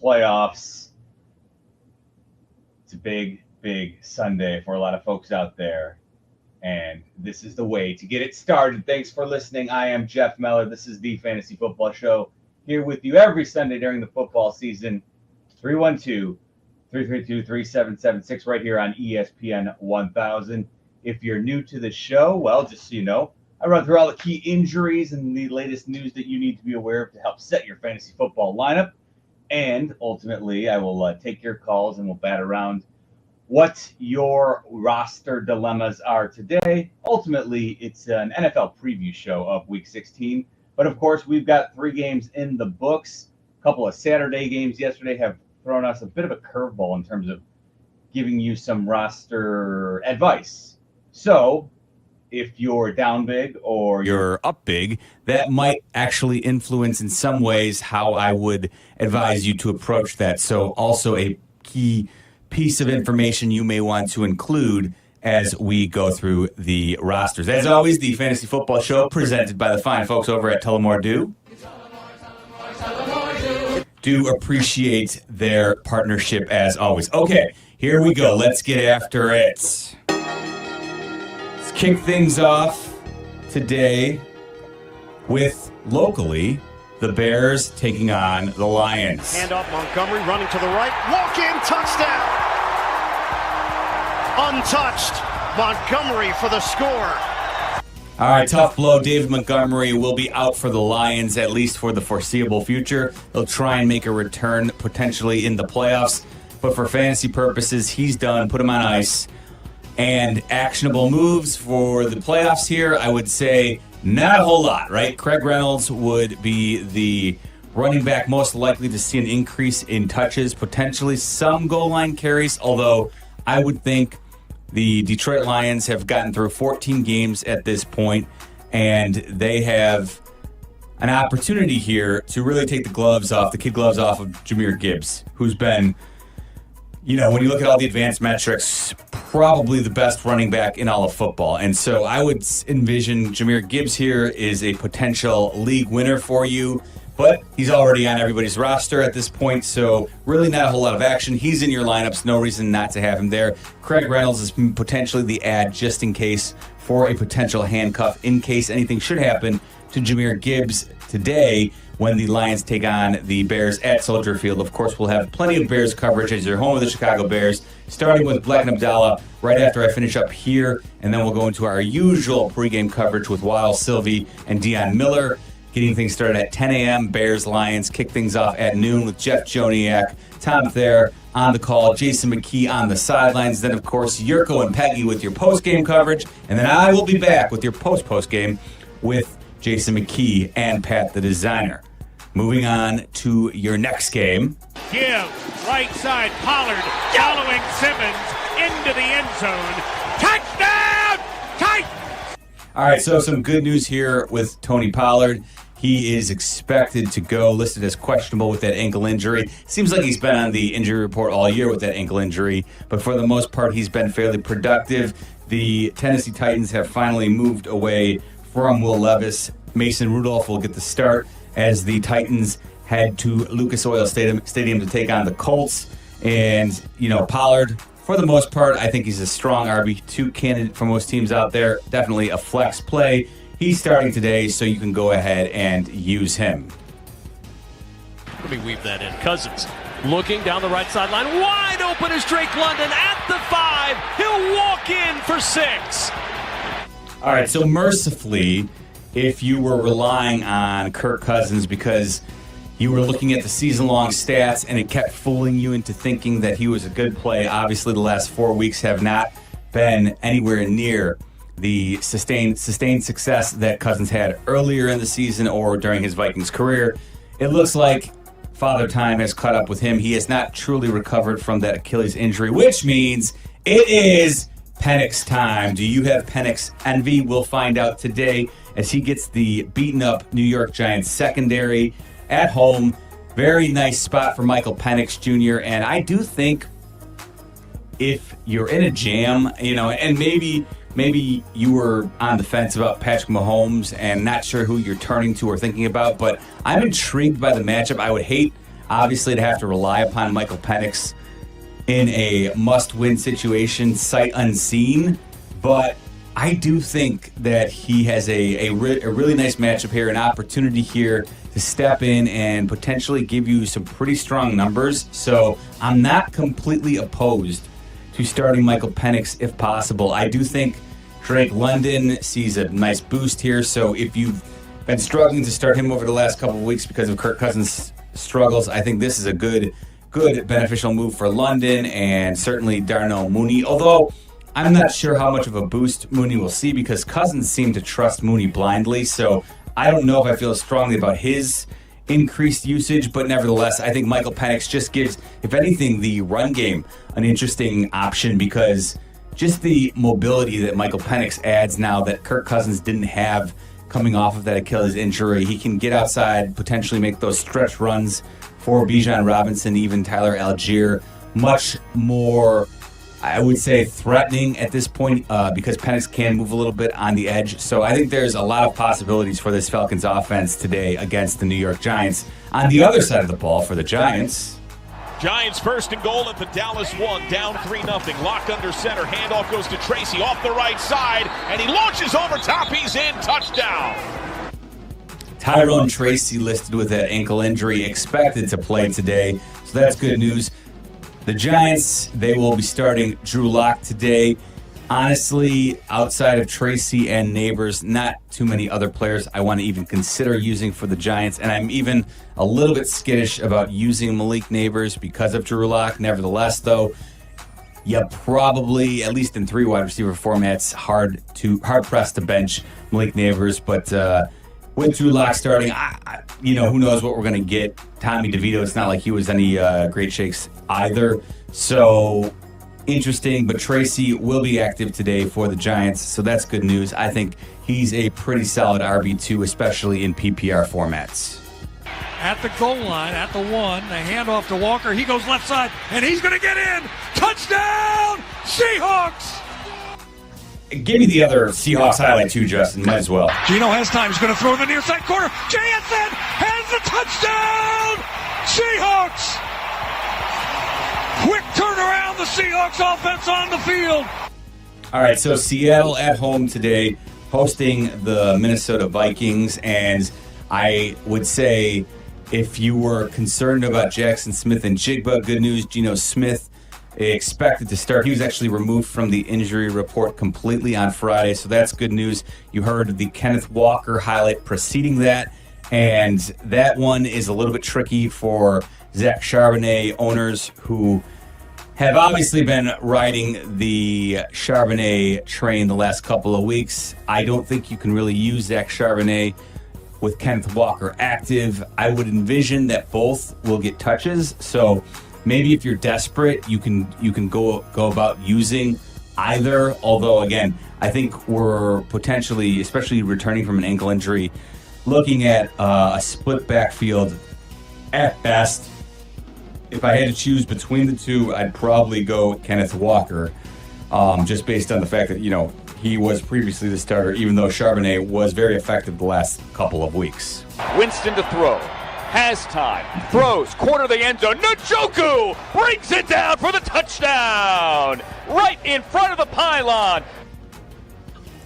playoffs. It's a big, big Sunday for a lot of folks out there. And this is the way to get it started. Thanks for listening. I am Jeff Meller. This is the Fantasy Football Show. Here with you every Sunday during the football season. 312-332-3776 right here on ESPN 1000. If you're new to the show, well, just so you know, I run through all the key injuries and the latest news that you need to be aware of to help set your fantasy football lineup. And ultimately, I will take your calls and we'll bat around what your roster dilemmas are today. Ultimately, it's an NFL preview show of Week 16. But, of course, we've got 3 games in the books. A couple of Saturday games yesterday have thrown us a bit of a curveball in terms of giving you some roster advice. So if you're down big or you're up big, that might actually influence in some ways how I would advise you to approach that. So also a key piece of information you may want to include as we go through the rosters. As always, the Fantasy Football Show presented by the fine folks over at Tullamore Dew. Do appreciate their partnership as always. Okay, here we go. Let's get after it. Let's kick things off today with locally the Bears taking on the Lions. Hand off Montgomery running to the right. Walk-in touchdown. Untouched. Montgomery for the score. All right, tough blow. David Montgomery will be out for the Lions, at least for the foreseeable future. They'll try and make a return potentially in the playoffs. But for fantasy purposes, he's done. Put him on ice. And actionable moves for the playoffs here, I would say not a whole lot, right? Craig Reynolds would be the running back most likely to see an increase in touches, potentially some goal line carries, although I would think the Detroit Lions have gotten through 14 games at this point, and they have an opportunity here to really take the kid gloves off of Jahmyr Gibbs, who's been, when you look at all the advanced metrics, probably the best running back in all of football. And so I would envision Jahmyr Gibbs here is a potential league winner for you, but he's already on everybody's roster at this point, so really not a whole lot of action. He's in your lineups, no reason not to have him there. Craig Reynolds is potentially the add just in case for a potential handcuff in case anything should happen to Jahmyr Gibbs today when the Lions take on the Bears at Soldier Field. Of course, we'll have plenty of Bears coverage as you're home of the Chicago Bears, starting with Black and Abdallah right after I finish up here, and then we'll go into our usual pregame coverage with Weil Sylvie and Dion Miller. Getting things started at 10 a.m. Bears-Lions kick things off at noon with Jeff Joniak, Tom Thayer on the call, Jason McKee on the sidelines. Then, of course, Yurko and Peggy with your post-game coverage. And then I will be back with your post-game with Jason McKee and Pat the Designer. Moving on to your next game. Give, right side, Pollard, following Simmons, into the end zone. Touchdown! All right, so some good news here with Tony Pollard. He is expected to go, listed as questionable with that ankle injury. Seems like he's been on the injury report all year with that ankle injury, but for the most part, he's been fairly productive. The Tennessee Titans have finally moved away from Will Levis. Mason Rudolph will get the start as the Titans head to Lucas Oil Stadium to take on the Colts. And, Pollard, for the most part, I think he's a strong RB2 candidate for most teams out there. Definitely a flex play. He's starting today, so you can go ahead and use him. Let me weave that in. Cousins looking down the right sideline. Wide open is Drake London at the 5. He'll walk in for 6. All right, so mercifully, if you were relying on Kirk Cousins because you were looking at the season-long stats and it kept fooling you into thinking that he was a good play, obviously the last 4 weeks have not been anywhere near the sustained success that Cousins had earlier in the season or during his Vikings career. It looks like Father Time has caught up with him. He has not truly recovered from that Achilles injury, which means it is Penix time. Do you have Penix envy? We'll find out today as he gets the beaten-up New York Giants secondary at home. Very nice spot for Michael Penix Jr., and I do think if you're in a jam, and maybe you were on the fence about Patrick Mahomes and not sure who you're turning to or thinking about, but I'm intrigued by the matchup. I obviously to have to rely upon Michael Penix in a must-win situation, sight unseen, but I do think that he has a really nice matchup here, an opportunity here to step in and potentially give you some pretty strong numbers. So I'm not completely opposed to starting Michael Penix if possible. I do think Drake London sees a nice boost here. So if you've been struggling to start him over the last couple of weeks because of Kirk Cousins' struggles, I think this is a good beneficial move for London and certainly Darnell Mooney. Although I'm not sure how much of a boost Mooney will see because Cousins seemed to trust Mooney blindly. So I don't know if I feel strongly about his increased usage, but nevertheless, I think Michael Penix just gives, if anything, the run game an interesting option because just the mobility that Michael Penix adds now that Kirk Cousins didn't have coming off of that Achilles injury. He can get outside, potentially make those stretch runs for Bijan Robinson, even Tyler Algier. Much more, I would say, threatening at this point because Penix can move a little bit on the edge. So I think there's a lot of possibilities for this Falcons offense today against the New York Giants. On the other side of the ball for the Giants, Giants first and goal at the Dallas 1, down 3-0. Locked under center, handoff goes to Tracy off the right side, and he launches over top, he's in, touchdown. Tyrone Tracy listed with that ankle injury, expected to play today, so that's good news. The Giants, they will be starting Drew Lock today. Honestly, outside of Tracy and Neighbors, not too many other players I want to even consider using for the Giants, and I'm even a little bit skittish about using Malik Neighbors because of Drew Lock. Nevertheless, though, you probably, at least in 3 wide receiver formats, hard pressed to bench Malik Neighbors, but with Drew Lock starting, who knows what we're going to get. Tommy DeVito, it's not like he was any great shakes either. So interesting, but Tracy will be active today for the Giants, so that's good news. I think he's a pretty solid RB2, especially in PPR formats. At the goal line, at the 1, the handoff to Walker. He goes left side, and he's going to get in. Touchdown, Seahawks! Give me the other Seahawks highlight too, Justin. Might as well. Gino has time. He's going to throw in the near side corner. JSN has the touchdown! Seahawks! Quick turnaround, the Seahawks offense on the field. All right, so Seattle at home today, hosting the Minnesota Vikings, and I would say if you were concerned about Jackson Smith and Jigba, good news, Geno Smith expected to start. He was actually removed from the injury report completely on Friday, so that's good news. You heard the Kenneth Walker highlight preceding that, and that one is a little bit tricky for Zach Charbonnet owners who have obviously been riding the Charbonnet train the last couple of weeks. I don't think you can really use Zach Charbonnet with Kenneth Walker active. I would envision that both will get touches, so maybe if you're desperate, you can go about using either. Although, again, I think we're potentially, especially returning from an ankle injury, looking at a split backfield at best. If I had to choose between the two, I'd probably go Kenneth Walker, just based on the fact that, he was previously the starter, even though Charbonnet was very effective the last couple of weeks. Winston to throw. Has time. Throws. Corner of the end zone. Njoku brings it down for the touchdown. Right in front of the pylon.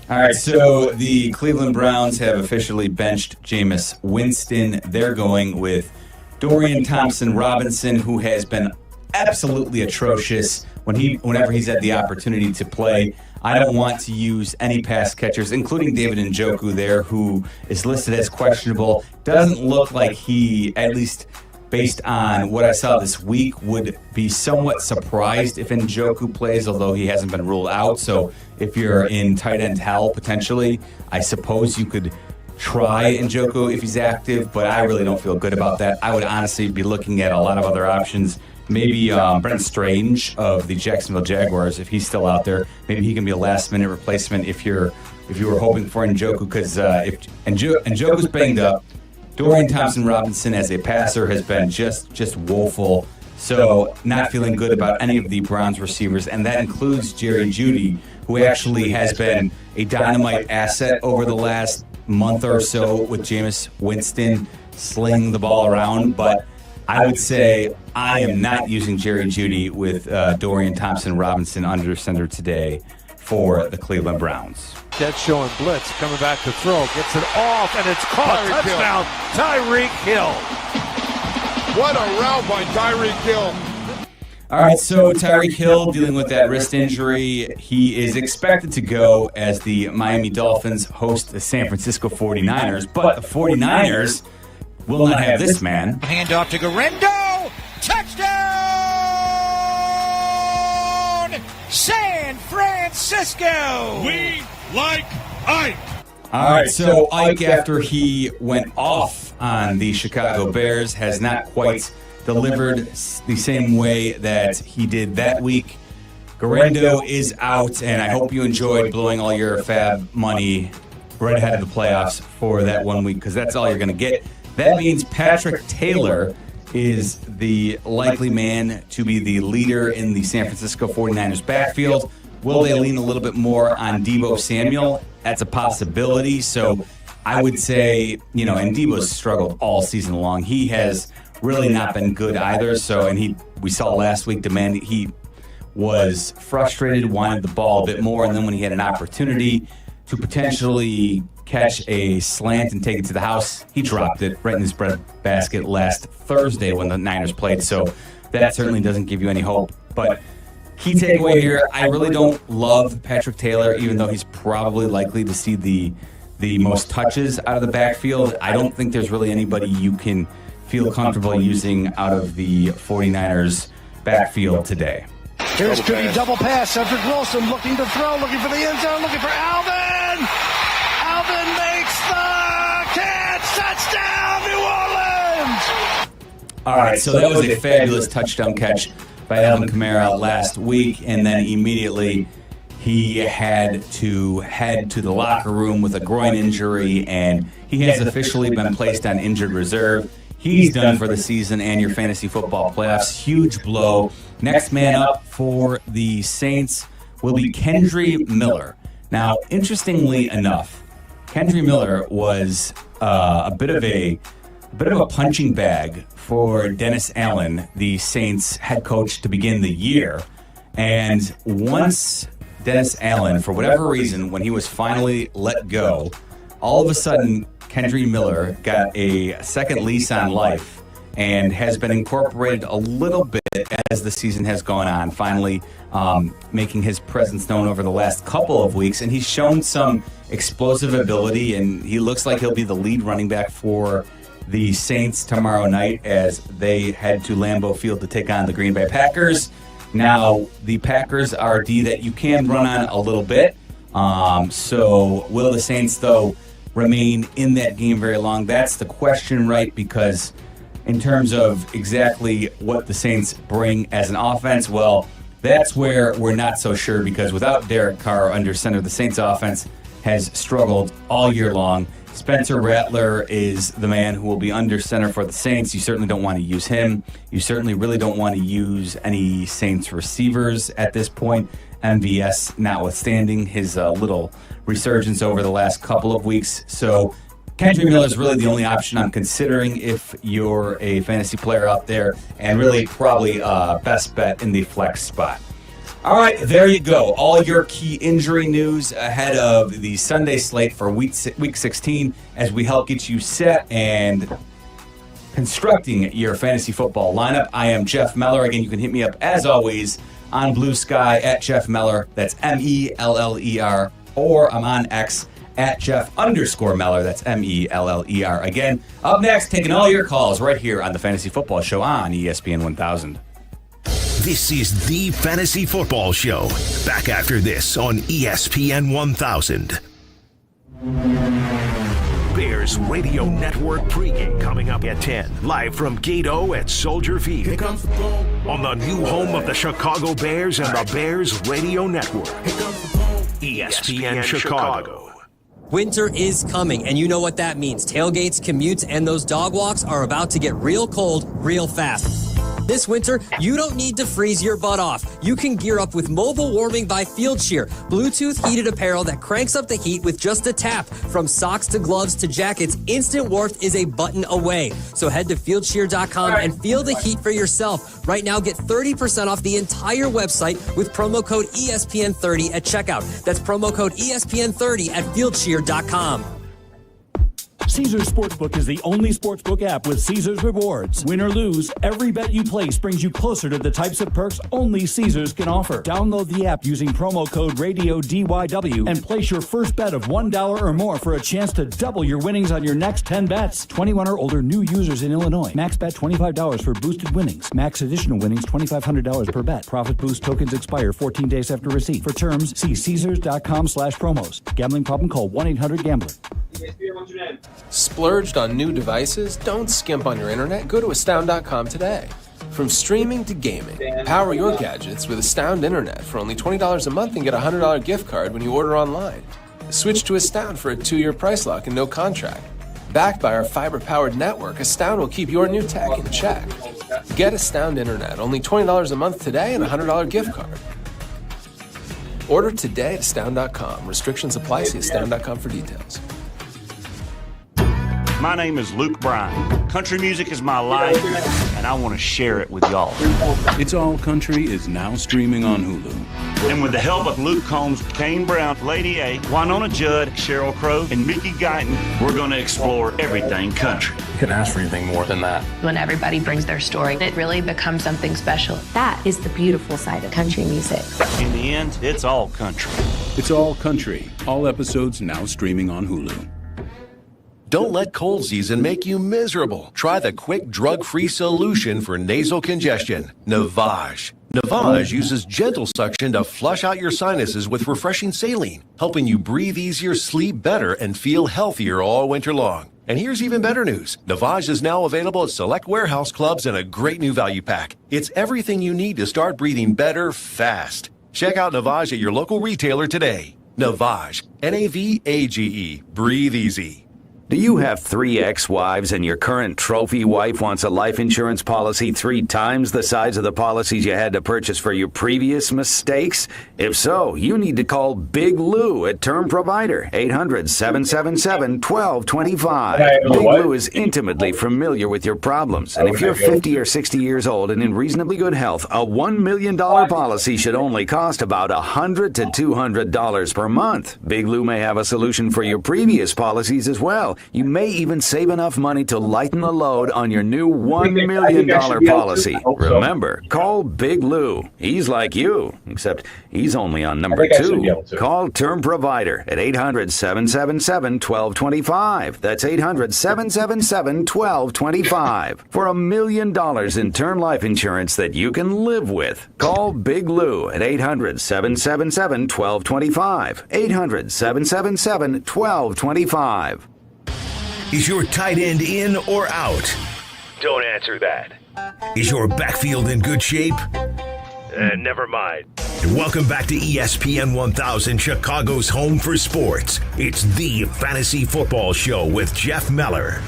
All right, so the Cleveland Browns have officially benched Jameis Winston. They're going with Dorian Thompson-Robinson, who has been absolutely atrocious whenever he's had the opportunity to play. I don't want to use any pass catchers, including David Njoku there, who is listed as questionable. Doesn't look like he, at least based on what I saw this week, would be somewhat surprised if Njoku plays, although he hasn't been ruled out. So if you're in tight end hell, potentially, I suppose you could try Njoku if he's active, but I really don't feel good about that. I would honestly be looking at a lot of other options. Maybe Brent Strange of the Jacksonville Jaguars, if he's still out there. Maybe he can be a last-minute replacement if you were hoping for Njoku, because if Njoku's banged up, Dorian Thompson-Robinson as a passer has been just woeful. So not feeling good about any of the Browns receivers, and that includes Jerry Jeudy, who actually has been a dynamite asset over the last month or so with Jameis Winston slinging the ball around. But I would say I am not using Jerry Jeudy with Dorian Thompson-Robinson under center today for the Cleveland Browns. Dead showing blitz, coming back to throw, gets it off, and it's caught. Touchdown, Tyreek Hill. What a route by Tyreek Hill. All right, so Tyreek Hill dealing with that wrist injury. He is expected to go as the Miami Dolphins host the San Francisco 49ers, but the 49ers will not have this man. Handoff to Garendo. Touchdown! San Francisco! We like Ike. All right, so Ike, after he went off on the Chicago Bears, has not quite delivered the same way that he did that week. Garendo is out, and I hope you enjoyed blowing all your fab money right ahead of the playoffs for that 1 week, because that's all you're going to get. That means Patrick Taylor is the likely man to be the leader in the San Francisco 49ers backfield. Will they lean a little bit more on Deebo Samuel? That's a possibility. So I would say, and Deebo's struggled all season long. He has really not been good either. So, and we saw last week he was frustrated, wanted the ball a bit more, and then when he had an opportunity to potentially catch a slant and take it to the house, he dropped it right in his breadbasket last Thursday when the Niners played. So that certainly doesn't give you any hope. But key takeaway here, I really don't love Patrick Taylor, even though he's probably likely to see the most touches out of the backfield. I don't think there's really anybody you can feel comfortable using out of the 49ers backfield today. Here's Goody, double pass. Cedric Wilson looking to throw, looking for the end zone, looking for Alvin. Alvin makes the catch. Touchdown, New Orleans. All right, so that was a fabulous touchdown catch by Alvin Kamara last week, and then immediately he had to head to the locker room with a groin injury, and he has officially been placed on injured reserve. He's done for the season and your fantasy football playoffs. Huge blow. Next man up for the Saints will be Kendre Miller. Now, interestingly enough, Kendre Miller was a bit of a punching bag for Dennis Allen, the Saints head coach, to begin the year. And once Dennis Allen, for whatever reason, when he was finally let go, all of a sudden Kendre Miller got a second lease on life and has been incorporated a little bit as the season has gone on, finally making his presence known over the last couple of weeks. And he's shown some explosive ability, and he looks like he'll be the lead running back for the Saints tomorrow night as they head to Lambeau Field to take on the Green Bay Packers. Now, the Packers are a D that you can run on a little bit. So will the Saints, though, remain in that game very long? That's the question, right? Because in terms of exactly what the Saints bring as an offense, well, that's where we're not so sure, because without Derek Carr under center, the Saints offense has struggled all year long. Spencer Rattler is the man who will be under center for the Saints. You certainly don't want to use him. You certainly really don't want to use any Saints receivers at this point. MVS notwithstanding his little resurgence over the last couple of weeks. So Kendre Miller is really the only option I'm considering if you're a fantasy player out there, and really probably best bet in the flex spot. All right, there you go. All your key injury news ahead of the Sunday slate for week 16 as we help get you set and constructing your fantasy football lineup. I am Jeff Meller. Again, you can hit me up as always on Blue Sky at Jeff Meller. That's MELLER. Or I'm on X at Jeff_Meller. That's MELLER. Again, up next, taking all your calls right here on the Fantasy Football Show on ESPN 1000. This is the Fantasy Football Show. Back after this on ESPN 1000. Bears Radio Network pregame coming up at 10. Live from Gate O at Soldier Field. Here comes the ball. On the new home of the Chicago Bears and the Bears Radio Network. Here comes the ball. ESPN Chicago. Winter is coming, and you know what that means. Tailgates, commutes, and those dog walks are about to get real cold real fast. This winter, you don't need to freeze your butt off. You can gear up with Mobile Warming by Field Cheer, Bluetooth heated apparel that cranks up the heat with just a tap. From socks to gloves to jackets, instant warmth is a button away. So head to fieldcheer.com and feel the heat for yourself. Right now, get 30% off the entire website with promo code ESPN30 at checkout. That's promo code ESPN30 at fieldcheer.com. Caesars Sportsbook is the only sportsbook app with Caesars rewards. Win or lose, every bet you place brings you closer to the types of perks only Caesars can offer. Download the app using promo code RADIO-DYW and place your first bet of $1 or more for a chance to double your winnings on your next 10 bets. 21 or older new users in Illinois. Max bet $25 for boosted winnings. Max additional winnings $2,500 per bet. Profit boost tokens expire 14 days after receipt. For terms, see Caesars.com/promos. Gambling problem? Call 1-800-GAMBLER. Splurged on new devices? Don't skimp on your internet. Go to Astound.com today. From streaming to gaming, power your gadgets with Astound Internet for only $20 a month and get a $100 gift card when you order online. Switch to Astound for a 2-year price lock and no contract. Backed by our fiber-powered network, Astound will keep your new tech in check. Get Astound Internet, only $20 a month today and a $100 gift card. Order today at Astound.com. Restrictions apply. See Astound.com for details. My name is Luke Bryan. Country music is my life, and I want to share it with y'all. It's All Country is now streaming on Hulu. And with the help of Luke Combs, Kane Brown, Lady A, Winona Judd, Sheryl Crow, and Mickey Guyton, we're going to explore everything country. You couldn't ask for anything more than that. When everybody brings their story, it really becomes something special. That is the beautiful side of country music. In the end, it's all country. It's All Country. All episodes now streaming on Hulu. Don't let cold season make you miserable. Try the quick drug-free solution for nasal congestion, Navage. Navage uses gentle suction to flush out your sinuses with refreshing saline, helping you breathe easier, sleep better, and feel healthier all winter long. And here's even better news. Navage is now available at select warehouse clubs in a great new value pack. It's everything you need to start breathing better fast. Check out Navage at your local retailer today. Navage, N-A-V-A-G-E. Breathe easy. Do you have 3 ex-wives and your current trophy wife wants a life insurance policy 3 times the size of the policies you had to purchase for your previous mistakes? If so, you need to call Big Lou at Term Provider, 800-777-1225. Big Lou is intimately familiar with your problems, and if you're 50 or 60 years old and in reasonably good health, a $1 million policy should only cost about $100 to $200 per month. Big Lou may have a solution for your previous policies as well. You may even save enough money to lighten the load on your new $1 million policy. Remember, call Big Lou. He's like you, except he's only on number 2. Call Term Provider at 800-777-1225. That's 800-777-1225 for $1 million in term life insurance that you can live with. Call Big Lou at 800-777-1225. 800-777-1225. Is your tight end in or out? Don't answer that. Is your backfield in good shape? Never mind. And welcome back to ESPN 1000, Chicago's home for sports. It's the Fantasy Football Show with Jeff Meller.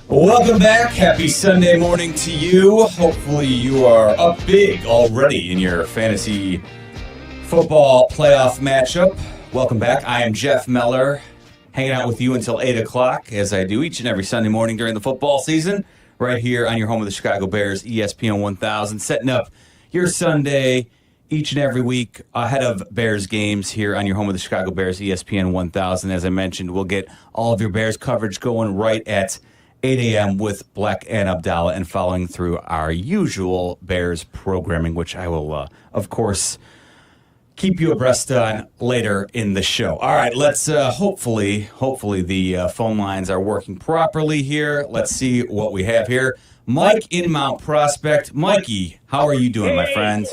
Welcome back. Happy Sunday morning to you. Hopefully you are up big already in your fantasy football playoff matchup. Welcome back. I am Jeff Meller, hanging out with you until 8 o'clock, as I do each and every Sunday morning during the football season, right here on your home of the Chicago Bears, ESPN 1000, setting up your Sunday each and every week ahead of Bears games here on your home of the Chicago Bears, ESPN 1000. As I mentioned, we'll get all of your Bears coverage going right at 8 a.m. with Black and Abdallah, and following through our usual Bears programming, which I will, of course, keep you abreast on later in the show. All right, let's hopefully the phone lines are working properly here. Let's see what we have here. Mike in Mount Prospect. Mikey, how are you doing, my friend?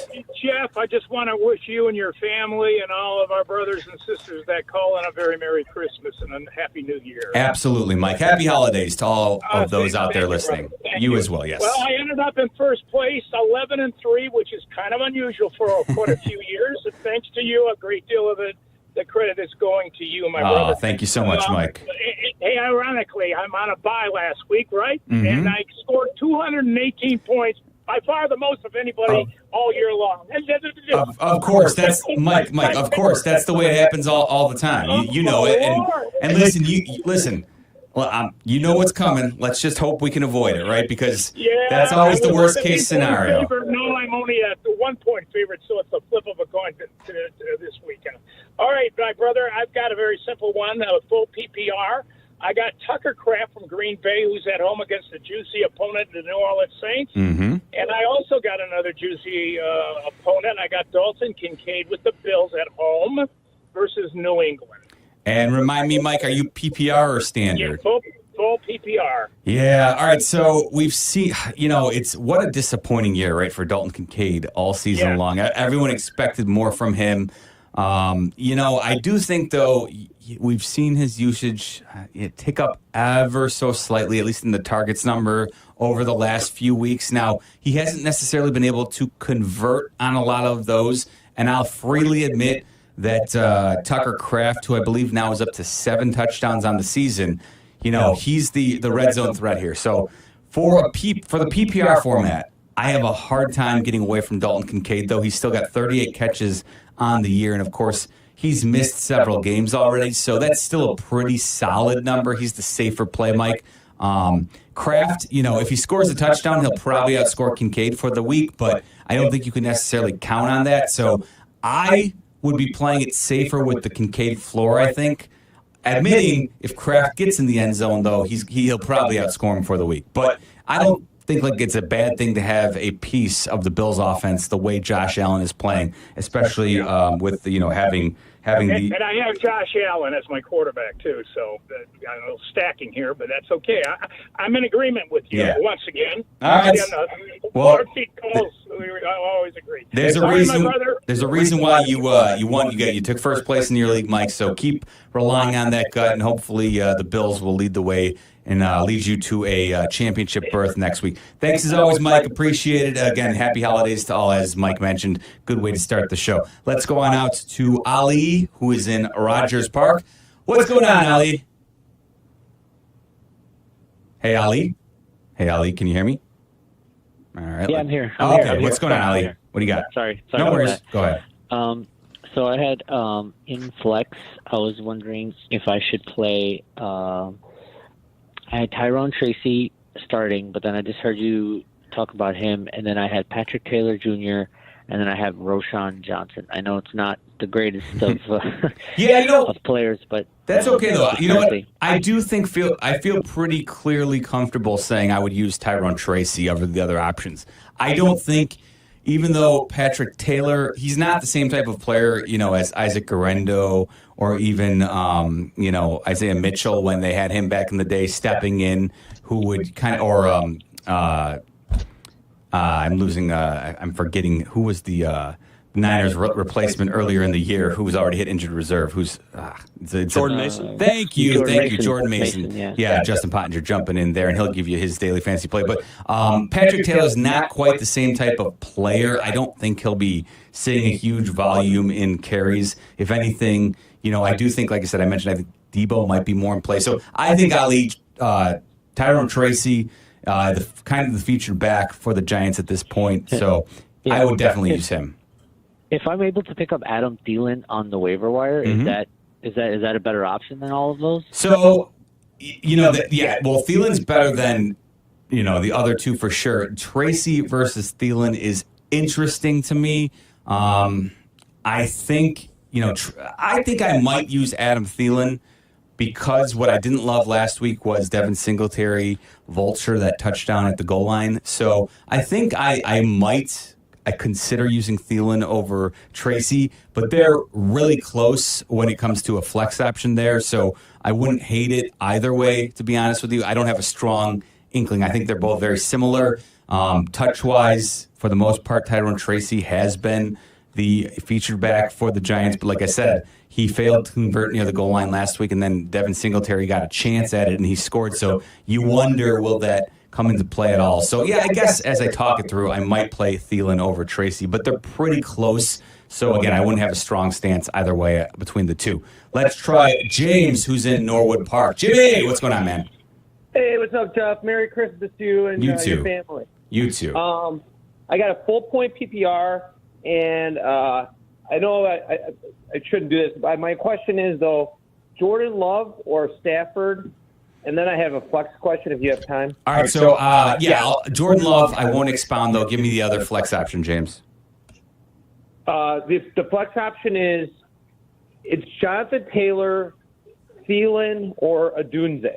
Jeff, I just want to wish you and your family and all of our brothers and sisters that call in a very Merry Christmas and a Happy New Year. Absolutely, Mike. Happy holidays to all of those out there listening. You as well, yes. Well, I ended up in first place, 11-3, which is kind of unusual for quite a few years. And thanks to you, a great deal of it. The credit is going to you, my brother. Thank you so much, Mike. Hey, ironically, I'm on a bye last week, right? Mm-hmm. And I scored 218 points, by far the most of anybody all year long. Of course, that's Mike. Of course, that's the way it happens all the time. You know it. And listen, listen. Well, you know what's coming. Let's just hope we can avoid it, right? Because that's always the worst case scenario. No, I'm only at the 1-point favorite, so it's a flip of a coin to this weekend. All right, my brother, I've got a very simple one, a full PPR. I got Tucker Kraft from Green Bay, who's at home against a juicy opponent, the New Orleans Saints. Mm-hmm. And I also got another juicy opponent. I got Dalton Kincaid with the Bills at home versus New England. And remind me, Mike, are you PPR or standard? Yeah, full PPR. Yeah. All right. So we've seen, it's what a disappointing year, right, for Dalton Kincaid all season long. Everyone expected more from him. I do think, though, we've seen his usage tick up ever so slightly, at least in the targets number over the last few weeks. Now, he hasn't necessarily been able to convert on a lot of those, and I'll freely admit that Tucker Kraft, who I believe now is up to 7 touchdowns on the season, he's the red zone threat here. So for the PPR format, I have a hard time getting away from Dalton Kincaid, though he's still got 38 catches on the year. And, of course, he's missed several games already, so that's still a pretty solid number. He's the safer play, Mike. Kraft, if he scores a touchdown, he'll probably outscore Kincaid for the week, but I don't think you can necessarily count on that. So I would be playing it safer with the Kincaid floor, I think. Admitting if Kraft gets in the end zone, though, he'll probably outscore him for the week. But I don't think it's a bad thing to have a piece of the Bills' offense the way Josh Allen is playing, especially with having the. And I have Josh Allen as my quarterback too, so I don't know, stacking here, but that's okay. I'm in agreement with you once again. All right. I always agree. There's a reason. There's a reason why you won. You took first place in your league, Mike. So keep relying on that gut, and hopefully the Bills will lead the way and lead you to a championship berth next week. Thanks as always, Mike. Appreciate it. Again, happy holidays to all, as Mike mentioned. Good way to start the show. Let's go on out to Ali, who is in Rogers Park. What's going on, Ali? Hey, Ali. Hey, Ali, can you hear me? All right. Yeah, I'm here. Okay, what's going on, Ali? What do you got? Sorry. No worries. Go ahead. So I had in flex, I was wondering if I should play. I had Tyrone Tracy starting, but then I just heard you talk about him, and then I had Patrick Taylor Jr., and then I have Roshan Johnson. I know it's not the greatest of of players, but that's okay though. You know what? I feel pretty clearly comfortable saying I would use Tyrone Tracy over the other options. I don't think, even though Patrick Taylor, he's not the same type of player, as Isaac Guerrero or even, Isaiah Mitchell when they had him back in the day stepping in, who would kind of, or I'm forgetting who was the Niners replacement earlier in the year, who was already hit injured reserve. Who's Jordan Mason? Thank you, Jordan Mason. Yeah, Justin Pottinger jumping in there, and he'll give you his daily fantasy play. But Patrick Taylor's not quite the same type of player. I don't think he'll be seeing a huge volume in carries. If anything, I do think, like I said, I think Debo might be more in play. So I think I'll lead Tyrone Tracy, the featured back for the Giants at this point. So I would definitely use him. If I'm able to pick up Adam Thielen on the waiver wire, is that a better option than all of those? So, Thielen's better than the other two for sure. Tracy versus Thielen is interesting to me. I think I might use Adam Thielen because what I didn't love last week was Devin Singletary vulture that touchdown at the goal line. So I think I might consider using Thielen over Tracy, but they're really close when it comes to a flex option there. So I wouldn't hate it either way, to be honest with you. I don't have a strong inkling. I think they're both very similar. Touch-wise, for the most part, Tyrone Tracy has been the featured back for the Giants. But like I said, he failed to convert near the goal line last week, and then Devin Singletary got a chance at it, and he scored. So you wonder, will that come into play at all? So, yeah, I guess as I talk it through, I might play Thielen over Tracy, but they're pretty close. So, again, I wouldn't have a strong stance either way between the two. Let's try James, who's in Norwood Park. Jimmy, what's going on, man? Hey, what's up, Jeff? Merry Christmas to you and You too. your family. You too. I got a full point PPR, and I know I shouldn't do this, but my question is, though, Jordan Love or Stafford? And then I have a flex question if you have time. All right, so, Jordan Love, I won't expound, though. Give me the other flex option, James. The flex option is it's Jonathan Taylor, Thielen, or Adunze.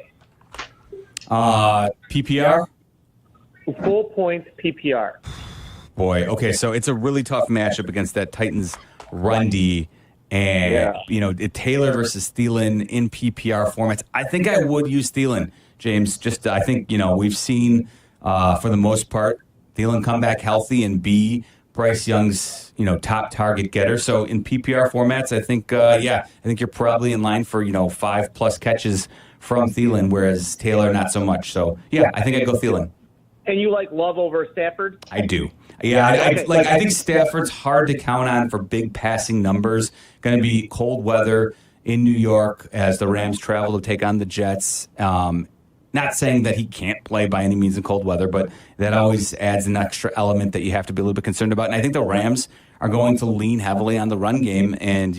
PPR? Full points PPR. Boy, okay, so it's a really tough matchup against that Titans run D. And, Taylor versus Thielen in PPR formats. I think I would use Thielen, James. I think, we've seen, for the most part, Thielen come back healthy and be Bryce Young's, top target getter. So in PPR formats, I think, I think you're probably in line for, 5+ catches from Thielen, whereas Taylor, not so much. So, yeah, I think I'd go Thielen. And you like Love over Stafford? I do. Yeah, I think Stafford's hard to count on for big passing numbers. Going to be cold weather in New York as the Rams travel to take on the Jets. Not saying that he can't play by any means in cold weather, but that always adds an extra element that you have to be a little bit concerned about. And I think the Rams are going to lean heavily on the run game. And,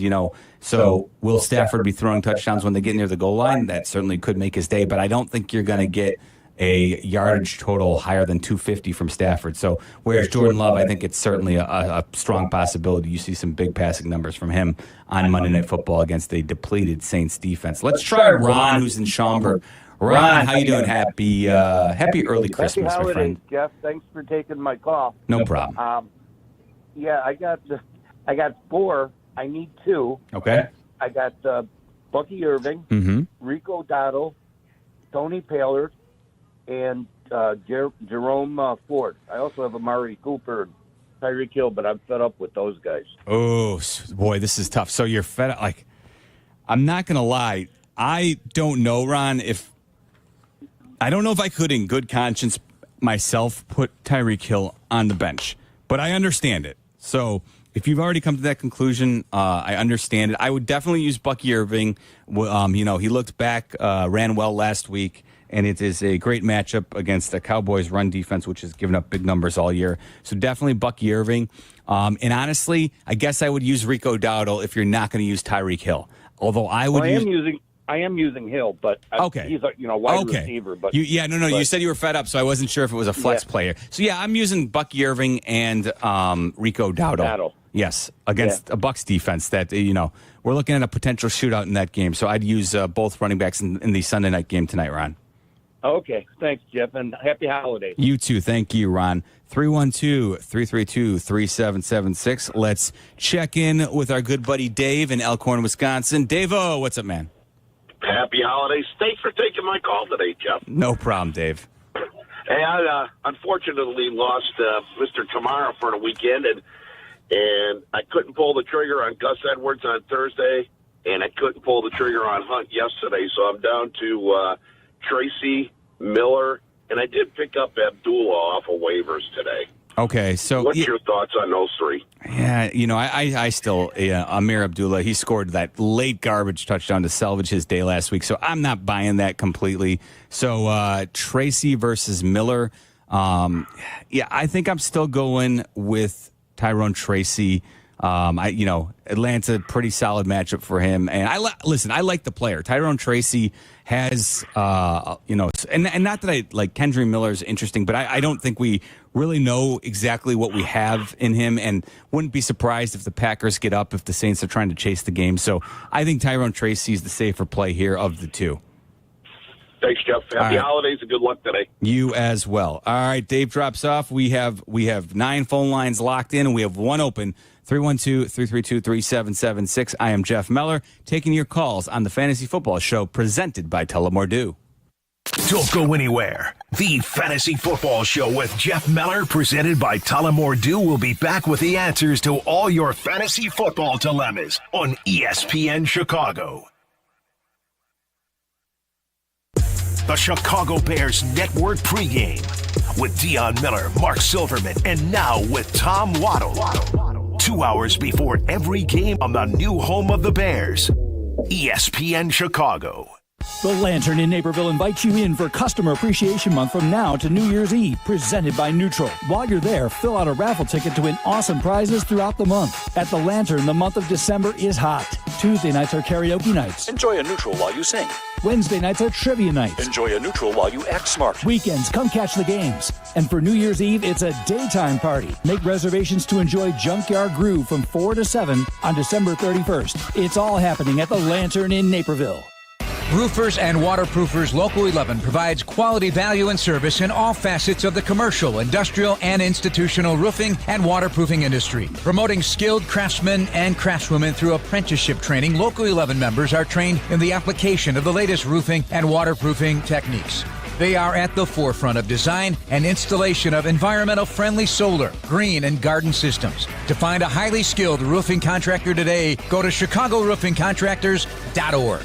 so will Stafford be throwing touchdowns when they get near the goal line? That certainly could make his day, but I don't think you're going to get a yardage total higher than 250 from Stafford. So whereas Jordan Love, I think it's certainly a strong possibility. You see some big passing numbers from him on Monday Night Football against a depleted Saints defense. Let's try Ron, who's in Schaumburg. Ron, how you doing? Happy early Christmas, happy holidays, my friend. Jeff. Thanks for taking my call. No problem. I got 4. I need 2. Okay. I got Bucky Irving, Rico Dotto, Tony Paylor, and Jerome Ford. I also have Amari Cooper and Tyreek Hill, but I'm fed up with those guys. Oh, boy, this is tough. So you're fed up. I'm not going to lie. I don't know, Ron, I don't know if I could in good conscience myself put Tyreek Hill on the bench, but I understand it. So if you've already come to that conclusion, I understand it. I would definitely use Bucky Irving. He looked back, ran well last week, and it is a great matchup against the Cowboys' run defense, which has given up big numbers all year. So definitely Bucky Irving. And honestly, I guess I would use Rico Dowdle if you're not going to use Tyreek Hill. Although I am using Hill, but he's a wide receiver. But you said you were fed up, so I wasn't sure if it was a flex player. So yeah, I'm using Bucky Irving and Rico Dowdle. Yes, against a Bucs defense that we're looking at a potential shootout in that game. So I'd use both running backs in the Sunday night game tonight, Ron. Okay, thanks, Jeff, and happy holidays. You too. Thank you, Ron. 312-332-3776. Let's check in with our good buddy Dave in Elkhorn, Wisconsin. Dave-o, what's up, man? Happy holidays. Thanks for taking my call today, Jeff. No problem, Dave. Hey, I unfortunately lost Mr. Tamara for the weekend, and I couldn't pull the trigger on Gus Edwards on Thursday, and I couldn't pull the trigger on Hunt yesterday, so I'm down to Tracy, Miller, and I did pick up Abdullah off of waivers today. Okay, so what's your thoughts on those three? Yeah, I still Amir Abdullah. He scored that late garbage touchdown to salvage his day last week, so I'm not buying that completely. So Tracy versus Miller. I think I'm still going with Tyrone Tracy. Atlanta, pretty solid matchup for him. And I like the player. Tyrone Tracy has, and not that I like Kendry Miller's interesting, but I don't think we really know exactly what we have in him, and wouldn't be surprised if the Packers get up if the Saints are trying to chase the game. So I think Tyrone Tracy is the safer play here of the two. Thanks, Jeff. Happy holidays and good luck today. You as well. All right, Dave drops off. We have 9 phone lines locked in, and we have one open. 312-332-3776. I am Jeff Meller, taking your calls on the Fantasy Football Show, presented by Tullamore Dew. Don't go anywhere. The Fantasy Football Show with Jeff Meller, presented by Tullamore Dew, will be back with the answers to all your fantasy football dilemmas on ESPN Chicago. The Chicago Bears Network pregame with Dion Miller, Mark Silverman, and now with Tom Waddle. 2 hours before every game on the new home of the Bears, ESPN Chicago. The Lantern in Naperville invites you in for Customer Appreciation Month from now to New Year's Eve, presented by Neutral. While you're there, fill out a raffle ticket to win awesome prizes throughout the month. At the Lantern, the month of December is hot. Tuesday nights are karaoke nights. Enjoy a Neutral while you sing. Wednesday nights are trivia nights. Enjoy a Neutral while you act smart. Weekends, come catch the games. And for New Year's Eve, it's a daytime party. Make reservations to enjoy Junkyard Groove from 4 to 7 on December 31st. It's all happening at the Lantern in Naperville. Roofers and Waterproofers Local 11 provides quality value and service in all facets of the commercial, industrial, and institutional roofing and waterproofing industry. Promoting skilled craftsmen and craftswomen through apprenticeship training, Local 11 members are trained in the application of the latest roofing and waterproofing techniques. They are at the forefront of design and installation of environmental-friendly solar, green, and garden systems. To find a highly skilled roofing contractor today, go to ChicagoRoofingContractors.org.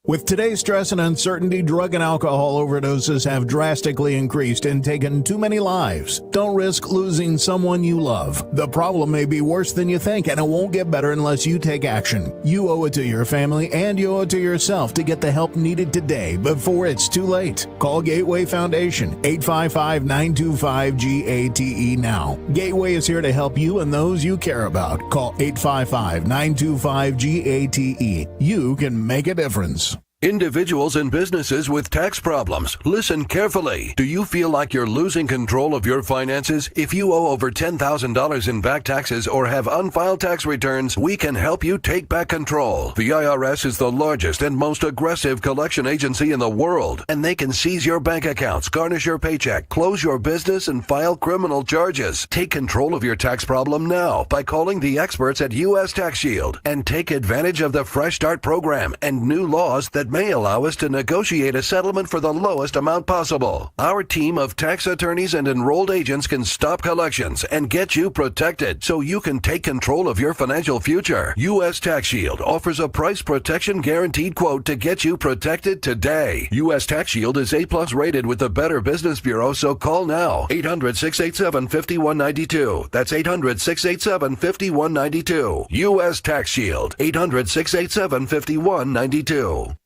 With today's stress and uncertainty, drug and alcohol overdoses have drastically increased and taken too many lives. Don't risk losing someone you love. The problem may be worse than you think, and it won't get better unless you take action. You owe it to your family and you owe it to yourself to get the help needed today before it's too late. Call Gateway Foundation, 855-925-GATE now. Gateway is here to help you and those you care about. Call 855-925-GATE. You can make a difference. Individuals and businesses with tax problems, listen carefully. Do you feel like you're losing control of your finances? If you owe over $10,000 in back taxes or have unfiled tax returns, we can help you take back control. The IRS is the largest and most aggressive collection agency in the world, and they can seize your bank accounts, garnish your paycheck, close your business, and file criminal charges. Take control of your tax problem now by calling the experts at U.S. Tax Shield and take advantage of the Fresh Start program and new laws that may allow us to negotiate a settlement for the lowest amount possible. Our team of tax attorneys and enrolled agents can stop collections and get you protected so you can take control of your financial future. U.S. Tax Shield offers a price protection guaranteed quote to get you protected today. U.S. Tax Shield is A+ rated with the Better Business Bureau, so call now. 800-687-5192. That's 800-687-5192. U.S. Tax Shield. 800-687-5192.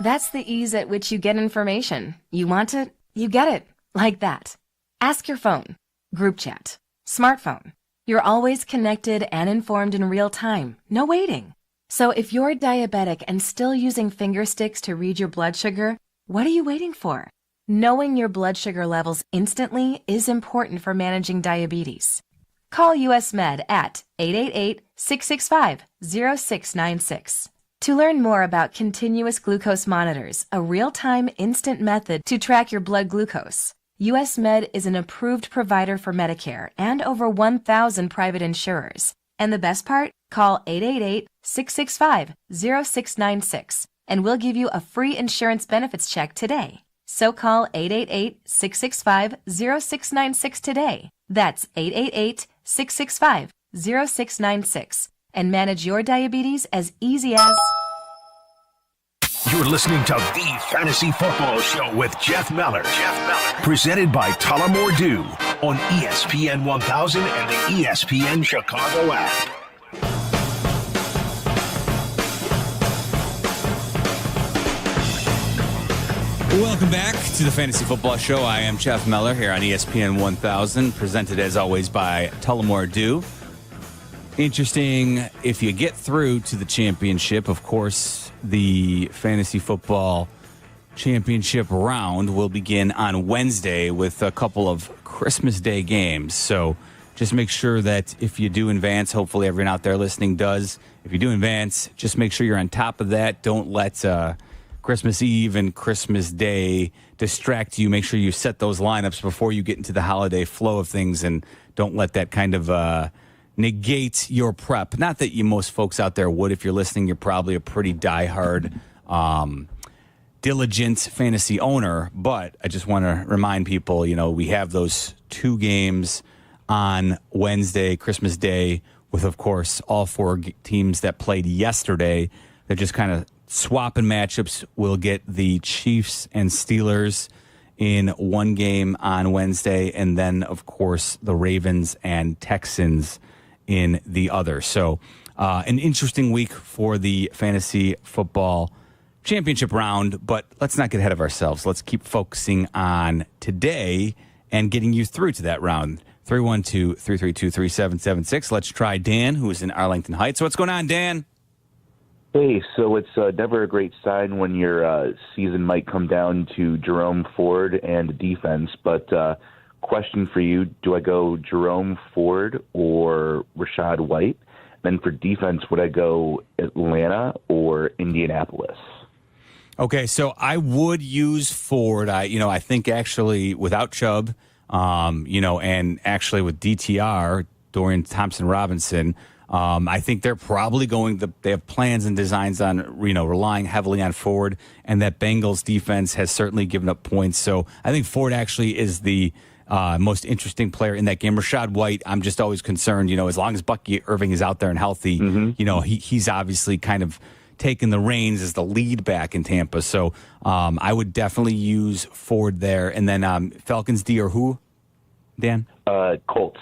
That's the ease at which you get information. You want it, you get it. Like that. Ask your phone. Group chat. Smartphone. You're always connected and informed in real time. No waiting. So if you're diabetic and still using finger sticks to read your blood sugar, what are you waiting for? Knowing your blood sugar levels instantly is important for managing diabetes. Call US Med at 888-665-0696. To learn more about continuous glucose monitors, a real-time instant method to track your blood glucose, US Med is an approved provider for Medicare and over 1,000 private insurers. And the best part? Call 888-665-0696 and we'll give you a free insurance benefits check today. So call 888-665-0696 today. That's 888-665-0696. And manage your diabetes as easy as... You're listening to The Fantasy Football Show with Jeff Meller. Presented by Tullamore Dew on ESPN 1000 and the ESPN Chicago app. Welcome back to the Fantasy Football Show. I am Jeff Meller here on ESPN 1000, presented as always by Tullamore Dew. Interesting, if you get through to the championship, of course, the Fantasy Football Championship round will begin on Wednesday with a couple of Christmas Day games. So just make sure that if you do advance, hopefully everyone out there listening does. If you do advance, just make sure you're on top of that. Don't let Christmas Eve and Christmas Day distract you. Make sure you set those lineups before you get into the holiday flow of things, and don't let that kind of negate your prep. Not that most folks out there would. If you're listening, you're probably a pretty diehard diligent fantasy owner, but I just want to remind people, we have those 2 games on Wednesday, Christmas Day, with, of course, all 4 teams that played yesterday. They're just kind of swapping matchups. We'll get the Chiefs and Steelers in one game on Wednesday, and then, of course, the Ravens and Texans in the other. So an interesting week for the fantasy football championship round, but let's not get ahead of ourselves. Let's keep focusing on today and getting you through to that round. 312-332-3776. Let's try Dan, who is in Arlington Heights. What's going on, Dan? Hey, so it's never a great sign when your season might come down to Jerome Ford and defense, but question for you, do I go Jerome Ford or Rashad White? Then for defense, would I go Atlanta or Indianapolis? Okay, so I would use Ford. I think actually without Chubb, and actually with DTR, Dorian Thompson-Robinson, I think they're probably they have plans and designs on, relying heavily on Ford, and that Bengals defense has certainly given up points. So I think Ford actually is the most interesting player in that game. Rashad White, I'm just always concerned, as long as Bucky Irving is out there and healthy, he's obviously kind of taking the reins as the lead back in Tampa. So I would definitely use Ford there. And then Falcons D or who, Dan? Colts.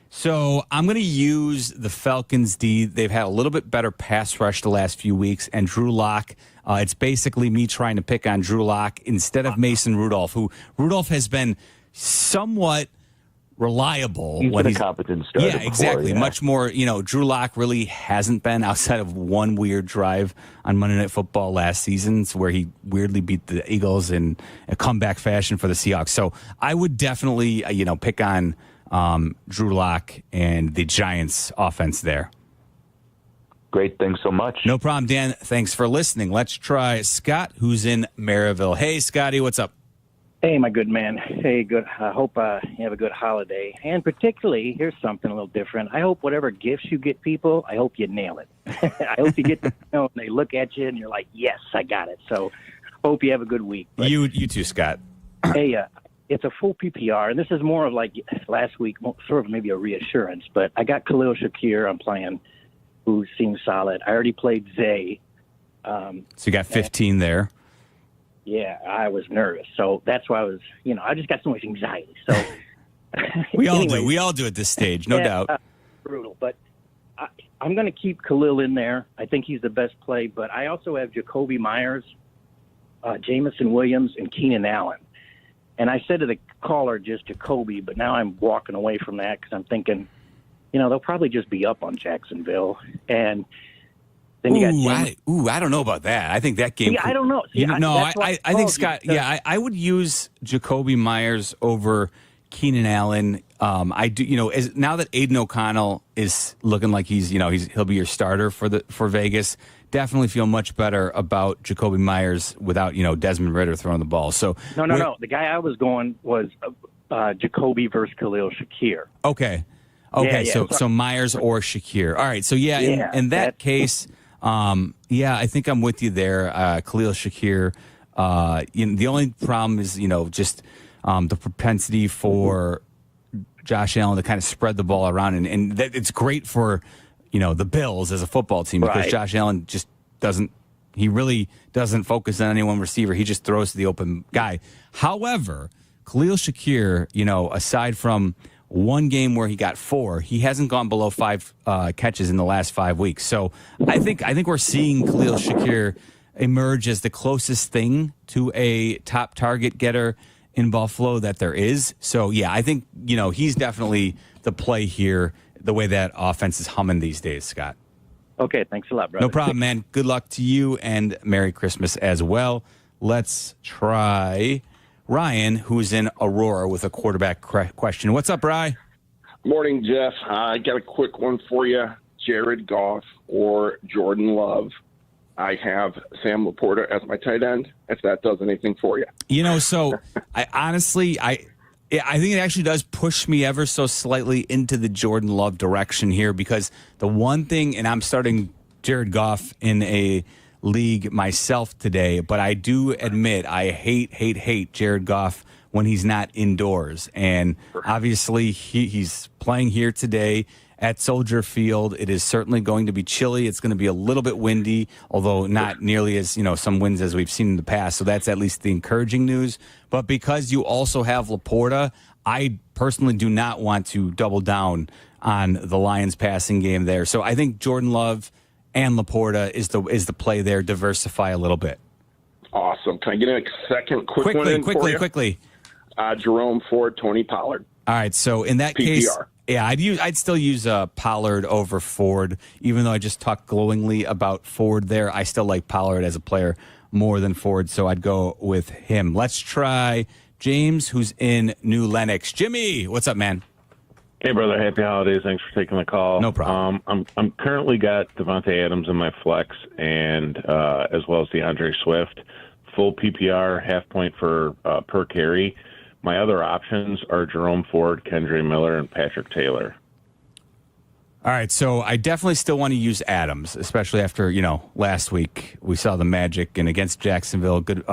So I'm going to use the Falcons D. They've had a little bit better pass rush the last few weeks. And Drew Lock, it's basically me trying to pick on Drew Lock instead of Mason Rudolph, who Rudolph has been somewhat reliable. He's been a competent starter. Yeah, exactly. Before, yeah. Much more, Drew Lock really hasn't been outside of one weird drive on Monday Night Football last season where he weirdly beat the Eagles in a comeback fashion for the Seahawks. So I would definitely, pick on Drew Lock and the Giants offense there. Great. Thanks so much. No problem, Dan. Thanks for listening. Let's try Scott, who's in Maryville. Hey, Scotty, what's up? Hey, my good man. Hey, good. I hope you have a good holiday. And particularly, here's something a little different. I hope whatever gifts you get people, I hope you nail it. I hope you get to and they look at you and you're like, yes, I got it. So hope you have a good week. But, you too, Scott. Hey, it's a full PPR, and this is more of like last week, sort of maybe a reassurance. But I got Khalil Shakir I'm playing, who seems solid. I already played Zay. So you got 15 there. Yeah, I was nervous. So that's why I was, I just got so much anxiety. So we all do. We all do at this stage, no doubt. Brutal. But I'm going to keep Khalil in there. I think he's the best play. But I also have Jacoby Myers, Jamison Williams, and Keenan Allen. And I said to the caller just Jacoby, but now I'm walking away from that because I'm thinking, they'll probably just be up on Jacksonville. And then you got I don't know about that. I think that game. I don't know. I think Scott. Yeah, I would use Jacoby Myers over Keenan Allen. I do. Now that Aiden O'Connell is looking like he'll be your starter for Vegas. Definitely feel much better about Jacoby Myers without Desmond Ridder throwing the ball. So no. The guy I was going was Jacoby versus Khalil Shakir. Okay. Yeah. So Myers or Shakir. All right. So in that case. I think I'm with you there, Khalil Shakir. The only problem is, just the propensity for Josh Allen to kind of spread the ball around, and it's great for the Bills as a football team because Josh Allen just really doesn't focus on any one receiver. He just throws to the open guy. However, Khalil Shakir, aside from one game where he got 4, he hasn't gone below 5 catches in the last 5 weeks. So I think we're seeing Khalil Shakir emerge as the closest thing to a top target getter in Buffalo that there is. So I think he's definitely the play here. The way that offense is humming these days, Scott. Okay, thanks a lot, brother. No problem, man. Good luck to you and Merry Christmas as well. Let's try Ryan, who's in Aurora, with a quarterback question. What's up, Ryan? Morning, Jeff. I got a quick one for you. Jared Goff or Jordan Love. I have Sam Laporta as my tight end, if that does anything for you. So I honestly think it actually does push me ever so slightly into the Jordan Love direction here because the one thing, and I'm starting Jared Goff in a league myself today, but I do admit I hate Jared Goff when he's not indoors. And obviously he's playing here today at Soldier Field. It is certainly going to be chilly. It's going to be a little bit windy, although not nearly as, some winds as we've seen in the past. So that's at least the encouraging news. But because you also have Laporta, I personally do not want to double down on the Lions passing game there. So I think Jordan Love and Laporta is the play there. Diversify a little bit. Awesome. Can I get a second quick one in for you? Quickly. Jerome Ford, Tony Pollard. All right. So in that case, yeah, I'd still use Pollard over Ford, even though I just talked glowingly about Ford there. I still like Pollard as a player more than Ford, so I'd go with him. Let's try James, who's in New Lenox. Jimmy, what's up, man? Hey, brother. Happy holidays. Thanks for taking the call. No problem. I'm currently got Devontae Adams in my flex, and as well as DeAndre Swift. Full PPR, half point for per carry. My other options are Jerome Ford, Kendre Miller, and Patrick Taylor. All right, so I definitely still want to use Adams, especially after, last week we saw the Magic and against Jacksonville. Good.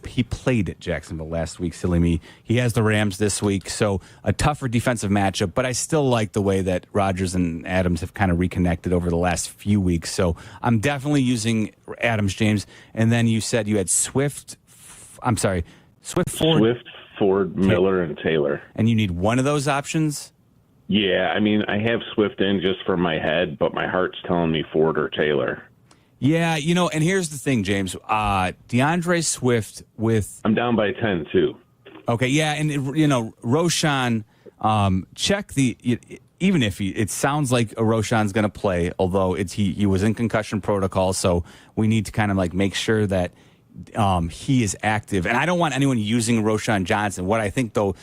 He played at Jacksonville last week, silly me. He has the Rams this week, so a tougher defensive matchup, but I still like the way that Rodgers and Adams have kind of reconnected over the last few weeks. So I'm definitely using Adams, James. And then you said you had Swift, Ford, Miller, and Taylor. And you need one of those options? Yeah, I have Swift in just for my head, but my heart's telling me Ford or Taylor. Yeah, and here's the thing, James. DeAndre Swift with... I'm down by 10, too. Okay, yeah, and, Roshan, check the... Even if it sounds like Roshan's going to play, although he was in concussion protocol, so we need to kind of make sure that he is active. And I don't want anyone using Roshan Johnson. What I think, though,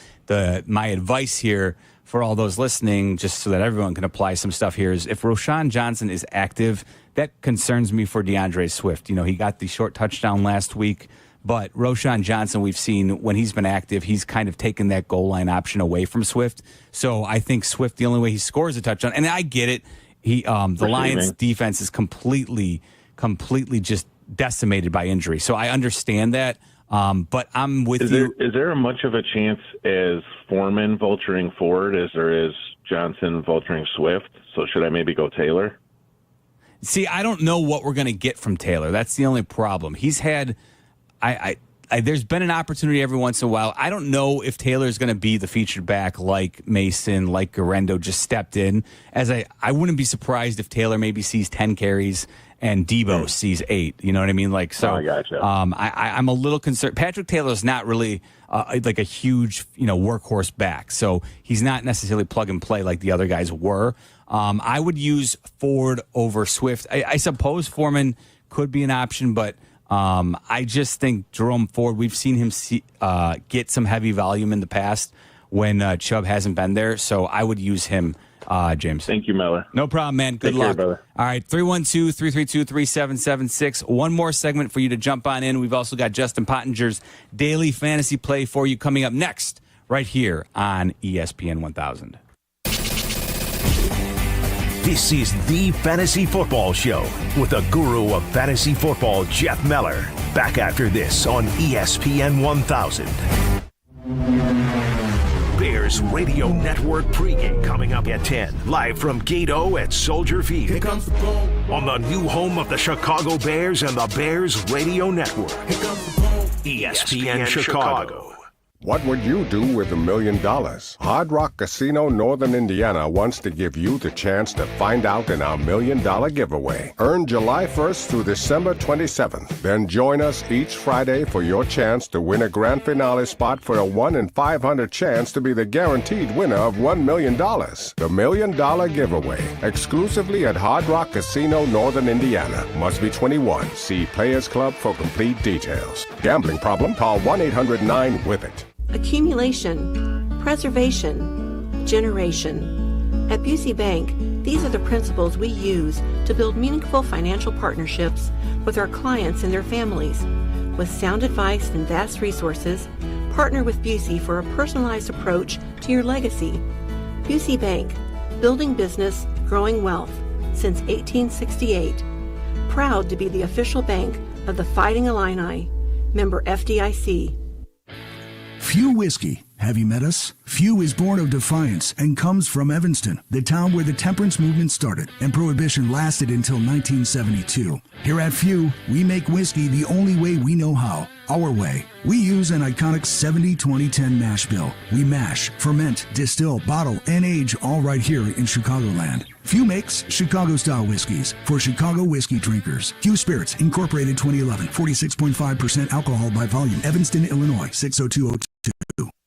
my advice here for all those listening, just so that everyone can apply some stuff here, is if Roshan Johnson is active, that concerns me for DeAndre Swift. He got the short touchdown last week, but Roshan Johnson, we've seen when he's been active, he's kind of taken that goal line option away from Swift. So I think Swift, the only way he scores a touchdown, and I get it, the Lions defense is completely just decimated by injury. So I understand that. But I'm with you. Is there much of a chance as Foreman vulturing Ford as there is Johnson vulturing Swift? So should I maybe go Taylor? See, I don't know what we're going to get from Taylor. That's the only problem. He's had, there's been an opportunity every once in a while. I don't know if Taylor's going to be the featured back like Mason, like Garendo just stepped in. I wouldn't be surprised if Taylor maybe sees 10 carries and Debo sees 8. You know what I mean? I gotcha. I'm a little concerned. Patrick Taylor's not really a huge, workhorse back, so he's not necessarily plug and play like the other guys were. I would use Ford over Swift. I suppose Foreman could be an option, but I just think Jerome Ford, we've seen him get some heavy volume in the past when Chubb hasn't been there, so I would use him. James. Thank you, Miller. No problem, man. Good luck. Care, brother. All right, 312-332-3776. One more segment for you to jump on in. We've also got Justin Pottinger's daily fantasy play for you coming up next, right here on ESPN 1000. This is the Fantasy Football Show with the guru of fantasy football, Jeff Meller. Back after this on ESPN 1000. Bears Radio Network pregame coming up at 10. Live from Gate O at Soldier Field. Here comes the ball. On the new home of the Chicago Bears and the Bears Radio Network. Here comes the ball. ESPN Chicago. What would you do with $1 million? Hard Rock Casino Northern Indiana wants to give you the chance to find out in our $1 million giveaway. Earn July 1st through December 27th. Then join us each Friday for your chance to win a grand finale spot for a 1 in 500 chance to be the guaranteed winner of $1 million. The $1 million giveaway. Exclusively at Hard Rock Casino Northern Indiana. Must be 21. See Players Club for complete details. Gambling problem? Call 1-800-9-WITH-IT. Accumulation, preservation, generation. At Busey Bank, these are the principles we use to build meaningful financial partnerships with our clients and their families. With sound advice and vast resources, partner with Busey for a personalized approach to your legacy. Busey Bank, building business, growing wealth since 1868. proud to be the official bank of the Fighting Illini, member FDIC. Few Whiskey. Have you met us? Few is born of defiance and comes from Evanston, the town where the temperance movement started and Prohibition lasted until 1972. Here at Few, we make whiskey the only way we know how, our way. We use an iconic 70-20-10 mash bill. We mash, ferment, distill, bottle, and age all right here in Chicagoland. Few makes Chicago-style whiskeys for Chicago whiskey drinkers. Few Spirits, Incorporated 2011, 46.5% alcohol by volume. Evanston, Illinois, 60202.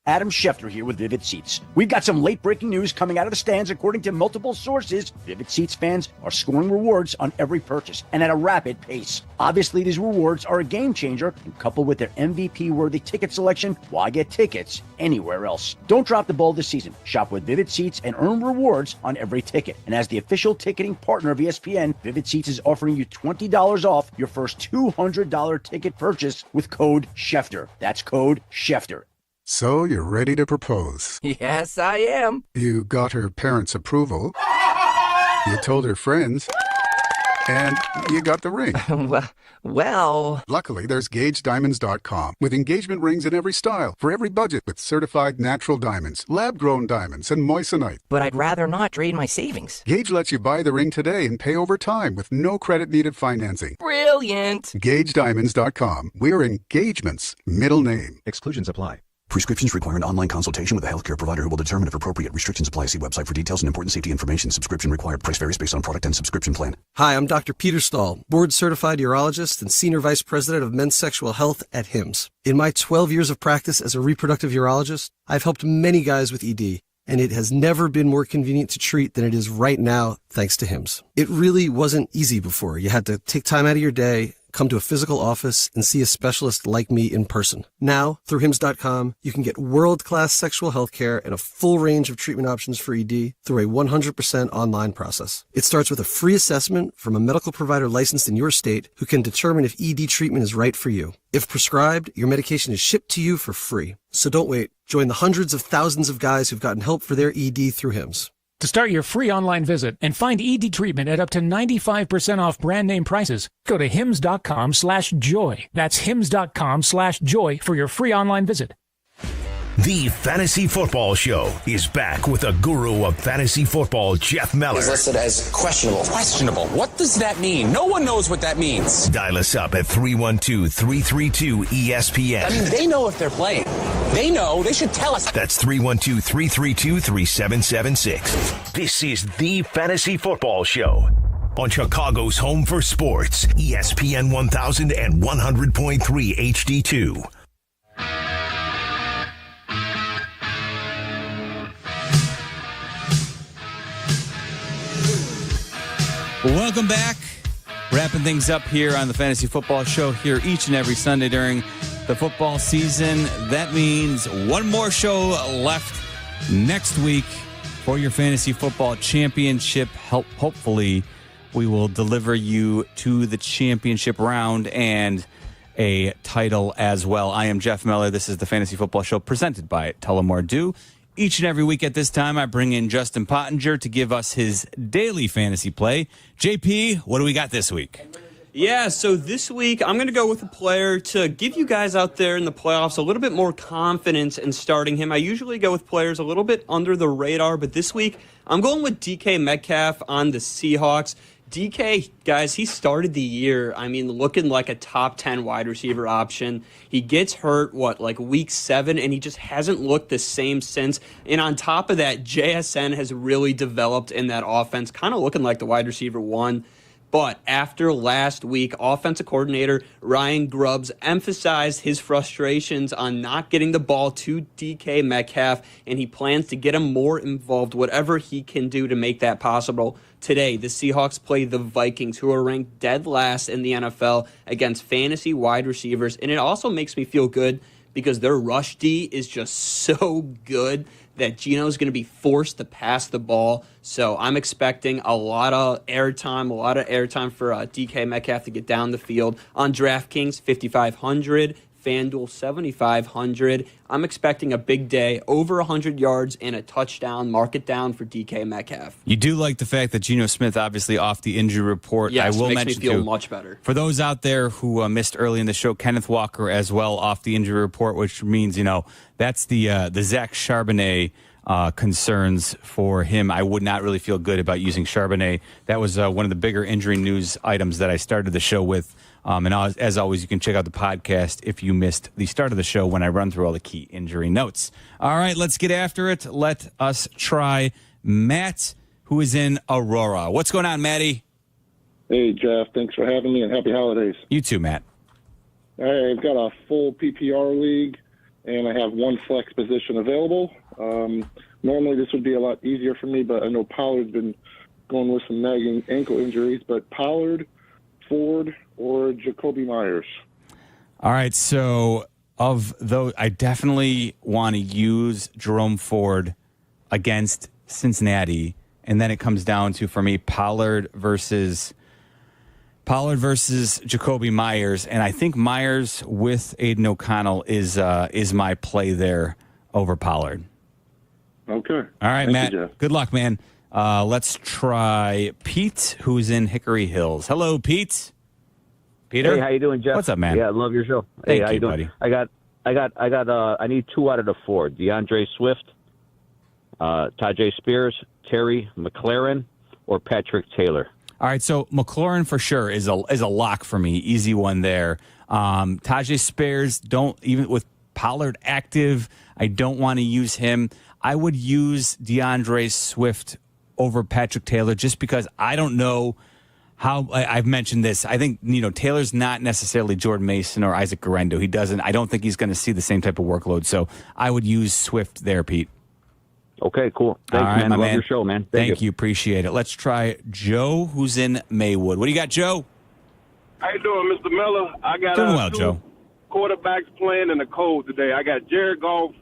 Adam Schefter here with Vivid Seats. We've got some late-breaking news coming out of the stands. According to multiple sources, Vivid Seats fans are scoring rewards on every purchase and at a rapid pace. Obviously, these rewards are a game changer, and coupled with their MVP-worthy ticket selection, why get tickets anywhere else? Don't drop the ball this season. Shop with Vivid Seats and earn rewards on every ticket. And as the official ticketing partner of ESPN, Vivid Seats is offering you $20 off your first $200 ticket purchase with code Schefter. That's code Schefter. So you're ready to propose? Yes, I am. You got her parents' approval. You told her friends. And you got the ring. Well... Luckily, there's GageDiamonds.com with engagement rings in every style for every budget with certified natural diamonds, lab-grown diamonds, and moissanite. But I'd rather not drain my savings. Gage lets you buy the ring today and pay over time with no credit-needed financing. Brilliant! GageDiamonds.com. We're engagements. Middle name. Exclusions apply. Prescriptions require an online consultation with a healthcare provider who will determine if appropriate. Restrictions apply. See website for details and important safety information. Subscription required. Price varies based on product and subscription plan. Hi, I'm Dr. Peter Stahl, board-certified urologist and senior vice president of men's sexual health at HIMSS. In my 12 years of practice as a reproductive urologist, I've helped many guys with ED, and it has never been more convenient to treat than it is right now, thanks to HIMSS. It really wasn't easy before. You had to take time out of your day, come to a physical office, and see a specialist like me in person. Now, through HIMSS.com, you can get world-class sexual health care and a full range of treatment options for ED through a 100% online process. It starts with a free assessment from a medical provider licensed in your state who can determine if ED treatment is right for you. If prescribed, your medication is shipped to you for free. So don't wait. Join the hundreds of thousands of guys who've gotten help for their ED through HIMSS. To start your free online visit and find ED treatment at up to 95% off brand name prices, go to hims.com/joy. That's hims.com/joy for your free online visit. The Fantasy Football Show is back with the guru of fantasy football, Jeff Meller. He's listed as questionable. Questionable. What does that mean? No one knows what that means. Dial us up at 312-332-ESPN. I mean, they know if they're playing. They know. They should tell us. That's 312-332-3776. This is the Fantasy Football Show on Chicago's home for sports, ESPN 1000 and 100.3 HD2. Welcome back. Wrapping things up here on the Fantasy Football Show here each and every Sunday during the football season. That means one more show left next week for your Fantasy Football Championship. Hopefully, we will deliver you to the championship round and a title as well. I am Jeff Meller. This is the Fantasy Football Show presented by Tullamore Dew. Each and every week at this time, I bring in Justin Pottinger to give us his daily fantasy play. JP, what do we got this week? Yeah, so this week I'm going to go with a player to give you guys out there in the playoffs a little bit more confidence in starting him. I usually go with players a little bit under the radar, but this week I'm going with DK Metcalf on the Seahawks. DK, guys, he started the year, looking like a top 10 wide receiver option. He gets hurt, week 7, and he just hasn't looked the same since. And on top of that, JSN has really developed in that offense, kind of looking like the wide receiver 1. But after last week, offensive coordinator Ryan Grubbs emphasized his frustrations on not getting the ball to DK Metcalf, and he plans to get him more involved, whatever he can do to make that possible. Today, the Seahawks play the Vikings, who are ranked dead last in the NFL against fantasy wide receivers. And it also makes me feel good because their rush D is just so good that Geno's going to be forced to pass the ball. So I'm expecting a lot of airtime for DK Metcalf to get down the field. On DraftKings, 5,500, FanDuel 7,500. I'm expecting a big day, over 100 yards and a touchdown. Mark it down for DK Metcalf. You do like the fact that Geno Smith, obviously off the injury report. Yes, I will makes mention me feel too, much better. For those out there who missed early in the show, Kenneth Walker as well off the injury report, which means, that's the Zach Charbonnet concerns for him. I would not really feel good about using Charbonnet. That was one of the bigger injury news items that I started the show with. And as always, you can check out the podcast if you missed the start of the show when I run through all the key injury notes. All right, let's get after it. Let us try Matt, who is in Aurora. What's going on, Matty? Hey, Jeff. Thanks for having me, and happy holidays. You too, Matt. I've got a full PPR league, and I have one flex position available. Normally, this would be a lot easier for me, but I know Pollard's been going with some nagging ankle injuries. But Pollard, Ford, or Jacoby Myers? All right, so of those, I definitely want to use Jerome Ford against Cincinnati, and then it comes down to, for me, Pollard versus Jacoby Myers, and I think Myers with Aiden O'Connell is my play there over Pollard. Okay. All right, Thank Matt. you, Jeff. Good luck, man. Let's try Pete, who's in Hickory Hills. Hello, Pete. Peter. Hey, how you doing, Jeff? What's up, man? Yeah, I love your show. Thank hey, how you, you doing? buddy. I need two out of the four: DeAndre Swift, Tajay Spears, Terry McLaurin, or Patrick Taylor. All right, so McLaurin for sure is a lock for me. Easy one there. Tajay Spears, don't, even with Pollard active, I don't want to use him. I would use DeAndre Swift over Patrick Taylor just because I don't know how. I've mentioned this. I think, Taylor's not necessarily Jordan Mason or Isaac Guerrero. I don't think he's going to see the same type of workload. So I would use Swift there, Pete. Okay, cool. Thanks, All right, man. my Love man. your show, man. Thank you. Appreciate it. Let's try Joe, who's in Maywood. What do you got, Joe? How you doing, Mr. Miller? I got Doing well, two Joe. quarterbacks playing in the cold today. I got Jared Goff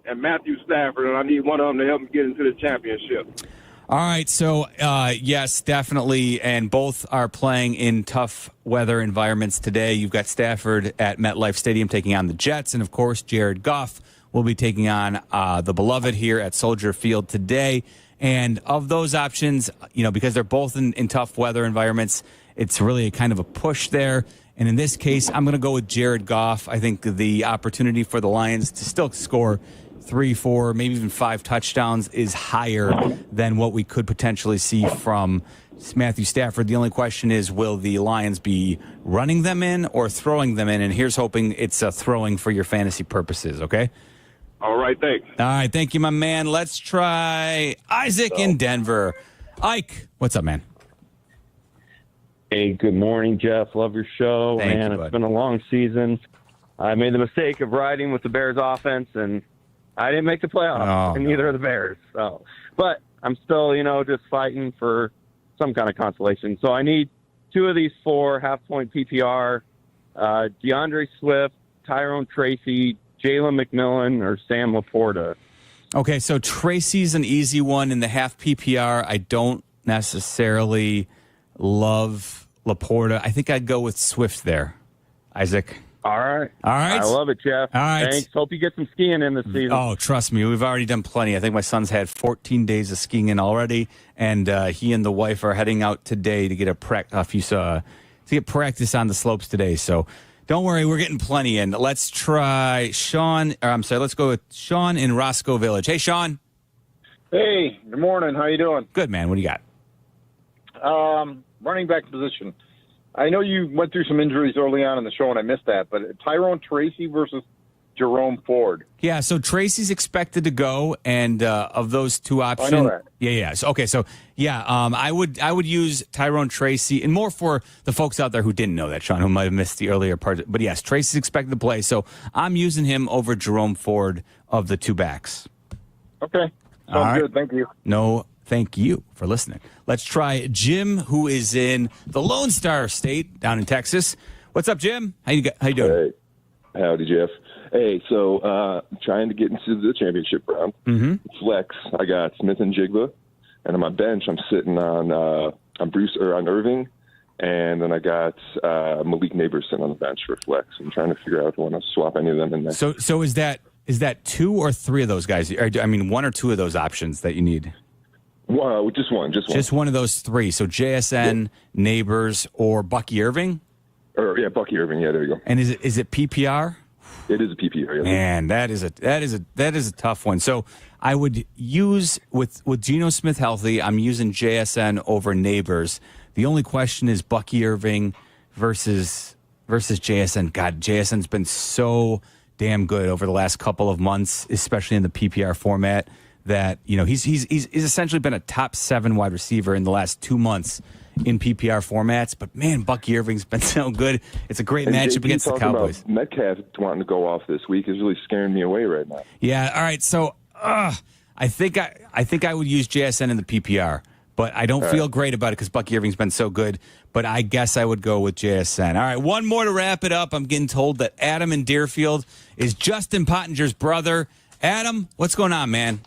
and Matthew Stafford, and I need one of them to help me get into the championship. All right, so yes, definitely, and both are playing in tough weather environments today. You've got Stafford at MetLife Stadium taking on the Jets, and of course, Jared Goff will be taking on the beloved here at Soldier Field today. And of those options, because they're both in tough weather environments, it's really a kind of a push there. And in this case, I'm going to go with Jared Goff. I think the opportunity for the Lions to still score 3, 4, maybe even 5 touchdowns is higher than what we could potentially see from Matthew Stafford. The only question is, will the Lions be running them in or throwing them in? And here's hoping it's throwing for your fantasy purposes, okay? All right, thanks. All right, thank you, my man. Let's try Isaac in Denver. Ike, what's up, man? Hey, good morning, Jeff. Love your show. Thank Man, you, bud. it's been a long season. I made the mistake of riding with the Bears offense, and I didn't make the playoffs, and neither of the Bears. So, but I'm still, just fighting for some kind of consolation. So I need 2 of these 4 half-point PPR, DeAndre Swift, Tyrone Tracy, Jalen McMillan, or Sam Laporta. Okay, so Tracy's an easy one in the half PPR. I don't necessarily love Laporta. I think I'd go with Swift there. Isaac. All right. All right. I love it, Jeff. All right. Thanks. Hope you get some skiing in this season. Oh, trust me, we've already done plenty. I think my son's had 14 days of skiing in already, and he and the wife are heading out today to get to get practice on the slopes today. So don't worry, we're getting plenty in. Let's try Sean. Let's go with Sean in Roscoe Village. Hey, Sean. Hey, good morning. How you doing? Good, man. What do you got? Running back position. I know you went through some injuries early on in the show, and I missed that, but Tyrone Tracy versus Jerome Ford. Yeah, so Tracy's expected to go, and of those 2 options, I know that. Yeah. So, I would use Tyrone Tracy, and more for the folks out there who didn't know that, Sean, who might have missed the earlier part. But yes, Tracy's expected to play, so I'm using him over Jerome Ford of the 2 backs. Okay, All right. good. Thank you. No, thank you for listening. Let's try Jim, who is in the Lone Star State down in Texas. What's up, Jim? How you doing? Hey, howdy, Jeff. Hey, so trying to get into the championship round. Mm-hmm. Flex, I got Smith and Jigba, and on my bench, I'm sitting on Irving And then I got Malik Neighborson on the bench for flex. I'm trying to figure out if I want to swap any of them in there. So is that 2 or 3 of those guys? I mean, 1 or 2 of those options that you need? Well, just one. Just one of those 3. So JSN, Neighbors, or Bucky Irving? Bucky Irving. Yeah, there you go. And is it PPR? It is a PPR. Yes. Man, that is a tough one. So I would use with Geno Smith healthy, I'm using JSN over Neighbors. The only question is Bucky Irving versus JSN. God, JSN's been so damn good over the last couple of months, especially in the PPR format, that he's essentially been a top 7 wide receiver in the last 2 months in PPR formats. But man, Bucky Irving's been so good. It's a great matchup against the Cowboys. About Metcalf wanting to go off this week is really scaring me away right now. Yeah. All right. So I think I would use JSN in the PPR. But I don't feel great about it because Bucky Irving's been so good. But I guess I would go with JSN. All right, one more to wrap it up. I'm getting told that Adam in Deerfield is Justin Pottinger's brother. Adam, what's going on, man?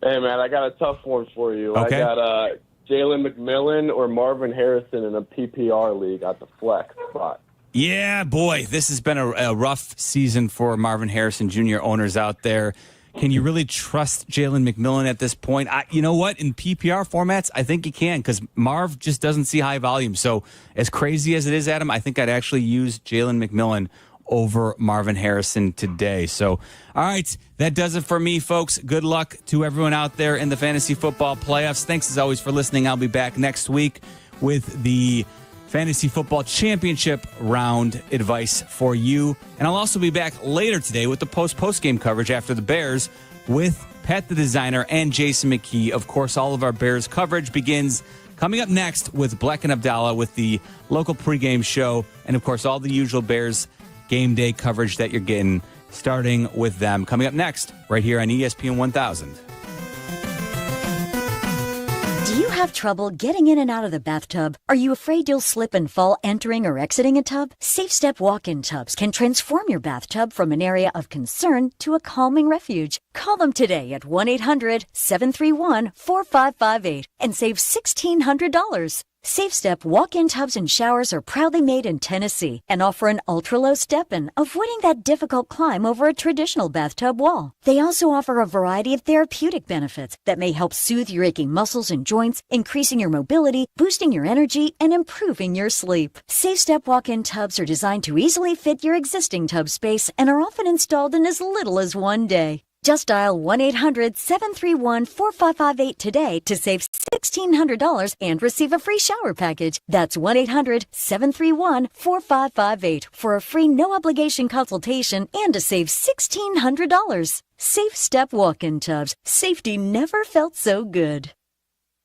Hey, man, I got a tough one for you. Okay. I got Jalen McMillan or Marvin Harrison in a PPR league at the flex spot. Yeah, boy, this has been a rough season for Marvin Harrison Jr. owners out there. Can you really trust Jalen McMillan at this point? You know what? In PPR formats, I think you can because Marv just doesn't see high volume. So as crazy as it is, Adam, I think I'd actually use Jalen McMillan over Marvin Harrison today. So, all right, that does it for me, folks. Good luck to everyone out there in the fantasy football playoffs. Thanks, as always, for listening. I'll be back next week with the Fantasy Football Championship round advice for you. And I'll also be back later today with the post-game coverage after the Bears with Pat the Designer and Jason McKee. Of course, all of our Bears coverage begins coming up next with Black and Abdallah with the local pregame show. And, of course, all the usual Bears game day coverage that you're getting, starting with them. Coming up next, right here on ESPN 1000. Do you have trouble getting in and out of the bathtub? Are you afraid you'll slip and fall entering or exiting a tub? Safe Step walk-in tubs can transform your bathtub from an area of concern to a calming refuge. Call them today at 1-800-731-4558 and save $1,600. Safe Step walk-in tubs and showers are proudly made in Tennessee and offer an ultra-low step-in, avoiding that difficult climb over a traditional bathtub wall. They also offer a variety of therapeutic benefits that may help soothe your aching muscles and joints, increasing your mobility, boosting your energy, and improving your sleep. Safe Step walk-in tubs are designed to easily fit your existing tub space and are often installed in as little as 1 day. Just dial 1-800-731-4558 today to save $1,600 and receive a free shower package. That's 1-800-731-4558 for a free no-obligation consultation and to save $1,600. Safe Step walk-in tubs. Safety never felt so good.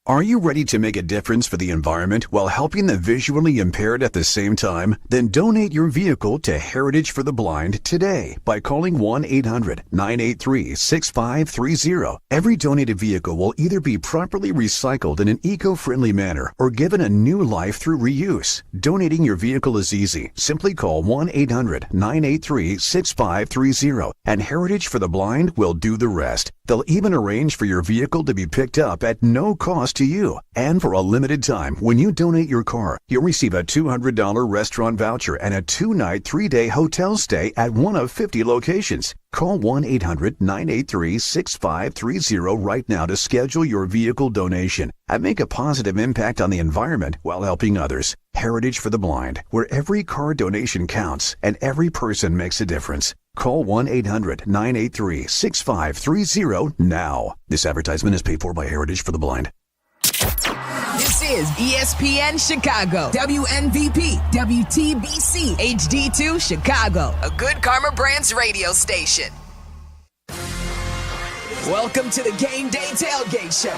Are you ready to make a difference for the environment while helping the visually impaired at the same time? Then donate your vehicle to Heritage for the Blind today by calling 1-800-983-6530. Every donated vehicle will either be properly recycled in an eco-friendly manner or given a new life through reuse. Donating your vehicle is easy. Simply call 1-800-983-6530 and Heritage for the Blind will do the rest. They'll even arrange for your vehicle to be picked up at no cost to you. And for a limited time, when you donate your car, you'll receive a $200 restaurant voucher and a 2-night, 3-day hotel stay at one of 50 locations. Call 1-800-983-6530 right now to schedule your vehicle donation and make a positive impact on the environment while helping others. Heritage for the Blind, where every car donation counts and every person makes a difference. Call 1-800-983-6530 now. This advertisement is paid for by Heritage for the Blind. This is ESPN Chicago, WNVP, WTBC, HD2 Chicago, a Good Karma Brands radio station. Welcome to the Game Day Tailgate Show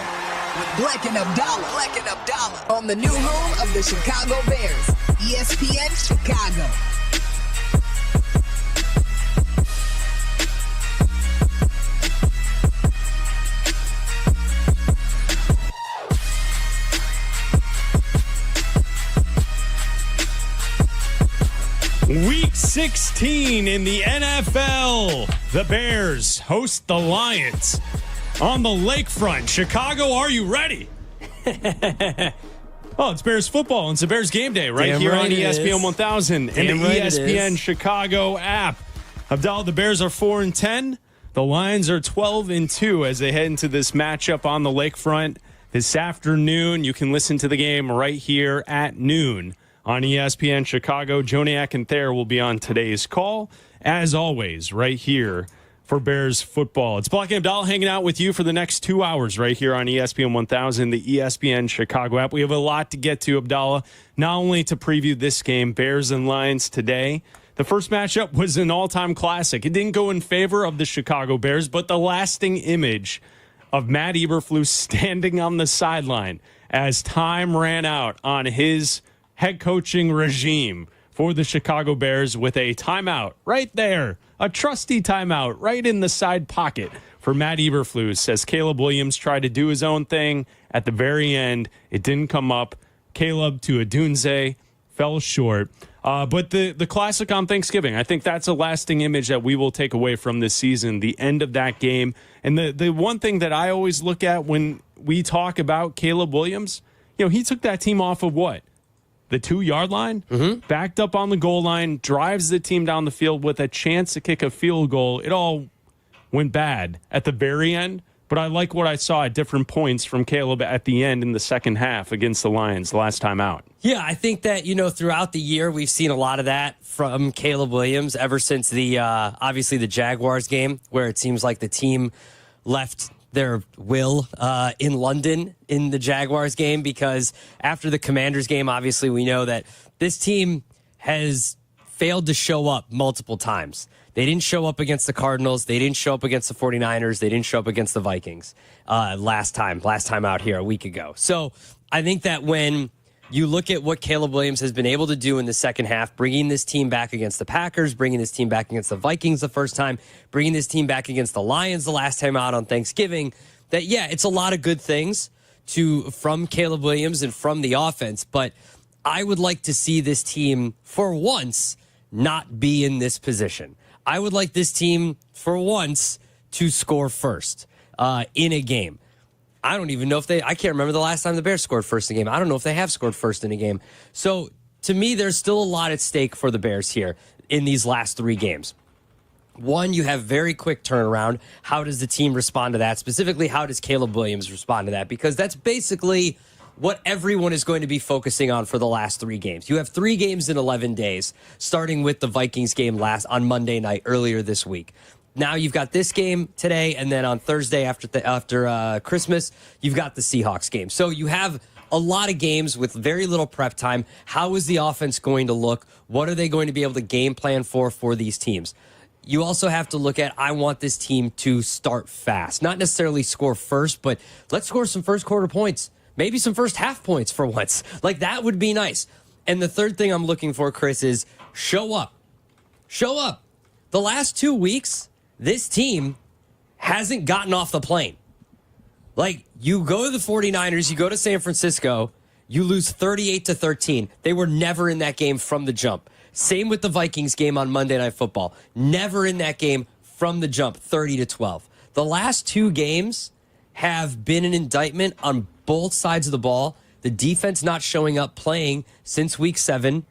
with Black and Abdallah on the new home of the Chicago Bears, ESPN Chicago. Week 16 in the NFL. The Bears host the Lions on the lakefront. Chicago, are you ready? Oh, it's Bears football. It's a Bears game day right here on ESPN 1000 and the ESPN Chicago app. Abdallah, the Bears are 4-10. The Lions are 12-2 as they head into this matchup on the lakefront this afternoon. You can listen to the game right here at noon on ESPN Chicago. Joniak and Thayer will be on today's call, as always, right here for Bears football. It's Black and Abdallah hanging out with you for the next 2 hours right here on ESPN 1000, the ESPN Chicago app. We have a lot to get to, Abdallah, not only to preview this game, Bears and Lions today. The first matchup was an all-time classic. It didn't go in favor of the Chicago Bears, but the lasting image of Matt Eberflus standing on the sideline as time ran out on his head coaching regime for the Chicago Bears with a timeout right there, a trusty timeout right in the side pocket for Matt Eberflus as Caleb Williams tried to do his own thing at the very end. It didn't come up. Caleb to Adunze fell short. But the classic on Thanksgiving, I think that's a lasting image that we will take away from this season, the end of that game. And the one thing that I always look at when we talk about Caleb Williams, he took that team off of what? The 2-yard line, backed up on the goal line, drives the team down the field with a chance to kick a field goal. It all went bad at the very end. But I like what I saw at different points from Caleb at the end in the second half against the Lions last time out. Yeah, I think that, throughout the year, we've seen a lot of that from Caleb Williams ever since the obviously the Jaguars game, where it seems like the team left their will in London in the Jaguars game, because after the Commanders game, obviously we know that this team has failed to show up multiple times. They didn't show up against the Cardinals. They didn't show up against the 49ers. They didn't show up against the Vikings last time out here a week ago. So I think that when you look at what Caleb Williams has been able to do in the second half, bringing this team back against the Packers, bringing this team back against the Vikings the first time, bringing this team back against the Lions the last time out on Thanksgiving, that, yeah, it's a lot of good things from Caleb Williams and from the offense. But I would like to see this team, for once, not be in this position. I would like this team, for once, to score first in a game. I don't even know if I can't remember the last time the Bears scored first in a game. I don't know if they have scored first in a game. So, to me, there's still a lot at stake for the Bears here in these last 3 games. One, you have very quick turnaround. How does the team respond to that? Specifically, how does Caleb Williams respond to that? Because that's basically what everyone is going to be focusing on for the last 3 games. You have 3 games in 11 days, starting with the Vikings game on Monday night earlier this week. Now you've got this game today, and then on Thursday after Christmas, you've got the Seahawks game. So you have a lot of games with very little prep time. How is the offense going to look? What are they going to be able to game plan for these teams? You also have to look at, I want this team to start fast. Not necessarily score first, but let's score some first quarter points. Maybe some first half points for once. Like, that would be nice. And the third thing I'm looking for, Chris, is show up. Show up. The last 2 weeks, this team hasn't gotten off the plane. Like, you go to the 49ers, you go to San Francisco, you lose 38-13. They were never in that game from the jump. Same with the Vikings game on Monday Night Football. Never in that game from the jump, 30-12. The last 2 games have been an indictment on both sides of the ball. The defense not showing up, playing since week 7,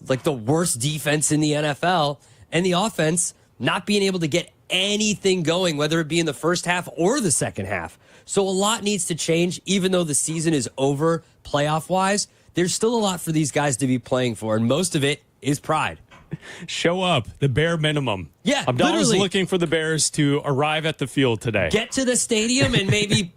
like the worst defense in the NFL, and the offense not being able to get anything going, whether it be in the first half or the second half. So a lot needs to change. Even though the season is over playoff-wise, there's still a lot for these guys to be playing for, and most of it is pride. Show up, the bare minimum. Yeah, Abdallah's looking for the Bears to arrive at the field today. Get to the stadium and maybe,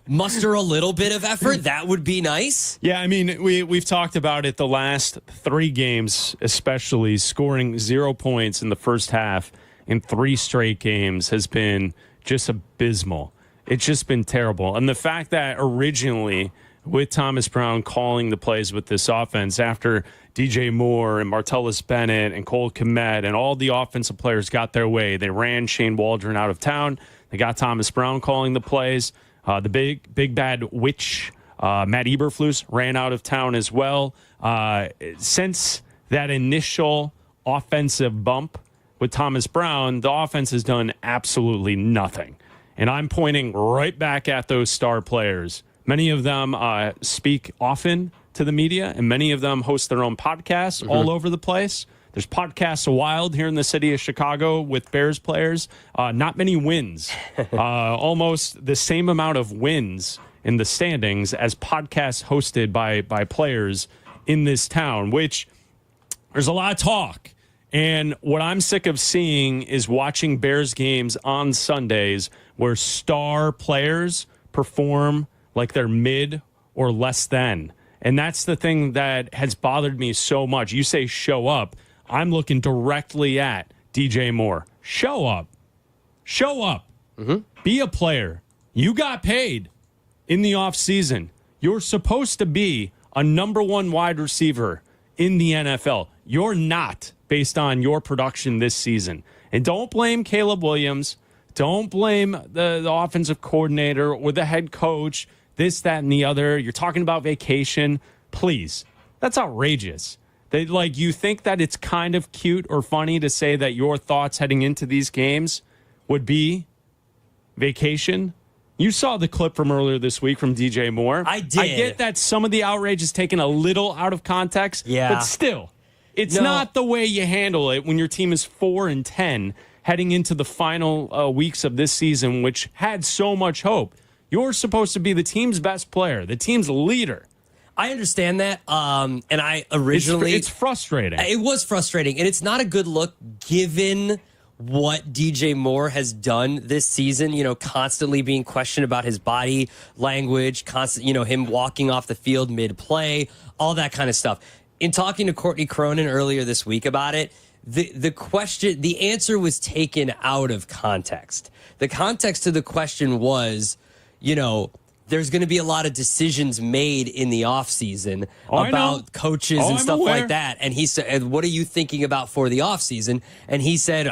muster a little bit of effort. That would be nice. Yeah, I mean, we've talked about it the last 3 games, especially scoring 0 points in the first half in 3 straight games has been just abysmal. It's just been terrible. And the fact that originally, with Thomas Brown calling the plays with this offense, after DJ Moore and Martellus Bennett and Cole Kmet and all the offensive players got their way, they ran Shane Waldron out of town. They got Thomas Brown calling the plays. The big bad witch, Matt Eberflus, ran out of town as well. Since that initial offensive bump with Thomas Brown, the offense has done absolutely nothing. And I'm pointing right back at those star players. Many of them speak often to the media, and many of them host their own podcasts all over the place. There's Podcasts Wild here in the city of Chicago with Bears players. Not many wins. Almost the same amount of wins in the standings as podcasts hosted by players in this town, which there's a lot of talk. And what I'm sick of seeing is watching Bears games on Sundays where star players perform like they're mid or less than. And that's the thing that has bothered me so much. You say show up. I'm looking directly at DJ Moore. Show up. Show up. Be a player. You got paid in the offseason. You're supposed to be a number one wide receiver in the NFL. You're not, based on your production this season. And don't blame Caleb Williams. Don't blame the offensive coordinator or the head coach, this, that, and the other. You're talking about vacation. Please. That's outrageous. You think that it's kind of cute or funny to say that your thoughts heading into these games would be vacation? You saw the clip from earlier this week from DJ Moore. I did. I get that some of the outrage is taken a little out of context, but still, it's not the way you handle it when your team is 4-10 heading into the final weeks of this season, which had so much hope. You're supposed to be the team's best player, the team's leader. I understand that, and I originally... It's frustrating. It was frustrating, and it's not a good look given what DJ Moore has done this season, constantly being questioned about his body language, him walking off the field mid-play, all that kind of stuff. In talking to Courtney Cronin earlier this week about it, the answer was taken out of context. The context to the question was, there's going to be a lot of decisions made in the offseason about coaches and stuff like that. And he said, what are you thinking about for the offseason? And he said,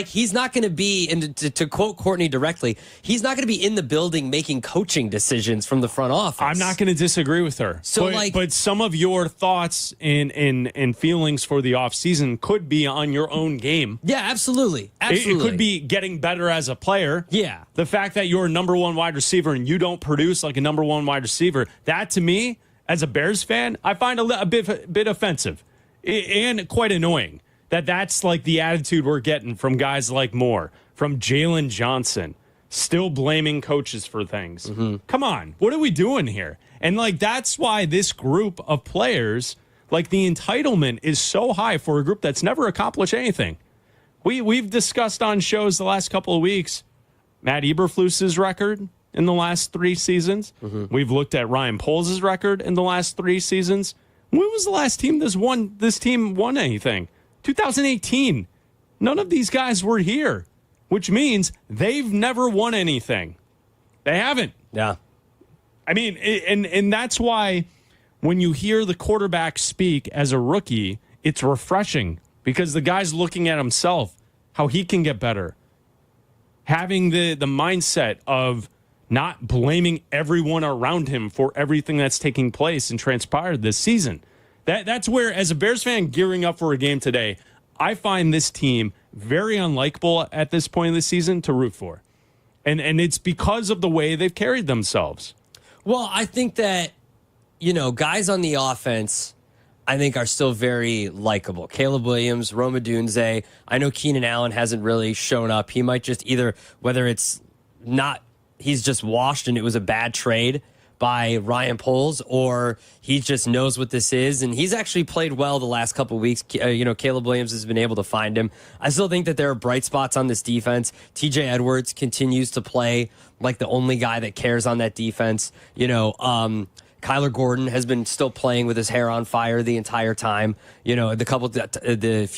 he's not going to be, and to quote Courtney directly, he's not going to be in the building making coaching decisions from the front office. I'm not going to disagree with her. So but some of your thoughts and feelings for the offseason could be on your own game. Yeah, absolutely. It could be getting better as a player. Yeah. The fact that you're a number one wide receiver and you don't produce like a number one wide receiver, that to me, as a Bears fan, I find a bit offensive and quite annoying. That's like the attitude we're getting from guys like Moore, from Jalen Johnson, still blaming coaches for things. Come on, what are we doing here? And that's why this group of players, the entitlement is so high for a group that's never accomplished anything. We've discussed on shows the last couple of weeks Matt Eberflus's record in the last 3 seasons. We've looked at Ryan Poles' record in the last 3 seasons. When was the last team this team won anything? 2018. None of these guys were here, which means they've never won anything. They haven't. Yeah. I mean, and that's why when you hear the quarterback speak as a rookie, it's refreshing because the guy's looking at himself, how he can get better. Having the mindset of not blaming everyone around him for everything that's taking place and transpired this season. That's where, as a Bears fan gearing up for a game today, I find this team very unlikable at this point in the season to root for. And it's because of the way they've carried themselves. Well, I think that, guys on the offense, I think are still very likable. Caleb Williams, Rome Odunze. I know Keenan Allen hasn't really shown up. He might just either, whether it's not, he's just washed and it was a bad trade by Ryan Poles, or he just knows what this is. And he's actually played well the last couple of weeks. Caleb Williams has been able to find him. I still think that there are bright spots on this defense. TJ Edwards continues to play like the only guy that cares on that defense. Kyler Gordon has been still playing with his hair on fire the entire time. The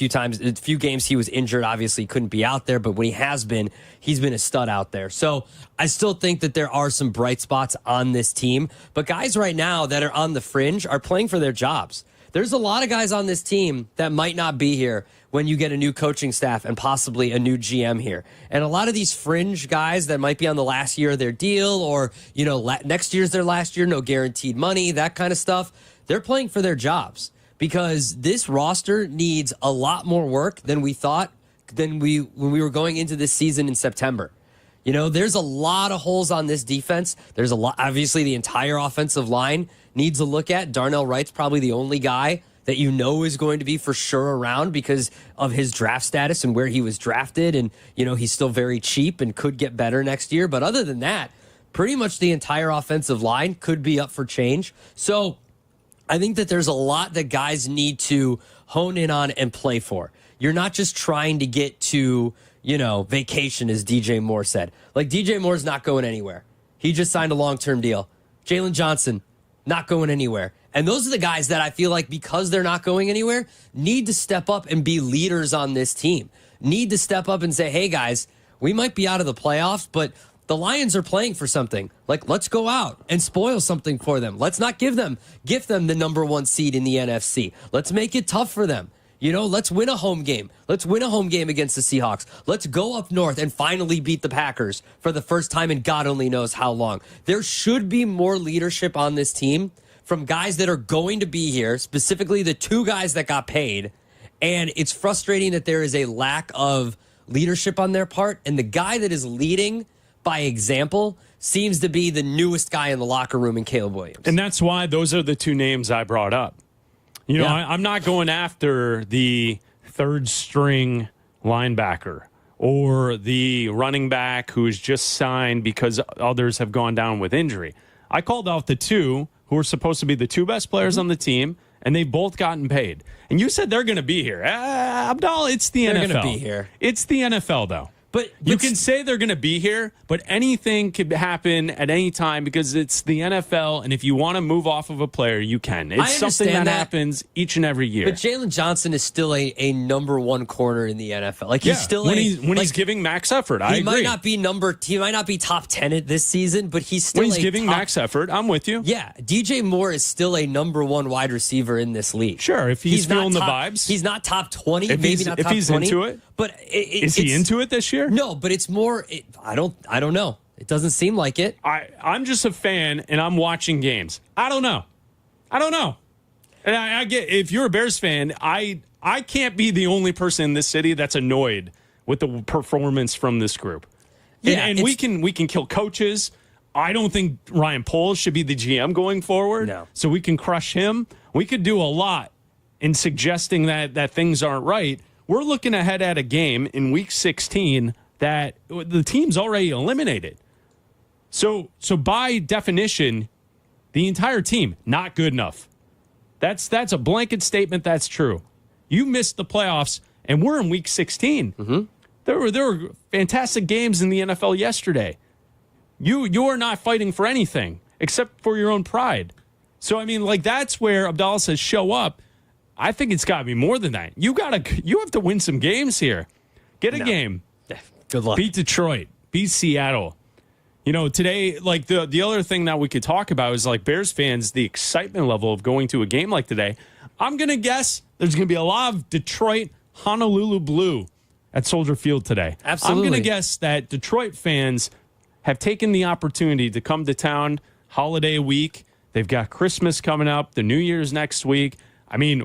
few games he was injured, obviously couldn't be out there, but when he has been, he's been a stud out there. So I still think that there are some bright spots on this team, but guys right now that are on the fringe are playing for their jobs. There's a lot of guys on this team that might not be here when you get a new coaching staff and possibly a new GM here. And a lot of these fringe guys that might be on the last year of their deal or, next year's their last year, no guaranteed money, that kind of stuff, they're playing for their jobs because this roster needs a lot more work than we thought when we were going into this season in September. There's a lot of holes on this defense. There's a lot. Obviously, the entire offensive line needs a look at. Darnell Wright's probably the only guy that is going to be for sure around because of his draft status and where he was drafted. And, he's still very cheap and could get better next year. But other than that, pretty much the entire offensive line could be up for change. So I think that there's a lot that guys need to hone in on and play for. You're not just trying to get to, vacation, as DJ Moore said. Like, DJ Moore's not going anywhere. He just signed a long-term deal. Jalen Johnson, not going anywhere. And those are the guys that I feel like, because they're not going anywhere, need to step up and be leaders on this team. Need to step up and say, hey, guys, we might be out of the playoffs, but the Lions are playing for something. Like, let's go out and spoil something for them. Let's not gift them the number 1 seed in the NFC. Let's make it tough for them. Let's win a home game. Let's win a home game against the Seahawks. Let's go up north and finally beat the Packers for the first time in God only knows how long. There should be more leadership on this team from guys that are going to be here, specifically the 2 guys that got paid. And it's frustrating that there is a lack of leadership on their part. And the guy that is leading by example seems to be the newest guy in the locker room in Caleb Williams. And that's why those are the 2 names I brought up. I'm not going after the 3rd string linebacker or the running back who's just signed because others have gone down with injury. I called out the 2 who are supposed to be the 2 best players on the team, and they've both gotten paid. And you said they're going to be here. Abdal, it's the NFL. They're going to be here. It's the NFL, though. But you can say they're going to be here, but anything could happen at any time because it's the NFL, and if you want to move off of a player, you can. It's something that happens each and every year. But Jalen Johnson is still a number 1 corner in the NFL. Like, he's still he's giving max effort. I agree. He might not be top 10 this season, but he's still when he's giving max effort. I'm with you. Yeah, DJ Moore is still a number 1 wide receiver in this league. Sure, if he's feeling the vibes. He's not top 20. If maybe not top 20. If he's into it. But is he into it this year? No, but it's more. I don't know. It doesn't seem like it. I'm just a fan, and I'm watching games. I don't know. And I get, if you're a Bears fan, I can't be the only person in this city that's annoyed with the performance from this group. Yeah, and we can kill coaches. I don't think Ryan Poles should be the GM going forward. No. So we can crush him. We could do a lot in suggesting that things aren't right. We're looking ahead at a game in Week 16 that the team's already eliminated. So by definition, the entire team, not good enough. That's a blanket statement. That's true. You missed the playoffs, and we're in Week 16. Mm-hmm. There were fantastic games in the NFL yesterday. You're not fighting for anything except for your own pride. So, I mean, that's where Abdallah says show up. I think it's got to be more than that. You have to win some games here. Get a game. Good luck. Beat Detroit. Beat Seattle. Today, the other thing that we could talk about is Bears fans, the excitement level of going to a game like today. I'm going to guess there's going to be a lot of Detroit, Honolulu blue at Soldier Field today. Absolutely. I'm going to guess that Detroit fans have taken the opportunity to come to town holiday week. They've got Christmas coming up, the New Year's next week. I mean,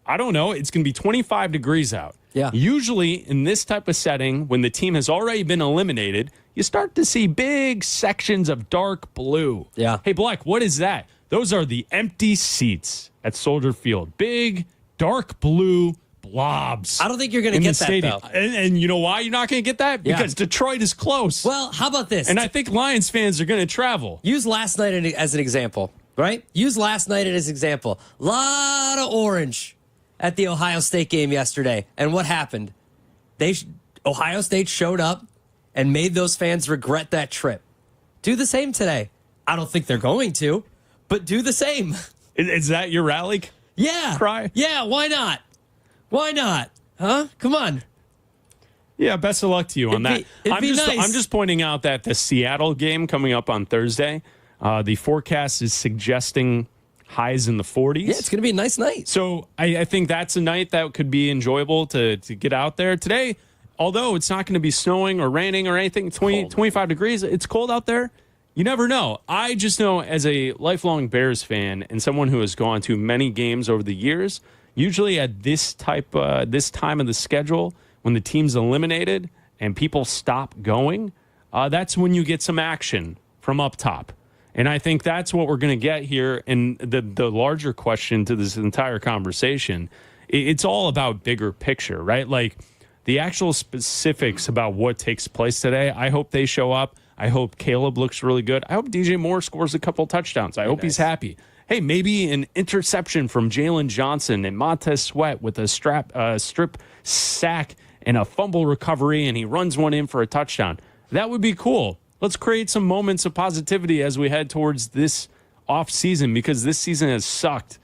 I don't know. It's going to be 25 degrees out. Yeah. Usually in this type of setting, when the team has already been eliminated, you start to see big sections of dark blue. Yeah. Hey, Black, what is that? Those are the empty seats at Soldier Field. Big, dark blue blobs. I don't think you're going to get that, stadium. though. And you know why you're not going to get that? Yeah. Because Detroit is close. Well, how about this? And I think Lions fans are going to travel. Use last night as an example, right? Use last night as an example. Lot of orange at the Ohio State game yesterday. And what happened? Ohio State showed up and made those fans regret that trip. Do the same today. I don't think they're going to, but do the same. Is that your rally cry? Yeah, why not? Why not? Huh? Come on. Yeah, best of luck to you on that. It'd be nice. I'm just pointing out that the Seattle game coming up on Thursday, the forecast is suggesting highs in the 40s. Yeah, it's going to be a nice night. So I think that's a night that could be enjoyable to get out there. Today, although it's not going to be snowing or raining or anything, 25 degrees, it's cold out there. You never know. I just know as a lifelong Bears fan and someone who has gone to many games over the years, usually at this time of the schedule, when the team's eliminated and people stop going, that's when you get some action from up top. And I think that's what we're going to get here. And the larger question to this entire conversation, it's all about bigger picture, right? Like the actual specifics about what takes place today. I hope they show up. I hope Caleb looks really good. I hope DJ Moore scores a couple touchdowns. I hope he's happy. Hey, maybe an interception from Jalen Johnson and Montez Sweat with a strip sack and a fumble recovery, and he runs one in for a touchdown. That would be cool. Let's create some moments of positivity as we head towards this off season, because this season has sucked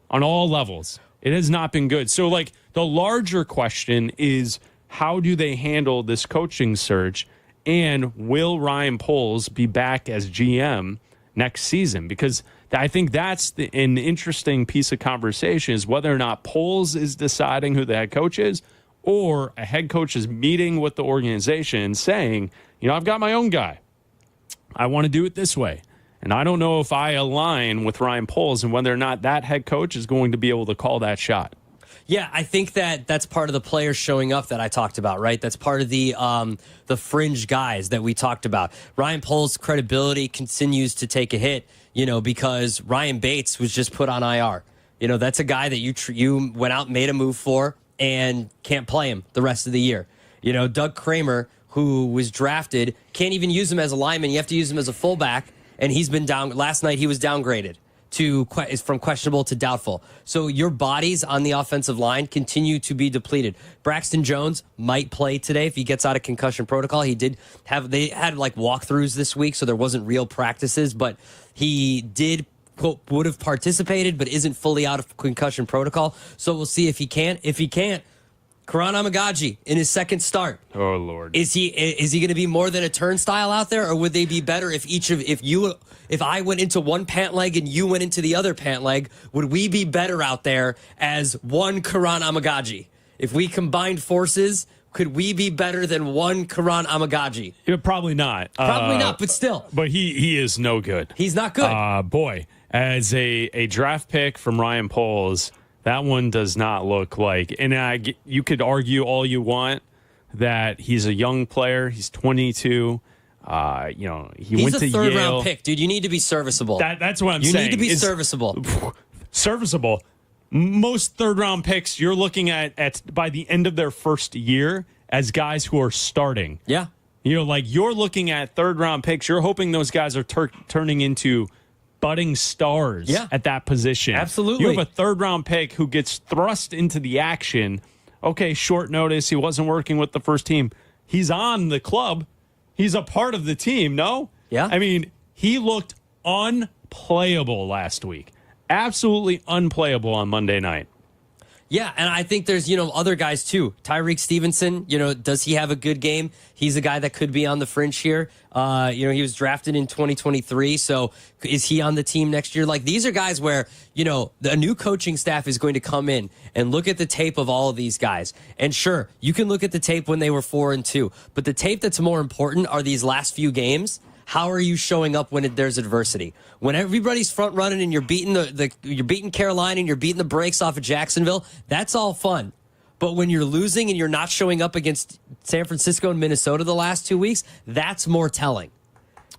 on all levels. It has not been good. So, like, the larger question is, how do they handle this coaching search? And will Ryan Poles be back as GM next season? Because I think that's an interesting piece of conversation, is whether or not Poles is deciding who the head coach is, or a head coach is meeting with the organization and saying, I've got my own guy. I want to do it this way. And I don't know if I align with Ryan Poles and whether or not that head coach is going to be able to call that shot. Yeah, I think that's part of the players showing up that I talked about, right? That's part of the fringe guys that we talked about. Ryan Poles' credibility continues to take a hit, because Ryan Bates was just put on IR. That's a guy that you went out and made a move for and can't play him the rest of the year. Doug Kramer, who was drafted, can't even use him as a lineman. You have to use him as a fullback, and he's been down. Last night he was downgraded from questionable to doubtful. So your bodies on the offensive line continue to be depleted. Braxton Jones might play today if he gets out of concussion protocol. They had like walkthroughs this week, so there wasn't real practices, but he did, quote, would have participated, but isn't fully out of concussion protocol. So we'll see if he can. If he can't, Karan Amagaji in his second start. Oh Lord, is he going to be more than a turnstile out there, or would they be better if I went into one pant leg and you went into the other pant leg? Would we be better out there as one Karan Amagaji? If we combined forces, could we be better than one Karan Amagaji? Yeah, probably not. Probably not, but still. But he is no good. He's not good. Boy, as a draft pick from Ryan Poles, that one does not look like, and you could argue all you want that he's a young player. He's 22. He went to Yale. He's a third-round pick, dude. You need to be serviceable. That's what I'm saying. You need to be serviceable. Serviceable. Most third-round picks you're looking at by the end of their first year as guys who are starting. Yeah. You're looking at third-round picks. You're hoping those guys are turning into budding stars at that position. Absolutely. You have a third-round pick who gets thrust into the action. Okay, short notice. He wasn't working with the first team. He's on the club. He's a part of the team, no? Yeah. I mean, he looked unplayable last week. Absolutely unplayable on Monday night. Yeah, and I think there's, other guys too. Tyreek Stevenson, does he have a good game? He's a guy that could be on the fringe here. He was drafted in 2023, so is he on the team next year? Like, these are guys where, a new coaching staff is going to come in and look at the tape of all of these guys. And sure, you can look at the tape when they were 4-2, but the tape that's more important are these last few games. How are you showing up when there's adversity? When everybody's front running and you're beating you're beating Carolina and you're beating the brakes off of Jacksonville, that's all fun. But when you're losing and you're not showing up against San Francisco and Minnesota the last 2 weeks, that's more telling.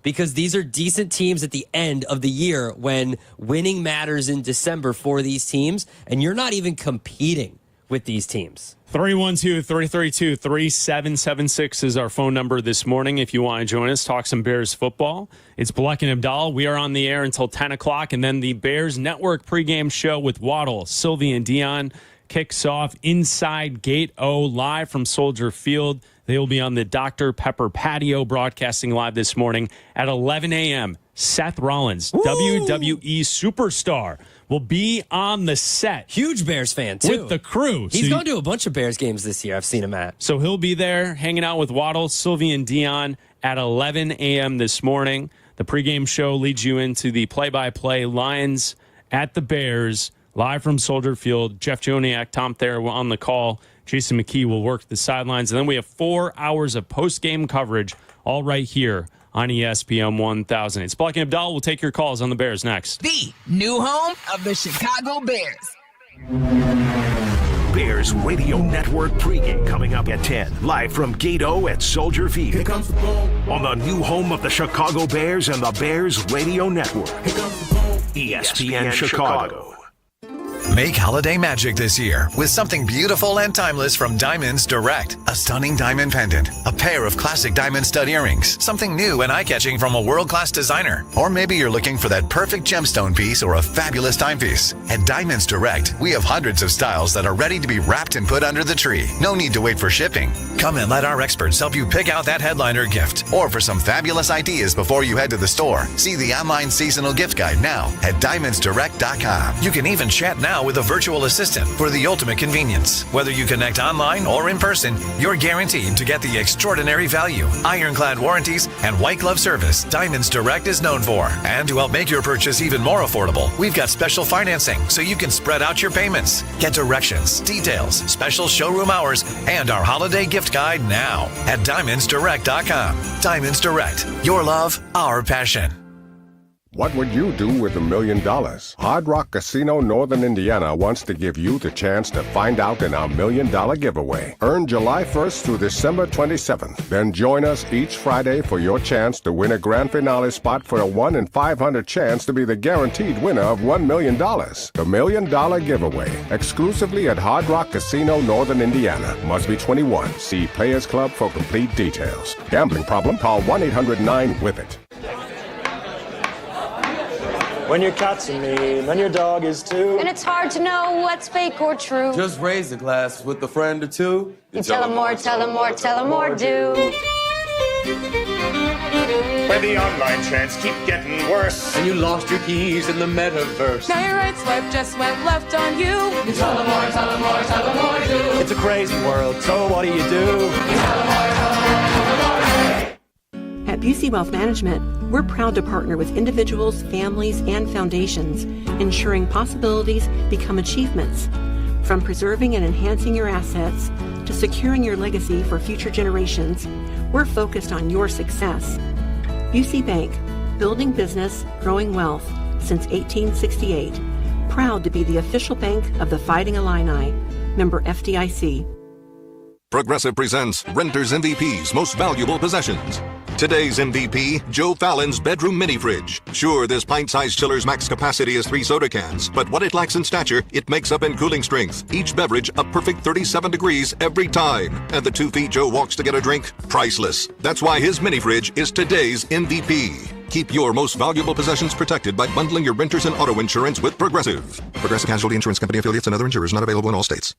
Because these are decent teams at the end of the year when winning matters in December for these teams, and you're not even competing with these teams. 312-332-3776 is our phone number this morning. If you want to join us, talk some Bears football. It's Bleck and Abdal. We are on the air until 10 o'clock, and then the Bears Network pregame show with Waddle, Sylvie, and Dion kicks off inside Gate O live from Soldier Field. They will be on the Dr. Pepper patio broadcasting live this morning at 11 a.m. Seth Rollins, WWE superstar, will be on the set. Huge Bears fan, too. With the crew. He's gone to a bunch of Bears games this year. I've seen him at. So he'll be there hanging out with Waddle, Sylvie, and Dion at 11 a.m. this morning. The pregame show leads you into the play-by-play Lions at the Bears, live from Soldier Field. Jeff Joniak, Tom Thayer on the call. Jason McKee will work the sidelines. And then we have 4 hours of post-game coverage all right here on ESPN 1000. It's Bleck and Abdal. We'll take your calls on the Bears next. The new home of the Chicago Bears. Bears Radio Network pregame coming up at 10. Live from Gate O at Soldier Field. Here comes the ball. On the new home of the Chicago Bears and the Bears Radio Network. Here comes the ball. ESPN Chicago. Make holiday magic this year with something beautiful and timeless from Diamonds Direct. A stunning diamond pendant, a pair of classic diamond stud earrings, something new and eye-catching from a world-class designer. Or maybe you're looking for that perfect gemstone piece or a fabulous timepiece. At Diamonds Direct, we have hundreds of styles that are ready to be wrapped and put under the tree. No need to wait for shipping. Come and let our experts help you pick out that headliner gift. Or for some fabulous ideas before you head to the store, see the online seasonal gift guide now at diamondsdirect.com. You can even chat now with a virtual assistant for the ultimate convenience. Whether you connect online or in person, you're guaranteed to get the extraordinary value, ironclad warranties, and white glove service Diamonds Direct is known for. And to help make your purchase even more affordable, we've got special financing so you can spread out your payments. Get directions, details, special showroom hours, and our holiday gift guide now at diamondsdirect.com. Diamonds Direct. Your love, our passion. What would you do with $1 million? Hard Rock Casino Northern Indiana wants to give you the chance to find out in our $1 million giveaway. Earn July 1st through December 27th. Then join us each Friday for your chance to win a grand finale spot for a 1 in 500 chance to be the guaranteed winner of $1 million. The $1 million giveaway, exclusively at Hard Rock Casino Northern Indiana. Must be 21. See Players Club for complete details. Gambling problem? Call 1-800-9-WITH-IT. When your cat's a mean, and your dog is too. And it's hard to know what's fake or true. Just raise a glass with a friend or two. You tell them more, tell them more, tell them more, do. Where the online trends keep getting worse. And you lost your keys in the metaverse. Now your right swipe just went left on you. You tell them more, tell them more, tell them more, do. It's a crazy world, so what do you do? You tell them more, tell them more, tell them more, do. At Busey Wealth Management, we're proud to partner with individuals, families, and foundations, ensuring possibilities become achievements. From preserving and enhancing your assets to securing your legacy for future generations, we're focused on your success. Busey Bank, building business, growing wealth since 1868. Proud to be the official bank of the Fighting Illini. Member FDIC. Progressive presents Renter's MVP's Most Valuable Possessions. Today's MVP, Joe Fallon's bedroom mini fridge. Sure, this pint-sized chiller's max capacity is 3 soda cans, but what it lacks in stature, it makes up in cooling strength. Each beverage a perfect 37 degrees every time. And the 2 feet Joe walks to get a drink, priceless. That's why his mini fridge is today's MVP. Keep your most valuable possessions protected by bundling your renters and auto insurance with Progressive. Progressive Casualty Insurance Company affiliates and other insurers not available in all states.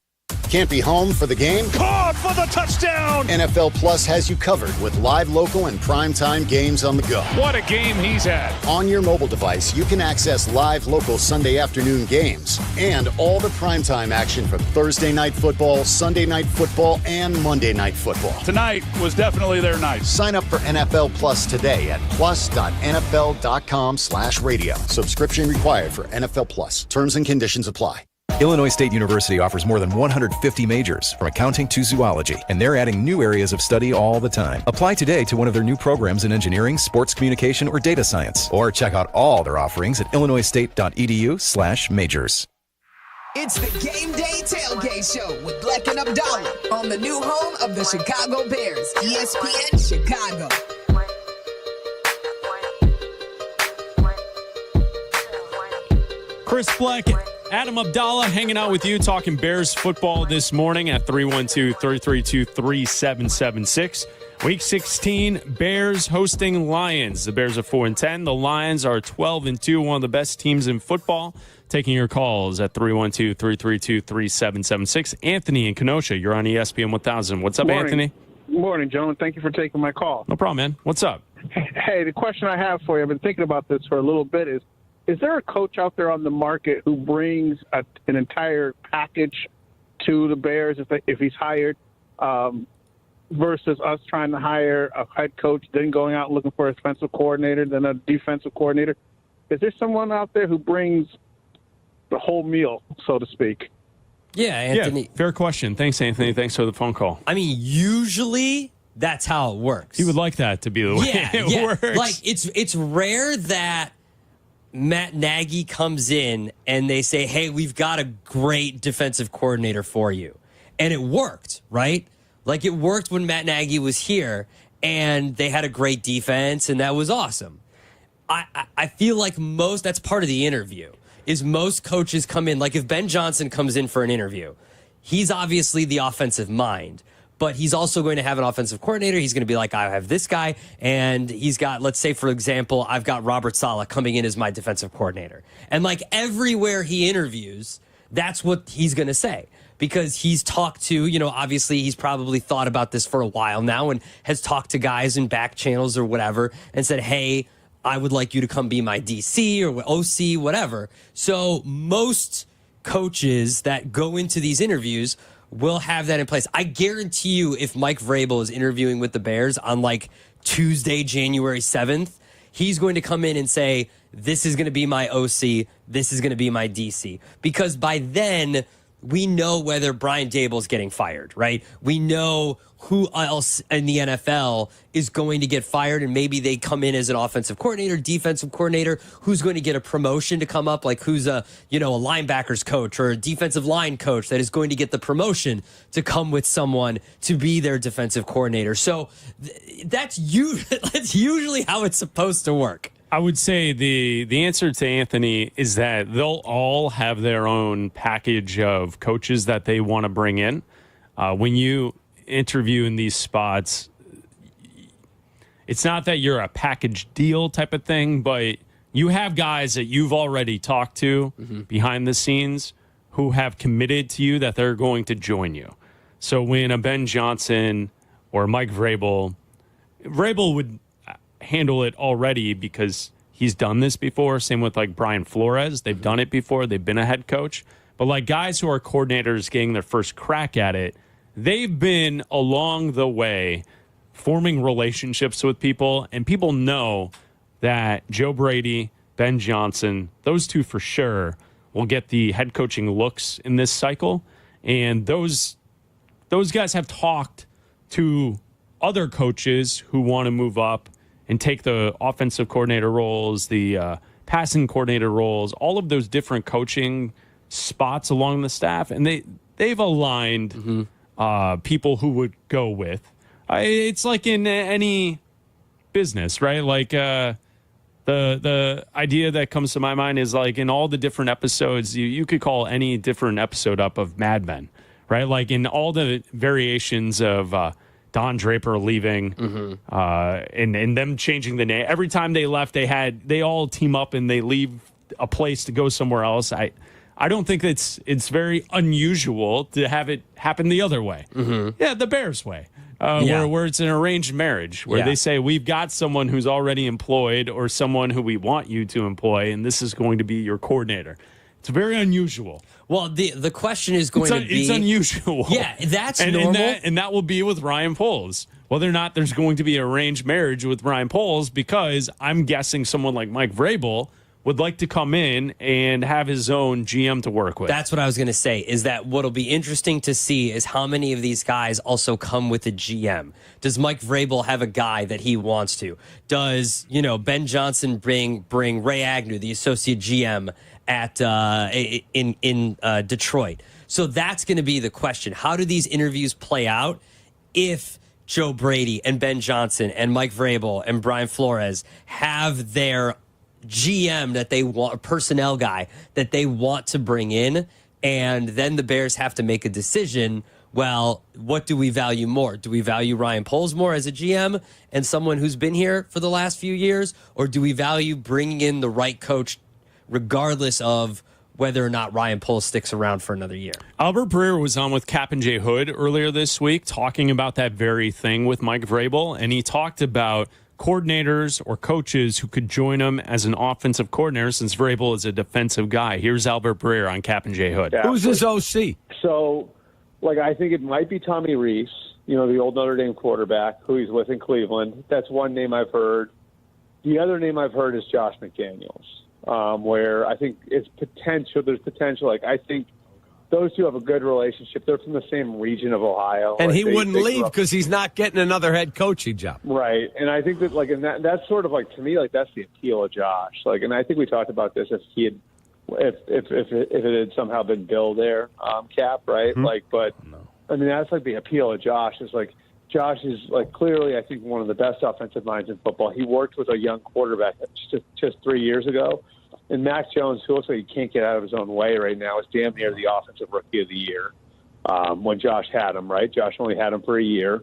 Can't be home for the game? Caught for the touchdown! NFL Plus has you covered with live, local, and primetime games on the go. What a game he's had. On your mobile device, you can access live, local Sunday afternoon games and all the primetime action from Thursday Night Football, Sunday Night Football, and Monday Night Football. Tonight was definitely their night. Sign up for NFL Plus today at plus.nfl.com/radio. Subscription required for NFL Plus. Terms and conditions apply. Illinois State University offers more than 150 majors, from accounting to zoology, and they're adding new areas of study all the time. Apply today to one of their new programs in engineering, sports communication, or data science, or check out all their offerings at illinoisstate.edu/majors. It's the Game Day Tailgate Show with Black and Abdallah on the new home of the Chicago Bears, ESPN Chicago. Chris Black, Adam Abdallah hanging out with you, talking Bears football this morning at 312-332-3776. Week 16, Bears hosting Lions. The Bears are 4-10. The Lions are 12-2, one of the best teams in football. Taking your calls at 312-332-3776. Anthony in Kenosha, you're on ESPN 1000. What's up, Anthony? Good morning, gentlemen. Thank you for taking my call. No problem, man. What's up? Hey, the question I have for you, I've been thinking about this for a little bit, is there a coach out there on the market who brings an entire package to the Bears if he's hired versus us trying to hire a head coach, then going out and looking for a defensive coordinator, then a defensive coordinator? Is there someone out there who brings the whole meal, so to speak? Yeah, Anthony. Yeah, fair question. Thanks, Anthony. Thanks for the phone call. I mean, usually that's how it works. You would like that to be the way it works. Like, it's rare that Matt Nagy comes in and they say, hey, we've got a great defensive coordinator for you. And it worked, right? Like it worked when Matt Nagy was here and they had a great defense and that was awesome. I feel like that's part of the interview, is most coaches come in. Like if Ben Johnson comes in for an interview, he's obviously the offensive mind, but he's also going to have an offensive coordinator. He's going to be like, I have this guy, and he's got, let's say, for example, I've got Robert Saleh coming in as my defensive coordinator. And like everywhere he interviews, that's what he's going to say. Because he's talked to, obviously he's probably thought about this for a while now and has talked to guys in back channels or whatever and said, hey, I would like you to come be my DC or OC, whatever. So most coaches that go into these interviews will have that in place. I guarantee you if Mike Vrabel is interviewing with the Bears on like Tuesday, January 7th, he's going to come in and say, this is going to be my OC, this is going to be my DC. Because by then, we know whether Brian Daboll's getting fired, right? We know who else in the NFL is going to get fired, and maybe they come in as an offensive coordinator, defensive coordinator, who's going to get a promotion to come up, like who's a linebackers coach or a defensive line coach that is going to get the promotion to come with someone to be their defensive coordinator. So that's usually how it's supposed to work. I would say the answer to Anthony is that they'll all have their own package of coaches that they want to bring in. When you interview in these spots, it's not that you're a package deal type of thing, but you have guys that you've already talked to behind the scenes who have committed to you that they're going to join you. So when a Ben Johnson or Mike Vrabel would handle it already because he's done this before. Same with like Brian Flores. They've done it before. They've been a head coach. But like guys who are coordinators getting their first crack at it, they've been along the way forming relationships with people, and people know that Joe Brady, Ben Johnson, those two for sure will get the head coaching looks in this cycle. And those guys have talked to other coaches who want to move up and take the offensive coordinator roles, the passing coordinator roles, all of those different coaching spots along the staff, and they've aligned people who would go with. It's like in any business, right? Like the idea that comes to my mind is like in all the different episodes, you could call any different episode up of Mad Men, right? Like in all the variations of Don Draper leaving, and them changing the name. Every time they left, they all team up and they leave a place to go somewhere else. I don't think it's very unusual to have it happen the other way. Yeah, the Bears way, where it's an arranged marriage, where they say, we've got someone who's already employed or someone who we want you to employ, and this is going to be your coordinator. It's very unusual. Well, the question is going to be... It's unusual. Yeah, that's normal. And that will be with Ryan Poles. Whether or not there's going to be an arranged marriage with Ryan Poles, because I'm guessing someone like Mike Vrabel would like to come in and have his own GM to work with. That's what I was going to say, is that what'll be interesting to see is how many of these guys also come with a GM. Does Mike Vrabel have a guy that he wants to? Does, Ben Johnson bring Ray Agnew, the associate GM at in Detroit? So that's going to be the question. How do these interviews play out if Joe Brady and Ben Johnson and Mike Vrabel and Brian Flores have their GM that they want, a personnel guy that they want to bring in, and then the Bears have to make a decision. Well, what do we value more? Do we value Ryan Poles more as a GM and someone who's been here for the last few years, or do we value bringing in the right coach regardless of whether or not Ryan Poles sticks around for another year? Albert Breer was on with Cap and J Hood earlier this week talking about that very thing with Mike Vrabel, and he talked about coordinators or coaches who could join him as an offensive coordinator, since Vrabel is a defensive guy. Here's Albert Breer on Cap and J Hood. Yeah. Who's his OC? So, I think it might be Tommy Rees, the old Notre Dame quarterback who he's with in Cleveland. That's one name I've heard. The other name I've heard is Josh McDaniels, where I think it's potential. There's potential. I think those two have a good relationship. They're from the same region of Ohio. And Like, he they wouldn't grew leave up- because he's not getting another head coaching job. Right, and I think that that's sort of like, to me, like that's the appeal of Josh. Like, and I think we talked about this if it had somehow been Bill there, Cap, right? Mm-hmm. Like, but I mean that's like the appeal of Josh is like Josh is like clearly I think one of the best offensive minds in football. He worked with a young quarterback just 3 years ago, and Mac Jones, who looks like he can't get out of his own way right now, is damn near the offensive rookie of the year. When Josh had him, right? Josh only had him for a year.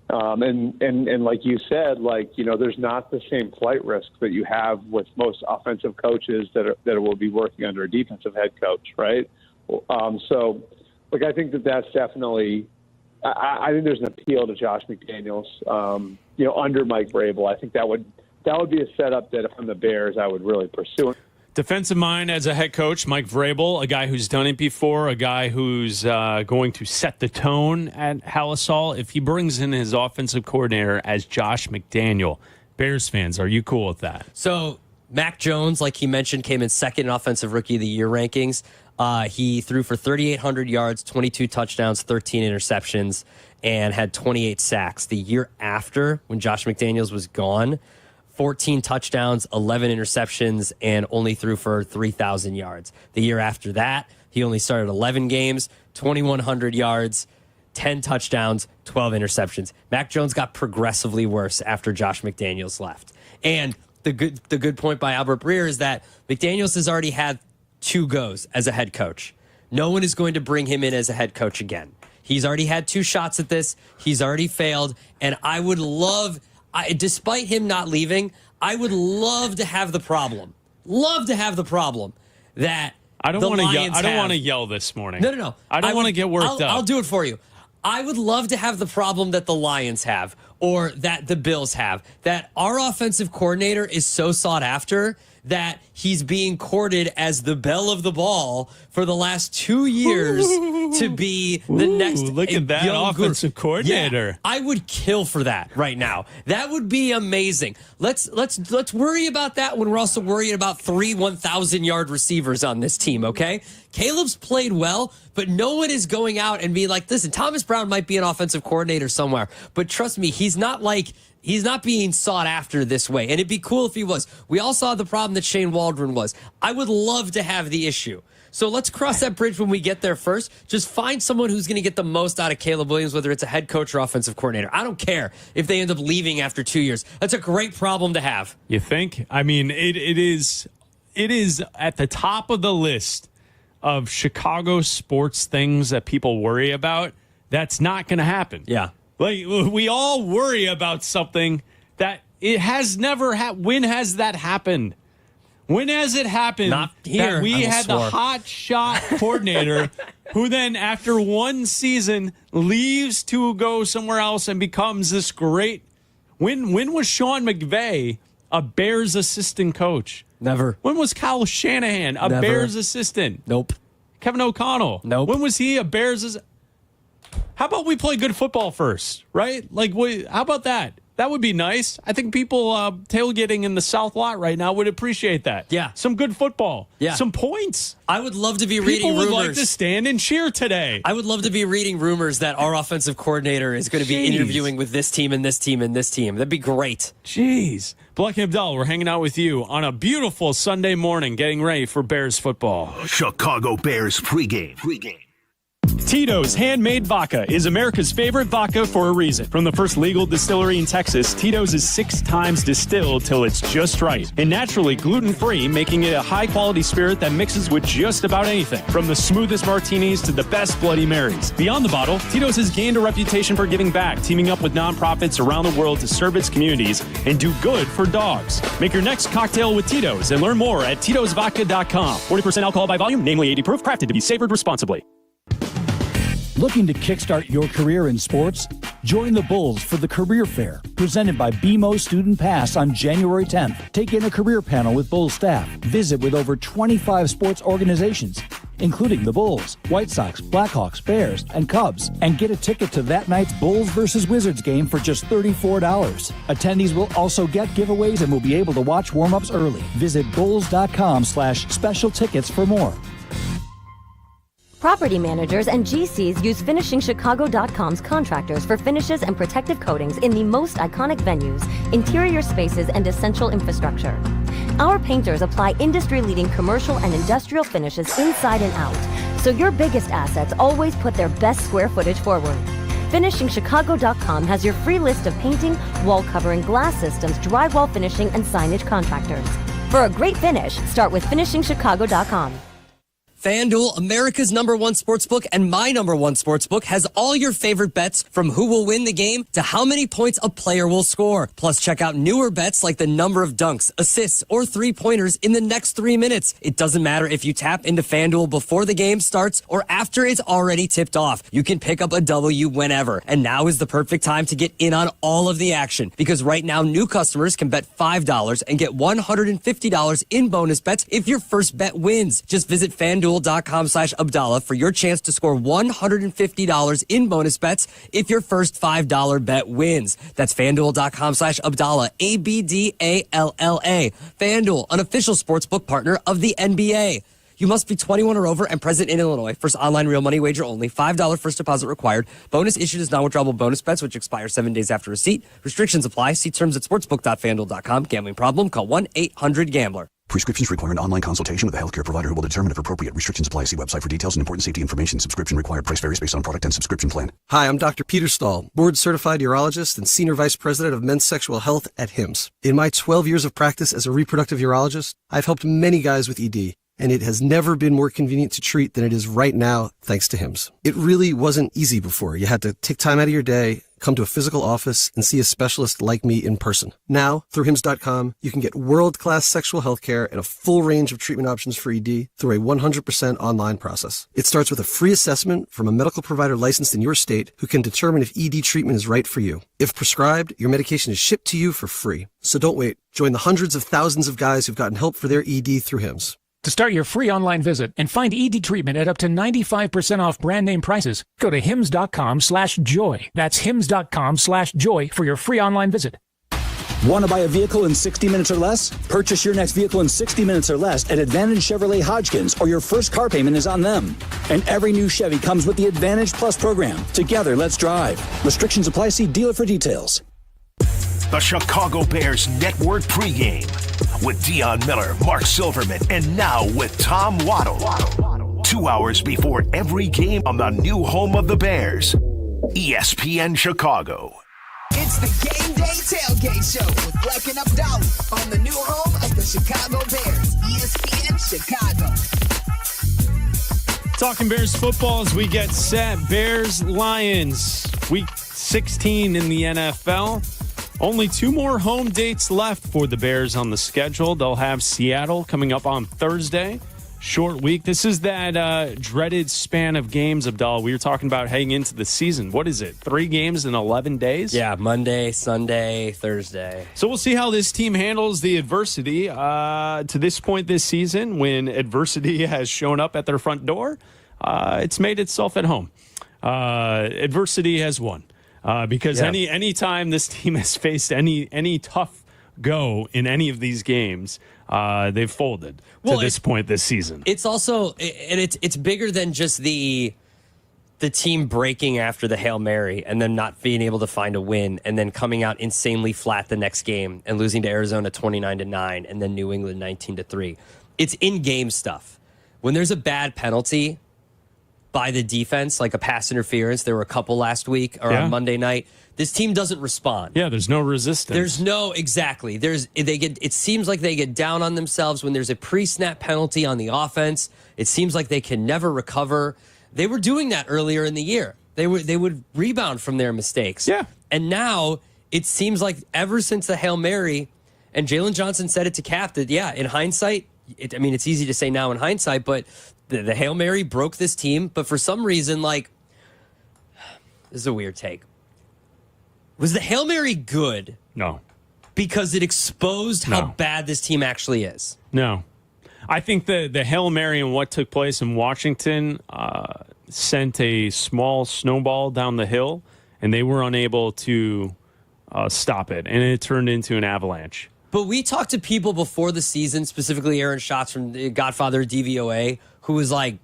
And like you said, like, you know, there's not the same flight risk that you have with most offensive coaches that will be working under a defensive head coach, right? So, like, I think that's definitely. I think there's an appeal to Josh McDaniels, you know, under Mike Vrabel. I think that would be a setup that if I'm the Bears, I would really pursue. Defensive mind as a head coach, Mike Vrabel, a guy who's done it before, a guy who's going to set the tone at Hallisall. If he brings in his offensive coordinator as Josh McDaniel, Bears fans, are you cool with that? So Mac Jones, like he mentioned, came in second in Offensive Rookie of the Year rankings. He threw for 3,800 yards, 22 touchdowns, 13 interceptions, and had 28 sacks. The year after, when Josh McDaniels was gone, 14 touchdowns, 11 interceptions, and only threw for 3,000 yards. The year after that, he only started 11 games, 2,100 yards, 10 touchdowns, 12 interceptions. Mac Jones got progressively worse after Josh McDaniels left. And the good point by Albert Breer is that McDaniels has already had 2 goes as a head coach. No one is going to bring him in as a head coach again. He's already had 2 shots at this. He's already failed. And I would love... despite him not leaving, I would love to have the problem. That I don't want to yell this morning. No. I don't want to get worked up. I'll do it for you. I would love to have the problem that the Lions have or that the Bills have. That our offensive coordinator is so sought after that he's being courted as the belle of the ball for the last 2 years to be the next. Look at that offensive coordinator. Yeah, I would kill for that right now. That would be amazing. Let's worry about that when we're also worried about 3 1,000-yard receivers on this team, okay? Caleb's played well, but no one is going out and being like, listen, Thomas Brown might be an offensive coordinator somewhere, but trust me, he's not being sought after this way. And it'd be cool if he was. We all saw the problem that Shane Waldron was. I would love to have the issue. So let's cross that bridge when we get there first. Just find someone who's going to get the most out of Caleb Williams, whether it's a head coach or offensive coordinator. I don't care if they end up leaving after 2 years. That's a great problem to have. You think? I mean, it is at the top of the list of Chicago sports things that people worry about. That's not going to happen. Yeah. Like, we all worry about something that it has never happened. When has that happened? When has it happened Not here, that we had the hot shot coordinator who then, after one season, leaves to go somewhere else and becomes this great... When was Sean McVay a Bears assistant coach? Never. When was Kyle Shanahan a Never. Bears assistant? Nope. Kevin O'Connell? Nope. When was he a Bears... How about we play good football first, right? Like, how about that? That would be nice. I think people tailgating in the South Lot right now would appreciate that. Yeah. Some good football. Yeah. Some points. I would love to be reading rumors. People would like to stand and cheer today. I would love to be reading rumors that our offensive coordinator is going to be interviewing with this team and this team and this team. That'd be great. Jeez. Black and Abdel, we're hanging out with you on a beautiful Sunday morning, getting ready for Bears football. Chicago Bears pregame. Tito's Handmade Vodka is America's favorite vodka for a reason. From the first legal distillery in Texas, Tito's is 6 times distilled till it's just right. And naturally gluten-free, making it a high-quality spirit that mixes with just about anything. From the smoothest martinis to the best Bloody Marys. Beyond the bottle, Tito's has gained a reputation for giving back, teaming up with nonprofits around the world to serve its communities and do good for dogs. Make your next cocktail with Tito's and learn more at titosvodka.com. 40% alcohol by volume, namely 80 proof, crafted to be savored responsibly. Looking to kickstart your career in sports? Join the Bulls for the Career Fair, presented by BMO Student Pass on January 10th. Take in a career panel with Bulls staff. Visit with over 25 sports organizations, including the Bulls, White Sox, Blackhawks, Bears, and Cubs, and get a ticket to that night's Bulls versus Wizards game for just $34. Attendees will also get giveaways and will be able to watch warm-ups early. Visit bulls.com/special tickets for more. Property managers and GCs use FinishingChicago.com's contractors for finishes and protective coatings in the most iconic venues, interior spaces, and essential infrastructure. Our painters apply industry-leading commercial and industrial finishes inside and out, so your biggest assets always put their best square footage forward. FinishingChicago.com has your free list of painting, wall covering, glass systems, drywall finishing, and signage contractors. For a great finish, start with FinishingChicago.com. FanDuel, America's #1 sportsbook and my #1 sportsbook, has all your favorite bets from who will win the game to how many points a player will score. Plus, check out newer bets like the number of dunks, assists, or three-pointers in the next 3 minutes. It doesn't matter if you tap into FanDuel before the game starts or after it's already tipped off. You can pick up a W whenever. And now is the perfect time to get in on all of the action, because right now new customers can bet $5 and get $150 in bonus bets if your first bet wins. Just visit FanDuel.com/Abdallah for your chance to score $150 in bonus bets if your first $5 bet wins. That's FanDuel.com/Abdallah, ABDALLA. FanDuel, an official sportsbook partner of the NBA. You must be 21 or over and present in Illinois. First online real money wager only. $5 first deposit required. Bonus issued as non-withdrawable bonus bets, which expire 7 days after receipt. Restrictions apply. See terms at sportsbook.fanduel.com. Gambling problem? Call 1-800-GAMBLER. Prescriptions require an online consultation with a healthcare provider who will determine if appropriate. Restrictions apply. See website for details and important safety information. Subscription required. Price varies based on product and subscription plan. Hi, I'm Dr. Peter Stahl, board-certified urologist and senior vice president of men's sexual health at HIMSS. In my 12 years of practice as a reproductive urologist, I've helped many guys with ED, and it has never been more convenient to treat than it is right now, thanks to HIMSS. It really wasn't easy before. You had to take time out of your day, come to a physical office, and see a specialist like me in person. Now, through HIMSS.com, you can get world-class sexual health care and a full range of treatment options for ED through a 100% online process. It starts with a free assessment from a medical provider licensed in your state who can determine if ED treatment is right for you. If prescribed, your medication is shipped to you for free. So don't wait. Join the hundreds of thousands of guys who've gotten help for their ED through HIMSS. To start your free online visit and find ED treatment at up to 95% off brand name prices, go to hims.com/joy. That's hims.com/joy for your free online visit. Want to buy a vehicle in 60 minutes or less? Purchase your next vehicle in 60 minutes or less at Advantage Chevrolet Hodgkins, or your first car payment is on them. And every new Chevy comes with the Advantage Plus program. Together, let's drive. Restrictions apply. See dealer for details. The Chicago Bears Network pregame with Deion Miller, Mark Silverman, and now with Tom Waddle. 2 hours before every game on the new home of the Bears, ESPN Chicago. It's the Game Day Tailgate Show with Black and Abdallah on the new home of the Chicago Bears, ESPN Chicago. Talking Bears football as we get set. Bears-Lions, week 16 in the NFL. Only 2 more home dates left for the Bears on the schedule. They'll have Seattle coming up on Thursday. Short week. This is that dreaded span of games, Abdallah, we were talking about heading into the season. What is it? 3 games in 11 days? Yeah, Monday, Sunday, Thursday. So we'll see how this team handles the adversity to this point this season. When adversity has shown up at their front door, it's made itself at home. Adversity has won. Because any time this team has faced any tough go in any of these games, they've folded to this point this season. It's also, and it's bigger than just the team breaking after the Hail Mary and then not being able to find a win and then coming out insanely flat the next game and losing to Arizona 29-9 and then New England 19-3. It's in-game stuff. When there's a bad penalty by the defense, like a pass interference, there were a couple last week or on Monday night, this team doesn't respond. Yeah, there's no resistance. There's no, exactly. It seems like they get down on themselves when there's a pre-snap penalty on the offense. It seems like they can never recover. They were doing that earlier in the year. They would rebound from their mistakes. Yeah. And now it seems like ever since the Hail Mary, and Jalen Johnson said it to Cap that, in hindsight, it's easy to say now in hindsight, but the Hail Mary broke this team. But for some reason, this is a weird take. Was the Hail Mary good? No. Because it exposed how bad this team actually is? No. I think the Hail Mary and what took place in Washington sent a small snowball down the hill, and they were unable to stop it, and it turned into an avalanche. But we talked to people before the season, specifically Aaron Schatz from the Godfather DVOA, who was like,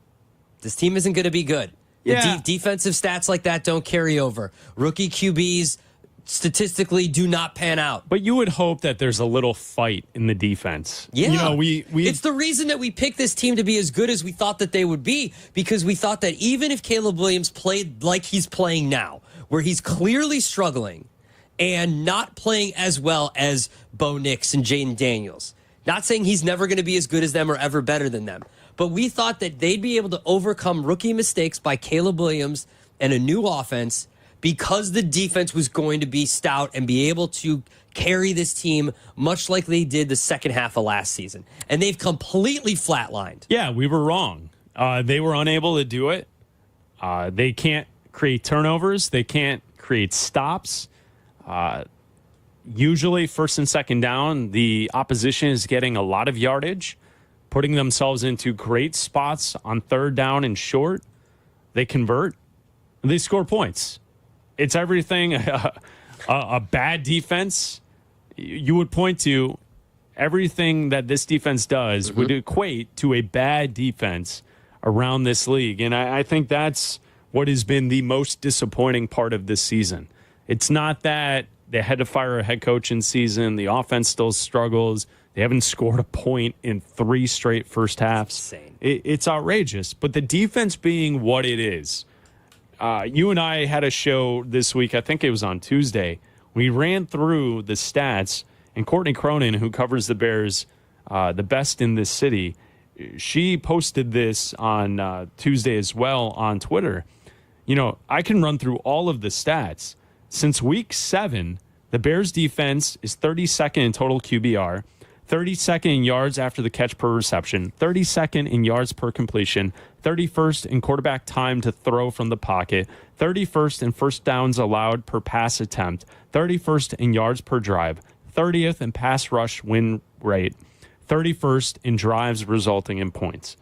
This team isn't going to be good. Yeah. The defensive stats like that don't carry over. Rookie QBs statistically do not pan out. But you would hope that there's a little fight in the defense. Yeah. We it's the reason that we picked this team to be as good as we thought that they would be, because we thought that even if Caleb Williams played like he's playing now, where he's clearly struggling and not playing as well as Bo Nix and Jaden Daniels, not saying he's never going to be as good as them or ever better than them, but we thought that they'd be able to overcome rookie mistakes by Caleb Williams and a new offense because the defense was going to be stout and be able to carry this team much like they did the second half of last season. And they've completely flatlined. Yeah, we were wrong. They were unable to do it. They can't create turnovers. They can't create stops. Usually, first and second down, the opposition is getting a lot of yardage, putting themselves into great spots on third down and short. They convert. They score points. It's everything. A bad defense, you would point to everything that this defense does would equate to a bad defense around this league. And I think that's what has been the most disappointing part of this season. It's not that they had to fire a head coach in season. The offense still struggles. They haven't scored a point in 3 straight first halves. It's outrageous. But the defense being what it is, you and I had a show this week, I think it was on Tuesday. We ran through the stats, and Courtney Cronin, who covers the Bears the best in this city, she posted this on Tuesday as well on Twitter. You know, I can run through all of the stats. Since week 7, the Bears defense is 32nd in total QBR, 32nd in yards after the catch per reception, 32nd in yards per completion, 31st in quarterback time to throw from the pocket, 31st in first downs allowed per pass attempt, 31st in yards per drive, 30th in pass rush win rate, 31st in drives resulting in points.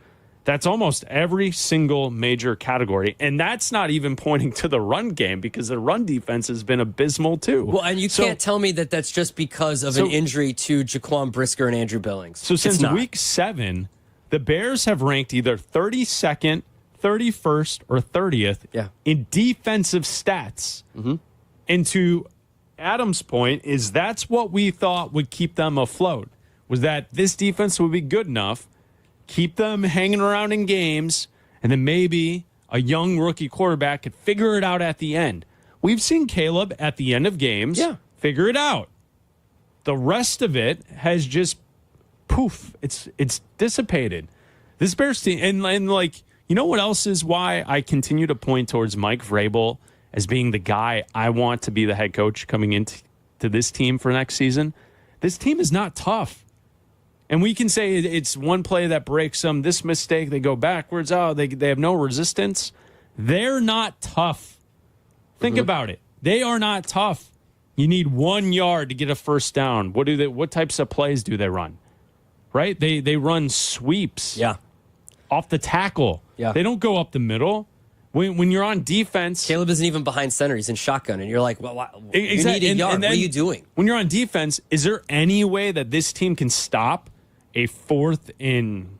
That's almost every single major category. And that's not even pointing to the run game, because the run defense has been abysmal too. Well, and you can't tell me that that's just because of an injury to Jaquan Brisker and Andrew Billings. So since week 7, the Bears have ranked either 32nd, 31st, or 30th in defensive stats. And to Adam's point is that's what we thought would keep them afloat, was that this defense would be good enough, keep them hanging around in games, and then maybe a young rookie quarterback could figure it out at the end. We've seen Caleb at the end of games figure it out. The rest of it has just poof, it's dissipated. This Bears team, and like, you know what else is why I continue to point towards Mike Vrabel as being the guy I want to be the head coach coming into this team for next season? This team is not tough. And we can say it's one play that breaks them, this mistake, they go backwards, they have no resistance. They're not tough. Think about it. They are not tough. You need 1 yard to get a first down. What types of plays do they run? Right? They run sweeps. Off the tackle. They don't go up the middle. When you're on defense, Caleb isn't even behind center. He's in shotgun, and you're like, well, exactly. You need a yard. And then, what are you doing? When you're on defense, is there any way that this team can stop a 4th in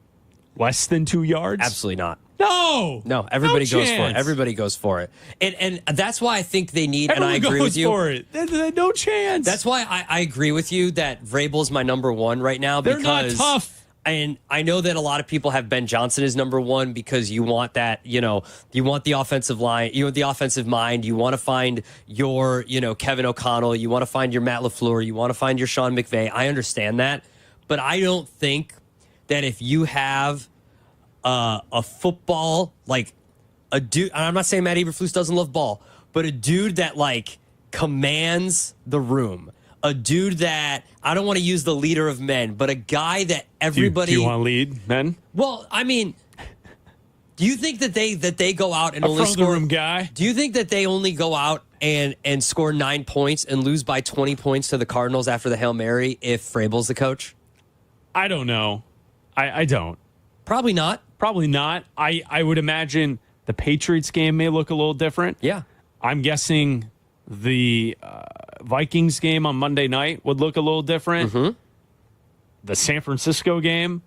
less than 2 yards? Absolutely not. No. Everybody No goes for it. chance. Everybody goes for it. And that's why I think they need, Everyone and I agree goes with you. for it. No chance. That's why I agree with you that Vrabel's my number 1 right now. They're because not tough. And I know that a lot of people have Ben Johnson as number 1 because you want that, you want the offensive line, you want the offensive mind, you want to find your, Kevin O'Connell, you want to find your Matt LaFleur, you want to find your Sean McVay. I understand that. But I don't think that if you have a football, like a dude, I'm not saying Matt Eberflus doesn't love ball, but a dude that like commands the room, a dude that, I don't want to use the leader of men, but a guy that everybody. Do you want to lead men? Well, I mean, do you think that they go out and a only front score? room guy. Do you think that they only go out and score 9 points and lose by 20 points to the Cardinals after the Hail Mary if Vrabel's the coach? I don't know. I don't. Probably not. Probably not. I would imagine the Patriots game may look a little different. Yeah. I'm guessing the Vikings game on Monday night would look a little different. The San Francisco game.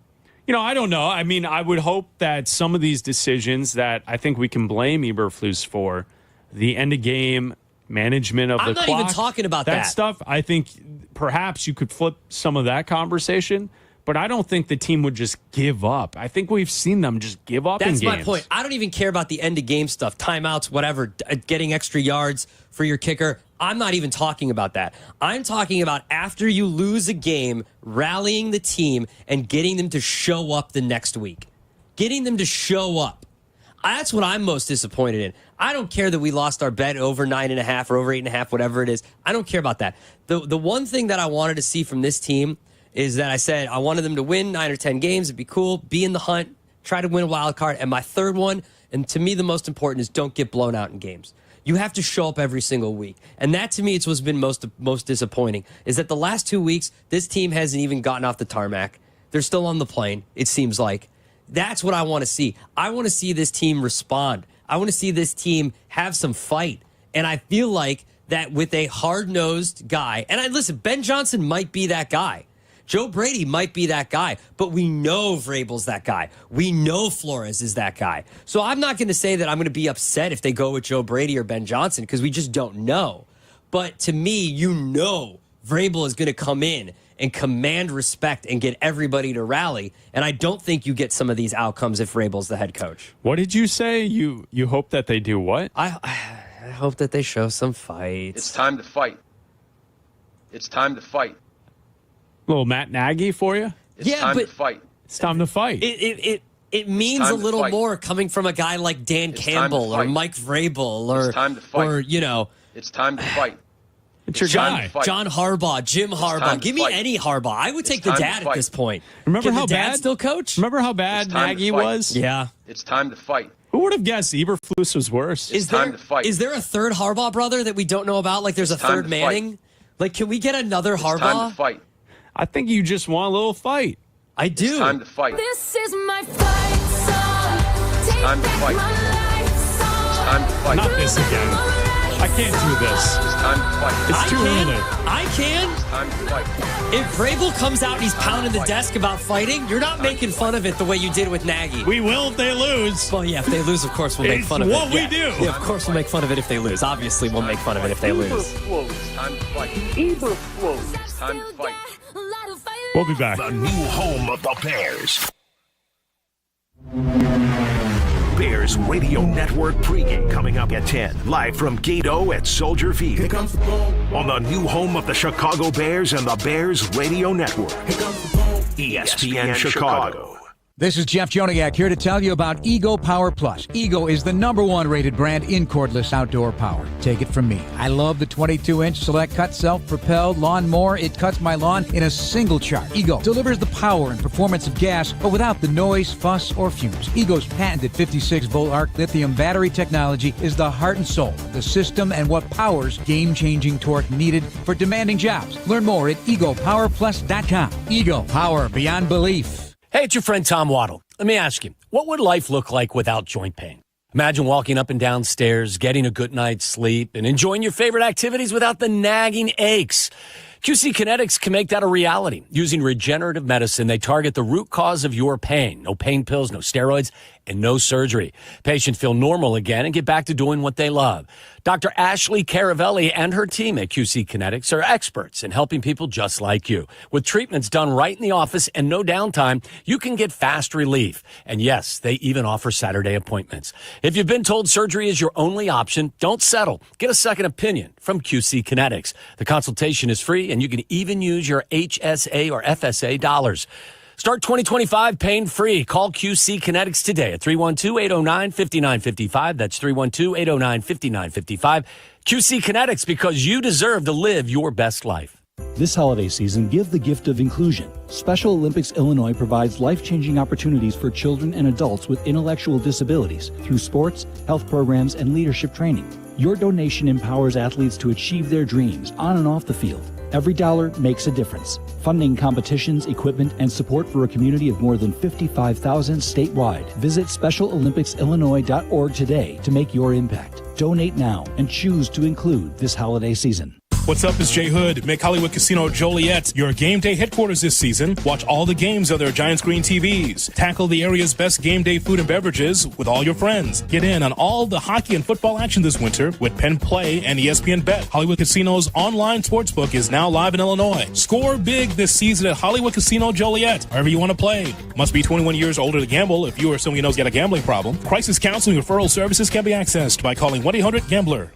I don't know. I mean, I would hope that some of these decisions that I think we can blame Eberflus for, the end of game management of the clock. I'm not even talking about that stuff. I think perhaps you could flip some of that conversation, but I don't think the team would just give up. I think we've seen them just give up in games. That's my point. I don't even care about the end of game stuff, timeouts, whatever, getting extra yards for your kicker. I'm not even talking about that. I'm talking about after you lose a game, rallying the team and getting them to show up the next week. Getting them to show up. That's what I'm most disappointed in. I don't care that we lost our bet over 9.5 or over 8.5, whatever it is. I don't care about that. The one thing that I wanted to see from this team is that I said I wanted them to win 9 or 10 games. It'd be cool. Be in the hunt. Try to win a wild card. And my third one, and to me the most important, is don't get blown out in games. You have to show up every single week. And that, to me, it's what's been most disappointing, is that the last 2 weeks, this team hasn't even gotten off the tarmac. They're still on the plane, it seems like. That's what I want to see. I want to see this team respond. I want to see this team have some fight. And I feel like that with a hard-nosed guy, and listen, Ben Johnson might be that guy. Joe Brady might be that guy, but we know Vrabel's that guy. We know Flores is that guy. So I'm not going to say that I'm going to be upset if they go with Joe Brady or Ben Johnson, because we just don't know. But to me, Vrabel is going to come in and command respect and get everybody to rally. And I don't think you get some of these outcomes if Vrabel's the head coach. What did you say? You hope that they do what? I hope that they show some fight. It's time to fight. It's time to fight. Little Matt Nagy for you? It's time to fight. It's time to fight. It means a little more coming from a guy like Dan Campbell or Mike Vrabel or it's time to fight. It's time to fight. It's your guy. John Harbaugh, Jim Harbaugh. Give me any Harbaugh. I would take the dad at this point. Remember how the dad bad still coach? Remember how bad Nagy was? Yeah. It's time to fight. Who would have guessed Eberflus was worse? Is there a third Harbaugh brother that we don't know about? Like there's a third Manning? Like, can we get another Harbaugh? Time to fight. I think you just want a little fight. I do. It's time to fight. This is my fight song. Take time to fight. My life song. It's time to fight. Not this again. I can't do this. It's time to fight. It's too early. I can. It's time to fight. If Vrabel comes out and he's pounding the desk about fighting, you're not making fun of it the way you did with Nagy. We will if they lose. Well, yeah, if they lose, of course we'll make fun of it. It's what we do. Yeah, of course we'll make fun of it if they lose. Obviously, we'll make fun of it if they lose. It's time to fight. It's time to fight. We'll be back. The new home of the Bears. Bears Radio Network pregame coming up at 10. Live from Gate O at Soldier Field. Here comes the ball. On the new home of the Chicago Bears and the Bears Radio Network. Here comes the ball. ESPN Chicago. This is Jeff Joniak here to tell you about Ego Power Plus. Ego is the #1 rated brand in cordless outdoor power. Take it from me. I love the 22-inch Select Cut self-propelled lawnmower. It cuts my lawn in a single charge. Ego delivers the power and performance of gas, but without the noise, fuss, or fumes. Ego's patented 56-volt arc lithium battery technology is the heart and soul of the system and what powers game-changing torque needed for demanding jobs. Learn more at egopowerplus.com. Ego, power beyond belief. Hey, it's your friend Tom Waddle. Let me ask you, what would life look like without joint pain? Imagine walking up and down stairs, getting a good night's sleep, and enjoying your favorite activities without the nagging aches. QC Kinetics can make that a reality. Using regenerative medicine, they target the root cause of your pain. No pain pills, no steroids, and no surgery. Patients feel normal again and get back to doing what they love. Dr. Ashley Caravelli and her team at QC Kinetics are experts in helping people just like you. With treatments done right in the office and no downtime, you can get fast relief. And yes, they even offer Saturday appointments. If you've been told surgery is your only option, don't settle. Get a second opinion from QC Kinetics. The consultation is free, and you can even use your HSA or FSA dollars. Start 2025 pain-free. Call QC Kinetics today at 312-809-5955. That's 312-809-5955. QC Kinetics, because you deserve to live your best life. This holiday season, give the gift of inclusion. Special Olympics Illinois provides life-changing opportunities for children and adults with intellectual disabilities through sports, health programs, and leadership training. Your donation empowers athletes to achieve their dreams on and off the field. Every dollar makes a difference. Funding competitions, equipment, and support for a community of more than 55,000 statewide. Visit SpecialOlympicsIllinois.org today to make your impact. Donate now and choose to include this holiday season. What's up? It's Jay Hood. Make Hollywood Casino Joliet your game day headquarters this season. Watch all the games on their giant screen TVs. Tackle the area's best game day food and beverages with all your friends. Get in on all the hockey and football action this winter with Penn Play and ESPN Bet. Hollywood Casino's online sportsbook is now live in Illinois. Score big this season at Hollywood Casino Joliet. However you want to play. Must be 21 years older to gamble. If you or someone you know's got a gambling problem, crisis counseling referral services can be accessed by calling 1-800-GAMBLER.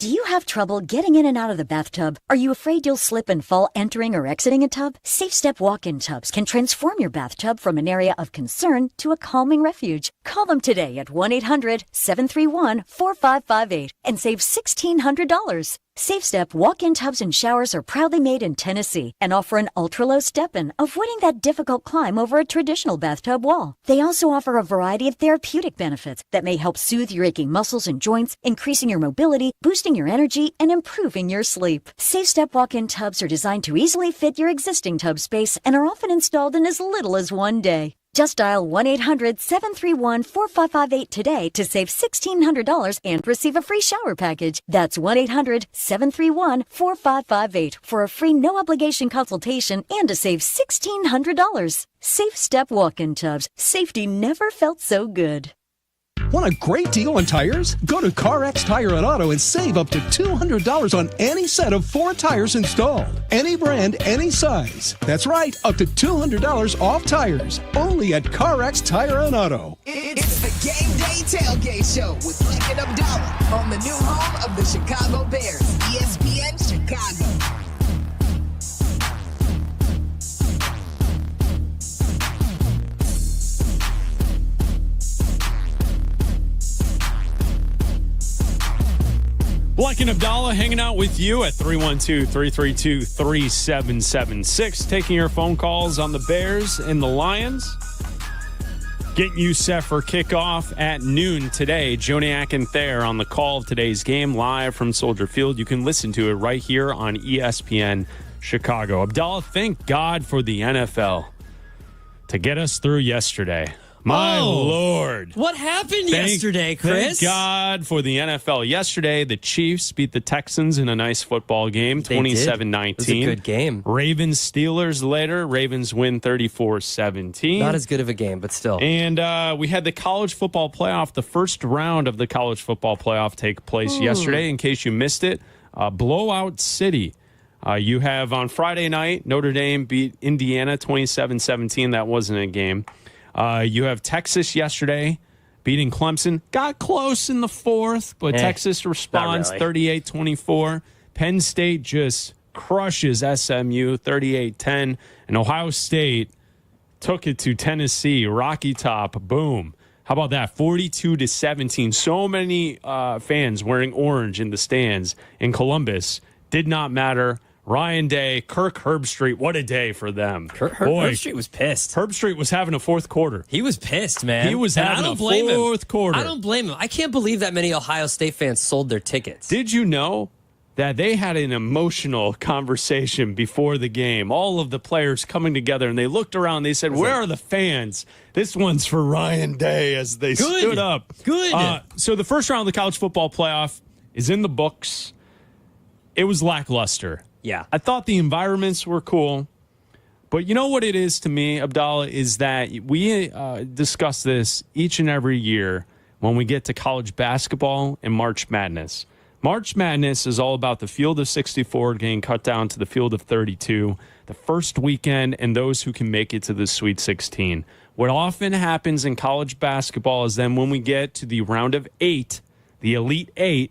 Do you have trouble getting in and out of the bathtub? Are you afraid you'll slip and fall entering or exiting a tub? Safe Step walk-in tubs can transform your bathtub from an area of concern to a calming refuge. Call them today at 1-800-731-4558 and save $1,600. Safe Step walk-in tubs and showers are proudly made in Tennessee and offer an ultra-low step-in, avoiding that difficult climb over a traditional bathtub wall. They also offer a variety of therapeutic benefits that may help soothe your aching muscles and joints, increasing your mobility, boosting your energy, and improving your sleep. Safe Step walk-in tubs are designed to easily fit your existing tub space and are often installed in as little as one day. Just dial 1-800-731-4558 today to save $1,600 and receive a free shower package. That's 1-800-731-4558 for a free no-obligation consultation and to save $1,600. Safe Step walk-in tubs. Safety never felt so good. Want a great deal on tires? Go to CarX Tire and Auto and save up to $200 on any set of 4 tires installed. Any brand, any size. That's right, up to $200 off tires. Only at CarX Tire and Auto. It's the Game Day Tailgate Show with Black and Abdallah on the new home of the Chicago Bears, ESPN Chicago. Black and Abdallah hanging out with you at 312-332-3776. Taking your phone calls on the Bears and the Lions. Getting you set for kickoff at noon today. Joniak and Thayer on the call of today's game live from Soldier Field. You can listen to it right here on ESPN Chicago. Abdallah, thank God for the NFL to get us through yesterday. My Lord. What happened yesterday, Chris? Thank God for the NFL. Yesterday, the Chiefs beat the Texans in a nice football game, 27-19. It was a good game. Ravens-Steelers later. Ravens win 34-17. Not as good of a game, but still. And we had the college football playoff, the first round of the college football playoff take place yesterday. In case you missed it, Blowout City. You have on Friday night, Notre Dame beat Indiana 27-17. That wasn't a game. You have Texas yesterday beating Clemson. Got close in the fourth, but Texas responds 38-24. Penn State just crushes SMU 38-10. And Ohio State took it to Tennessee. Rocky Top, boom. How about that? 42-17. So many fans wearing orange in the stands in Columbus. Did not matter. Ryan Day, Kirk Herbstreit, what a day for them. Herbstreit was pissed. Herbstreit was having a fourth quarter. He was pissed, man. He was having a fourth quarter. I don't blame him. I can't believe that many Ohio State fans sold their tickets. Did you know that they had an emotional conversation before the game? All of the players coming together, and they looked around. They said, where are the fans? This one's for Ryan Day as they stood up. Good. So the first round of the college football playoff is in the books. It was lackluster. Yeah. I thought the environments were cool. But you know what it is to me, Abdallah, is that we discuss this each and every year when we get to college basketball and March Madness. March Madness is all about the field of 64 getting cut down to the field of 32, the first weekend, and those who can make it to the Sweet 16. What often happens in college basketball is then when we get to the round of 8, the Elite 8,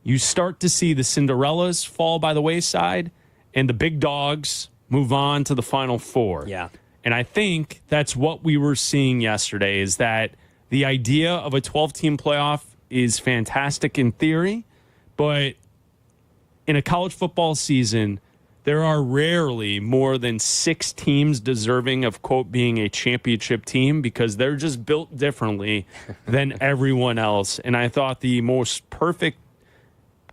you start to see the Cinderellas fall by the wayside and the big dogs move on to the Final Four. Yeah. And I think that's what we were seeing yesterday, is that the idea of a 12-team playoff is fantastic in theory, but in a college football season, there are rarely more than 6 teams deserving of, quote, being a championship team because they're just built differently than everyone else. And I thought the most perfect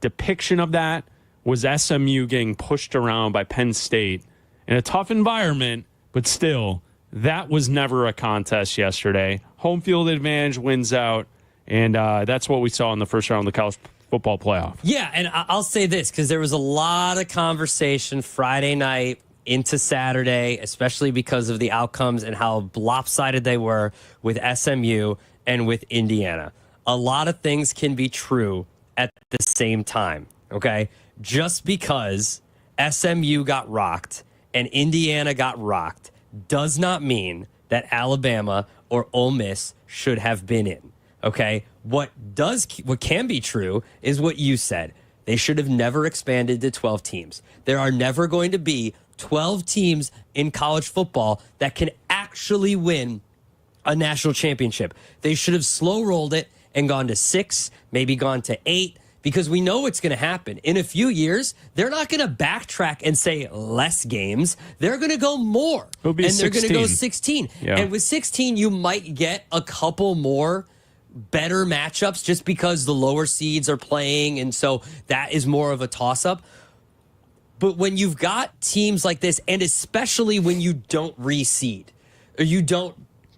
depiction of that was SMU getting pushed around by Penn State in a tough environment, but still, that was never a contest yesterday. Home field advantage wins out, and that's what we saw in the first round of the college football playoff. Yeah, and I'll say this because there was a lot of conversation Friday night into Saturday, especially because of the outcomes and how lopsided they were with SMU and with Indiana. A lot of things can be true at the same time, okay? Just because SMU got rocked and Indiana got rocked does not mean that Alabama or Ole Miss should have been in, okay? What can be true is what you said. They should have never expanded to 12 teams. There are never going to be 12 teams in college football that can actually win a national championship. They should have slow rolled it and gone to 6, maybe gone to 8, because we know what's going to happen. In a few years, they're not going to backtrack and say less games. They're going to go more. It'll be and 16. They're going to go 16. Yeah. And with 16, you might get a couple more better matchups just because the lower seeds are playing. And so that is more of a toss-up. But when you've got teams like this, and especially when you don't reseed or you don't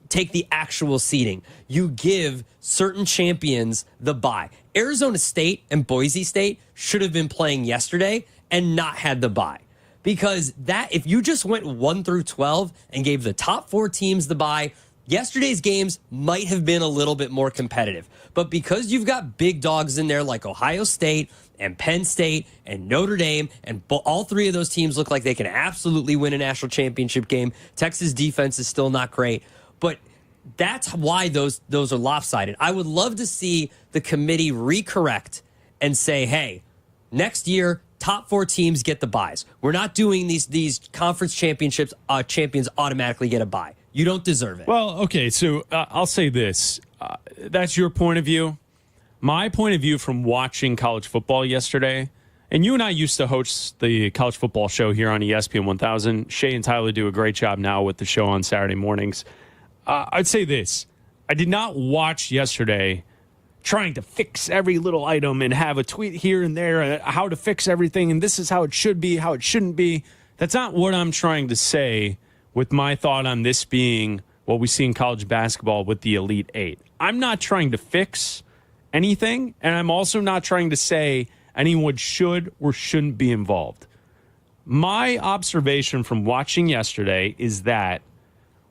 take the actual seeding, you give certain champions the bye. Arizona State and Boise State should have been playing yesterday and not had the bye. Because that, if you just went 1 through 12 and gave the top 4 teams the bye, yesterday's games might have been a little bit more competitive. But because you've got big dogs in there like Ohio State and Penn State and Notre Dame, and all 3 of those teams look like they can absolutely win a national championship game. Texas defense is still not great, but that's why those are lopsided. I would love to see the committee recorrect and say, hey, next year, top 4 teams get the byes. We're not doing these conference championships. Champions automatically get a bye. You don't deserve it. Well, okay, so I'll say this. That's your point of view. My point of view from watching college football yesterday, and you and I used to host the college football show here on ESPN 1000. Shay and Tyler do a great job now with the show on Saturday mornings. I'd say this. I did not watch yesterday trying to fix every little item and have a tweet here and there, how to fix everything, and this is how it should be, how it shouldn't be. That's not what I'm trying to say with my thought on this being what we see in college basketball with the Elite Eight. I'm not trying to fix anything, and I'm also not trying to say anyone should or shouldn't be involved. My observation from watching yesterday is that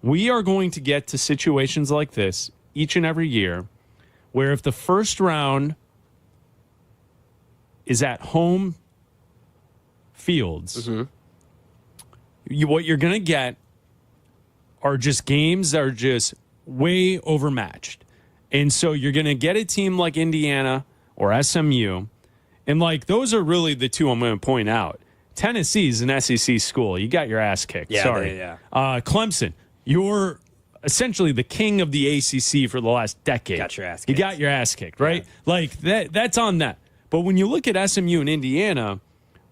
we are going to get to situations like this each and every year where if the first round is at home fields, what you're going to get are just games that are just way overmatched. And so you're going to get a team like Indiana or SMU. And like those are really the 2 I'm going to point out. Tennessee's an SEC school. You got your ass kicked. Yeah, Sorry. Clemson, you're essentially the king of the ACC for the last decade. Got your ass kicked. You got your ass kicked, right? Yeah. Like that's on that. But when you look at SMU and Indiana,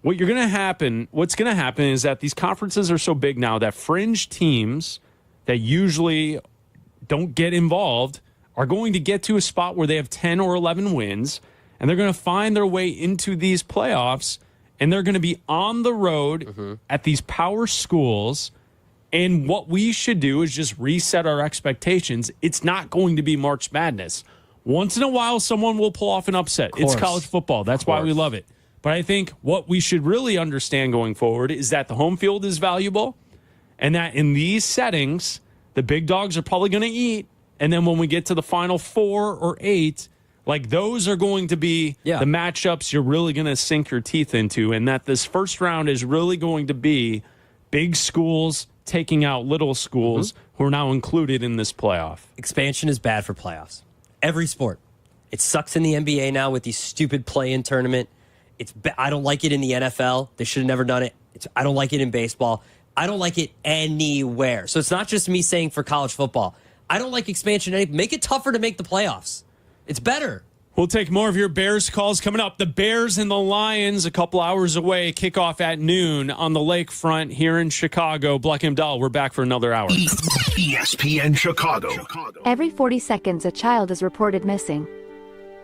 what's going to happen is that these conferences are so big now that fringe teams that usually don't get involved are going to get to a spot where they have 10 or 11 wins, and they're going to find their way into these playoffs, and they're going to be on the road at these power schools. And what we should do is just reset our expectations. It's not going to be March Madness. Once in a while, someone will pull off an upset. It's college football. That's why we love it. But I think what we should really understand going forward is that the home field is valuable, and that in these settings, the big dogs are probably going to eat. And then when we get to the final 4 or 8, like those are going to be the matchups you're really going to sink your teeth into. And that this first round is really going to be big schools taking out little schools who are now included in this playoff. Expansion is bad for playoffs. Every sport. It sucks in the NBA now with these stupid play-in tournament. I don't like it in the NFL. They should have never done it. I don't like it in baseball. I don't like it anywhere. So it's not just me saying for college football. I don't like expansion. Make it tougher to make the playoffs. It's better. We'll take more of your Bears calls coming up. The Bears and the Lions a couple hours away. Kickoff at noon on the lakefront here in Chicago. Black and Dahl, we're back for another hour. ESPN Chicago. Every 40 seconds, a child is reported missing.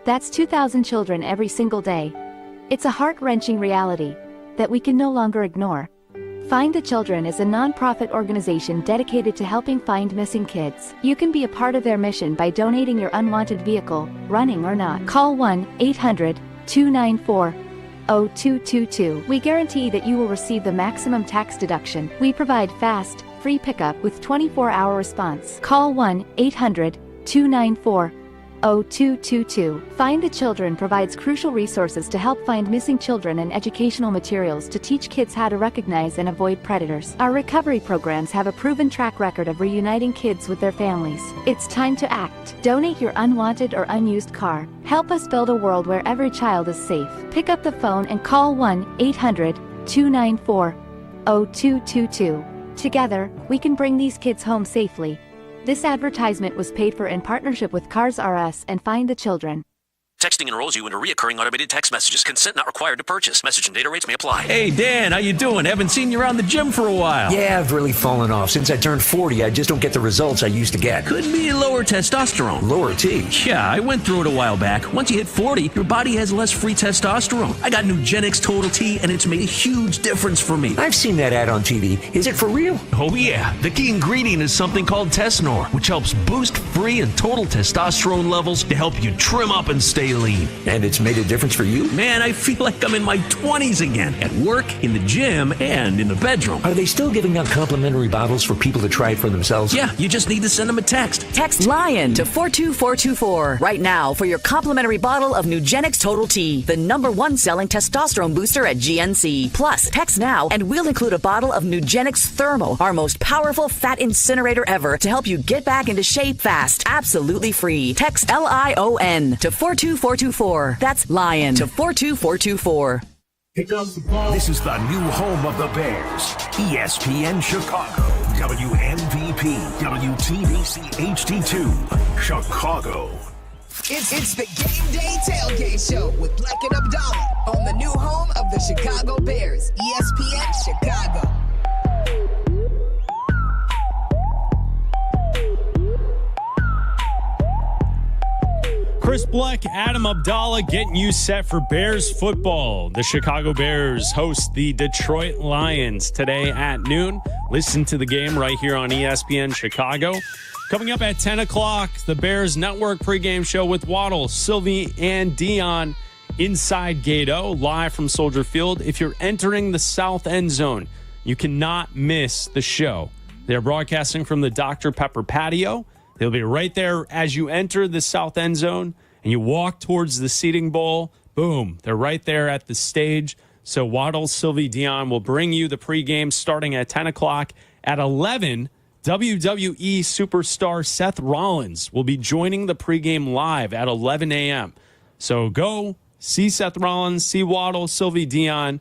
That's 2,000 children every single day. It's a heart-wrenching reality that we can no longer ignore. Find the Children is a non-profit organization dedicated to helping find missing kids. You can be a part of their mission by donating your unwanted vehicle, running or not. Call 1-800 1-800-294-0222. We guarantee that you will receive the maximum tax deduction. We provide fast, free pickup with 24-hour response. Call 1-800-294-0222. Find the Children provides crucial resources to help find missing children and educational materials to teach kids how to recognize and avoid predators. Our recovery programs have a proven track record of reuniting kids with their families. It's time to act. Donate your unwanted or unused car. Help us build a world where every child is safe. Pick up the phone and call 1-800-294-0222. Together, we can bring these kids home safely. This advertisement was paid for in partnership with Cars R Us and Find the Children. Texting enrolls you into recurring automated text messages. Consent not required to purchase. Message and data rates may apply. Hey, Dan, how you doing? Haven't seen you around the gym for a while. Yeah, I've really fallen off. Since I turned 40, I just don't get the results I used to get. Could be lower testosterone. Lower T? Yeah, I went through it a while back. Once you hit 40, your body has less free testosterone. I got Nugenix Total T, and it's made a huge difference for me. I've seen that ad on TV. Is it for real? Oh, yeah. The key ingredient is something called Tesnor, which helps boost free and total testosterone levels to help you trim up and stay lean. And it's made a difference for you? Man, I feel like I'm in my 20s again. At work, in the gym, and in the bedroom. Are they still giving out complimentary bottles for people to try it for themselves? Yeah, you just need to send them a text. Text LION to 42424 right now for your complimentary bottle of Nugenix Total T, the #1 selling testosterone booster at GNC. Plus, text now and we'll include a bottle of Nugenix Thermo, our most powerful fat incinerator ever, to help you get back into shape fast. Absolutely free. Text LION to 42424. That's LION to 42424. This is the new home of the Bears. ESPN Chicago. WMVP. WTBC HD2. Chicago. It's the Game Day Tailgate Show with Black and Abdallah on the new home of the Chicago Bears. ESPN Chicago. Chris Bleck, Adam Abdallah getting you set for Bears football. The Chicago Bears host the Detroit Lions today at noon. Listen to the game right here on ESPN Chicago. Coming up at 10 o'clock, the Bears Network pregame show with Waddle, Sylvie, and Dion inside Gato, live from Soldier Field. If you're entering the south end zone, you cannot miss the show. They're broadcasting from the Dr. Pepper patio. They'll be right there as you enter the south end zone and you walk towards the seating bowl. Boom, they're right there at the stage. So Waddle, Sylvie, Dion will bring you the pregame starting at 10 o'clock. At 11, WWE superstar Seth Rollins will be joining the pregame live at 11 a.m. So go see Seth Rollins, see Waddle, Sylvie, Dion.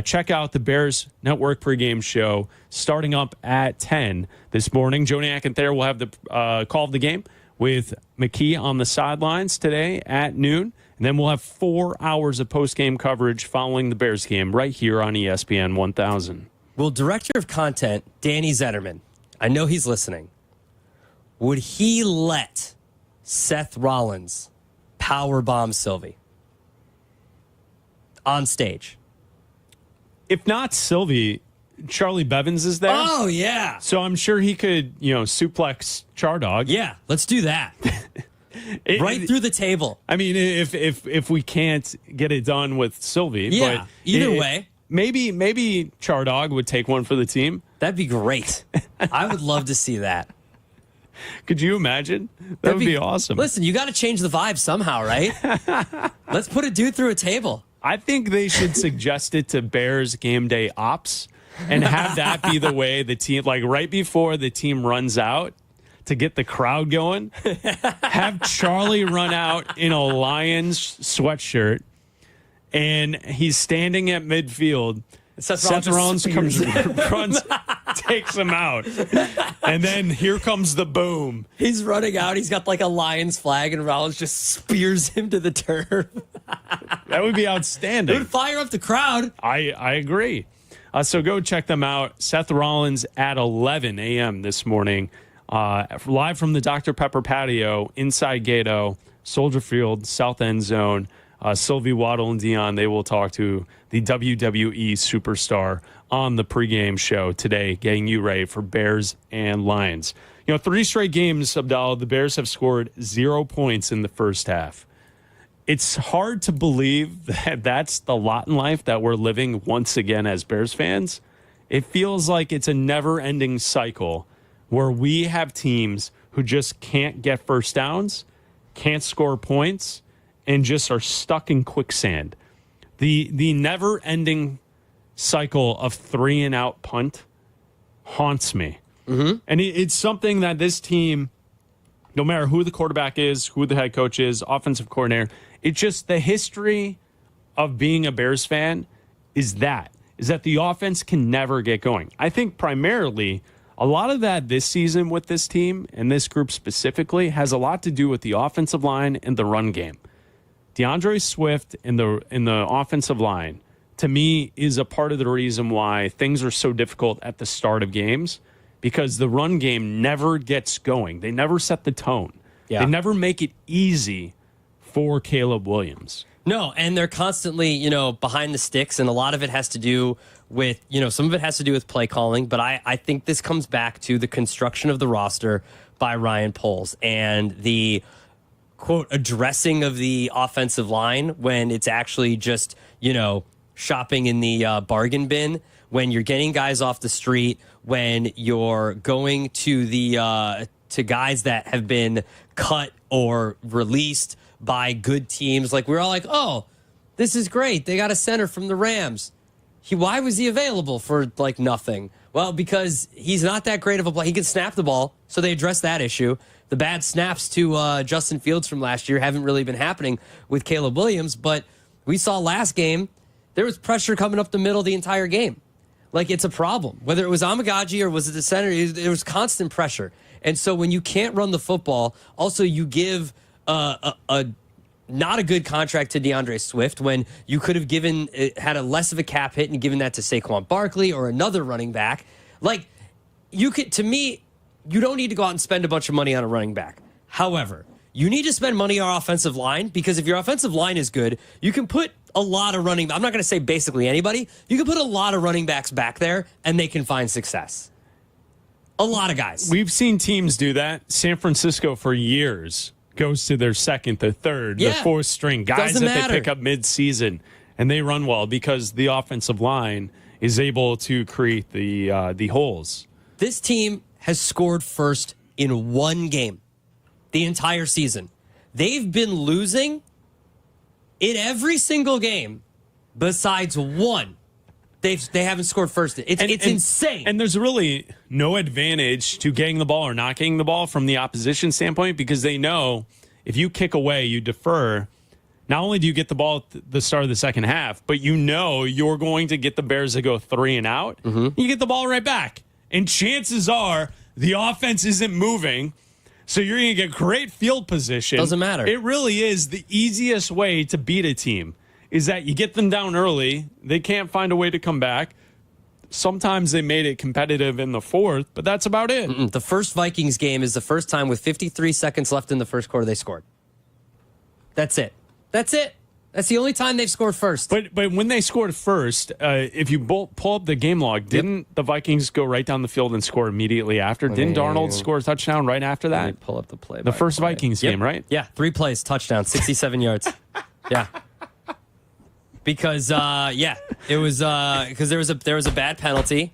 Check out the Bears Network pregame show starting up at 10 this morning. Joniak and Thayer will have the call of the game with McKee on the sidelines today at noon. And then we'll have 4 hours of post-game coverage following the Bears game right here on ESPN 1000. Well, Director of Content, Danny Zetterman, I know he's listening. Would he let Seth Rollins powerbomb Sylvie on stage? If not Sylvie, Charlie Bevins is there. Oh, yeah. So I'm sure he could, suplex Chardog. Yeah, let's do that. Right through the table. I mean, if we can't get it done with Sylvie. Yeah, but either way. Maybe Chardog would take one for the team. That'd be great. I would love to see that. Could you imagine? That would be awesome. Listen, you got to change the vibe somehow, right? Let's put a dude through a table. I think they should suggest it to Bears game day ops and have that be the way the team, like right before the team runs out to get the crowd going, have Charlie run out in a Lions sweatshirt and he's standing at midfield. Seth Rollins runs, takes him out. And then here comes the boom. He's running out. He's got like a Lions flag, and Rollins just spears him to the turf. That would be outstanding. It would fire up the crowd. I agree. So go check them out. Seth Rollins at 11 a.m. this morning. Live from the Dr. Pepper patio inside Gato, Soldier Field, South End Zone. Sylvie, Waddle, and Dion, they will talk to the WWE superstar on the pregame show today, getting you ready for Bears and Lions. 3 straight games, Abdallah, the Bears have scored 0 points in the first half. it's hard to believe that that's the lot in life that we're living once again as Bears fans. It feels like it's a never-ending cycle where we have teams who just can't get first downs, can't score points, and just are stuck in quicksand. The never-ending cycle of 3-and-out punt haunts me. Mm-hmm. And it's something that this team, no matter who the quarterback is, who the head coach is, offensive coordinator, it's just the history of being a Bears fan is that the offense can never get going. I think primarily a lot of that this season with this team and this group specifically has a lot to do with the offensive line and the run game. DeAndre Swift in the offensive line, to me, is a part of the reason why things are so difficult at the start of games, because the run game never gets going. They never set the tone. Yeah. They never make it easy for Caleb Williams. No, and they're constantly, behind the sticks, and a lot of it has to do with, some of it has to do with play calling, but I think this comes back to the construction of the roster by Ryan Poles and the, quote, addressing of the offensive line when it's actually just, shopping in the bargain bin, when you're getting guys off the street, when you're going to the to guys that have been cut or released by good teams. Like, we're all like, oh, this is great. They got a center from the Rams. Why was he available for like nothing? Well, because he's not that great of a player. He can snap the ball, so they addressed that issue. The bad snaps to Justin Fields from last year haven't really been happening with Caleb Williams, but we saw last game, there was pressure coming up the middle the entire game. Like, it's a problem. Whether it was Amagaji or was it the center, there was constant pressure. And so when you can't run the football, also you give not a good contract to DeAndre Swift when you could have had a less of a cap hit and given that to Saquon Barkley or another running back. Like, to me, you don't need to go out and spend a bunch of money on a running back. However, you need to spend money on our offensive line, because if your offensive line is good, you can put a lot of I'm not going to say basically anybody. You can put a lot of running backs back there and they can find success. A lot of guys. We've seen teams do that. San Francisco for years goes to their second, the third, the fourth string guys that they pick up mid-season, and they run well because the offensive line is able to create the holes. This team has scored first in one game the entire season. They've been losing in every single game besides one. They haven't scored first. It's insane. And there's really no advantage to getting the ball or not getting the ball from the opposition standpoint, because they know if you kick away, you defer. Not only do you get the ball at the start of the second half, but you're going to get the Bears to go 3-and-out. Mm-hmm. You get the ball right back. And chances are the offense isn't moving, so you're going to get great field position. Doesn't matter. It really is the easiest way to beat a team. Is that you get them down early, they can't find a way to come back. Sometimes they made it competitive in the fourth, but that's about it. The first Vikings game is the first time with 53 seconds left in the first quarter they scored. That's it. That's the only time they've scored first. But when they scored first, if you pull up the game log, didn't the Vikings go right down the field and score immediately after? Didn't Darnold score a touchdown right after that? Let me pull up the play. The first Vikings game, right? Yeah, 3 plays, touchdown, 67 yards. Yeah. Because it was because there was a bad penalty.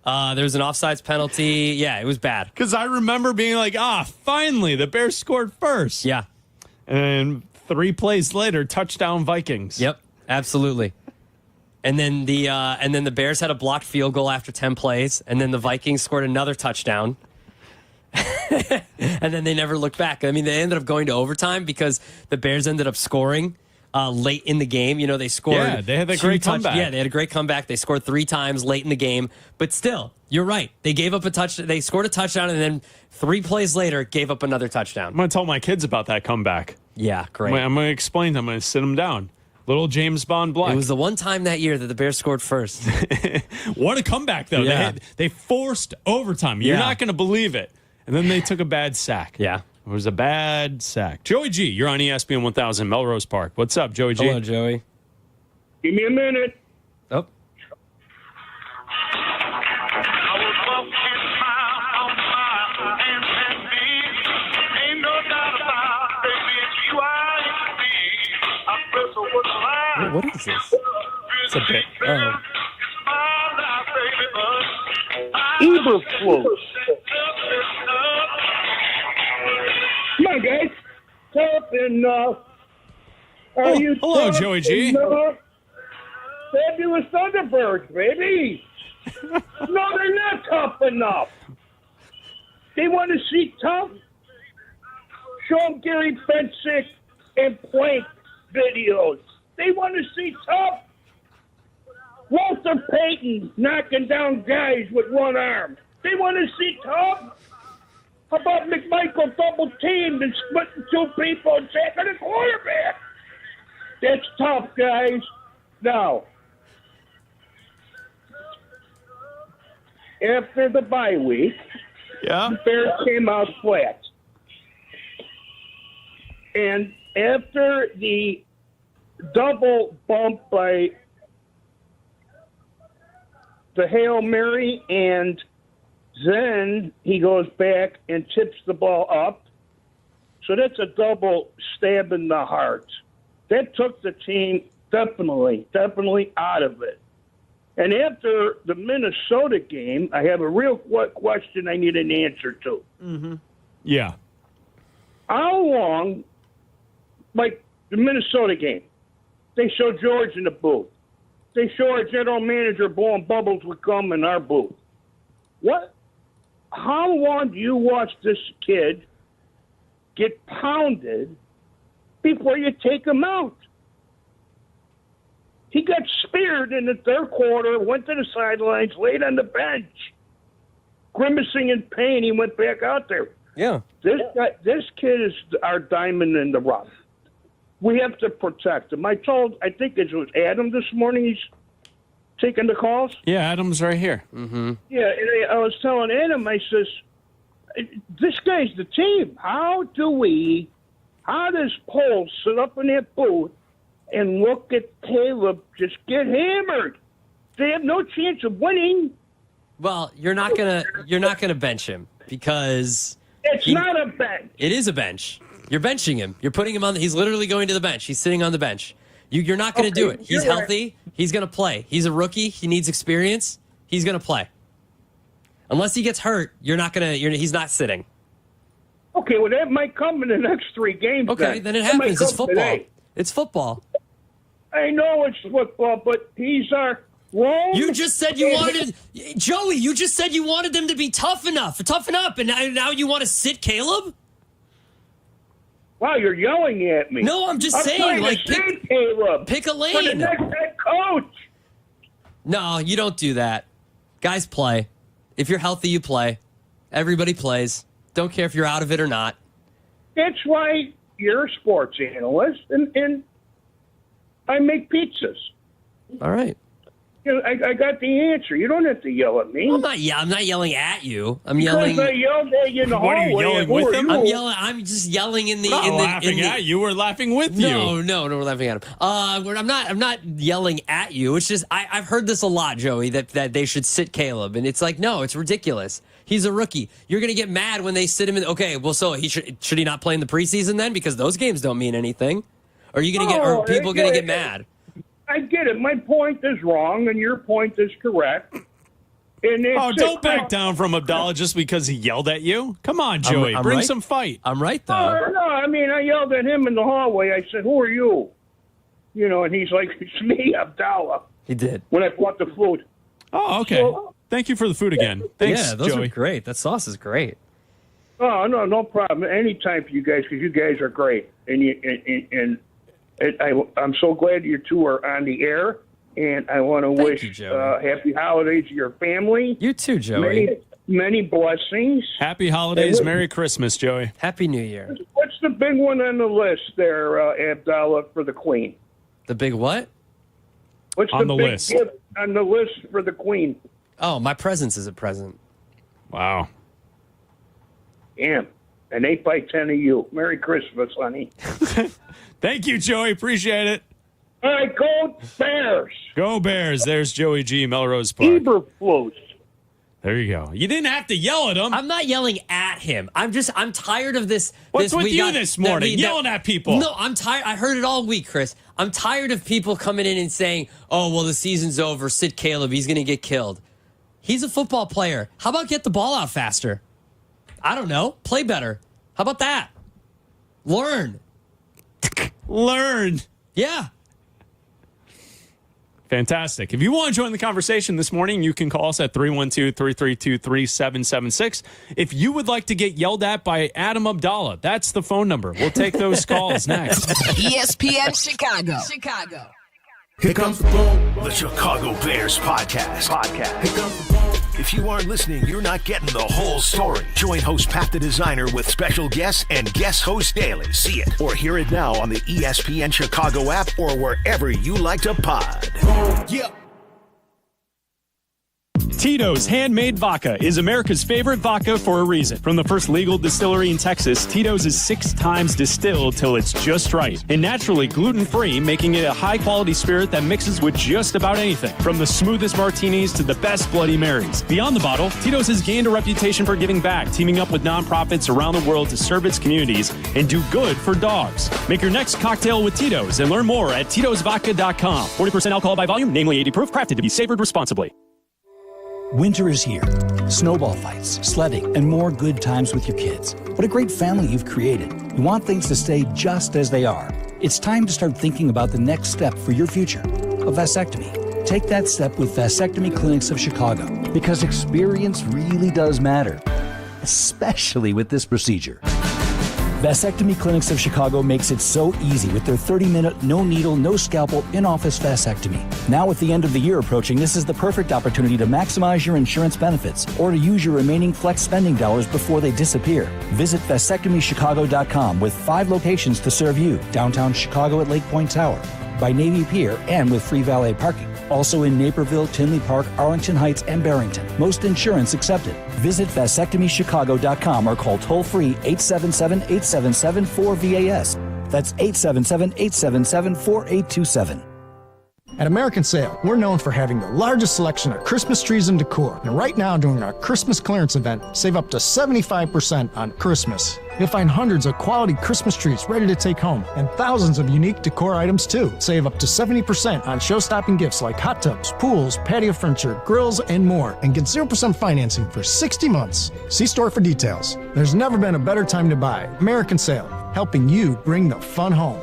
There was an offsides penalty. Yeah, it was bad. Because I remember being like, finally the Bears scored first. Yeah, and 3 plays later, touchdown Vikings. Yep, absolutely. And then the Bears had a blocked field goal after 10 plays, and then the Vikings scored another touchdown. And then they never looked back. I mean, they ended up going to overtime because the Bears ended up scoring late in the game. They scored. Yeah, they had a great comeback. Yeah, they had a great comeback. They scored 3 times late in the game. But still, you're right. They gave up a touchdown. They scored a touchdown, and then 3 plays later, gave up another touchdown. I'm going to tell my kids about that comeback. Yeah, great. I'm going to explain. I'm going to sit them down. Little James Bond Black. It was the one time that year that the Bears scored first. What a comeback, though. Yeah. They forced overtime. You're not going to believe it. And then they took a bad sack. Yeah. It was a bad sack. Joey G, you're on ESPN 1000, Melrose Park. What's up, Joey G? Hello, Joey. Give me a minute. Oh. What is this? It's a bit. Oh. Eberflus. Come on, guys. Tough enough. Are you hello, tough Joey G. enough? Fabulous Thunderbirds, baby. No, they're not tough enough. They want to see tough. Show them Gary Fensick and Plank videos. They want to see tough. Walter Payton knocking down guys with one arm. They want to see tough. How about McMichael double teamed and splitting two people and sacking a quarterback? That's tough, guys. Now, after the bye week, the Bears came out flat. And after the double bump by the Hail Mary, and then he goes back and tips the ball up. So that's a double stab in the heart. That took the team definitely out of it. And after the Minnesota game, I have a real question I need an answer to. Mm-hmm. Yeah. How long, like the Minnesota game, they show George in the booth. They show our general manager blowing bubbles with gum in our booth. What? How long do you watch this kid get pounded before you take him out? He got speared in the third quarter, went to the sidelines, laid on the bench, grimacing in pain. He went back out there. Yeah. This kid is our diamond in the rough. We have to protect him. I think it was Adam this morning. He's taking the calls. Yeah, Adam's right here. Mm-hmm. Yeah, and I was telling Adam, I says, this guy's the team. How does Paul sit up in that booth and look at Caleb just get hammered? They have no chance of winning. Well, you're not gonna bench him because it's not a bench. It is a bench. You're benching him. You're putting him on. He's literally going to the bench. He's sitting on the bench. You're not going to do it. He's healthy. Right. He's going to play. He's a rookie. He needs experience. He's going to play. Unless he gets hurt, you're not going to. He's not sitting. Okay, well that might come in the next 3 games. Okay, then it happens. It's football. Today. It's football. I know it's football, but he's our wrong. You just said you wanted Joey. You just said you wanted them to be tough enough, and now you want to sit Caleb. Wow, you're yelling at me. No, I'm just saying, like, pick a lane. For the next head coach. No, you don't do that. Guys play. If you're healthy, you play. Everybody plays. Don't care if you're out of it or not. That's why you're a sports analyst, and I make pizzas. All right. You know, I got the answer. You don't have to yell at me. I'm not yelling at you. I'm because yelling. I yelled at you in the What hallway. are you yelling with him? I'm just yelling in the. We're not laughing at you. We're laughing with you. No, we're laughing at him. I'm not yelling at you. It's just I've heard this a lot, Joey, that they should sit Caleb, and it's like, no, it's ridiculous. He's a rookie. You're gonna get mad when they sit him in. Okay, well, so should he not play in the preseason then? Because those games don't mean anything. Or are you gonna are people gonna get mad? I get it. My point is wrong, and your point is correct. And don't back down from Abdallah just because he yelled at you. Come on, Joey. I'm Bring right. some fight. I'm right, though. No, I mean, I yelled at him in the hallway. I said, who are you? You know, and he's like, it's me, Abdallah. He did. When I bought the food. Oh, okay. So, thank you for the food again. Thanks, yeah, those Joey. are great. That sauce is great. Oh, no problem. Anytime for you guys, because you guys are great. And I'm so glad you two are on the air. And I want to wish happy holidays to your family. You too, Joey. Many blessings. Happy holidays. Merry Christmas, Joey. Happy New Year. What's the big one on the list there, Abdallah, for the Queen? The big what? What's on the the big list? gift on the list for the Queen? Oh, my presence is a present. Wow. Damn. An 8x10 of you. Merry Christmas, honey. Thank you, Joey. Appreciate it. All right, go Bears. Go Bears. There's Joey G, Melrose Park. Eberflus. There you go. You didn't have to yell at him. I'm not yelling at him. I'm tired of this. What's with you this morning? Yelling at people. No, I'm tired. I heard it all week, Chris. I'm tired of people coming in and saying, oh, well, the season's over. Sit Caleb. He's going to get killed. He's a football player. How about get the ball out faster? I don't know. Play better. How about that? Learn. Learn. Yeah. Fantastic. If you want to join the conversation this morning, you can call us at 312-332-3776. If you would like to get yelled at by Adam Abdallah, that's the phone number. We'll take those calls next. ESPN Chicago. Here comes the boom. The Chicago Bears podcast. Here comes the boom. If you aren't listening, you're not getting the whole story. Join host Pat the Designer with special guests and guest host daily. See it or hear it now on the ESPN Chicago app or wherever you like to pod. Yeah. Tito's Handmade Vodka is America's favorite vodka for a reason. From the first legal distillery in Texas, Tito's is 6 times distilled till it's just right. And naturally gluten-free, making it a high-quality spirit that mixes with just about anything. From the smoothest martinis to the best Bloody Marys. Beyond the bottle, Tito's has gained a reputation for giving back, teaming up with nonprofits around the world to serve its communities and do good for dogs. Make your next cocktail with Tito's and learn more at titosvodka.com. 40% alcohol by volume, namely 80 proof, crafted to be savored responsibly. Winter is here. Snowball fights, sledding, and more good times with your kids. What a great family you've created. You want things to stay just as they are. It's time to start thinking about the next step for your future, a vasectomy. Take that step with Vasectomy Clinics of Chicago, because experience really does matter, especially with this procedure. Vasectomy Clinics of Chicago makes it so easy with their 30-minute, no needle, no scalpel, in-office vasectomy. Now with the end of the year approaching, this is the perfect opportunity to maximize your insurance benefits or to use your remaining flex spending dollars before they disappear. Visit vasectomychicago.com with 5 locations to serve you. Downtown Chicago at Lake Point Tower, by Navy Pier, and with free valet parking. Also in Naperville, Tinley Park, Arlington Heights, and Barrington. Most insurance accepted. Visit vasectomychicago.com or call toll-free 877-877-4VAS. That's 877-877-4827. At American Sale, we're known for having the largest selection of Christmas trees and decor. And right now, during our Christmas clearance event, save up to 75% on Christmas. You'll find hundreds of quality Christmas trees ready to take home, and thousands of unique decor items too. Save up to 70% on show-stopping gifts like hot tubs, pools, patio furniture, grills, and more. And get 0% financing for 60 months. See store for details. There's never been a better time to buy. American Sale, helping you bring the fun home.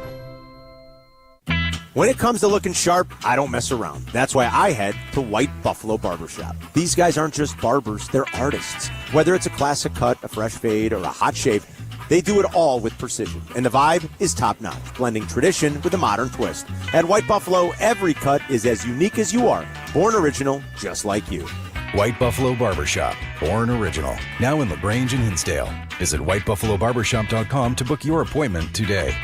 When it comes to looking sharp, I don't mess around. That's why I head to White Buffalo Barbershop. These guys aren't just barbers, they're artists. Whether it's a classic cut, a fresh fade, or a hot shave, they do it all with precision. And the vibe is top-notch, blending tradition with a modern twist. At White Buffalo, every cut is as unique as you are. Born original, just like you. White Buffalo Barbershop, born original. Now in LaGrange and Hinsdale. Visit whitebuffalobarbershop.com to book your appointment today.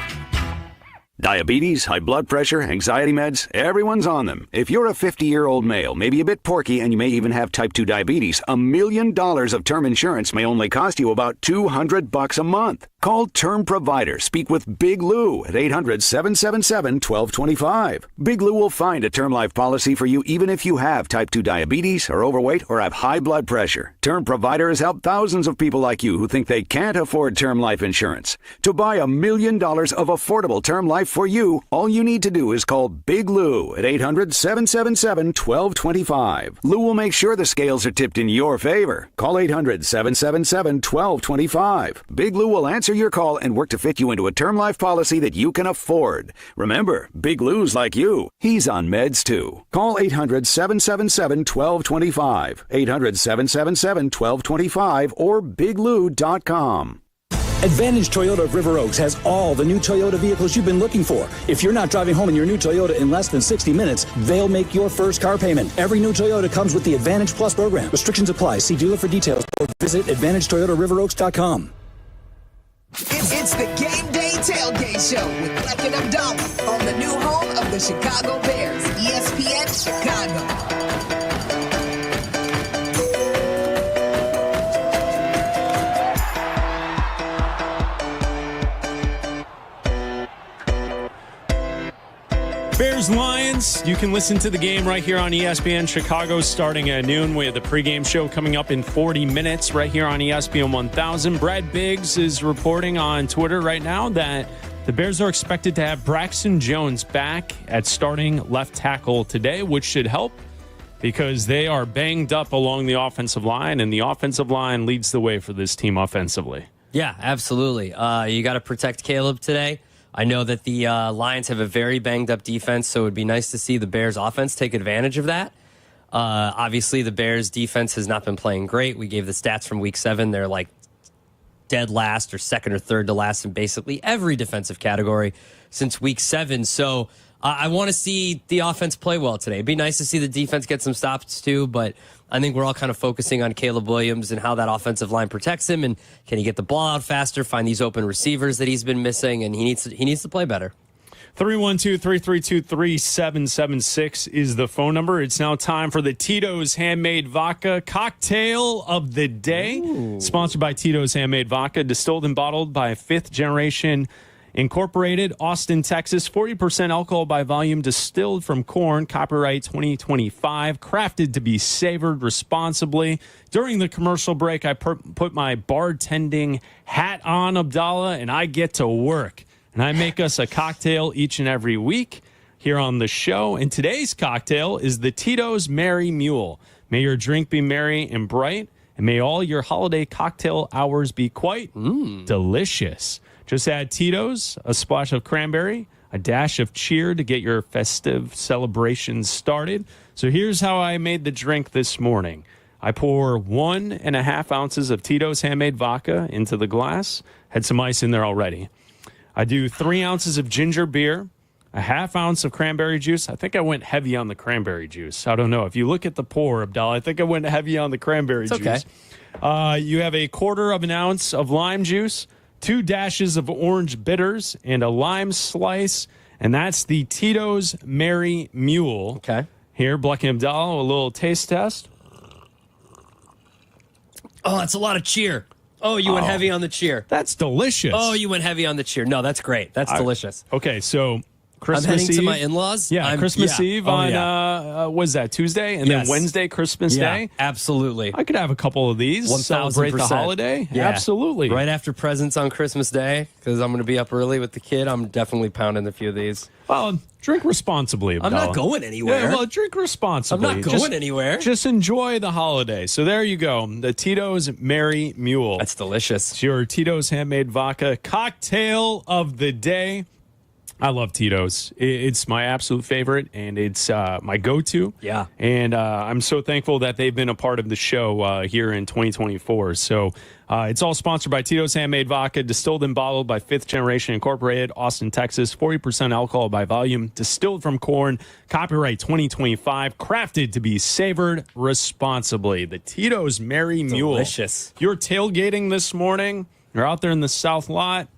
Diabetes, high blood pressure, anxiety meds, everyone's on them. If you're a 50-year-old male, maybe a bit porky, and you may even have type 2 diabetes, $1 million of term insurance may only cost you about $200 a month. Call Term Provider. Speak with Big Lou at 800-777-1225. Big Lou will find a term life policy for you even if you have type 2 diabetes, are overweight, or have high blood pressure. Term Provider has helped thousands of people like you who think they can't afford term life insurance. To buy $1 million of affordable term life for you, all you need to do is call Big Lou at 800-777-1225. Lou will make sure the scales are tipped in your favor. Call 800-777-1225. Big Lou will answer your call and work to fit you into a term life policy that you can afford. Remember, Big Lou's like you. He's on meds too. Call 800-777-1225. 800-777-1225 or biglou.com. Advantage Toyota of River Oaks has all the new Toyota vehicles you've been looking for. If you're not driving home in your new Toyota in less than 60 minutes, they'll make your first car payment. Every new Toyota comes with the Advantage Plus program. Restrictions apply. See dealer for details or visit AdvantageToyotaRiverOaks.com. It's the Game Day Tailgate Show with Black and Abdallah on the new home of the Chicago Bears, ESPN Chicago. Bears Lions, you can listen to the game right here on ESPN Chicago starting at noon. We have the pregame show coming up in 40 minutes right here on ESPN 1000. Brad Biggs is reporting on Twitter right now that The Bears are expected to have Braxton Jones back at starting left tackle today, which should help because they are banged up along the offensive line, and the offensive line leads the way for this team offensively. Yeah, absolutely. You got to protect Caleb today. I know that the Lions have a very banged up defense, so it would be nice to see the Bears offense take advantage of that. Obviously, the Bears defense has not been playing great. We gave the stats from week 7. They're like dead last or second or third to last in basically every defensive category since week 7. So I want to see the offense play well today. It'd be nice to see the defense get some stops too, but I think we're all kind of focusing on Caleb Williams and how that offensive line protects him, and can he get the ball out faster, find these open receivers that he's been missing, and he needs to play better. 312-332-3776 is the phone number. It's now time for the Tito's Handmade Vodka Cocktail of the Day. Ooh. Sponsored by Tito's Handmade Vodka, distilled and bottled by Fifth Generation Incorporated, Austin, Texas. 40% alcohol by volume, distilled from corn. Copyright 2025. Crafted to be savored responsibly. During the commercial break, I put my bartending hat on, Abdallah, and I get to work. And I make us a cocktail each and every week here on the show. And today's cocktail is the Tito's Merry Mule. May your drink be merry and bright, and may all your holiday cocktail hours be quite delicious. Just add Tito's, a splash of cranberry, a dash of cheer to get your festive celebrations started. So here's how I made the drink this morning. I pour 1.5 ounces of Tito's Handmade Vodka into the glass. Had some ice in there already. I do 3 ounces of ginger beer, a half ounce of cranberry juice. I think I went heavy on the cranberry juice. I don't know. If you look at the pour, Abdallah, I think I went heavy on the cranberry juice. Okay. You have a 1/4 ounce of lime juice, 2 dashes of orange bitters, and a lime slice. And that's the Tito's Merry Mule. Okay. Here, Blecky Abdallah, a little taste test. Oh, that's a lot of cheer. Oh, you went heavy on the cheer. That's delicious. Oh, you went heavy on the cheer. No, that's great. That's delicious. Okay, so Christmas I'm heading Eve. to my in-laws. Yeah, Christmas Eve on, was that Tuesday? And then Wednesday, Christmas Day? Absolutely. I could have a couple of these. 1,000%. Celebrate the holiday? Yeah. Absolutely. Right after presents on Christmas Day, because I'm going to be up early with the kid, I'm definitely pounding a few of these. Well, drink responsibly, Abdallah. I'm not going anywhere. Yeah, well, drink responsibly. I'm not going anywhere. Just enjoy the holiday. So there you go. The Tito's Merry Mule. That's delicious. It's your Tito's Handmade Vodka cocktail of the day. I love Tito's. It's my absolute favorite, and it's my go-to. Yeah. And I'm so thankful that they've been a part of the show here in 2024. So it's all sponsored by Tito's Handmade Vodka, distilled and bottled by Fifth Generation Incorporated, Austin, Texas. 40% alcohol by volume, distilled from corn. Copyright 2025, crafted to be savored responsibly. The Tito's Merry Mule. Delicious. You're tailgating this morning. You're out there in the South Lot.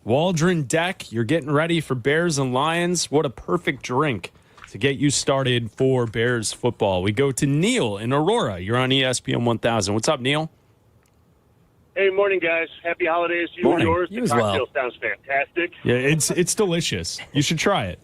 Waldron Deck, you're getting ready for Bears and Lions. What a perfect drink to get you started for Bears football. We go to Neil in Aurora. You're on ESPN 1000. What's up, Neil? Hey, morning, guys. Happy holidays to you Morning. and yours. You the as cocktail well. sounds fantastic. Yeah, it's delicious. You should try it.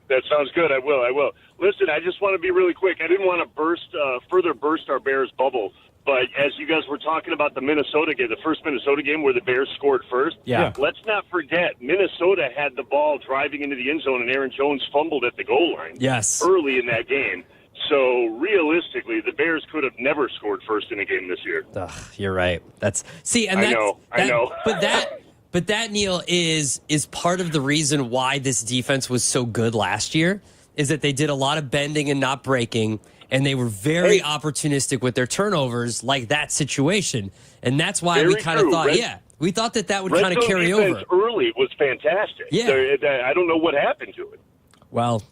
That sounds good. I will. Listen, I just want to be really quick. I didn't want to further burst our Bears bubble. But as you guys were talking about the Minnesota game, the first Minnesota game where the Bears scored first, let's not forget, Minnesota had the ball driving into the end zone, and Aaron Jones fumbled at the goal line early in that game. So realistically, the Bears could have never scored first in a game this year. Ugh, you're right. I know. But that, Neil, is part of the reason why this defense was so good last year, is that they did a lot of bending and not breaking. And they were very opportunistic with their turnovers, like that situation. And that's why we kind of thought, we thought that would kind of carry over. Early was fantastic. Yeah. I don't know what happened to it. Well,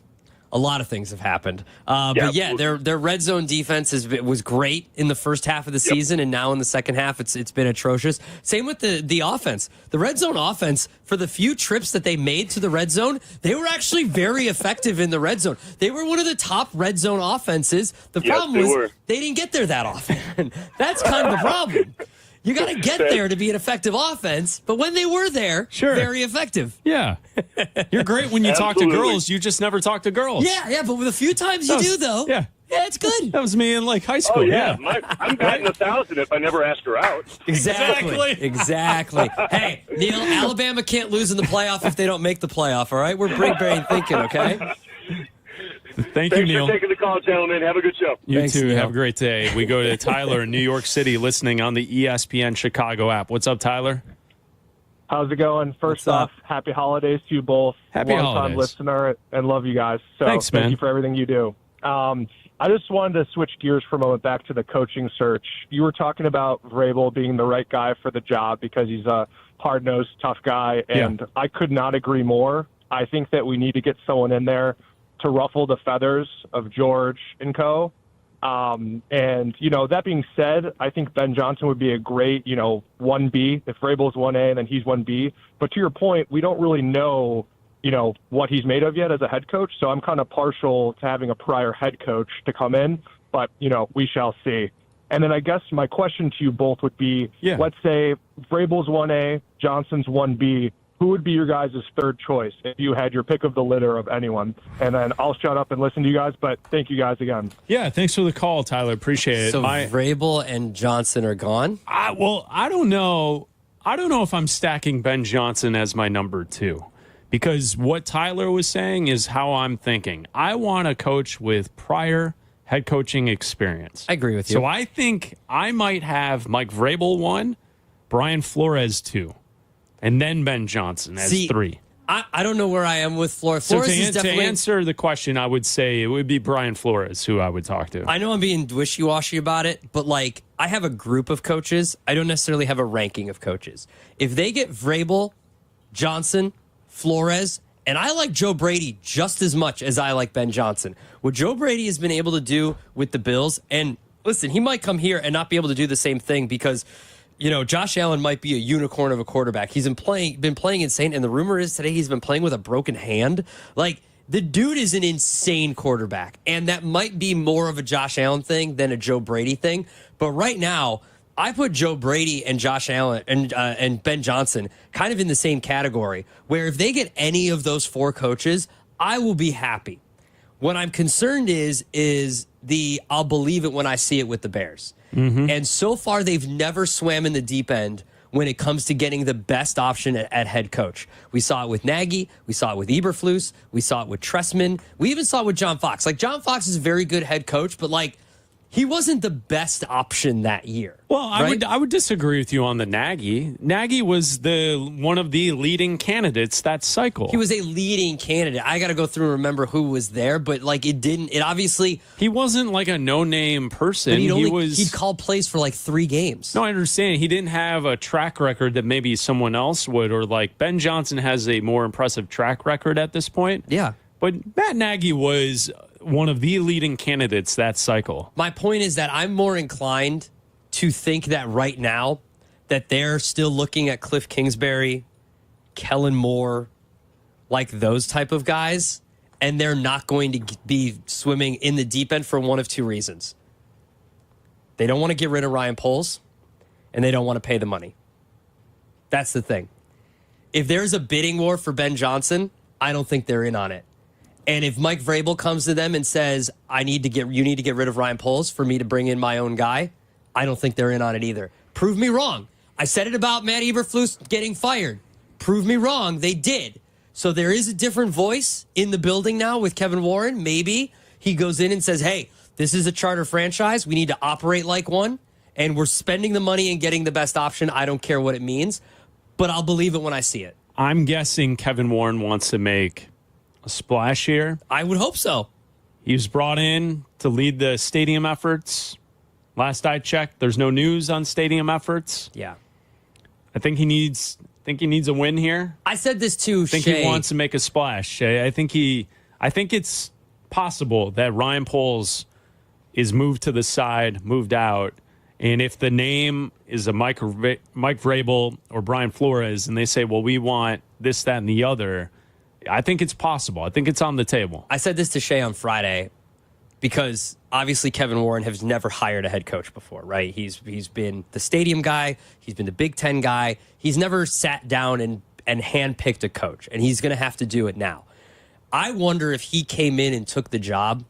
a lot of things have happened. But their red zone defense was great in the first half of the season, and now in the second half, it's been atrocious. Same with the offense. The red zone offense, for the few trips that they made to the red zone, they were actually very effective in the red zone. They were one of the top red zone offenses. The problem was they didn't get there that often. That's kind of the problem. You got to get there to be an effective offense, but when they were there, very effective. Yeah. You're great when you talk to girls. You just never talk to girls. Yeah, but with a few times you do, though. Yeah. Yeah, it's good. That was me in like high school. Oh, yeah. I'm batting 1,000 if I never ask her out. Exactly. Hey, Neil, Alabama can't lose in the playoff if they don't make the playoff, all right? We're big brain thinking, okay? Thank you, Neil. Thanks for taking the call, gentlemen. Have a good show. You Thanks, too. Neil. Have a great day. We go to Tyler in New York City listening on the ESPN Chicago app. What's up, Tyler? How's it going? First off, happy holidays to you both. Happy Long-time holidays. listener and love you guys. So Thanks, man. Thank you for everything you do. I just wanted to switch gears for a moment back to the coaching search. You were talking about Vrabel being the right guy for the job because he's a hard-nosed, tough guy, and I could not agree more. I think that we need to get someone in there to ruffle the feathers of George and co. And, that being said, I think Ben Johnson would be a great, 1B. If Vrabel's 1A, then he's 1B. But to your point, we don't really know, what he's made of yet as a head coach. So I'm kind of partial to having a prior head coach to come in. But, we shall see. And then I guess my question to you both would be, let's say Vrabel's 1A, Johnson's 1B. Who would be your guys' third choice if you had your pick of the litter of anyone? And then I'll shut up and listen to you guys, but thank you guys again. Yeah, thanks for the call, Tyler. Appreciate it. So Vrabel and Johnson are gone? I don't know. I don't know if I'm stacking Ben Johnson as my number 2 because what Tyler was saying is how I'm thinking. I want a coach with prior head coaching experience. I agree with you. So I think I might have Mike Vrabel 1, Brian Flores 2. And then Ben Johnson as 3. I don't know where I am with Flores. So Flores is definitely, to answer the question, I would say it would be Brian Flores who I would talk to. I know I'm being wishy-washy about it, but I have a group of coaches. I don't necessarily have a ranking of coaches. If they get Vrabel, Johnson, Flores, and I like Joe Brady just as much as I like Ben Johnson. What Joe Brady has been able to do with the Bills, and listen, he might come here and not be able to do the same thing because Josh Allen might be a unicorn of a quarterback. He's been playing insane, and the rumor is today he's been playing with a broken hand. The dude is an insane quarterback, and that might be more of a Josh Allen thing than a Joe Brady thing. But right now, I put Joe Brady and Josh Allen and Ben Johnson kind of in the same category, where if they get any of those 4 coaches, I will be happy. What I'm concerned is the I'll believe it when I see it with the Bears. Mm-hmm. And so far, they've never swam in the deep end when it comes to getting the best option at head coach. We saw it with Nagy. We saw it with Eberflus. We saw it with Trestman. We even saw it with John Fox. John Fox is a very good head coach, but he wasn't the best option that year. Well, I would disagree with you on the Nagy. Nagy was one of the leading candidates that cycle. He was a leading candidate. I got to go through and remember who was there, but it obviously. He wasn't like a no-name person. He'd call plays for 3 games. No, I understand. He didn't have a track record that maybe someone else would, or Ben Johnson has a more impressive track record at this point. Yeah. But Matt Nagy was one of the leading candidates that cycle. My point is that I'm more inclined to think that right now that they're still looking at Cliff Kingsbury, Kellen Moore, those type of guys, and they're not going to be swimming in the deep end for one of 2 reasons. They don't want to get rid of Ryan Poles, and they don't want to pay the money. That's the thing. If there's a bidding war for Ben Johnson, I don't think they're in on it. And if Mike Vrabel comes to them and says, you need to get rid of Ryan Poles for me to bring in my own guy, I don't think they're in on it either. Prove me wrong. I said it about Matt Eberflus getting fired. Prove me wrong. They did. So there is a different voice in the building now with Kevin Warren. Maybe he goes in and says, hey, this is a charter franchise. We need to operate like one. And we're spending the money and getting the best option. I don't care what it means, but I'll believe it when I see it. I'm guessing Kevin Warren wants to make a splash here. I would hope so. He was brought in to lead the stadium efforts. Last I checked, there's no news on stadium efforts. Yeah. I think he needs a win here. I said this too, I think Shay. he wants to make a splash. I think it's possible that Ryan Poles is moved to the side, moved out. And if the name is a Mike Vrabel or Brian Flores, and they say, well, we want this, that, and the other, I think it's possible. I think it's on the table. I said this to Shay on Friday because obviously Kevin Warren has never hired a head coach before, right? He's been the stadium guy. He's been the Big Ten guy. He's never sat down and handpicked a coach, and he's going to have to do it now. I wonder if he came in and took the job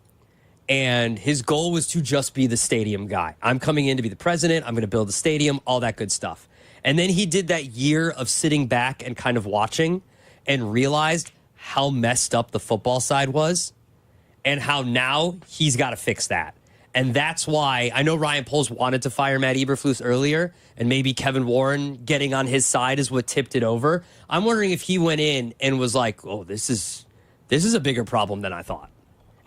And his goal was to just be the stadium guy. I'm coming in to be the president. I'm going to build the stadium, all that good stuff. And then he did that year of sitting back and kind of watching and realized how messed up the football side was and how now he's got to fix that. And that's why I know Ryan Poles wanted to fire Matt Eberflus earlier, and maybe Kevin Warren getting on his side is what tipped it over. I'm wondering if he went in and was like, oh, this is a bigger problem than I thought.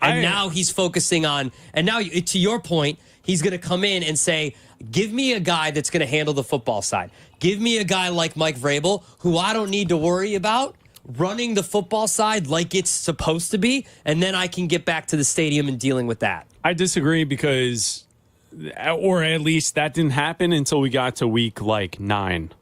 And now he's focusing on, and now to your point, he's going to come in and say, give me a guy that's going to handle the football side. Give me a guy like Mike Vrabel, who I don't need to worry about running the football side like it's supposed to be, and then I can get back to the stadium and dealing with that. I disagree because, or at least that didn't happen until we got to week 9.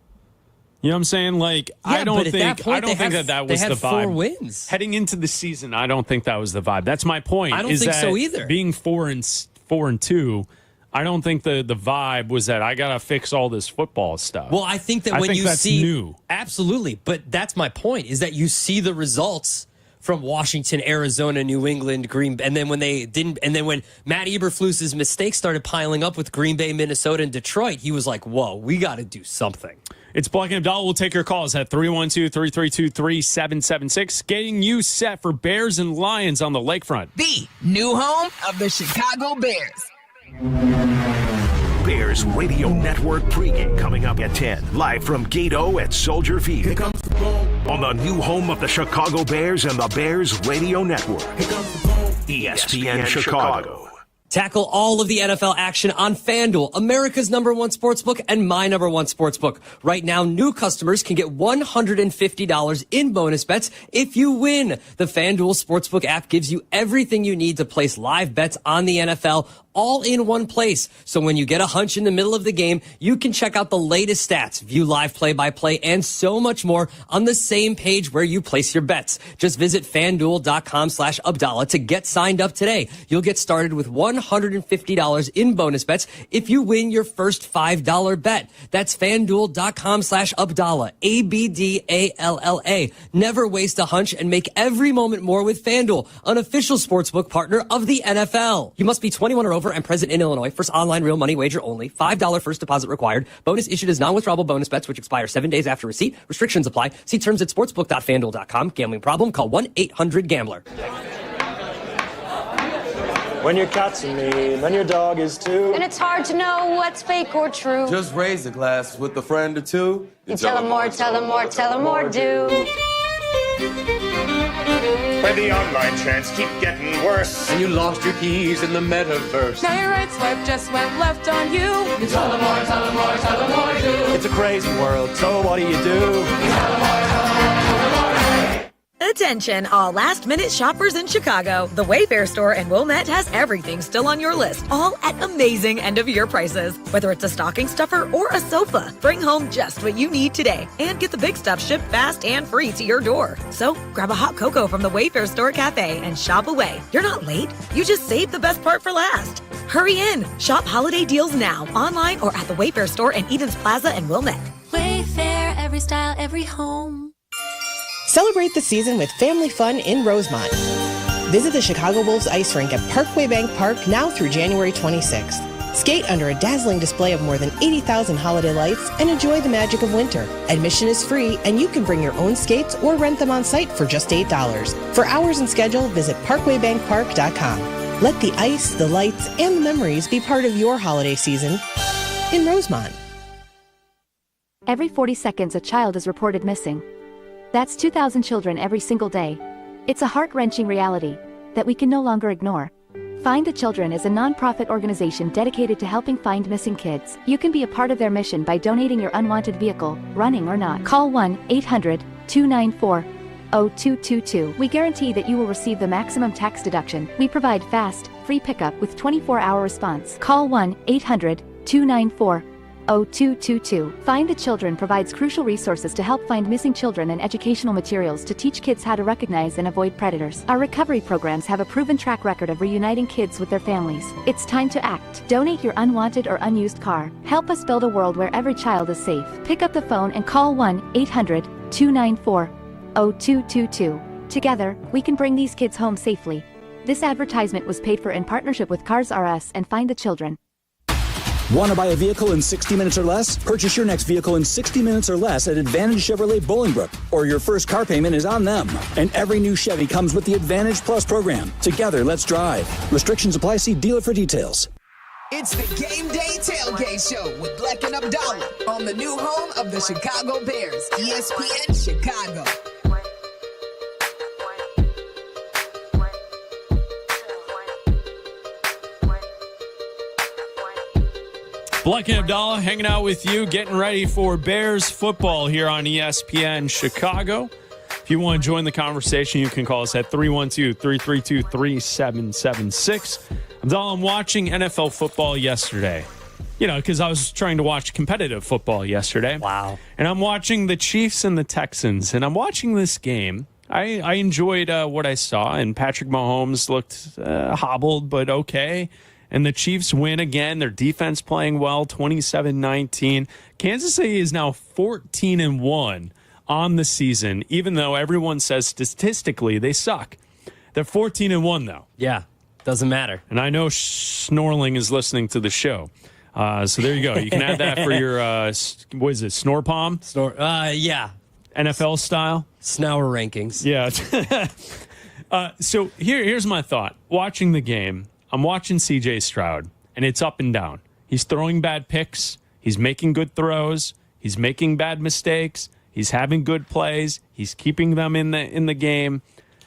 You know what I'm saying? I don't think that was the vibe. 4 wins heading into the season. I don't think that was the vibe. That's my point. I don't think so either. Being 4-2, I don't think the vibe was that I gotta fix all this football stuff. Well, I think that when you that's see new. Absolutely, but that's my point, is that you see the results from Washington, Arizona, New England, Green Bay, and then when they didn't, and then when Matt Eberflus's mistakes started piling up with Green Bay, Minnesota, and Detroit, he was like, whoa, we got to do something. It's Black and Abdallah. We'll take your calls at 312-332-3776, getting you set for Bears and Lions on the lakefront. The new home of the Chicago Bears. Bears Radio Network pregame coming up at 10, live from Gate O at Soldier Field. Here comes the ball. On the new home of the Chicago Bears and the Bears Radio Network. Here comes the ball. ESPN Chicago. Tackle all of the NFL action on FanDuel, America's #1 sportsbook and my #1 sportsbook. Right now, new customers can get $150 in bonus bets if you win. The FanDuel Sportsbook app gives you everything you need to place live bets on the NFL all in one place. So when you get a hunch in the middle of the game, you can check out the latest stats, view live play-by-play, and so much more on the same page where you place your bets. Just visit FanDuel.com/Abdallah to get signed up today. You'll get started with $150 in bonus bets if you win your first $5 bet. That's FanDuel.com/Abdallah, ABDALLA. Never waste a hunch and make every moment more with FanDuel, an official sportsbook partner of the NFL. You must be 21 or over and present in Illinois. First online real money wager only. $5 first deposit required. Bonus issued as non-withdrawable bonus bets which expire 7 days after receipt. Restrictions apply. See terms at sportsbook.fanduel.com. Gambling problem? Call 1-800-GAMBLER. When your cat's a me, then your dog is too. And it's hard to know what's fake or true. Just raise a glass with a friend or two. You tell them more, tell them more, tell them more, do. When the online trends keep getting worse, and you lost your keys in the metaverse. Now your right swipe just went left on you. You tell them more, tell them more, tell them more, do. It's a crazy world, so what do? You tell them more, tell them more, tell them more, do. Attention, all last-minute shoppers in Chicago. The Wayfair store in Wilmette has everything still on your list, all at amazing end-of-year prices. Whether it's a stocking stuffer or a sofa, bring home just what you need today and get the big stuff shipped fast and free to your door. So grab a hot cocoa from the Wayfair Store Cafe and shop away. You're not late. You just saved the best part for last. Hurry in. Shop holiday deals now, online or at the Wayfair Store in Edens Plaza in Wilmette. Wayfair, every style, every home. Celebrate the season with family fun in Rosemont. Visit the Chicago Wolves ice rink at Parkway Bank Park now through January 26th. Skate under a dazzling display of more than 80,000 holiday lights and enjoy the magic of winter. Admission is free and you can bring your own skates or rent them on site for just $8. For hours and schedule, visit parkwaybankpark.com. Let the ice, the lights, and the memories be part of your holiday season in Rosemont. Every 40 seconds, a child is reported missing. That's 2,000 children every single day. It's a heart-wrenching reality that we can no longer ignore. Find the Children is a non-profit organization dedicated to helping find missing kids. You can be a part of their mission by donating your unwanted vehicle, running or not. Call 1-800-294-0222. We guarantee that you will receive the maximum tax deduction. We provide fast, free pickup with 24-hour response. Call 1-800-294-0222. Find the Children provides crucial resources to help find missing children and educational materials to teach kids how to recognize and avoid predators. Our recovery programs have a proven track record of reuniting kids with their families. It's time to act. Donate your unwanted or unused car. Help us build a world where every child is safe. Pick up the phone and call 1-800-294-0222. Together, we can bring these kids home safely. This advertisement was paid for in partnership with Cars R Us and Find the Children. Want to buy a vehicle in 60 minutes or less? Purchase your next vehicle in 60 minutes or less at Advantage Chevrolet Bolingbrook, or your first car payment is on them. And every new Chevy comes with the Advantage Plus program. Together, let's drive. Restrictions apply. See dealer for details. It's the Game Day Tailgate Show with Bleck and Abdallah on the new home of the Chicago Bears, ESPN Chicago. Bleck and Abdallah hanging out with you, getting ready for Bears football here on ESPN Chicago. If you want to join the conversation, you can call us at 312-332-3776. Abdallah, I'm watching NFL football yesterday. You know, because I was trying to watch competitive football yesterday. Wow. And I'm watching the Chiefs and the Texans, and I'm watching this game. I enjoyed what I saw, and Patrick Mahomes looked hobbled, but okay. And the Chiefs win again. Their defense playing well, 27-19. Kansas City is now 14-1 on the season, even though everyone says statistically they suck. They're 14-1, though. Yeah, doesn't matter. And I know Snorling is listening to the show. So there you go. You can add that for your, what is it, Snore Palm? Yeah. NFL style? Snower rankings. Yeah. So here's my thought. Watching the game, I'm watching C.J. Stroud, and it's up and down. He's throwing bad picks. He's making good throws. He's making bad mistakes. He's having good plays. He's keeping them in the game.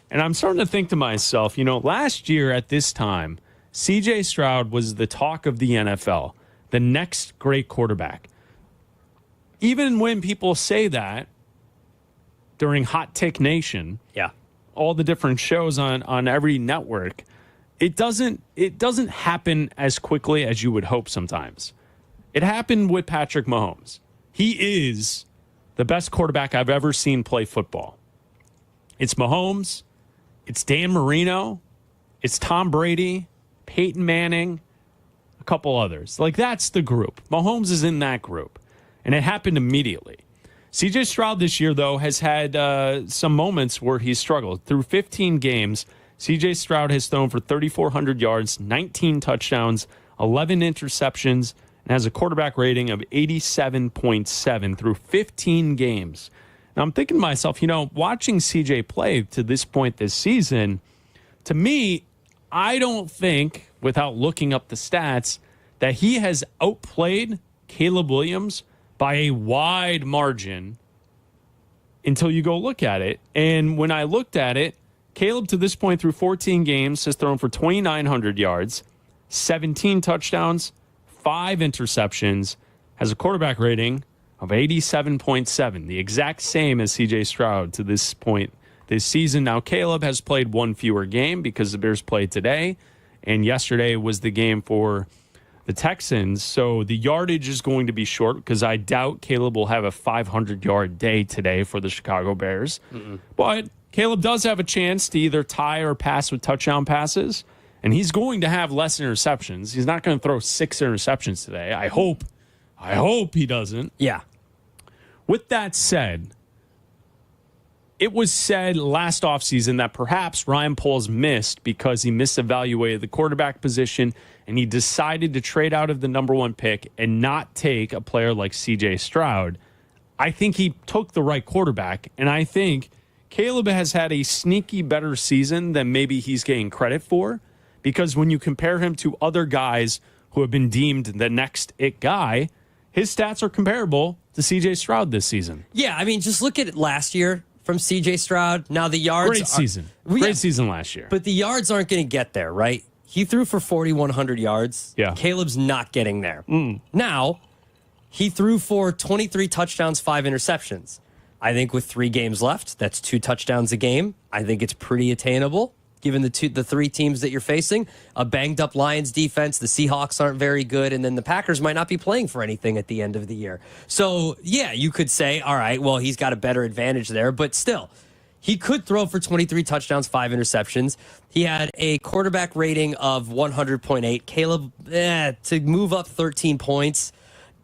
And I'm starting to think to myself, last year at this time, C.J. Stroud was the talk of the NFL, the next great quarterback. Even when people say that during Hot Take Nation, all the different shows on every network, it doesn't happen as quickly as you would hope sometimes. It happened with Patrick Mahomes. He is the best quarterback I've ever seen play football. It's Mahomes, it's Dan Marino, it's Tom Brady, Peyton Manning, a couple others. Like, that's the group. Mahomes is in that group. And it happened immediately. C.J. Stroud this year, though, has had some moments where he's struggled. Through 15 games, C.J. Stroud has thrown for 3,400 yards, 19 touchdowns, 11 interceptions, and has a quarterback rating of 87.7 through 15 games. Now, I'm thinking to myself, watching C.J. play to this point this season, to me, I don't think, without looking up the stats, that he has outplayed Caleb Williams by a wide margin until you go look at it. And when I looked at it, Caleb, to this point, through 14 games, has thrown for 2,900 yards, 17 touchdowns, 5 interceptions, has a quarterback rating of 87.7, the exact same as C.J. Stroud to this point this season. Now, Caleb has played one fewer game because the Bears played today, and yesterday was the game for the Texans. So the yardage is going to be short because I doubt Caleb will have a 500-yard day today for the Chicago Bears. But Caleb does have a chance to either tie or pass with touchdown passes, and he's going to have less interceptions. He's not going to throw 6 interceptions today. I hope he doesn't. Yeah. With that said, it was said last offseason that perhaps Ryan Poles missed because he misevaluated the quarterback position, and he decided to trade out of the number 1 pick and not take a player like C.J. Stroud. I think he took the right quarterback, and I think Caleb has had a sneaky better season than maybe he's getting credit for, because when you compare him to other guys who have been deemed the next it guy, his stats are comparable to C.J. Stroud this season. Yeah, I mean, just look at it last year from C.J. Stroud. Now, the yards... Great season. Great season last year. But the yards aren't going to get there, right? He threw for 4,100 yards. Yeah. Caleb's not getting there. Now, he threw for 23 touchdowns, 5 interceptions. I think with 3 games left, that's 2 touchdowns a game. I think it's pretty attainable, given the 3 teams that you're facing. A banged-up Lions defense, the Seahawks aren't very good, and then the Packers might not be playing for anything at the end of the year. So, yeah, you could say, all right, well, he's got a better advantage there, but still, he could throw for 23 touchdowns, 5 interceptions. He had a quarterback rating of 100.8. Caleb, to move up 13 points,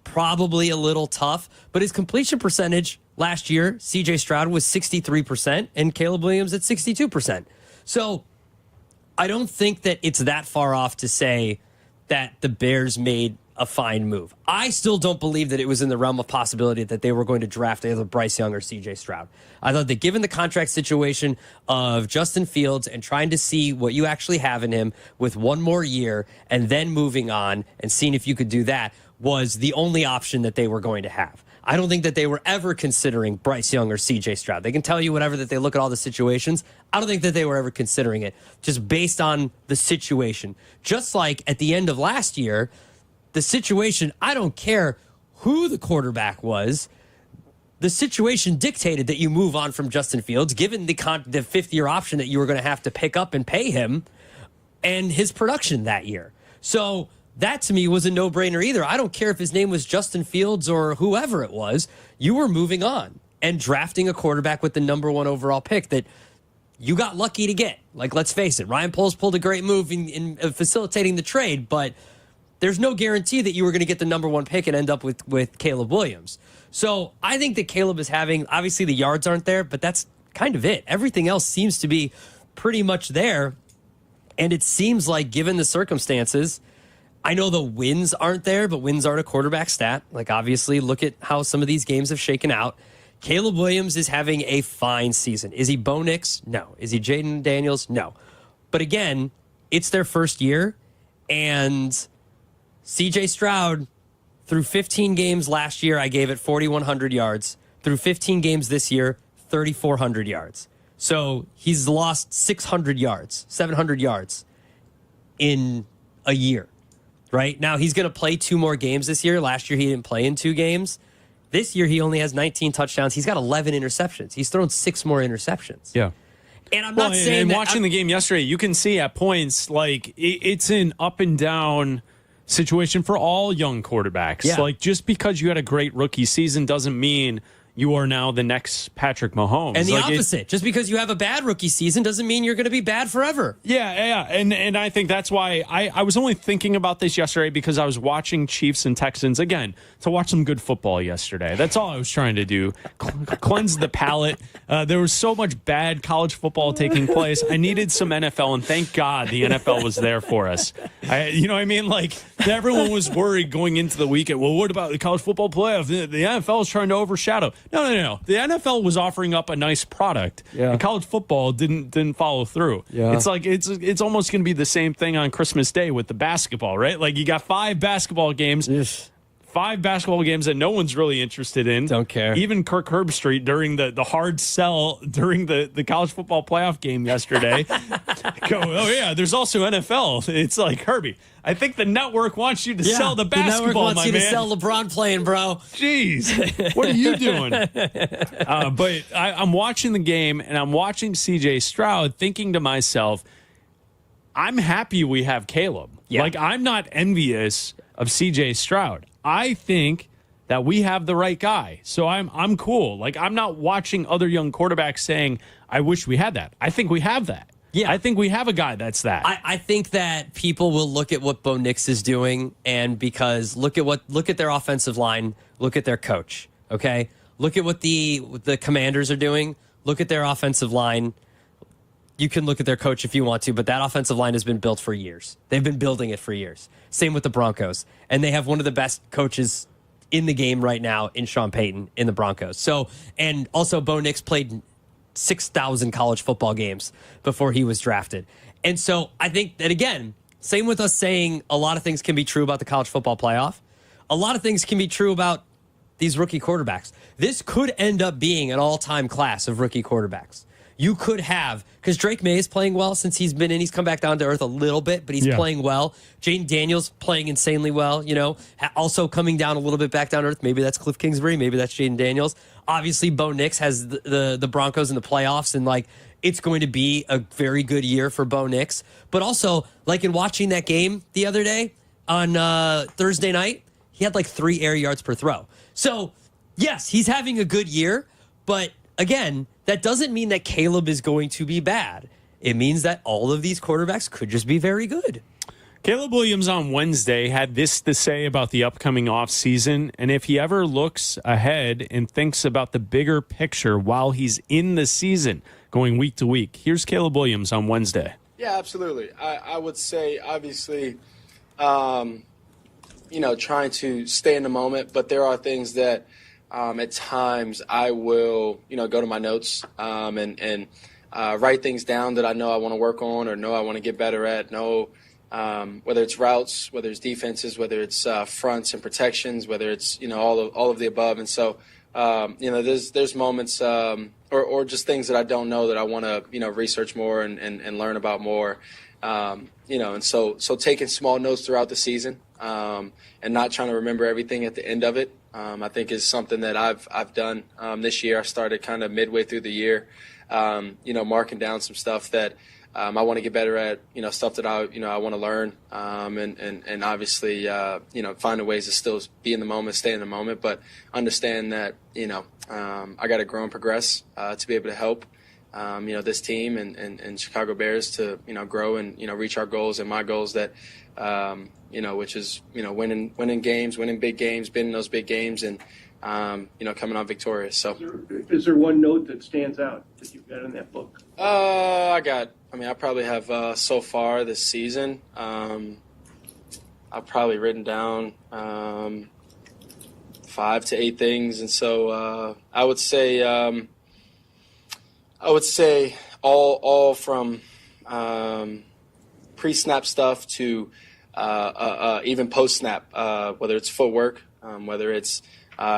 probably a little tough, but his completion percentage last year, C.J. Stroud was 63% and Caleb Williams at 62%. So I don't think that it's that far off to say that the Bears made a fine move. I still don't believe that it was in the realm of possibility that they were going to draft either Bryce Young or CJ Stroud. I thought that given the contract situation of Justin Fields and trying to see what you actually have in him with one more year and then moving on and seeing if you could do that was the only option that they were going to have. I don't think that they were ever considering Bryce Young or CJ Stroud. They can tell you whatever, that they look at all the situations. I don't think that they were ever considering it just based on the situation. Just like at the end of last year, the situation, I don't care who the quarterback was, the situation dictated that you move on from Justin Fields, given the fifth-year option that you were going to have to pick up and pay him and his production that year. So that, to me, was a no-brainer either. I don't care if his name was Justin Fields or whoever it was. You were moving on and drafting a quarterback with the number 1 overall pick that you got lucky to get. Like, let's face it, Ryan Poles pulled a great move in facilitating the trade, but there's no guarantee that you were going to get the number 1 pick and end up with Caleb Williams. So I think that Caleb is having, obviously the yards aren't there, but that's kind of it. Everything else seems to be pretty much there. And it seems like, given the circumstances, I know the wins aren't there, but wins aren't a quarterback stat. Like, obviously, look at how some of these games have shaken out. Caleb Williams is having a fine season. Is he Bo Nix? No. Is he Jaden Daniels? No. But again, it's their first year, and CJ Stroud, through 15 games last year, I gave it 4,100 yards. Through 15 games this year, 3,400 yards. So he's lost 600 yards, 700 yards in a year, right? Now, he's going to play 2 more games this year. Last year, he didn't play in 2 games. This year, he only has 19 touchdowns. He's got 11 interceptions. He's thrown 6 more interceptions. Yeah. And I'm not saying that... watching the game yesterday, you can see at points, like, it's an up and down situation for all young quarterbacks. Yeah. Like, just because you had a great rookie season doesn't mean you are now the next Patrick Mahomes. And the like, opposite. Just because you have a bad rookie season doesn't mean you're going to be bad forever. Yeah. And I think that's why I was only thinking about this yesterday because I was watching Chiefs and Texans, again, to watch some good football yesterday. That's all I was trying to do. Cleanse the palate. There was so much bad college football taking place. I needed some NFL, and thank God the NFL was there for us. You know what I mean? Like, everyone was worried going into the weekend. Well, what about the college football playoff? The NFL is trying to overshadow. No. The NFL was offering up a nice product. Yeah. And college football didn't follow through. Yeah. It's like it's almost going to be the same thing on Christmas Day with the basketball, right? Like, you got 5 basketball games. Yes. 5 basketball games that no one's really interested in. Don't care. Even Kirk Herbstreit during the hard sell during the college football playoff game yesterday. Oh yeah, there's also NFL. It's like, Herbie, I think the network wants you to sell the basketball, the network wants my you man. to sell LeBron playing, bro. Jeez, what are you doing? But I'm watching the game, and I'm watching CJ Stroud, thinking to myself, I'm happy we have Caleb. Yeah. Like, I'm not envious of CJ Stroud. I think that we have the right guy. So I'm cool. Like, I'm not watching other young quarterbacks saying, I wish we had that. I think we have that. Yeah. I think we have a guy that's that. I think that people will look at what Bo Nix is doing, and because look at their offensive line, look at their coach, okay? Look at what the Commanders are doing. Look at their offensive line. You can look at their coach if you want to, but that offensive line has been built for years. They've been building it for years. Same with the Broncos. And they have one of the best coaches in the game right now in Sean Payton in the Broncos. So, and also Bo Nix played 6,000 college football games before he was drafted. And so I think that, again, same with us saying a lot of things can be true about the college football playoff. A lot of things can be true about these rookie quarterbacks. This could end up being an all-time class of rookie quarterbacks. You could have, because Drake May is playing well since he's been in. He's come back down to earth a little bit, but he's playing well. Jaden Daniels playing insanely well, you know, also coming down a little bit back down to earth. Maybe that's Cliff Kingsbury. Maybe that's Jaden Daniels. Obviously, Bo Nix has the Broncos in the playoffs, and, like, it's going to be a very good year for Bo Nix. But also, like, in watching that game the other day on Thursday night, he had like 3 air yards per throw. So, yes, he's having a good year, but again, that doesn't mean that Caleb is going to be bad. It means that all of these quarterbacks could just be very good. Caleb Williams on Wednesday had this to say about the upcoming offseason, and if he ever looks ahead and thinks about the bigger picture while he's in the season, going week to week. Here's Caleb Williams on Wednesday. Yeah, absolutely. I would say, obviously, trying to stay in the moment, but there are things that at times I will, go to my notes and write things down that I know I want to work on or know I want to get better at, whether it's routes, whether it's defenses, whether it's fronts and protections, whether it's, all of the above. And so, there's moments or just things that I don't know that I want to, research more and learn about more, and so taking small notes throughout the season and not trying to remember everything at the end of it, I think is something that I've done this year. I started kind of midway through the year, marking down some stuff that I want to get better at, stuff that I want to learn, and obviously, finding ways to still be in the moment, stay in the moment, but understand that, I got to grow and progress to be able to help, this team and Chicago Bears to, grow and, reach our goals and my goals that, which is, winning games, winning big games, being in those big games and, coming out victorious. So, is there one note that stands out that you've got in that book? I probably have so far this season. I've probably written down 5 to 8 things, and so I would say all from pre-snap stuff to even post-snap, whether it's footwork, whether it's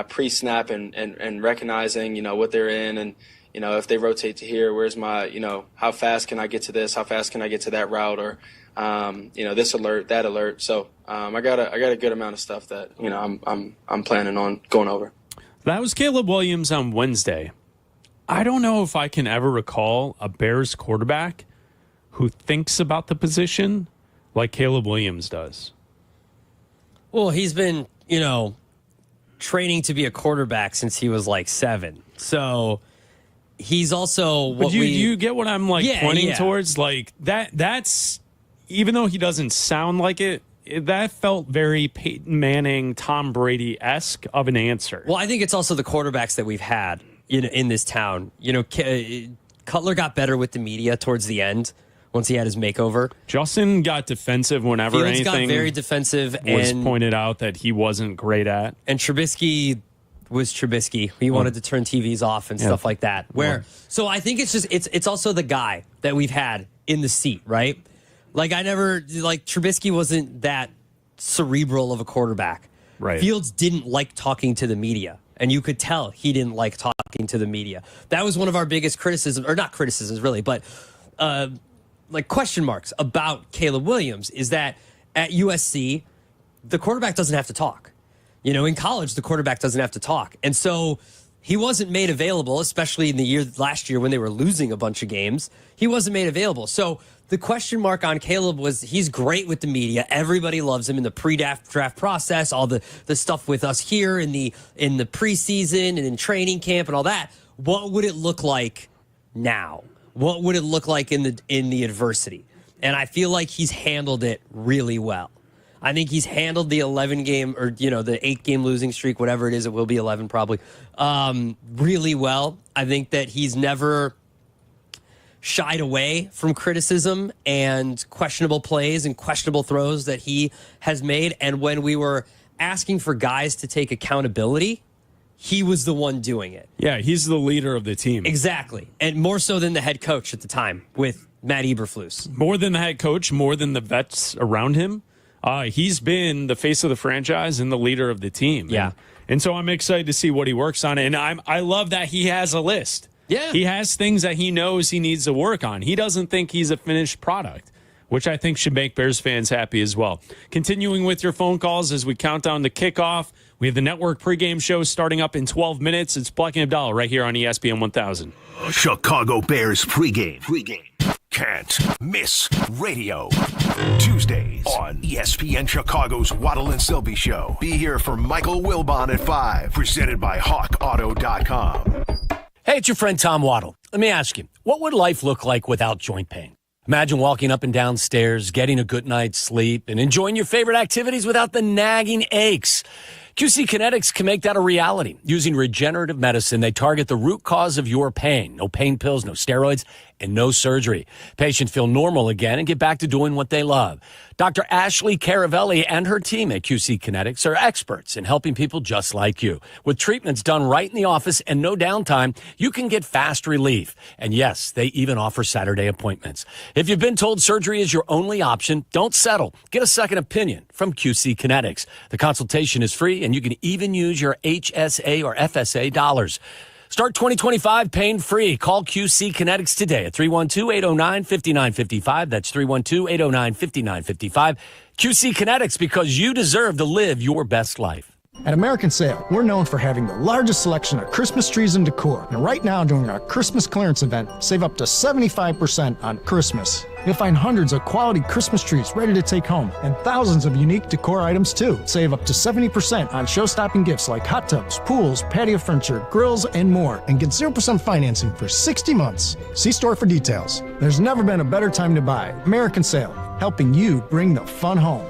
pre-snap and recognizing, what they're in and, if they rotate to here, where's my, how fast can I get to this? How fast can I get to that route? Or, this alert, that alert. So I got a good amount of stuff that, I'm planning on going over. That was Caleb Williams on Wednesday. I don't know if I can ever recall a Bears quarterback who thinks about the position like Caleb Williams does. Well, he's been, training to be a quarterback since he was like 7. So he's also but you get what I'm pointing towards? Like that's even though he doesn't sound like it, that felt very Peyton Manning, Tom Brady-esque of an answer. Well, I think it's also the quarterbacks that we've had in this town. Cutler got better with the media towards the end once he had his makeover. Justin got defensive whenever Fields anything got very defensive was and pointed out that he wasn't great at. And Trubisky was Trubisky. He wanted to turn TVs off and stuff like that. So I think it's also the guy that we've had in the seat, right? Trubisky wasn't that cerebral of a quarterback. Right. Fields didn't like talking to the media, and you could tell he didn't like talking to the media. That was one of our biggest criticisms, or not criticisms really, but question marks about Caleb Williams is that at USC, the quarterback doesn't have to talk. In college, the quarterback doesn't have to talk. And so he wasn't made available, especially in last year when they were losing a bunch of games. He wasn't made available. So the question mark on Caleb was he's great with the media. Everybody loves him in the pre-draft process, all the stuff with us here in the preseason and in training camp and all that. What would it look like now? What would it look like in the adversity? And I feel like he's handled it really well. I think he's handled the 11-game or, the 8-game losing streak, whatever it is. It will be 11 probably, really well. I think that he's never shied away from criticism and questionable plays and questionable throws that he has made. And when we were asking for guys to take accountability, he was the one doing it. Yeah, he's the leader of the team. Exactly. And more so than the head coach at the time with Matt Eberflus. More than the head coach, more than the vets around him. He's been the face of the franchise and the leader of the team. Yeah. And so I'm excited to see what he works on. And I love that he has a list. Yeah. He has things that he knows he needs to work on. He doesn't think he's a finished product, which I think should make Bears fans happy as well. Continuing with your phone calls as we count down the kickoff. We have the network pregame show starting up in 12 minutes. It's Black and Abdallah right here on ESPN 1000. Chicago Bears pregame. Can't miss radio. Tuesdays on ESPN Chicago's Waddle and Sylvie Show. Be here for Michael Wilbon at 5. Presented by HawkAuto.com. Hey, it's your friend Tom Waddle. Let me ask you, what would life look like without joint pain? Imagine walking up and down stairs, getting a good night's sleep, and enjoying your favorite activities without the nagging aches. QC Kinetics can make that a reality. Using regenerative medicine, they target the root cause of your pain. No pain pills, no steroids. and no surgery. Patients feel normal again and get back to doing what they love. Dr. Ashley Caravelli and her team at QC Kinetics are experts in helping people just like you. With treatments done right in the office and no downtime, you can get fast relief. And yes, they even offer Saturday appointments. If you've been told surgery is your only option, don't settle. Get a second opinion from QC Kinetics. The consultation is free, and you can even use your HSA or FSA dollars. Start 2025 pain-free. Call QC Kinetics today at 312-809-5955. That's 312-809-5955. QC Kinetics, because you deserve to live your best life. At American Sale, we're known for having the largest selection of Christmas trees and decor. And right now, during our Christmas clearance event, save up to 75% on Christmas. You'll find hundreds of quality Christmas trees ready to take home, and thousands of unique decor items too. Save up to 70% on show-stopping gifts like hot tubs, pools, patio furniture, grills, and more. And get 0% financing for 60 months. See store for details. There's never been a better time to buy. American Sale, helping you bring the fun home.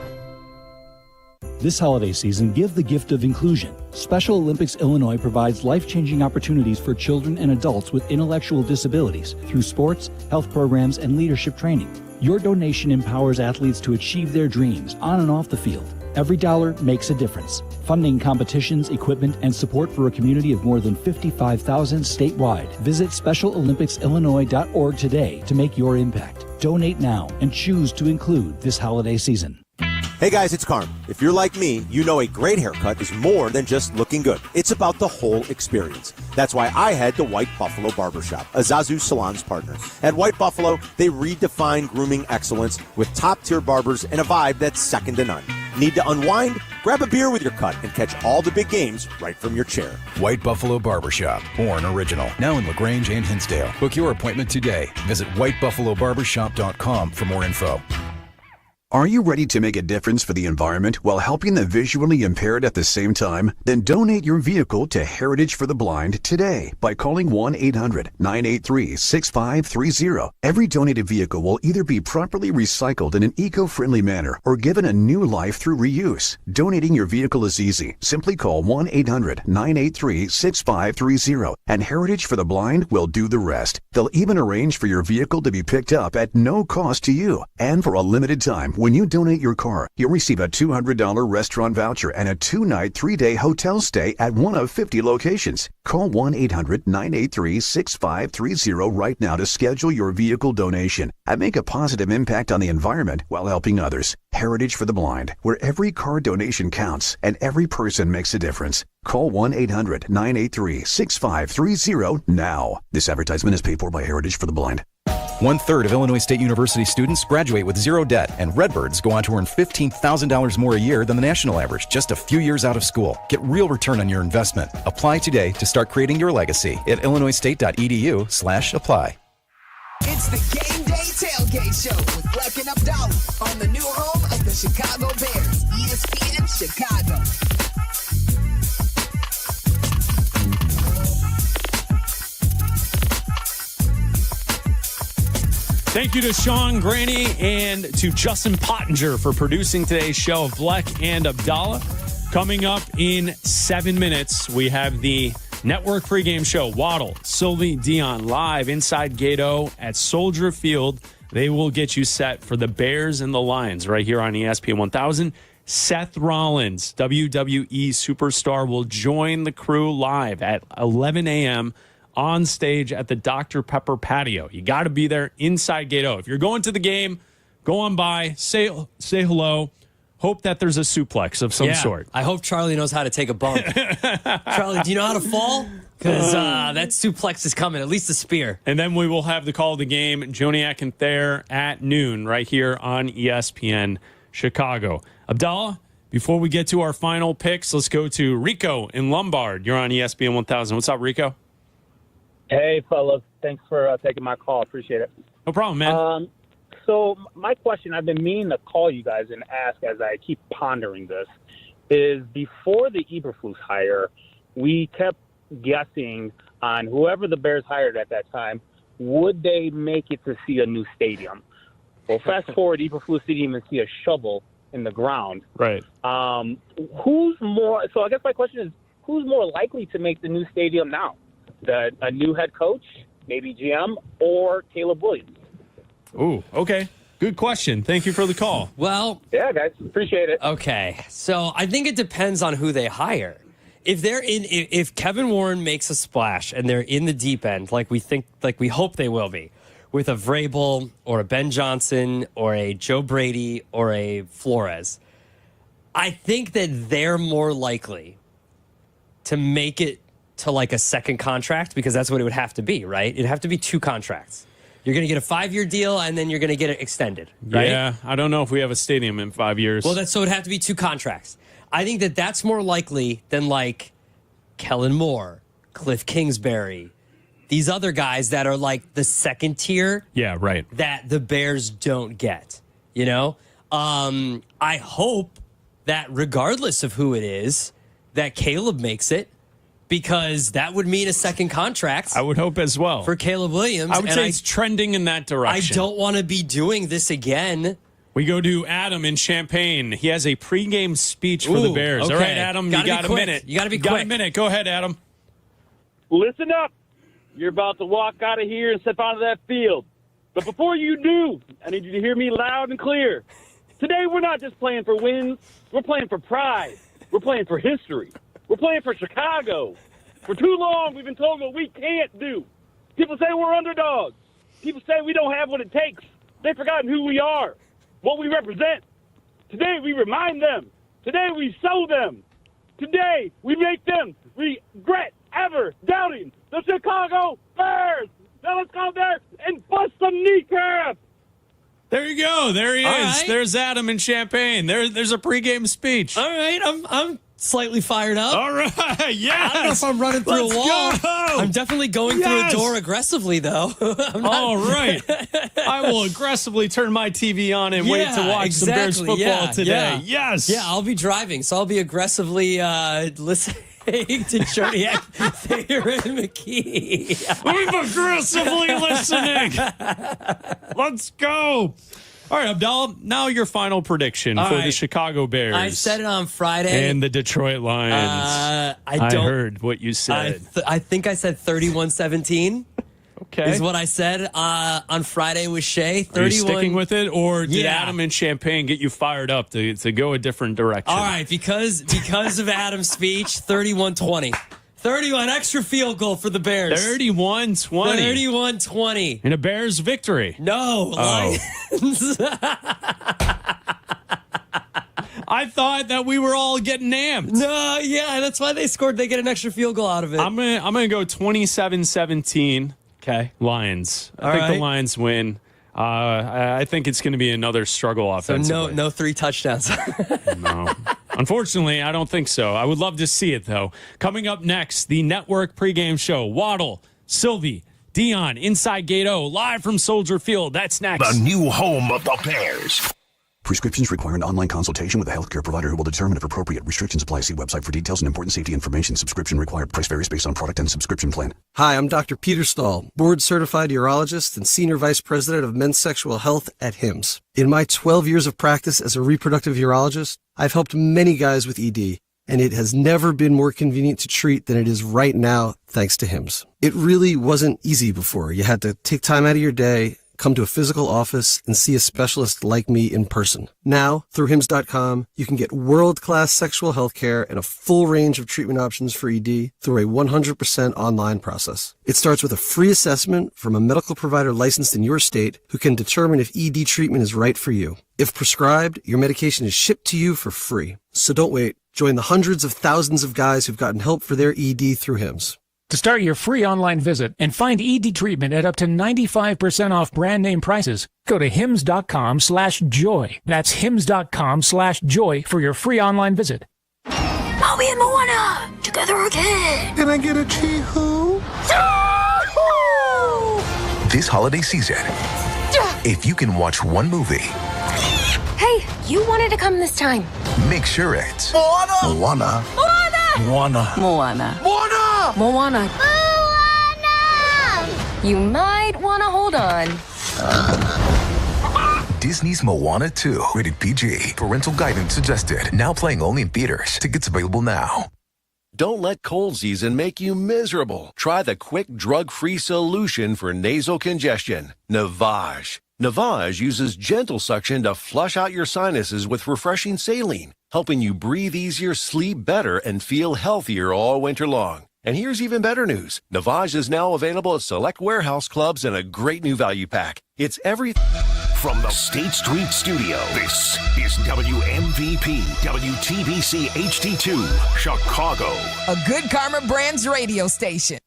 This holiday season, give the gift of inclusion. Special Olympics Illinois provides life-changing opportunities for children and adults with intellectual disabilities through sports, health programs, and leadership training. Your donation empowers athletes to achieve their dreams on and off the field. Every dollar makes a difference. Funding competitions, equipment, and support for a community of more than 55,000 statewide. Visit SpecialOlympicsIllinois.org today to make your impact. Donate now and choose to include this holiday season. Hey guys, it's Carm. If you're like me, you know a great haircut is more than just looking good. It's about the whole experience. That's why I head to White Buffalo Barbershop, a Zazu Salon's partner. At White Buffalo, they redefine grooming excellence with top-tier barbers and a vibe that's second to none. Need to unwind? Grab a beer with your cut and catch all the big games right from your chair. White Buffalo Barbershop, born original. Now in LaGrange and Hinsdale. Book your appointment today. Visit whitebuffalobarbershop.com for more info. Are you ready to make a difference for the environment while helping the visually impaired at the same time? Then donate your vehicle to Heritage for the Blind today by calling 1-800-983-6530. Every donated vehicle will either be properly recycled in an eco-friendly manner or given a new life through reuse. Donating your vehicle is easy. Simply call 1-800-983-6530 and Heritage for the Blind will do the rest. They'll even arrange for your vehicle to be picked up at no cost to you. And for a limited time, when you donate your car, you'll receive a $200 restaurant voucher and a 2-night, 3-day hotel stay at one of 50 locations. Call 1-800-983-6530 right now to schedule your vehicle donation and make a positive impact on the environment while helping others. Heritage for the Blind, where every car donation counts and every person makes a difference. Call 1-800-983-6530 now. This advertisement is paid for by Heritage for the Blind. 1/3 of Illinois State University students graduate with zero debt, and Redbirds go on to earn $15,000 more a year than the national average just a few years out of school. Get real return on your investment. Apply today to start creating your legacy at illinoisstate.edu/apply. It's the Game Day Tailgate Show with Black and Abdallah on the new home of the Chicago Bears, ESPN Chicago. Thank you to Sean Graney and to Justin Pottinger for producing today's show of Bleck and Abdallah. Coming up in 7 minutes, we have the network pregame show. Waddle, Sylvie, Dion live inside Gate O at Soldier Field. They will get you set for the Bears and the Lions right here on ESPN 1000. Seth Rollins, WWE superstar, will join the crew live at 11 a.m. on stage at the Dr. Pepper patio. You got to be there inside Gate O. If you're going to the game, go on by, say hello. Hope that there's a suplex of some sort. I hope Charlie knows how to take a bump. Charlie, do you know how to fall? Because that suplex is coming, at least a spear. And then we will have the call of the game, Joniak and Thayer at noon right here on ESPN Chicago. Abdallah, before we get to our final picks, let's go to Rico in Lombard. You're on ESPN 1000. What's up, Rico? Hey, fellas. Thanks for taking my call. Appreciate it. No problem, man. So my question, I've been meaning to call you guys and ask as I keep pondering this, is before the Eberflus hire, we kept guessing on whoever the Bears hired at that time, would they make it to see a new stadium? Well, fast forward, Eberflus didn't even see a shovel in the ground. Right. Who's more? So I guess my question is, who's more likely to make the new stadium now? A new head coach maybe GM, or Caleb Williams. Ooh, okay. Good question. Thank you for the call. Well, yeah, guys, appreciate it. Okay, so I think it depends on who they hire. If Kevin Warren makes a splash and they're in the deep end, like we hope they will be, with a Vrabel or a Ben Johnson or a Joe Brady or a Flores, I think that they're more likely to make it to like a second contract, because that's what it would have to be, right? It'd have to be 2 contracts. You're going to get a 5-year deal, and then you're going to get it extended, right? Yeah, I don't know if we have a stadium in 5 years. Well, so it'd have to be 2 contracts. I think that that's more likely than like Kellen Moore, Cliff Kingsbury, these other guys that are like the second tier. Yeah, right. That the Bears don't get, you know? I hope that regardless of who it is, that Caleb makes it, because that would mean a second contract. I would hope as well. For Caleb Williams. I would say it's trending in that direction. I don't want to be doing this again. We go to Adam in Champaign. He has a pregame speech for the Bears. Okay. All right, Adam, you got a minute. You got to be quick. quick. Got a minute. Go ahead, Adam. Listen up. You're about to walk out of here and step onto that field. But before you do, I need you to hear me loud and clear. Today, we're not just playing for wins. We're playing for pride. We're playing for history. We're playing for Chicago. For too long, we've been told what we can't do. People say we're underdogs. People say we don't have what it takes. They've forgotten who we are, what we represent. Today, we remind them. Today, we show them. Today, we make them regret ever doubting the Chicago Bears. Now let's go there and bust some kneecaps. There you go. There he is. Right. There's Adam in Champaign. There's a pregame speech. All right, I'm slightly fired up. All right, yes. I don't know if I'm running through a wall. Go. I'm definitely going through a door aggressively, though. All right. I will aggressively turn my TV on and wait to watch some Bears football today. Yes. Yeah, I'll be driving, so I'll be aggressively listening to Jodiac, Thayer, and McKee. I'm aggressively listening. Let's go. All right, Abdallah, now your final prediction for the Chicago Bears. I said it on Friday. And the Detroit Lions. I heard what you said. I think I said 31-17. Okay. Is what I said on Friday with Shay. 31. Are you sticking with it, or did Adam and Champagne get you fired up to go a different direction? All right, because of Adam's speech, 31-20. 31 extra field goal for the Bears. 31-20. 31-20. And a Bears victory. No, Lions. I thought that we were all getting amped. No, yeah, that's why they scored. They get an extra field goal out of it. I'm gonna go 27-17. Okay. Lions. I think the Lions win. I think it's going to be another struggle offensively. So no 3 touchdowns. No. Unfortunately, I don't think so. I would love to see it, though. Coming up next, the network pregame show. Waddle, Sylvie, Dion, Inside Gate O, live from Soldier Field. That's next. The new home of the Bears. Prescriptions require an online consultation with a healthcare provider who will determine if appropriate. Restrictions apply. See website for details and important safety information. Subscription required. Price varies based on product and subscription plan. Hi, I'm Dr. Peter Stahl, board-certified urologist and senior vice president of men's sexual health at HIMSS. In my 12 years of practice as a reproductive urologist, I've helped many guys with ED, and it has never been more convenient to treat than it is right now, thanks to HIMSS. It really wasn't easy before. You had to take time out of your day, come to a physical office, and see a specialist like me in person. Now, through HIMSS.com, you can get world-class sexual health care and a full range of treatment options for ED through a 100% online process. It starts with a free assessment from a medical provider licensed in your state who can determine if ED treatment is right for you. If prescribed, your medication is shipped to you for free. So don't wait. Join the hundreds of thousands of guys who've gotten help for their ED through HIMSS. To start your free online visit and find ED treatment at up to 95% off brand name prices, go to hims.com/joy. That's hims.com/joy for your free online visit. Maui and Moana, together again. Can I get a chee-hoo? This holiday season, if you can watch one movie, Hey, you wanted to come this time. make sure it's Moana. Moana. Moana. Moana. Moana. Moana. You might want to hold on. Disney's Moana 2, rated PG. Parental guidance suggested. Now playing only in theaters. Tickets available now. Don't let cold season make you miserable. Try the quick drug-free solution for nasal congestion, Navage. Navage uses gentle suction to flush out your sinuses with refreshing saline, helping you breathe easier, sleep better, and feel healthier all winter long. And here's even better news. Navage is now available at select warehouse clubs in a great new value pack. It's From the State Street Studio, this is WMVP WTBC HD2, Chicago. A Good Karma Brands radio station.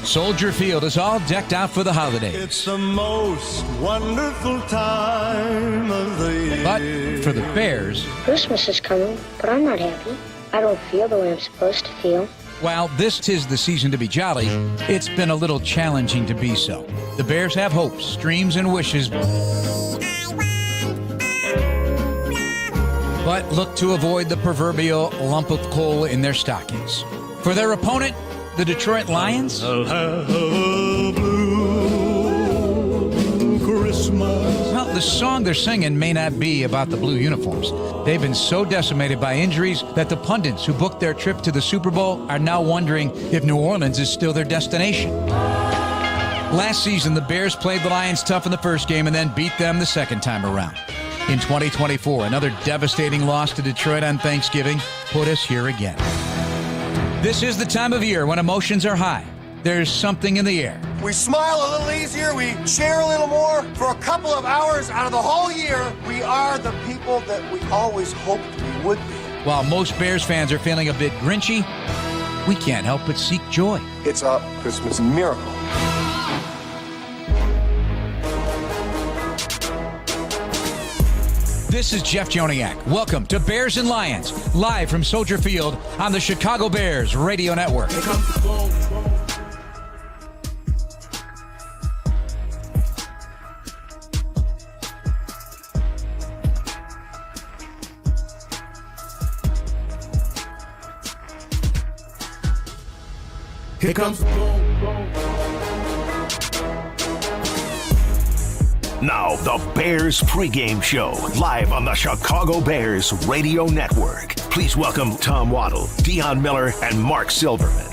Soldier Field is all decked out for the holidays. It's the most wonderful time of the year. But for the Bears, Christmas is coming, but I'm not happy. I don't feel the way I'm supposed to feel. while this is the season to be jolly, it's been a little challenging to be so. The Bears have hopes, dreams, and wishes, but look to avoid the proverbial lump of coal in their stockings. For their opponent, the Detroit Lions, I'll have a blue Christmas. well, the song they're singing may not be about the blue uniforms. They've been so decimated by injuries that the pundits who booked their trip to the Super Bowl are now wondering if New Orleans is still their destination. Last season, the Bears played the Lions tough in the first game and then beat them the second time around. In 2024, another devastating loss to Detroit on Thanksgiving put us here again. This is the time of year when emotions are high. There's something in the air. We smile a little easier, we share a little more. For a couple of hours out of the whole year, we are the people that we always hoped we would be. While most Bears fans are feeling a bit grinchy, we can't help but seek joy. It's a Christmas miracle. This is Jeff Joniak. Welcome to Bears and Lions, live from Soldier Field on the Chicago Bears Radio Network. Here comes now the Bears pregame show, live on the Chicago Bears Radio Network. Please welcome Tom Waddle, Deion Miller, and Mark Silverman.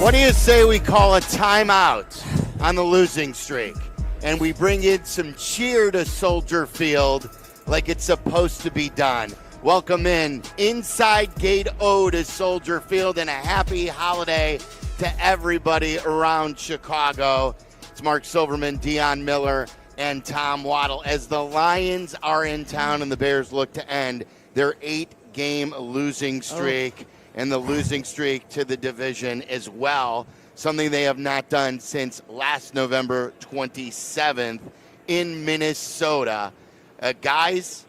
What do you say we call a timeout on the losing streak, and we bring in some cheer to Soldier Field like it's supposed to be done? Welcome in inside Gate O to Soldier Field, and a happy holiday to everybody around Chicago. It's Mark Silverman, Deion Miller, and Tom Waddle as the Lions are in town and the Bears look to end their 8-game losing streak and the losing streak to the division as well, something they have not done since last November 27th in Minnesota. Guys,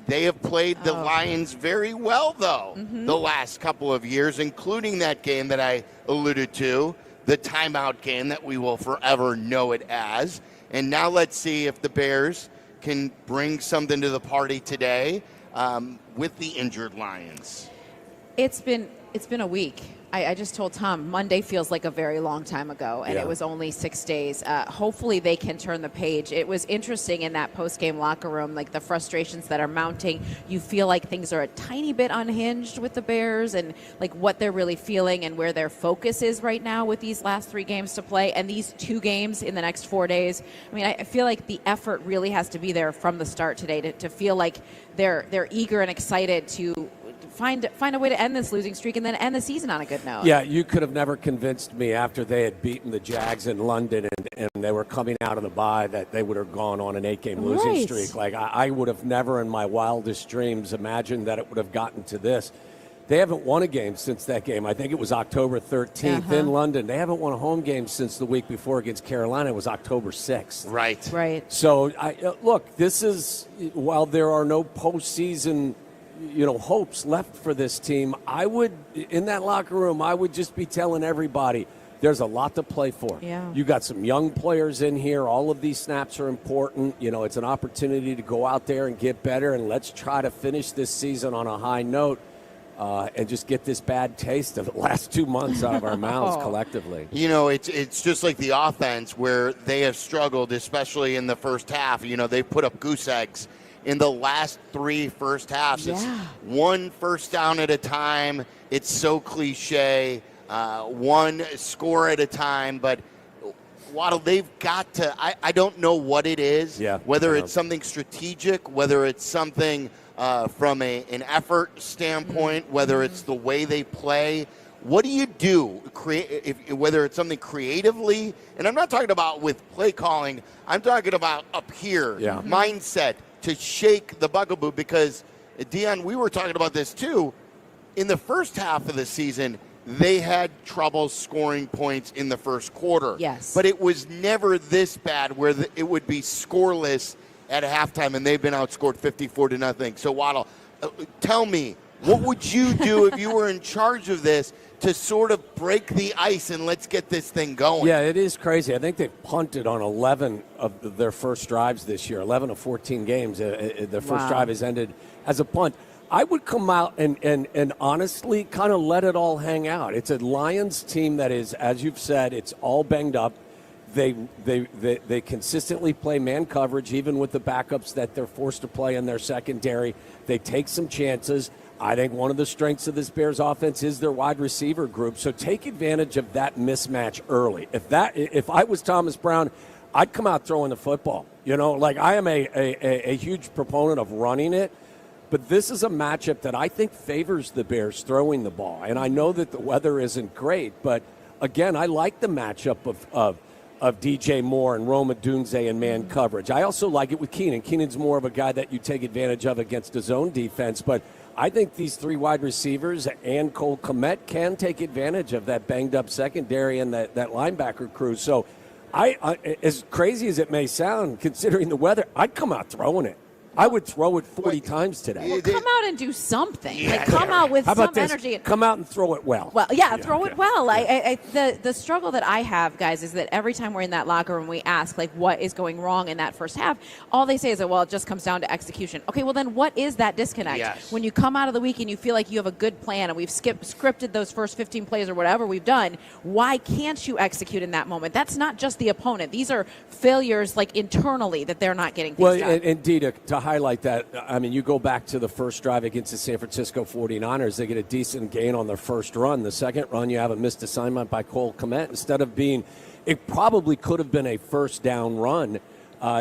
they have played the Lions very well, though, the last couple of years, including that game that I alluded to, the timeout game that we will forever know it as. And now let's see if the Bears can bring something to the party today with the injured Lions. It's been a week. I just told Tom, Monday feels like a very long time ago, and it was only 6 days. Hopefully they can turn the page. It was interesting in that post-game locker room, like the frustrations that are mounting. You feel like things are a tiny bit unhinged with the Bears and like what they're really feeling and where their focus is right now with these last 3 games to play and these 2 games in the next 4 days. I mean, I feel like the effort really has to be there from the start today to feel like they're eager and excited to find a way to end this losing streak and then end the season on a good note. Yeah, you could have never convinced me after they had beaten the Jags in London and they were coming out of the bye that they would have gone on an 8-game losing streak. Like, I would have never in my wildest dreams imagined that it would have gotten to this. They haven't won a game since that game. I think it was October 13th in London. They haven't won a home game since the week before against Carolina. It was October 6th. Right. So, look, this is, while there are no postseason hopes left for this team, I would, in that locker room, I would just be telling everybody there's a lot to play for. Yeah. You got some young players in here. All of these snaps are important. It's an opportunity to go out there and get better, and let's try to finish this season on a high note and just get this bad taste of the last 2 months out of our mouths collectively. It's just like the offense where they have struggled, especially in the first half. They put up goose eggs in the last 3 first halves. It's one first down at a time. It's so cliche. One score at a time, but Waddle, they've got to, I don't know what it is, whether it's something strategic, whether it's something from an effort standpoint, whether it's the way they play. What do you do, whether it's something creatively, and I'm not talking about with play calling, I'm talking about up here, mindset to shake the bugaboo, because, Dion, we were talking about this too. In the first half of the season, they had trouble scoring points in the first quarter. Yes. But it was never this bad where it would be scoreless at halftime, and they've been outscored 54-0. So, Waddle, tell me, what would you do if you were in charge of this to sort of break the ice and let's get this thing going? Yeah, it is crazy. I think they've punted on 11 of their first drives this year, 11 of 14 games. Their first drive has ended as a punt. I would come out and honestly kind of let it all hang out. It's a Lions team that is, as you've said, it's all banged up. They consistently play man coverage, even with the backups that they're forced to play in their secondary. They take some chances. I think one of the strengths of this Bears offense is their wide receiver group. So take advantage of that mismatch early. If I was Thomas Brown, I'd come out throwing the football. I am a huge proponent of running it. But this is a matchup that I think favors the Bears throwing the ball. And I know that the weather isn't great, but again, I like the matchup of DJ Moore and Rome Odunze in man coverage. I also like it with Keenan. Keenan's more of a guy that you take advantage of against his own defense, but I think these 3 wide receivers and Cole Kmet can take advantage of that banged up secondary and that linebacker crew. So I as crazy as it may sound, considering the weather, I'd come out throwing it. I would throw it 40 times today. Well, come out and do something. Come out with some energy. Come out and throw it well. Well, throw it well. The struggle that I have, guys, is that every time we're in that locker room, we ask, what is going wrong in that first half? All they say is that, it just comes down to execution. Okay, well, then what is that disconnect? Yes. When you come out of the week and you feel like you have a good plan and we've scripted those first 15 plays or whatever we've done, why can't you execute in that moment? That's not just the opponent. These are failures, internally, that they're not getting things done. Well, indeed, to highlight that, I mean, you go back to the first drive against the San Francisco 49ers, they get a decent gain on their first run. The second run, you have a missed assignment by Cole Kmet. Instead of it probably could have been a first down run.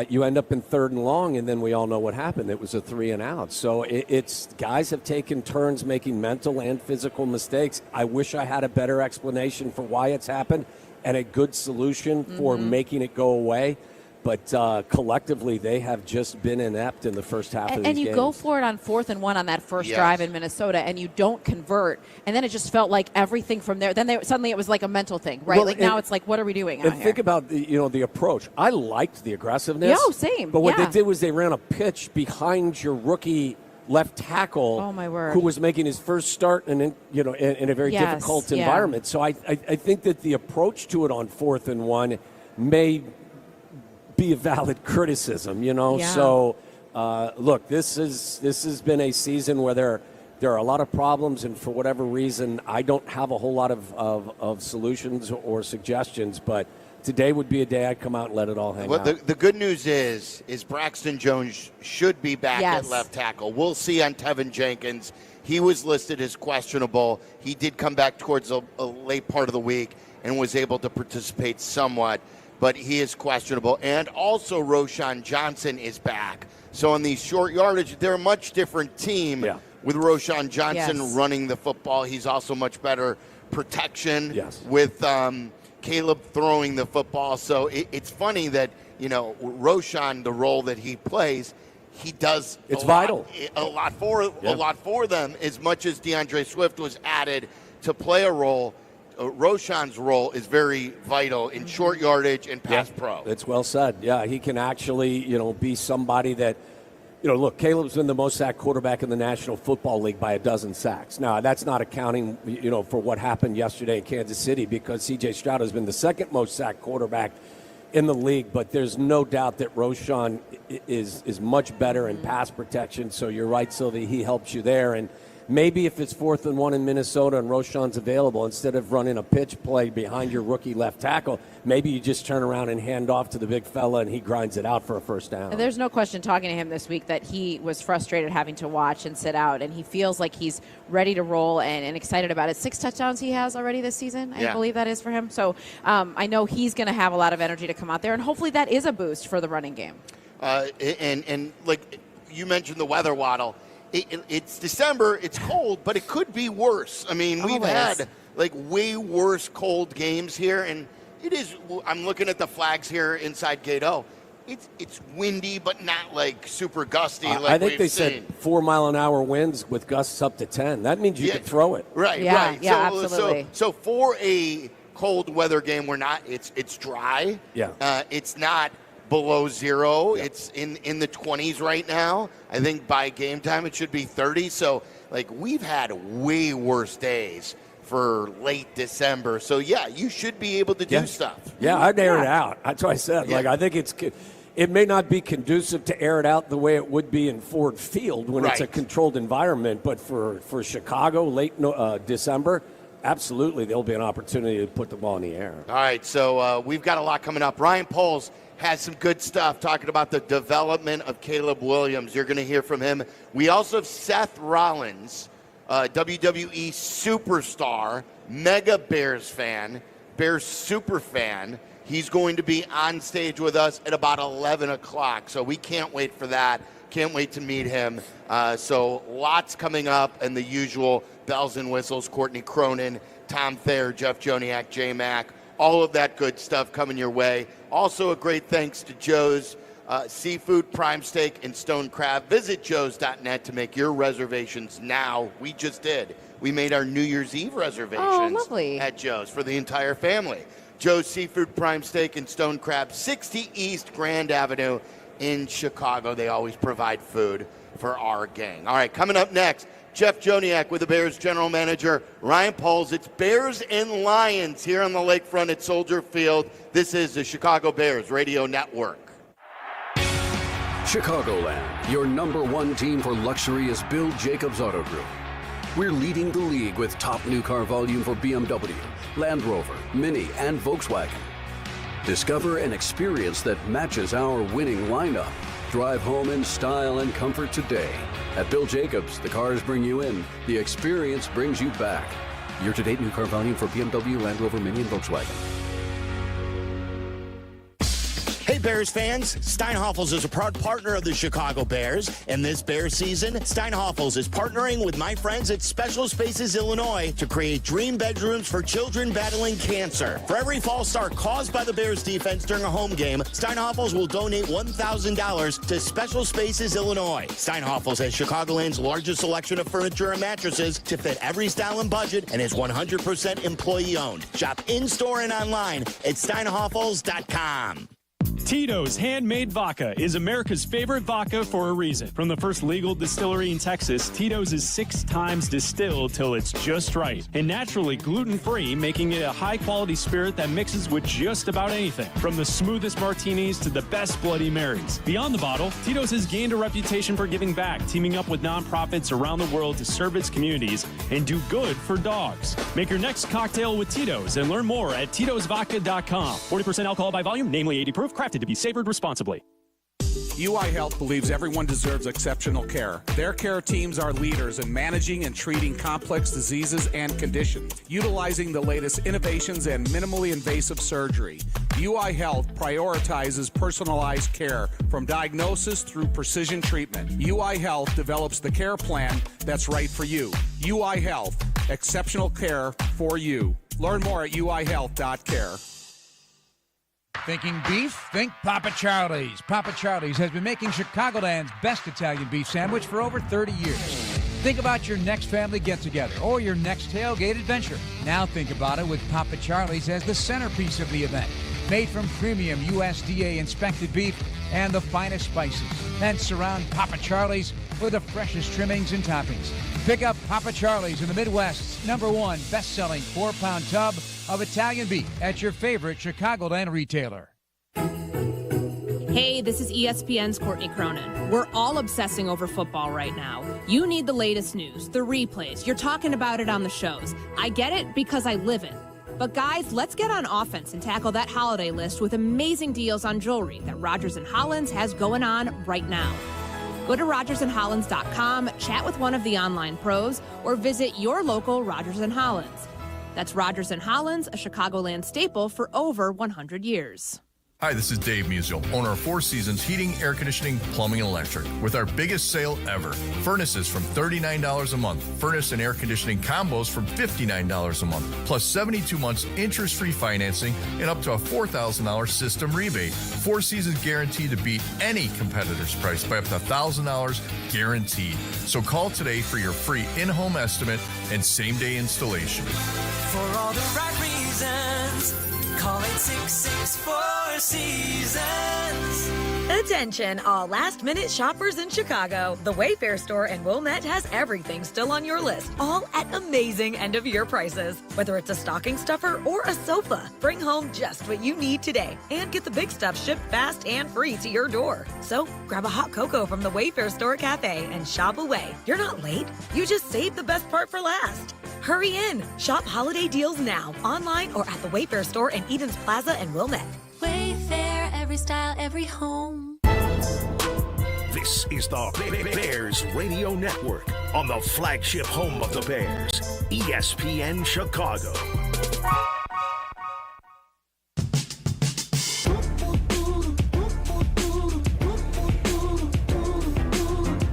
You end up in 3rd and long, and then we all know what happened. It was a 3 and out. So it's guys have taken turns making mental and physical mistakes. I wish I had a better explanation for why it's happened and a good solution for making it go away. But collectively, they have just been inept in the first half of these games. And you go for it on 4th and 1 on that first drive in Minnesota, and you don't convert. And then it just felt like everything from there. Then suddenly it was like a mental thing, right? Well, now it's like, what are we doing out here? Think about the approach. I liked the aggressiveness. Same. But what they did was they ran a pitch behind your rookie left tackle, oh my word, who was making his first start in a very difficult environment. So I think that the approach to it on 4th and 1 may be a valid criticism, So, look, this has been a season where there are a lot of problems, and for whatever reason, I don't have a whole lot of solutions or suggestions, but today would be a day I'd come out and let it all hang out. The good news is Braxton Jones should be back at left tackle. We'll see on Tevin Jenkins. He was listed as questionable. He did come back towards a late part of the week and was able to participate somewhat, but he is questionable. And also Roschon Johnson is back. So on these short yardage, they're a much different team with Roschon Johnson running the football. He's also much better protection with Caleb throwing the football. So it's funny that, Roschon, the role that he plays, he does a lot for them, as much as DeAndre Swift was added to play a role. Roschon's role is very vital in short yardage and pass pro. That's well said. Yeah, he can actually, be somebody that, look, Caleb's been the most sacked quarterback in the National Football League by 12 sacks. Now, that's not accounting, for what happened yesterday in Kansas City, because C.J. Stroud has been the second most sacked quarterback in the league, but there's no doubt that Roschon is much better in pass protection. So you're right, Sylvie, he helps you there. And maybe if it's 4th and 1 in Minnesota and Roschon's available, instead of running a pitch play behind your rookie left tackle, maybe you just turn around and hand off to the big fella and he grinds it out for a first down. And there's no question talking to him this week that he was frustrated having to watch and sit out, and he feels like he's ready to roll and excited about it. 6 touchdowns he has already this season, I believe that is for him. So I know he's going to have a lot of energy to come out there, and hopefully that is a boost for the running game. And like you mentioned the weather, Waddle. It's December, it's cold, but it could be worse. I mean, we've had like way worse cold games here, and it is. I'm looking at the flags here inside Gate O. It's windy, but not like super gusty. Like I think they seen. said 4-mile-an-hour winds with gusts up to 10. That means you could throw it. Right. Yeah, absolutely. So for a cold weather game, it's dry. Yeah. It's not below zero. Yeah. It's in the 20s right now. I think by game time it should be 30. So like we've had way worse days for late December. So yeah, you should be able to do stuff. Yeah, I'd air it out. That's what I said. Like I think it may not be conducive to air it out the way it would be in Ford Field when it's a controlled environment, but for Chicago late December, absolutely there'll be an opportunity to put the ball in the air. All right, so we've got a lot coming up. Ryan Poles has some good stuff talking about the development of Caleb Williams. You're going to hear from him. We also have Seth Rollins, WWE superstar, mega Bears fan, Bears super fan. He's going to be on stage with us at about 11 o'clock, so we can't wait for that. Can't wait to meet him. So lots coming up, and the usual bells and whistles, Courtney Cronin, Tom Thayer, Jeff Joniak, J-Mac, all of that good stuff coming your way. Also a great thanks to Joe's Seafood, Prime Steak, and Stone Crab. Visit joes.net to make your reservations now. We just did. We made our New Year's Eve reservations at Joe's for the entire family. Joe's Seafood, Prime Steak, and Stone Crab, 60 East Grand Avenue in Chicago. They always provide food for our gang. All right, coming up next, Jeff Joniak with the Bears general manager, Ryan Poles. It's Bears and Lions here on the lakefront at Soldier Field. This is the Chicago Bears Radio Network. Chicagoland, your number one team for luxury is Bill Jacobs Auto Group. We're leading the league with top new car volume for BMW, Land Rover, Mini, and Volkswagen. Discover an experience that matches our winning lineup. Drive home in style and comfort today. At Bill Jacobs, the cars bring you in, the experience brings you back. Year-to-date new car volume for BMW, Land Rover, Mini, and Volkswagen. Hey Bears fans, Steinhoffels is a proud partner of the Chicago Bears, and this Bears season, Steinhoffels is partnering with my friends at Special Spaces Illinois to create dream bedrooms for children battling cancer. For every false start caused by the Bears defense during a home game, Steinhoffels will donate $1,000 to Special Spaces Illinois. Steinhoffels has Chicagoland's largest selection of furniture and mattresses to fit every style and budget, and is 100% employee owned. Shop in-store and online at steinhoffels.com. Tito's Handmade Vodka is America's favorite vodka for a reason. From the first legal distillery in Texas, Tito's is 6 times distilled till it's just right. And naturally gluten-free, making it a high-quality spirit that mixes with just about anything. From the smoothest martinis to the best Bloody Marys. Beyond the bottle, Tito's has gained a reputation for giving back, teaming up with nonprofits around the world to serve its communities and do good for dogs. Make your next cocktail with Tito's and learn more at titosvodka.com. 40% alcohol by volume, namely 80 proof, crafted to be savored responsibly. UI Health believes everyone deserves exceptional care. Their care teams are leaders in managing and treating complex diseases and conditions, utilizing the latest innovations and minimally invasive surgery. UI Health prioritizes personalized care from diagnosis through precision treatment. UI Health develops the care plan that's right for you. UI Health, exceptional care for you. Learn more at uihealth.care. Thinking beef? Think Papa Charlie's. Papa Charlie's has been making Chicagoland's best Italian beef sandwich for over 30 years. Think about your next family get-together or your next tailgate adventure. Now think about it with Papa Charlie's as the centerpiece of the event. Made from premium USDA-inspected beef and the finest spices. Then surround Papa Charlie's with the freshest trimmings and toppings. Pick up Papa Charlie's in the Midwest's #1 best-selling 4-pound tub of Italian beef at your favorite Chicagoland retailer. Hey, this is ESPN's Courtney Cronin. We're all obsessing over football right now. You need the latest news, the replays. You're talking about it on the shows. I get it because I live it. But guys, let's get on offense and tackle that holiday list with amazing deals on jewelry that Rogers & Hollins has going on right now. Go to rogersandhollins.com, chat with one of the online pros, or visit your local Rogers & Hollins. That's Rogers & Hollins, a Chicagoland staple for over 100 years. Hi, this is Dave Musial, owner of Four Seasons Heating, Air Conditioning, Plumbing, and Electric. With our biggest sale ever, furnaces from $39 a month, furnace and air conditioning combos from $59 a month, plus 72 months interest-free financing and up to a $4,000 system rebate. Four Seasons guaranteed to beat any competitor's price by up to $1,000 guaranteed. So call today for your free in-home estimate and same-day installation. For all the right reasons, call 866-4Seasons. Attention, all last-minute shoppers in Chicago. The Wayfair store in Wilmette has everything still on your list, all at amazing end-of-year prices. Whether it's a stocking stuffer or a sofa, bring home just what you need today and get the big stuff shipped fast and free to your door. So grab a hot cocoa from the Wayfair store cafe and shop away. You're not late. You just saved the best part for last. Hurry in. Shop holiday deals now, online or at the Wayfair store in Edens Plaza in Wilmette. Wayfair, every style, every home. This is the Bears Radio Network on the flagship home of the Bears, ESPN Chicago.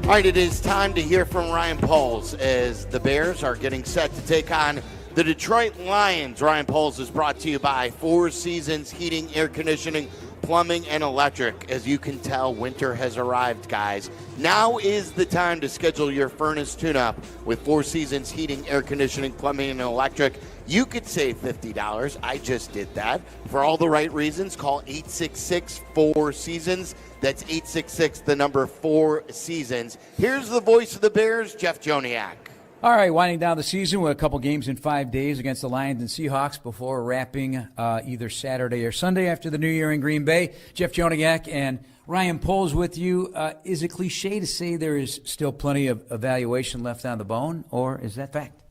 All right, it is time to hear from Ryan Poles as the Bears are getting set to take on the Detroit Lions. Ryan Poles is brought to you by Four Seasons Heating, Air Conditioning, Plumbing, and Electric. As you can tell, winter has arrived, guys. Now is the time to schedule your furnace tune-up with Four Seasons Heating, Air Conditioning, Plumbing, and Electric. You could save $50. I just did that. For all the right reasons, call 866-4Seasons. That's 866, the number 4 Seasons. Here's the voice of the Bears, Jeff Joniak. All right, winding down the season with a couple games in 5 days against the Lions and Seahawks before wrapping either Saturday or Sunday after the New Year in Green Bay. Jeff Joniak and Ryan Poles with you. Is it cliche to say there is still plenty of evaluation left on the bone, or is that fact?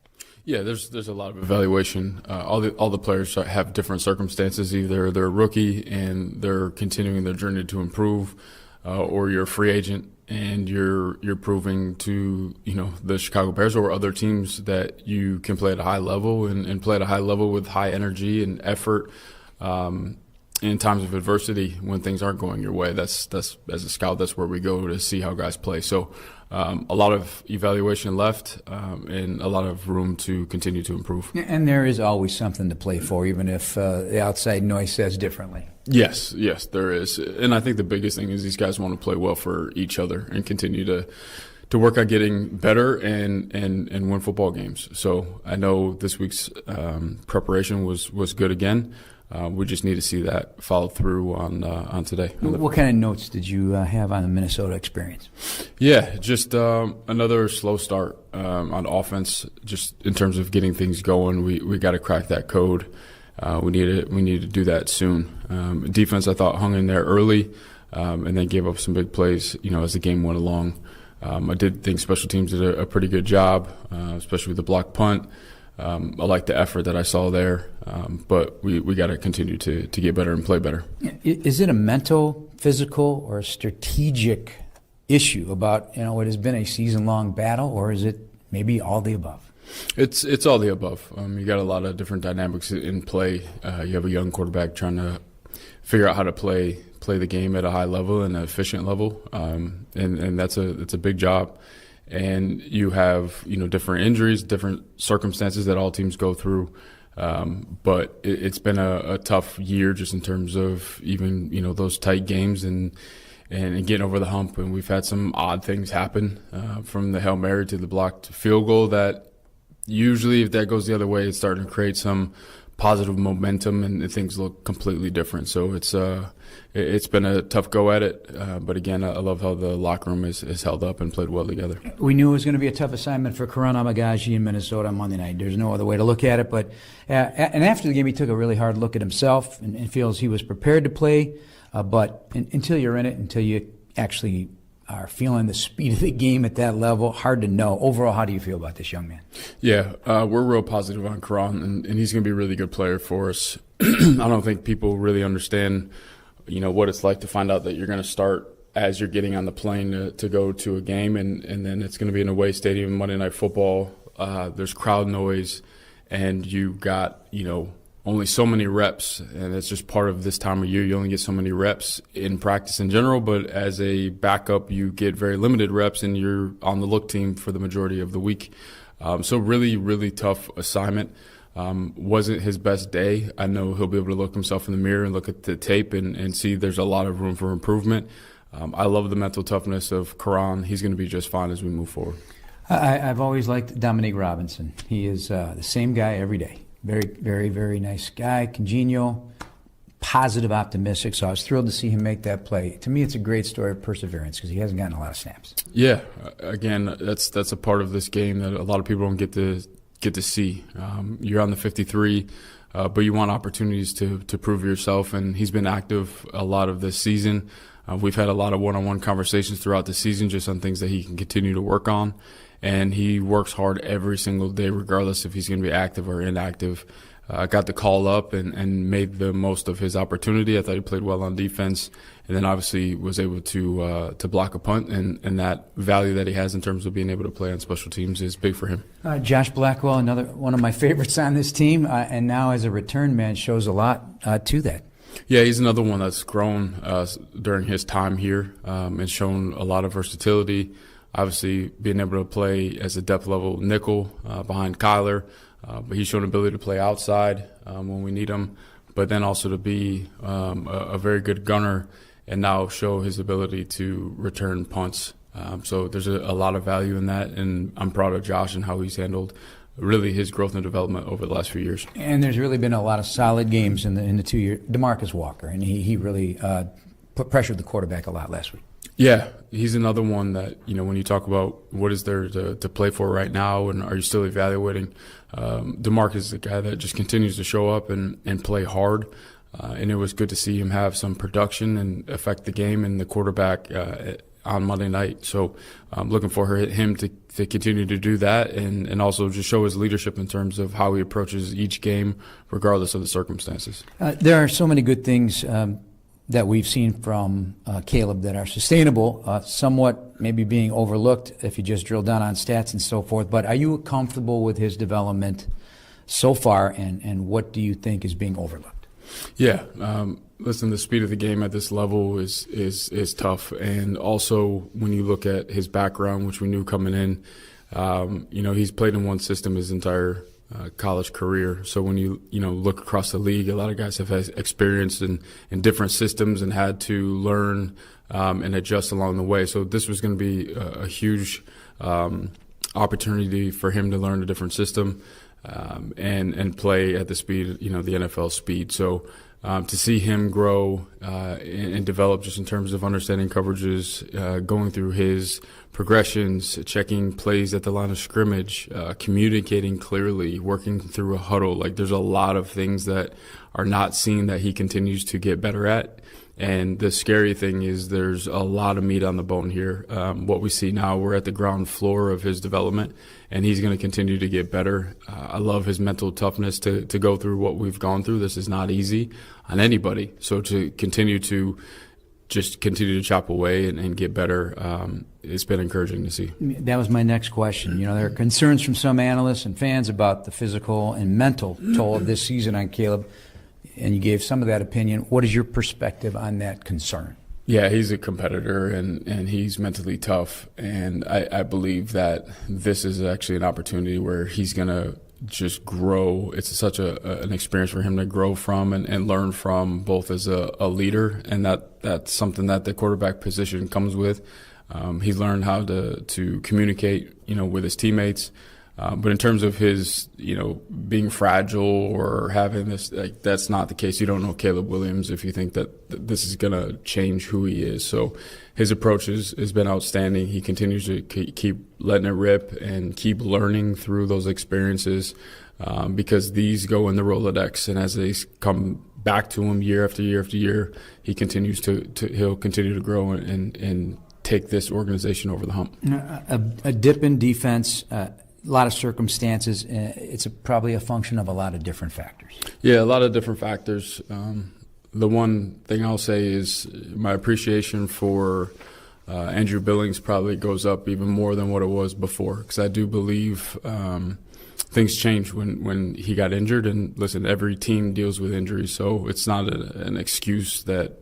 Yeah, there's a lot of evaluation. All the players have different circumstances. Either they're a rookie and they're continuing their journey to improve, or you're a free agent and you're proving to the Chicago Bears or other teams that you can play at a high level and play at a high level with high energy and effort in times of adversity when things aren't going your way. That's as a scout, that's where we go to see how guys play. So a lot of evaluation left and a lot of room to continue to improve. And there is always something to play for, even if the outside noise says differently. Yes, there is. And I think the biggest thing is these guys want to play well for each other and continue to work on getting better and win football games. So I know this week's preparation was good again. We just need to see that follow through on today. What kind of notes did you have on the Minnesota experience? Yeah, just another slow start on offense. Just in terms of getting things going, we got to crack that code. We need to do that soon. Defense, I thought, hung in there early, and then gave up some big plays. As the game went along, I did think special teams did a pretty good job, especially with the block punt. I like the effort that I saw there, but we got to continue to get better and play better. Is it a mental, physical, or strategic issue about what has been a season-long battle, or is it maybe all the above? It's all the above. You got a lot of different dynamics in play. You have a young quarterback trying to figure out how to play the game at a high level and an efficient level, and that's a big job. And you have different injuries, different circumstances that all teams go through. But it's been a tough year just in terms of even those tight games and getting over the hump. And we've had some odd things happen, from the Hail Mary to the blocked field goal that usually, if that goes the other way, it's starting to create some positive momentum, and things look completely different. So it's been a tough go at it, but again, I love how the locker room is held up and played well together. We knew it was going to be a tough assignment for Karan Amagaji in Minnesota on Monday night. There's no other way to look at it. But and after the game, he took a really hard look at himself and feels he was prepared to play. But until you're in it, until you actually are feeling the speed of the game at that level, hard to know. Overall, how do you feel about this young man? Yeah, we're real positive on Karan, and he's going to be a really good player for us. I don't think people really understand, what it's like to find out that you're going to start as you're getting on the plane to go to a game, and then it's going to be an away stadium, Monday Night Football. There's crowd noise, and you got, only so many reps, and it's just part of this time of year. You only get so many reps in practice in general, but as a backup, you get very limited reps, and you're on the look team for the majority of the week. So really, really tough assignment. Wasn't his best day. I know he'll be able to look himself in the mirror and look at the tape and see there's a lot of room for improvement. I love the mental toughness of Karan. He's going to be just fine as we move forward. I've always liked Dominique Robinson. He is the same guy every day. Very, very, very nice guy, congenial, positive, optimistic. So I was thrilled to see him make that play. To me, it's a great story of perseverance because he hasn't gotten a lot of snaps. Yeah, again, that's a part of this game that a lot of people don't get to see. You're on the 53, but you want opportunities to prove yourself, and he's been active a lot of this season. We've had a lot of one-on-one conversations throughout the season just on things that he can continue to work on. And he works hard every single day, regardless if he's going to be active or inactive. Got the call up and made the most of his opportunity. I thought he played well on defense, and then obviously was able to block a punt. And that value that he has in terms of being able to play on special teams is big for him. Josh Blackwell, another one of my favorites on this team, and now as a return man shows a lot to that. Yeah, he's another one that's grown during his time here and shown a lot of versatility. Obviously, being able to play as a depth level nickel behind Kyler, but he's shown ability to play outside when we need him, but then also to be a very good gunner and now show his ability to return punts. So there's a lot of value in that, and I'm proud of Josh and how he's handled really his growth and development over the last few years. And there's really been a lot of solid games in the 2 years. DeMarcus Walker, and he really pressured the quarterback a lot last week. Yeah, he's another one that, when you talk about what is there to play for right now and are you still evaluating, DeMarcus is the guy that just continues to show up and play hard. And it was good to see him have some production and affect the game and the quarterback on Monday night. So I'm looking for him to continue to do that and also just show his leadership in terms of how he approaches each game, regardless of the circumstances. There are so many good things that we've seen from Caleb that are sustainable, somewhat maybe being overlooked if you just drill down on stats and so forth. But are you comfortable with his development so far, and what do you think is being overlooked? Yeah, listen, the speed of the game at this level is tough. And also when you look at his background, which we knew coming in, he's played in one system his entire college career. So when you look across the league, a lot of guys have experienced in different systems and had to learn and adjust along the way. So this was going to be a huge opportunity for him to learn a different system and play at the speed, the NFL speed. So to see him grow and develop just in terms of understanding coverages, going through his progressions, checking plays at the line of scrimmage, communicating clearly, working through a huddle. Like there's a lot of things that are not seen that he continues to get better at. And the scary thing is there's a lot of meat on the bone here. What we see now, we're at the ground floor of his development, and he's going to continue to get better. I love his mental toughness to go through what we've gone through. This is not easy on anybody. So to continue to chop away and get better, it's been encouraging to see. That was my next question. There are concerns from some analysts and fans about the physical and mental toll of this season on Caleb, and you gave some of that opinion. What is your perspective on that concern? Yeah, he's a competitor and he's mentally tough, and I believe that this is actually an opportunity where he's going to just grow. It's such an experience for him to grow from and learn from, both as a leader, and that's something that the quarterback position comes with. He's learned how to communicate, with his teammates. But in terms of his, being fragile or having this, that's not the case. You don't know Caleb Williams if you think that this is going to change who he is. So his approach has been outstanding. He continues to keep letting it rip and keep learning through those experiences because these go in the Rolodex. And as they come back to him year after year after year, he'll continue to grow and take this organization over the hump. A dip in defense, a lot of circumstances. It's probably a function of a lot of different factors. Yeah, a lot of different factors. The one thing I'll say is my appreciation for Andrew Billings probably goes up even more than what it was before, because I do believe things changed when he got injured. And listen, every team deals with injuries, so it's not an excuse that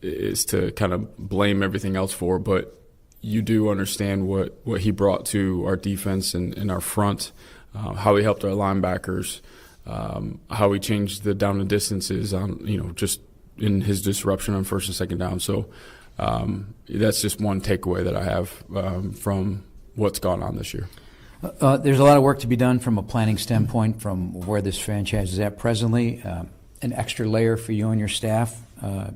is to kind of blame everything else for, but you do understand what he brought to our defense and our front, how he helped our linebackers, how he changed the down and distances on, just in his disruption on first and second down. So that's just one takeaway that I have from what's gone on this year. There's a lot of work to be done from a planning standpoint from where this franchise is at presently. An extra layer for you and your staff,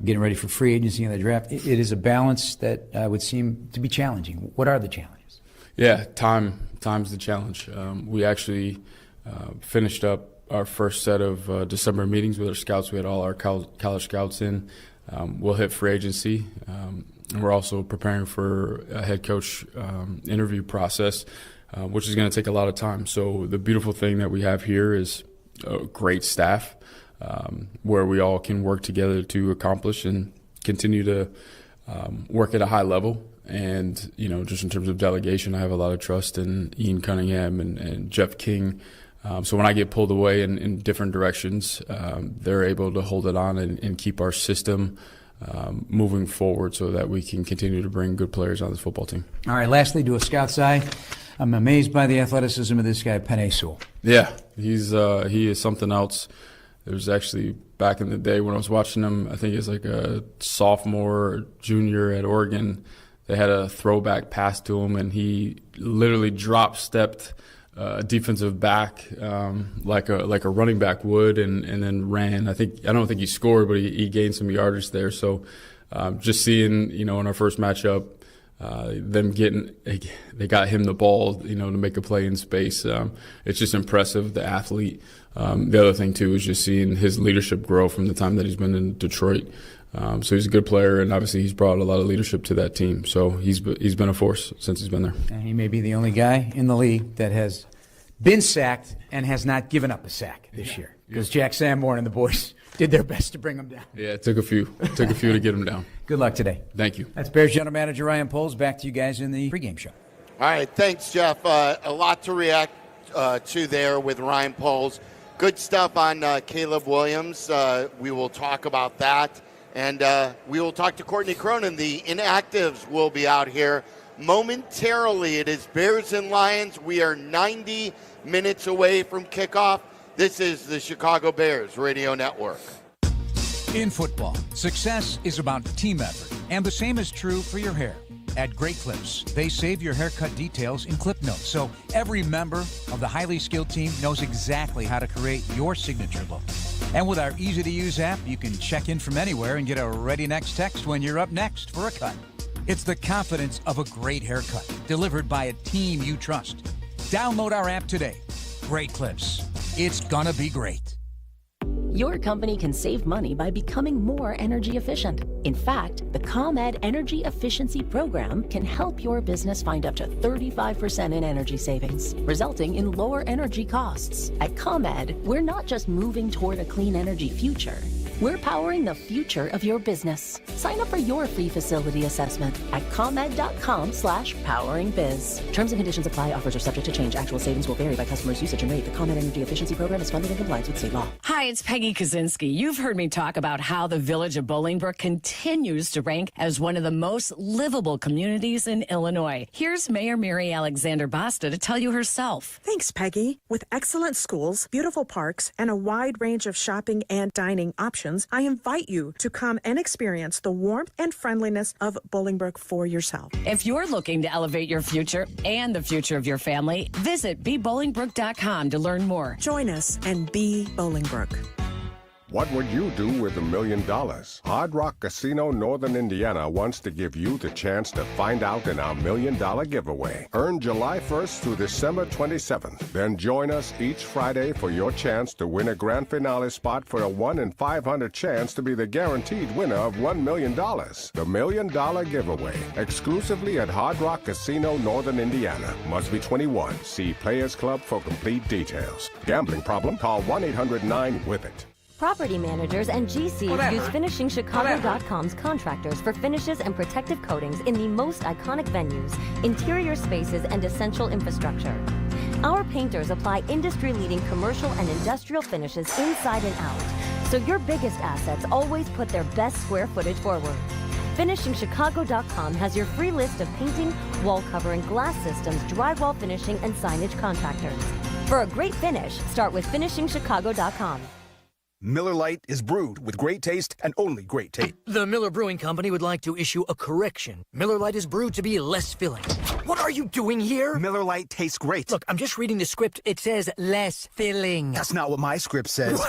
getting ready for free agency and the draft. It is a balance that would seem to be challenging. What are the challenges? Yeah, time's the challenge. We actually finished up our first set of December meetings with our scouts. We had all our college scouts in. We'll hit free agency. And we're also preparing for a head coach interview process, which is going to take a lot of time. So the beautiful thing that we have here is a great staff where we all can work together to accomplish and continue to work at a high level. And, just in terms of delegation, I have a lot of trust in Ian Cunningham and Jeff King. So when I get pulled away in different directions, they're able to hold it on and keep our system moving forward so that we can continue to bring good players on this football team. All right, lastly, to a scout's eye, I'm amazed by the athleticism of this guy, Penei Sewell. Yeah, he is something else. There was actually back in the day when I was watching him, I think he was like a sophomore, junior at Oregon. They had a throwback pass to him, and he literally drop-stepped defensive back like a running back would, and then ran. I don't think he scored, but he gained some yardage there. So just seeing, in our first matchup, they got him the ball, to make a play in space. It's just impressive, the athlete. The other thing too is just seeing his leadership grow from the time that he's been in Detroit. So he's a good player, and obviously he's brought a lot of leadership to that team. So he's been a force since he's been there. And he may be the only guy in the league that has been sacked and has not given up a sack this year, because Jack Sanborn and the boys did their best to bring him down. Yeah, it took a few to get him down. Good luck today. Thank you. That's Bears General Manager Ryan Poles. Back to you guys in the pregame show. All right, thanks, Jeff. A lot to react to there with Ryan Poles. Good stuff on Caleb Williams. We will talk about that. And we will talk to Courtney Cronin. The inactives will be out here momentarily. It is Bears and Lions. We are 90 minutes away from kickoff. This is the Chicago Bears Radio Network. In football, success is about team effort, and the same is true for your hair. At Great Clips, they save your haircut details in clip notes, so every member of the highly skilled team knows exactly how to create your signature look. And with our easy-to-use app, you can check in from anywhere and get a ready next text when you're up next for a cut. It's the confidence of a great haircut, delivered by a team you trust. Download our app today. Great Clips. It's gonna be great. Your company can save money by becoming more energy efficient. In fact, the ComEd Energy Efficiency Program can help your business find up to 35% in energy savings, resulting in lower energy costs. At ComEd, we're not just moving toward a clean energy future. We're powering the future of your business. Sign up for your free facility assessment at ComEd.com/poweringbiz. Terms and conditions apply. Offers are subject to change. Actual savings will vary by customer's usage and rate. The ComEd Energy Efficiency Program is funded in compliance with state law. Hi, it's Peggy Kaczynski. You've heard me talk about how the village of Bolingbrook continues to rank as one of the most livable communities in Illinois. Here's Mayor Mary Alexander Basta to tell you herself. Thanks, Peggy. With excellent schools, beautiful parks, and a wide range of shopping and dining options, locations, I invite you to come and experience the warmth and friendliness of Bolingbrook for yourself. If you're looking to elevate your future and the future of your family, visit BeBolingbrook.com to learn more. Join us and be Bolingbrook. What would you do with $1 million? Hard Rock Casino Northern Indiana wants to give you the chance to find out in our $1 million giveaway. Earn July 1st through December 27th. Then join us each Friday for your chance to win a grand finale spot for a 1 in 500 chance to be the guaranteed winner of $1 million. The $1 million giveaway, exclusively at Hard Rock Casino Northern Indiana. Must be 21. See Players Club for complete details. Gambling problem? Call 1-800-9-WITH-IT. Property managers and GCs use FinishingChicago.com's contractors for finishes and protective coatings in the most iconic venues, interior spaces, and essential infrastructure. Our painters apply industry-leading commercial and industrial finishes inside and out, so your biggest assets always put their best square footage forward. FinishingChicago.com has your free list of painting, wall covering, glass systems, drywall finishing, and signage contractors. For a great finish, start with FinishingChicago.com. Miller Lite is brewed with great taste and only great taste. The Miller Brewing Company would like to issue a correction. Miller Lite is brewed to be less filling. What are you doing here? Miller Lite tastes great. Look, I'm just reading the script. It says less filling. That's not what my script says.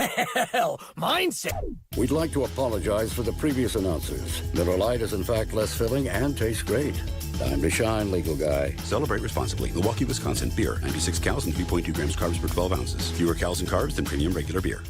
Well, mine says... We'd like to apologize for the previous announcers. Miller Lite is in fact less filling and tastes great. Time to shine, legal guy. Celebrate responsibly. Milwaukee, Wisconsin. Beer. 96 calories and 3.2 grams carbs per 12 ounces. Fewer calories and carbs than premium regular beer.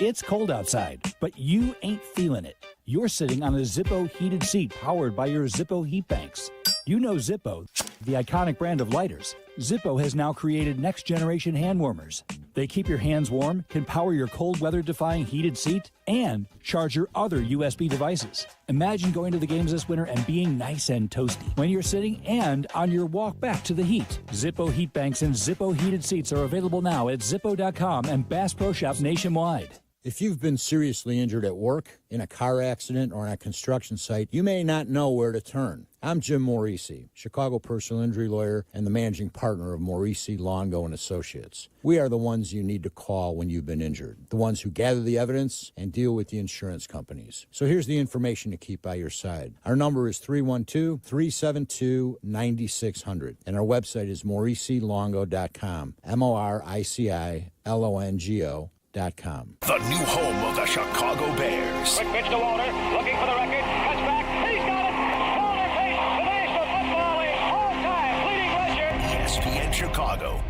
It's cold outside, but you ain't feeling it. You're sitting on a Zippo heated seat powered by your Zippo heat banks. You know Zippo, the iconic brand of lighters. Zippo has now created next-generation hand warmers. They keep your hands warm, can power your cold weather-defying heated seat, and charge your other USB devices. Imagine going to the games this winter and being nice and toasty when you're sitting and on your walk back to the heat. Zippo heat banks and Zippo heated seats are available now at Zippo.com and Bass Pro Shops nationwide. If you've been seriously injured at work, in a car accident, or on a construction site, you may not know where to turn. I'm Jim Morisi, Chicago personal injury lawyer and the managing partner of Morisi, Longo & Associates. We are the ones you need to call when you've been injured, the ones who gather the evidence and deal with the insurance companies. So here's the information to keep by your side. Our number is 312-372-9600, and our website is MorisiLongo.com, MoriciLongo.com. The new home of the Chicago Bears. Quick pitch to Walter, looking for the record, cuts back, he's got it! Walter takes the National Football League all-time leading rusher. ESPN Chicago.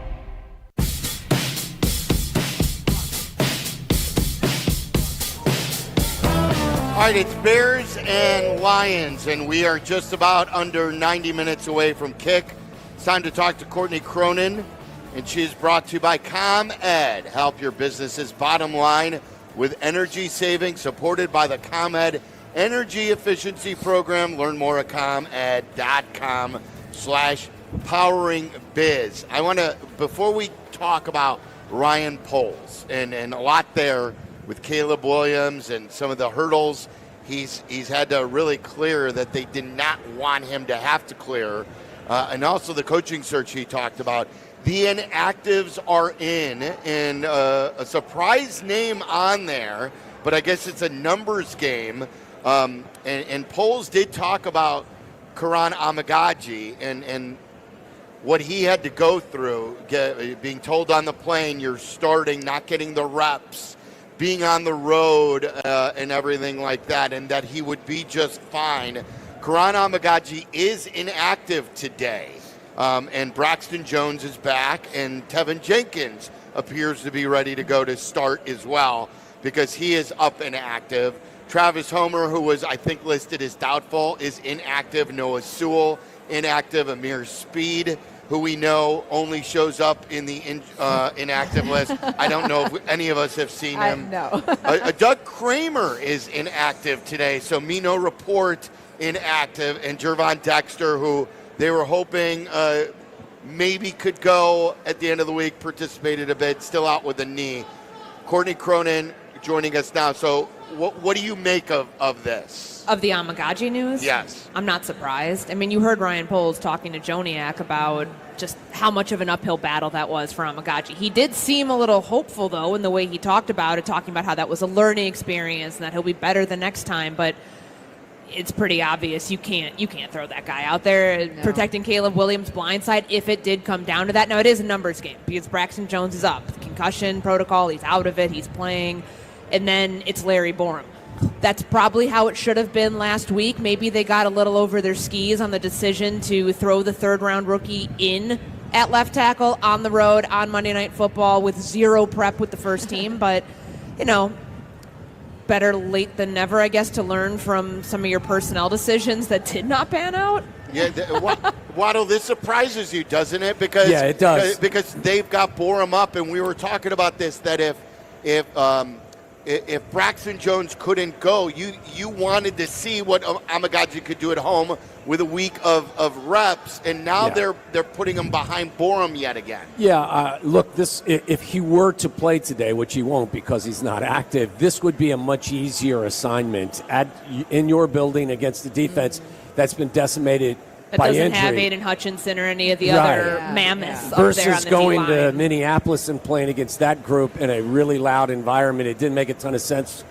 All right, it's Bears and Lions, and we are just about under 90 minutes away from kick. It's time to talk to Courtney Cronin. And she is brought to you by ComEd. Help your business's bottom line with energy savings, supported by the ComEd Energy Efficiency Program. Learn more at ComEd.com/poweringbiz. I want to, before we talk about Ryan Poles and a lot there with Caleb Williams and some of the hurdles he's had to really clear that they did not want him to have to clear, and also the coaching search he talked about. The inactives are in, and a surprise name on there, but I guess it's a numbers game. And Poles did talk about Karan Amagaji and what he had to go through, being told on the plane you're starting, not getting the reps, being on the road, and everything like that, and that he would be just fine. Karan Amagaji is inactive today. And Braxton Jones is back, and Tevin Jenkins appears to be ready to go to start as well because he is up and active. Travis Homer, who was, I think, listed as doubtful, is inactive. Noah Sewell, inactive. Amir Speed, who we know only shows up in the inactive list. I don't know if any of us have seen him. No. Doug Kramer is inactive today, so no report inactive. And Jervon Dexter, who they were hoping maybe could go at the end of the week, participated a bit, still out with a knee. Courtney Cronin, joining us now. So what do you make of this? Of the Amagaji news? Yes. I'm not surprised. I mean, you heard Ryan Poles talking to Joniak about just how much of an uphill battle that was for Amagaji. He did seem a little hopeful, though, in the way he talked about it, talking about how that was a learning experience and that he'll be better the next time. But it's pretty obvious you can't throw that guy out there protecting Caleb Williams' blindside if it did come down to that. Now, it is a numbers game because Braxton Jones is up. The concussion protocol, he's out of it, he's playing. And then it's Larry Borum. That's probably how it should have been last week. Maybe they got a little over their skis on the decision to throw the third-round rookie in at left tackle on the road on Monday Night Football with zero prep with the first team. But, better late than never, I guess, to learn from some of your personnel decisions that did not pan out. Yeah, Waddle, this surprises you, doesn't it? Because it does. Because they've got Borum up, and we were talking about this, that if Braxton Jones couldn't go, you wanted to see what Amagaji could do at home with a week of reps, and now they're putting him behind Borum yet again. Yeah, look, if he were to play today, which he won't because he's not active, this would be a much easier assignment in your building against the defense that's been decimated by injury. That doesn't have Aiden Hutchinson or any of the other mammoths up versus there on the going D-line. to Minneapolis and playing against that group in a really loud environment. It didn't make a ton of sense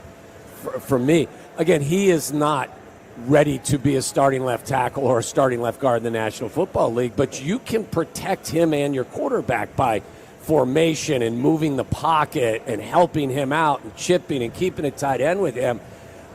for me. Again, he is not ready to be a starting left tackle or a starting left guard in the National Football League, but you can protect him and your quarterback by formation and moving the pocket and helping him out and chipping and keeping a tight end with him.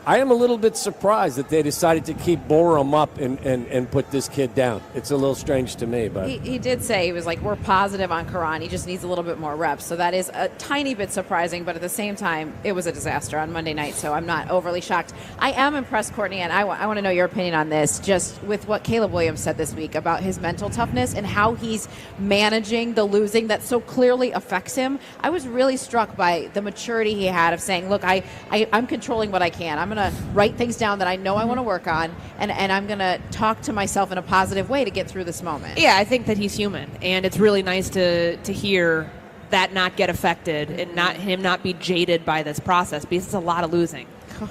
I am a little bit surprised that they decided to keep Borum up and put this kid down. It's a little strange to me. But he did say, he was like, we're positive on Karan. He just needs a little bit more reps. So that is a tiny bit surprising, but at the same time, it was a disaster on Monday night, so I'm not overly shocked. I am impressed, Courtney, and I want to know your opinion on this, just with what Caleb Williams said this week about his mental toughness and how he's managing the losing that so clearly affects him. I was really struck by the maturity he had of saying, look, I'm controlling what I can. I'm going to write things down that I know I want to work on, and I'm going to talk to myself in a positive way to get through this moment. Yeah, I think that he's human, and it's really nice to hear that not get affected and him not be jaded by this process, because it's a lot of losing.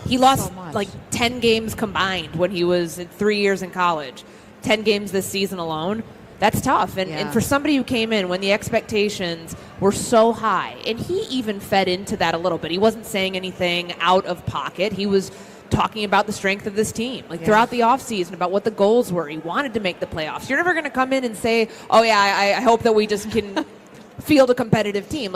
He lost like 10 games combined when he was 3 years in college. 10 games this season alone. That's tough. And for somebody who came in when the expectations were so high, and he even fed into that a little bit. He wasn't saying anything out of pocket. He was talking about the strength of this team, throughout the offseason, about what the goals were. He wanted to make the playoffs. You're never going to come in and say, oh, yeah, I hope that we just can field a competitive team.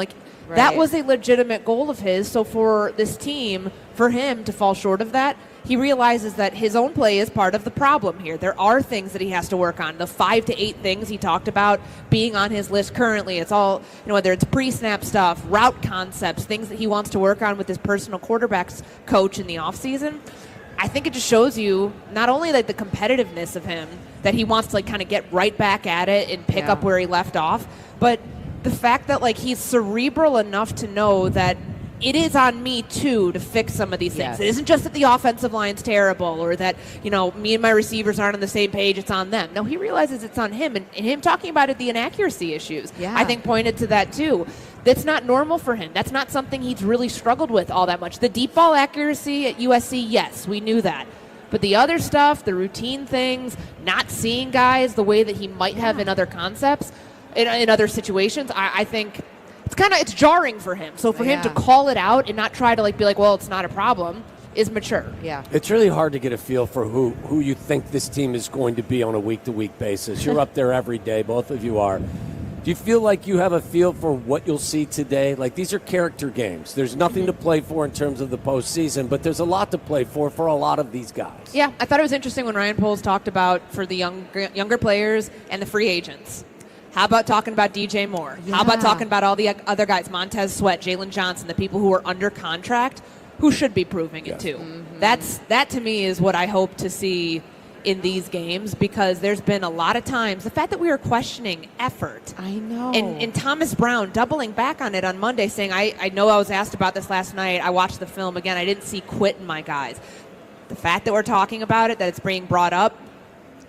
That was a legitimate goal of his. So for this team, for him to fall short of that, he realizes that his own play is part of the problem here. There are things that he has to work on. The 5 to 8 things he talked about being on his list currently. It's all, whether it's pre-snap stuff, route concepts, things that he wants to work on with his personal quarterbacks coach in the offseason. I think it just shows you not only the competitiveness of him, that he wants to kind of get right back at it and pick up where he left off, but the fact that he's cerebral enough to know that it is on me too to fix some of these things. It isn't just that the offensive line's terrible or that, me and my receivers aren't on the same page, it's on them. No, he realizes it's on him, and him talking about it, the inaccuracy issues, I think pointed to that too. That's not normal for him. That's not something he's really struggled with all that much. The deep ball accuracy at USC, yes, we knew that. But the other stuff, the routine things, not seeing guys the way that he might have in other concepts, in other situations, I think it's jarring for him. So for him to call it out and not try to be like, well, it's not a problem, is mature. Yeah. It's really hard to get a feel for who you think this team is going to be on a week-to-week basis. You're up there every day. Both of you are. Do you feel like you have a feel for what you'll see today? These are character games. There's nothing to play for in terms of the postseason, but there's a lot to play for a lot of these guys. Yeah, I thought it was interesting when Ryan Poles talked about for the younger players and the free agents. How about talking about DJ Moore? How about talking about all the other guys, Montez Sweat, Jalen Johnson, the people who are under contract, who should be proving it too? That to me is what I hope to see in these games, because there's been a lot of times the fact that we are questioning effort. I know. And Thomas Brown doubling back on it on Monday, saying, I know I was asked about this last night. I watched the film again. I didn't see quit in my guys. The fact that we're talking about it, that it's being brought up,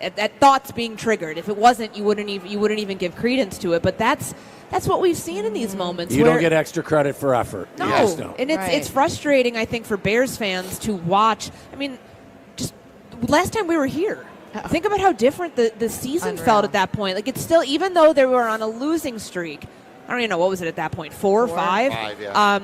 at thoughts being triggered. If it wasn't, you wouldn't even give credence to it. But that's what we've seen in these moments. You don't get extra credit for effort. No, and Right. it's frustrating, I think, for Bears fans to watch. I mean, just last time we were here, think about how different the season felt at that point. Like, it's still, even though they were on a losing streak, I don't even know, what was it at that point, 4 or 5? 5, yeah.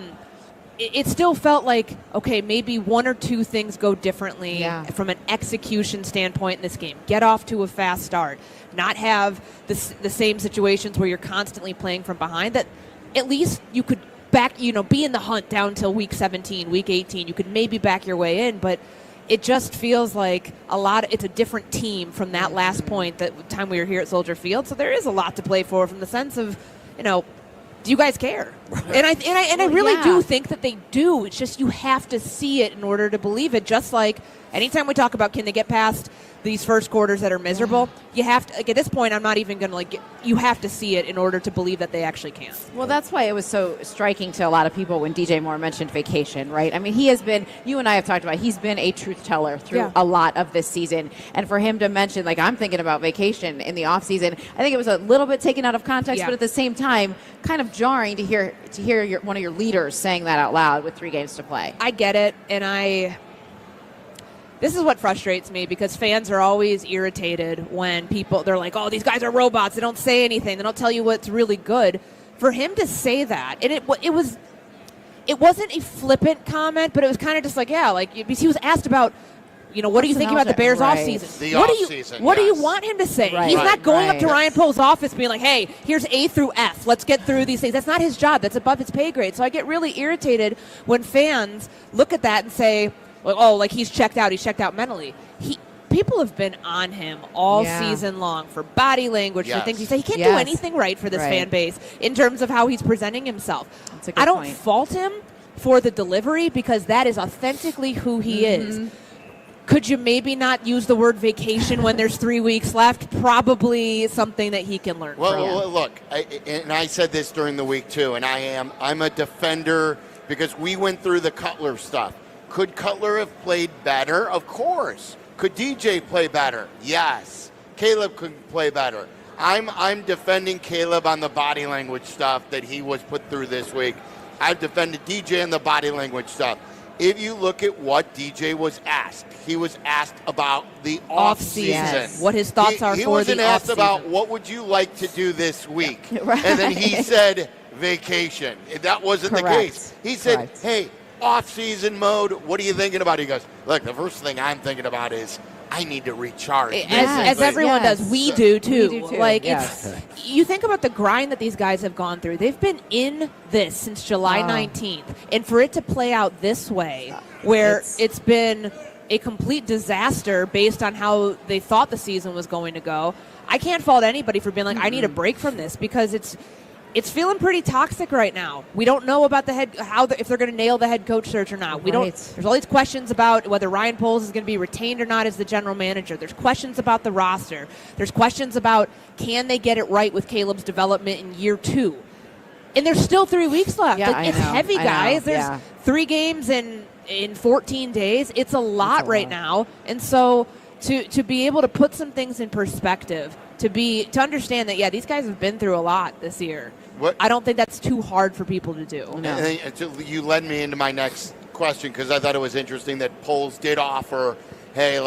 It still felt like, okay, maybe one or two things go differently from an execution standpoint in this game. Get off to a fast start. Not have the same situations where you're constantly playing from behind. That at least you could be in the hunt down until week 17, week 18. You could maybe back your way in, but it just feels like it's a different team from that last point, that time we were here at Soldier Field. So there is a lot to play for from the sense of, do you guys care? And I really do think that they do. It's just you have to see it in order to believe it. Just like anytime we talk about can they get past these first quarters that are miserable, you have to, at this point, I'm not even going to you have to see it in order to believe that they actually can. Well, that's why it was so striking to a lot of people when DJ Moore mentioned vacation, right? I mean, he has been, you and I have talked about, he's been a truth teller through a lot of this season. And for him to mention, I'm thinking about vacation in the offseason, I think it was a little bit taken out of context, but at the same time, kind of jarring to hear one of your leaders saying that out loud with 3 games to play. I get it, and this is what frustrates me, because fans are always irritated when they're like, oh, these guys are robots. They don't say anything. They don't tell you what's really good. For him to say that, and it wasn't a flippant comment, but it was kind of just because he was asked about, what do you think about the Bears offseason? What do you want him to say? Right. He's not going up to Ryan Pohl's office being like, hey, here's A through F. Let's get through these things. That's not his job. That's above his pay grade. So I get really irritated when fans look at that and say, he's checked out. He's checked out mentally. People have been on him all season long for body language, for things he said. He can't do anything right for this fan base in terms of how he's presenting himself. I don't fault him for the delivery, because that is authentically who he is. Could you maybe not use the word vacation when there's 3 weeks left? Probably something that he can learn from. Well, look, I said this during the week too, and I'm a defender because we went through the Cutler stuff. Could Cutler have played better? Of course. Could DJ play better? Yes. Caleb could play better. I'm defending Caleb on the body language stuff that he was put through this week. I've defended DJ on the body language stuff. If you look at what DJ was asked, he was asked about the off-season. Yes. What his thoughts are for the off-season. He wasn't asked about what would you like to do this week. Right. And then he said vacation. That wasn't the case. He said, hey, off-season mode, what are you thinking about? He goes, look, the first thing I'm thinking about is I need to recharge. As everyone does. We do too. You think about the grind that these guys have gone through. They've been in this since July 19th. And for it to play out this way, where it's been a complete disaster based on how they thought the season was going to go, I can't fault anybody for being like, I need a break from this, because it's feeling pretty toxic right now. We don't know about if they're going to nail the head coach search or not. We don't. There's all these questions about whether Ryan Poles is going to be retained or not as the general manager. There's questions about the roster. There's questions about can they get it right with Caleb's development in year 2. And there's still 3 weeks left. It's heavy, guys. There's 3 games in 14 days. It's a lot right now. And so to be able to put some things in perspective, to understand that, these guys have been through a lot this year. I don't think that's too hard for people to do. No. You led me into my next question, because I thought it was interesting that Poles did offer, hey,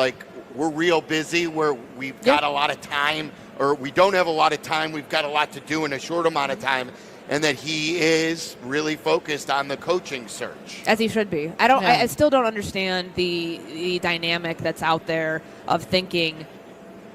we're real busy, where we've got a lot of time, or we don't have a lot of time, we've got a lot to do in a short amount of time, and that he is really focused on the coaching search. As he should be. I still don't understand the dynamic that's out there of thinking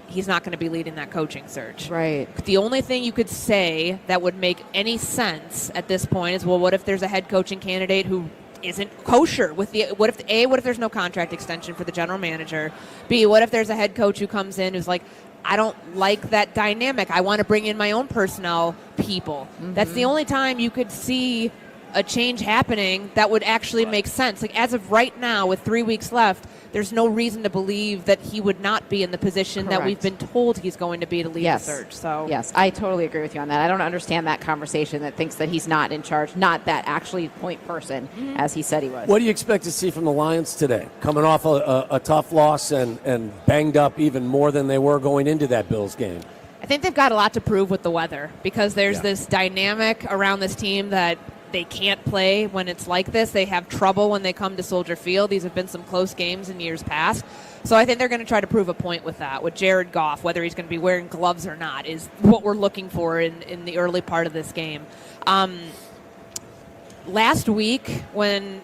he's not going to be leading that coaching search. Right. The only thing you could say that would make any sense at this point is, well, what if there's a head coaching candidate who isn't kosher with what if there's no contract extension for the general manager? B, what if there's a head coach who comes in who's like, I don't like that dynamic. I want to bring in my own personnel people. That's the only time you could see a change happening that would actually make sense. As of right now, with 3 weeks left, there's no reason to believe that he would not be in the position that we've been told he's going to be to lead the search. So yes, I totally agree with you on that. I don't understand that conversation that thinks that he's not in charge, not that actually point person as he said he was. What do you expect to see from the Lions today? Coming off a tough loss and banged up even more than they were going into that Bills game. I think they've got a lot to prove with the weather because there's this dynamic around this team that they can't play when it's like this. They have trouble when they come to Soldier Field. These have been some close games in years past. So I think they're going to try to prove a point with that. With Jared Goff, whether he's going to be wearing gloves or not, is what we're looking for in the early part of this game. Last week, when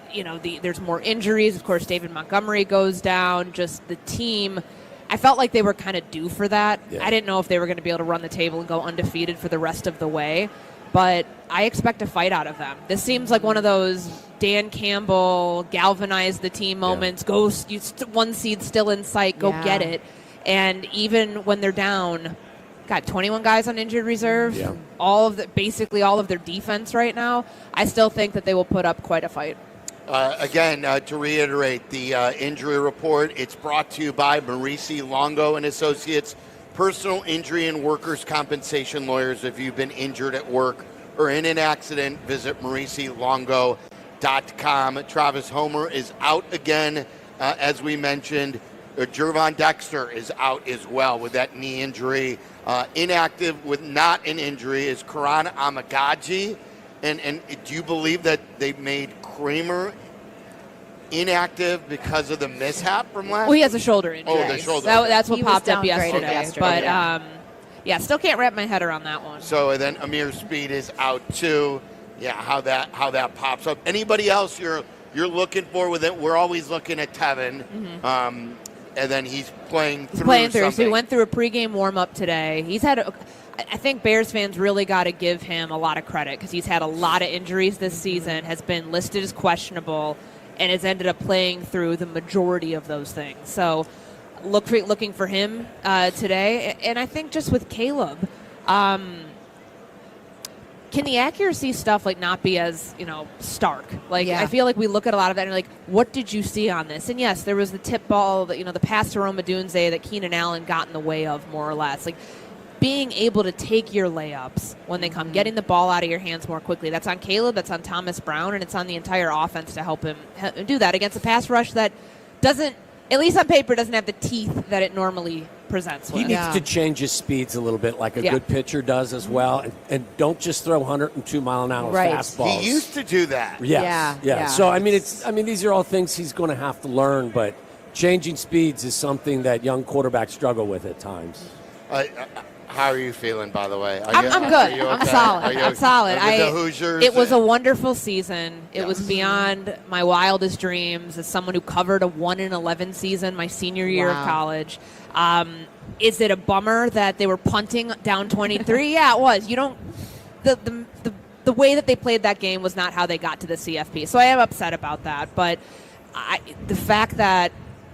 there's more injuries, of course, David Montgomery goes down, just the team, I felt like they were kind of due for that. Yeah. I didn't know if they were going to be able to run the table and go undefeated for the rest of the way. But I expect a fight out of them. This seems like one of those Dan Campbell galvanize the team moments. Go, one seed still in sight. Go get it. And even when they're down, got 21 guys on injured reserve. Yeah. Basically all of their defense right now. I still think that they will put up quite a fight. Again, to reiterate the injury report, it's brought to you by Maurice Longo and Associates. Personal injury and workers' compensation lawyers. If you've been injured at work or in an accident, visit MauriceLongo.com. Travis Homer is out again, as we mentioned. Jervon Dexter is out as well with that knee injury. Inactive with not an injury is Karan Amagaji. And do you believe that they made Kramer inactive because of the mishap from last? Well, he has a shoulder injury. Oh, the shoulder. That's what he popped up yesterday. But still can't wrap my head around that one. So then Amir Speed is out too. Yeah, how that pops up. Anybody else you're looking for with it? We're always looking at Tevin. Mm-hmm. And then he's playing through. So he went through a pregame warm-up today. He's had I think Bears fans really got to give him a lot of credit because he's had a lot of injuries this season, has been listed as questionable, and has ended up playing through the majority of those things. So looking for him today. And I think just with Caleb, can the accuracy stuff not be as stark? I feel like we look at a lot of that and what did you see on this? And yes, there was the tip ball, that the pass to Rome Odunze that Keenan Allen got in the way of, more or less. Being able to take your layups when they come, getting the ball out of your hands more quickly. That's on Caleb, that's on Thomas Brown, and it's on the entire offense to help him do that against a pass rush that doesn't, at least on paper, doesn't have the teeth that it normally presents with. He needs to change his speeds a little bit like a good pitcher does as well, and don't just throw 102-mile-an-hour fastballs. He used to do that. Yes. Yeah. So, these are all things he's going to have to learn, but changing speeds is something that young quarterbacks struggle with at times. How are you feeling, by the way? I'm good. Okay? I'm solid. The Hoosiers? It was a wonderful season. It was beyond my wildest dreams as someone who covered a 1-11 season my senior year of college. Is it a bummer that they were punting down 23? Yeah, it was. You don't. The way that they played that game was not how they got to the CFP. So I am upset about that. But the fact that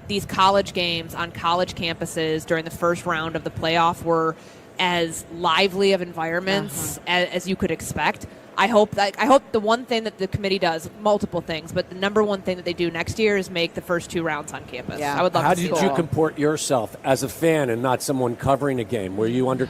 these college games on college campuses during the first round of the playoff were as lively of environments as you could expect. I hope the one thing that the committee does, multiple things, but the number one thing that they do next year is make the first 2 rounds on campus. Yeah. I would love How to see did you comport yourself as a fan and not someone covering a game? Were you under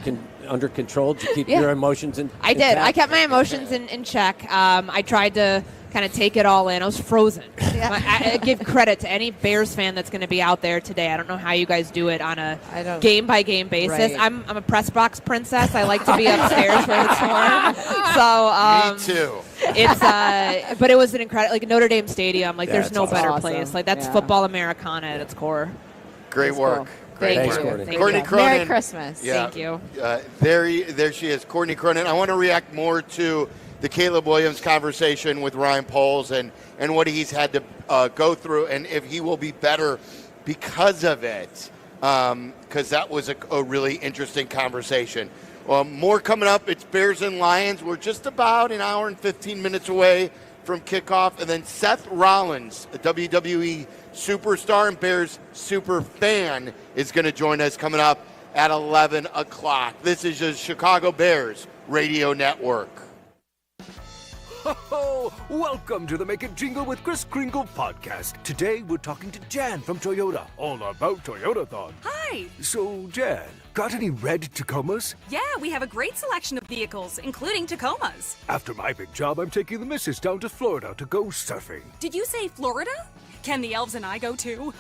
control? Did you keep your emotions in I did. I kept my emotions in check. I tried to kind of take it all in. I was frozen. I give credit to any Bears fan that's going to be out there today. I don't know how you guys do it on a game-by-game basis. Right. I'm a press box princess. I like to be upstairs where it's warm. So, me too. It's but it was an incredible, Notre Dame Stadium. There's no better place. That's football Americana at its core. Great work. Cool. Great work. Courtney Cronin. Merry Christmas. Yeah. Thank you. There she is, Courtney Cronin. I want to react more to the Caleb Williams conversation with Ryan Poles and what he's had to go through and if he will be better because of it, because that was a really interesting conversation. More coming up. It's Bears and Lions. We're just about an hour and 15 minutes away from kickoff. And then Seth Rollins, a WWE superstar and Bears super fan, is going to join us coming up at 11 o'clock. This is the Chicago Bears Radio Network. Welcome to the Make It Jingle with Kris Kringle podcast. Today we're talking to Jan from Toyota, all about Toyotathon. Hi! So, Jan, got any red Tacomas? Yeah, we have a great selection of vehicles, including Tacomas. After my big job, I'm taking the missus down to Florida to go surfing. Did you say Florida? Can the elves and I go too?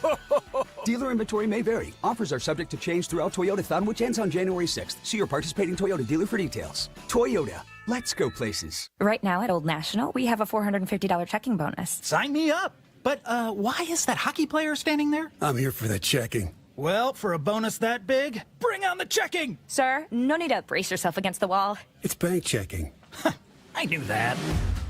Dealer inventory may vary. Offers are subject to change throughout Toyotathon, which ends on January 6th. See your participating Toyota dealer for details. Toyota. Let's go places. Right now at Old National, we have a $450 checking bonus. Sign me up. But why is that hockey player standing there? I'm here for the checking. Well, for a bonus that big, bring on the checking. Sir, no need to brace yourself against the wall. It's bank checking. I knew that.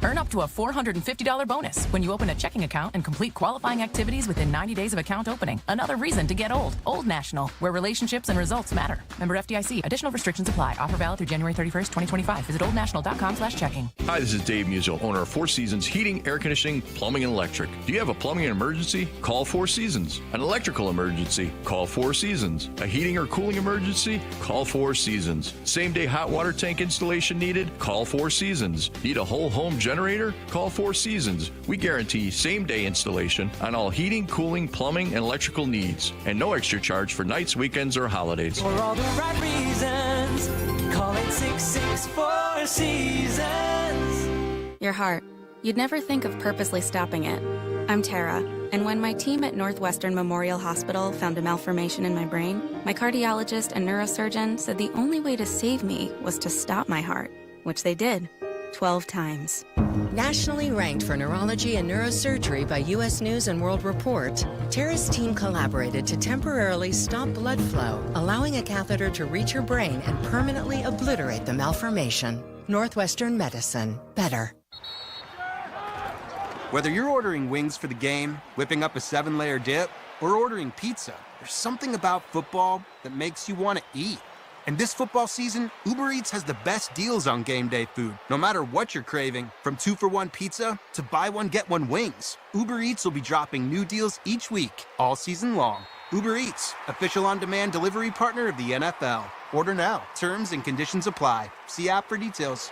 Earn up to a $450 bonus when you open a checking account and complete qualifying activities within 90 days of account opening. Another reason to get old. Old National, where relationships and results matter. Member FDIC. Additional restrictions apply. Offer valid through January 31st, 2025. Visit oldnational.com/checking. Hi, this is Dave Musial, owner of Four Seasons Heating, Air Conditioning, Plumbing, and Electric. Do you have a plumbing emergency? Call Four Seasons. An electrical emergency? Call Four Seasons. A heating or cooling emergency? Call Four Seasons. Same-day hot water tank installation needed? Call Four Seasons. Need a whole home generator? Call Four Seasons. We guarantee same-day installation on all heating, cooling, plumbing, and electrical needs. And no extra charge for nights, weekends, or holidays. For all the right reasons, call 866-4 Seasons. Your heart. You'd never think of purposely stopping it. I'm Tara, and when my team at Northwestern Memorial Hospital found a malformation in my brain, my cardiologist and neurosurgeon said the only way to save me was to stop my heart, which they did. 12 times. Nationally ranked for neurology and neurosurgery by U.S. News and World Report, Tara's team collaborated to temporarily stop blood flow, allowing a catheter to reach your brain and permanently obliterate the malformation. Northwestern Medicine. Better. Whether you're ordering wings for the game, whipping up a 7-layer dip, or ordering pizza, there's something about football that makes you want to eat. And this football season, Uber Eats has the best deals on game day food. No matter what you're craving, from 2-for-1 pizza to buy one, get one wings, Uber Eats will be dropping new deals each week, all season long. Uber Eats, official on-demand delivery partner of the NFL. Order now. Terms and conditions apply. See app for details.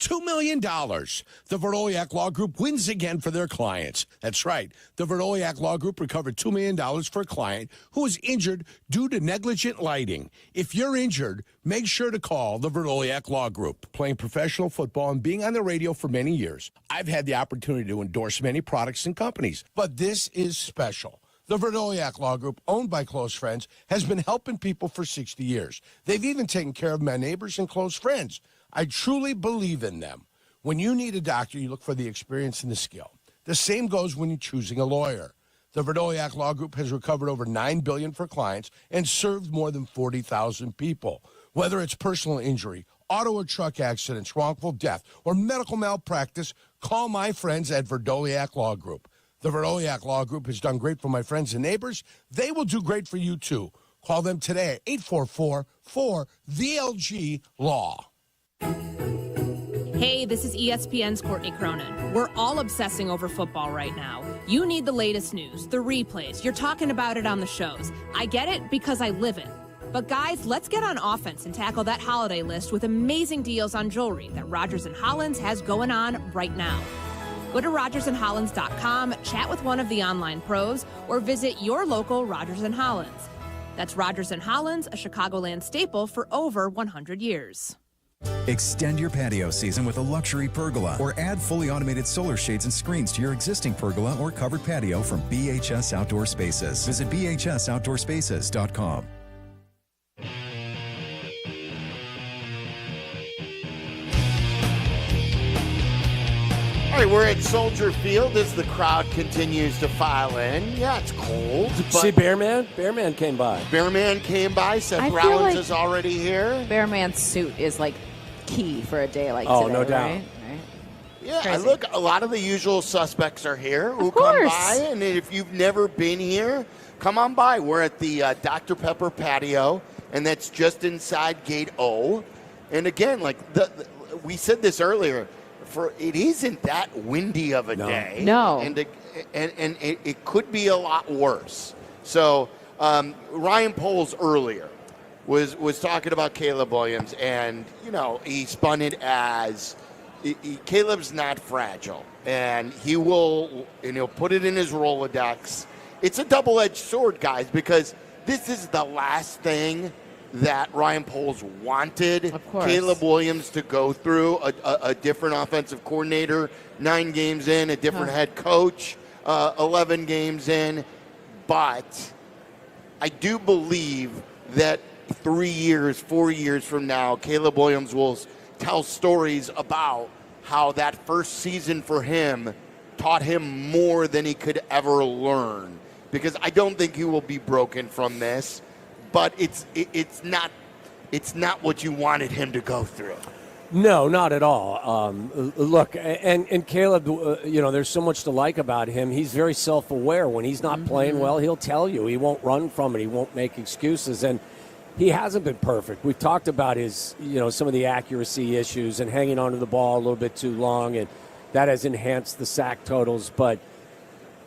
$2 million. The Verdoliak Law Group wins again for their clients. That's right. The Verdoliak Law Group recovered $2 million for a client who was injured due to negligent lighting. If you're injured, make sure to call the Verdoliak Law Group. Playing professional football and being on the radio for many years, I've had the opportunity to endorse many products and companies, but this is special. The Verdoliak Law Group, owned by close friends, has been helping people for 60 years. They've even taken care of my neighbors and close friends. I truly believe in them. When you need a doctor, you look for the experience and the skill. The same goes when you're choosing a lawyer. The Verdoliak Law Group has recovered over $9 billion for clients and served more than 40,000 people. Whether it's personal injury, auto or truck accidents, wrongful death, or medical malpractice, call my friends at Verdoliak Law Group. The Verdoliak Law Group has done great for my friends and neighbors. They will do great for you, too. Call them today at 844-4VLG-LAW. Hey, this is ESPN's Courtney Cronin. We're all obsessing over football right now. You need the latest news, the replays. You're talking about it on the shows. I get it because I live it. But guys, let's get on offense and tackle that holiday list with amazing deals on jewelry that Rogers & Hollins has going on right now. Go to rogersandhollins.com, chat with one of the online pros, or visit your local Rogers & Hollins. That's Rogers & Hollins, a Chicagoland staple for over 100 years. Extend your patio season with a luxury pergola or add fully automated solar shades and screens to your existing pergola or covered patio from BHS Outdoor Spaces. Visit bhsoutdoorspaces.com. All right, we're at Soldier Field as the crowd continues to file in. Yeah, it's cold. But see Bearman? Bearman came by. Bearman came by. Seth Rollins is already here. Bearman's suit is like key for a day like today. today. No doubt. Right? Yeah, look, a lot of the usual suspects are here who come by. And if you've never been here, come on by. We're at the Dr. Pepper patio, and that's just inside Gate O. And again, like we said this earlier, it isn't that windy of a day. No. And it could be a lot worse. So Ryan Poles earlier was talking about Caleb Williams, and, you know, he spun it as Caleb's not fragile, and he'll put it in his Rolodex. It's a double-edged sword, guys, because this is the last thing that Ryan Poles wanted Caleb Williams to go through, a different offensive coordinator, 9 games in, a different head coach, 11 games in. But I do believe that 3 years, 4 years from now, Caleb Williams will tell stories about how that first season for him taught him more than he could ever learn. Because I don't think he will be broken from this, but it's not what you wanted him to go through. No, not at all. Look, and Caleb, there's so much to like about him. He's very self-aware. When he's not playing well, he'll tell you. He won't run from it. He won't make excuses. And he hasn't been perfect. We've talked about his, some of the accuracy issues and hanging onto the ball a little bit too long, and that has enhanced the sack totals. But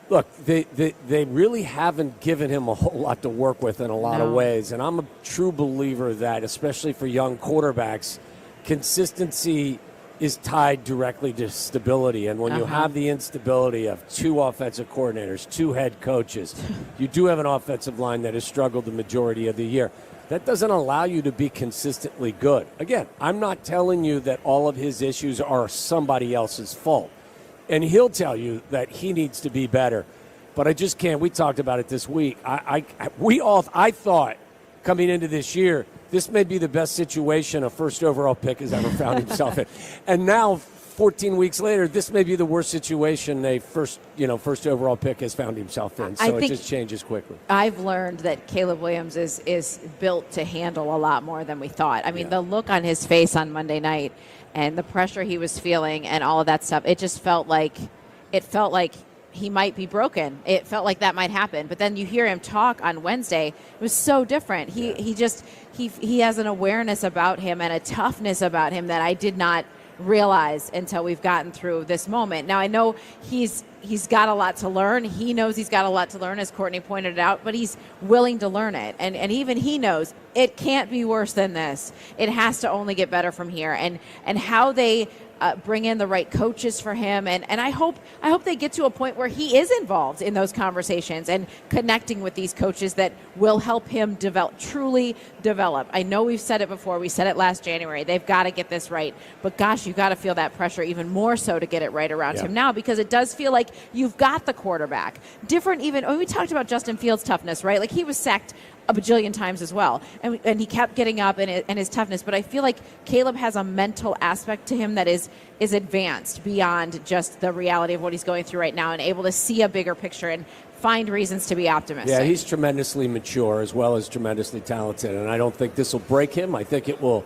look, they really haven't given him a whole lot to work with in a lot of ways. And I'm a true believer that, especially for young quarterbacks, consistency is tied directly to stability. And when you have the instability of 2 offensive coordinators, 2 head coaches, you do have an offensive line that has struggled the majority of the year. That doesn't allow you to be consistently good. Again, I'm not telling you that all of his issues are somebody else's fault. And he'll tell you that he needs to be better. But I just can't. We talked about it this week. I thought coming into this year, this may be the best situation a first overall pick has ever found himself in. And now, 14 weeks later, this may be the worst situation a first overall pick has found himself in. So it just changes quickly. I've learned that Caleb Williams is built to handle a lot more than we thought. I mean, the look on his face on Monday night and the pressure he was feeling and all of that stuff, it just felt like he might be broken. It felt like that might happen. But then you hear him talk on Wednesday. It was so different. He has an awareness about him and a toughness about him that I did not realize until we've gotten through this moment. Now, I know he's got a lot to learn. He knows he's got a lot to learn, as Courtney pointed out, but he's willing to learn it. And even he knows it can't be worse than this. It has to only get better from here. And how they bring in the right coaches for him. And I hope they get to a point where he is involved in those conversations and connecting with these coaches that will help him truly develop. I know we've said it before. We said it last January. They've got to get this right. But gosh, you've got to feel that pressure even more so to get it right around him now, because it does feel like you've got the quarterback. Different even, we talked about Justin Fields' toughness, right? Like he was sacked a bajillion times as well. And he kept getting up and his toughness. But I feel like Caleb has a mental aspect to him that is advanced beyond just the reality of what he's going through right now and able to see a bigger picture and find reasons to be optimistic. Yeah, he's tremendously mature as well as tremendously talented. And I don't think this will break him. I think it will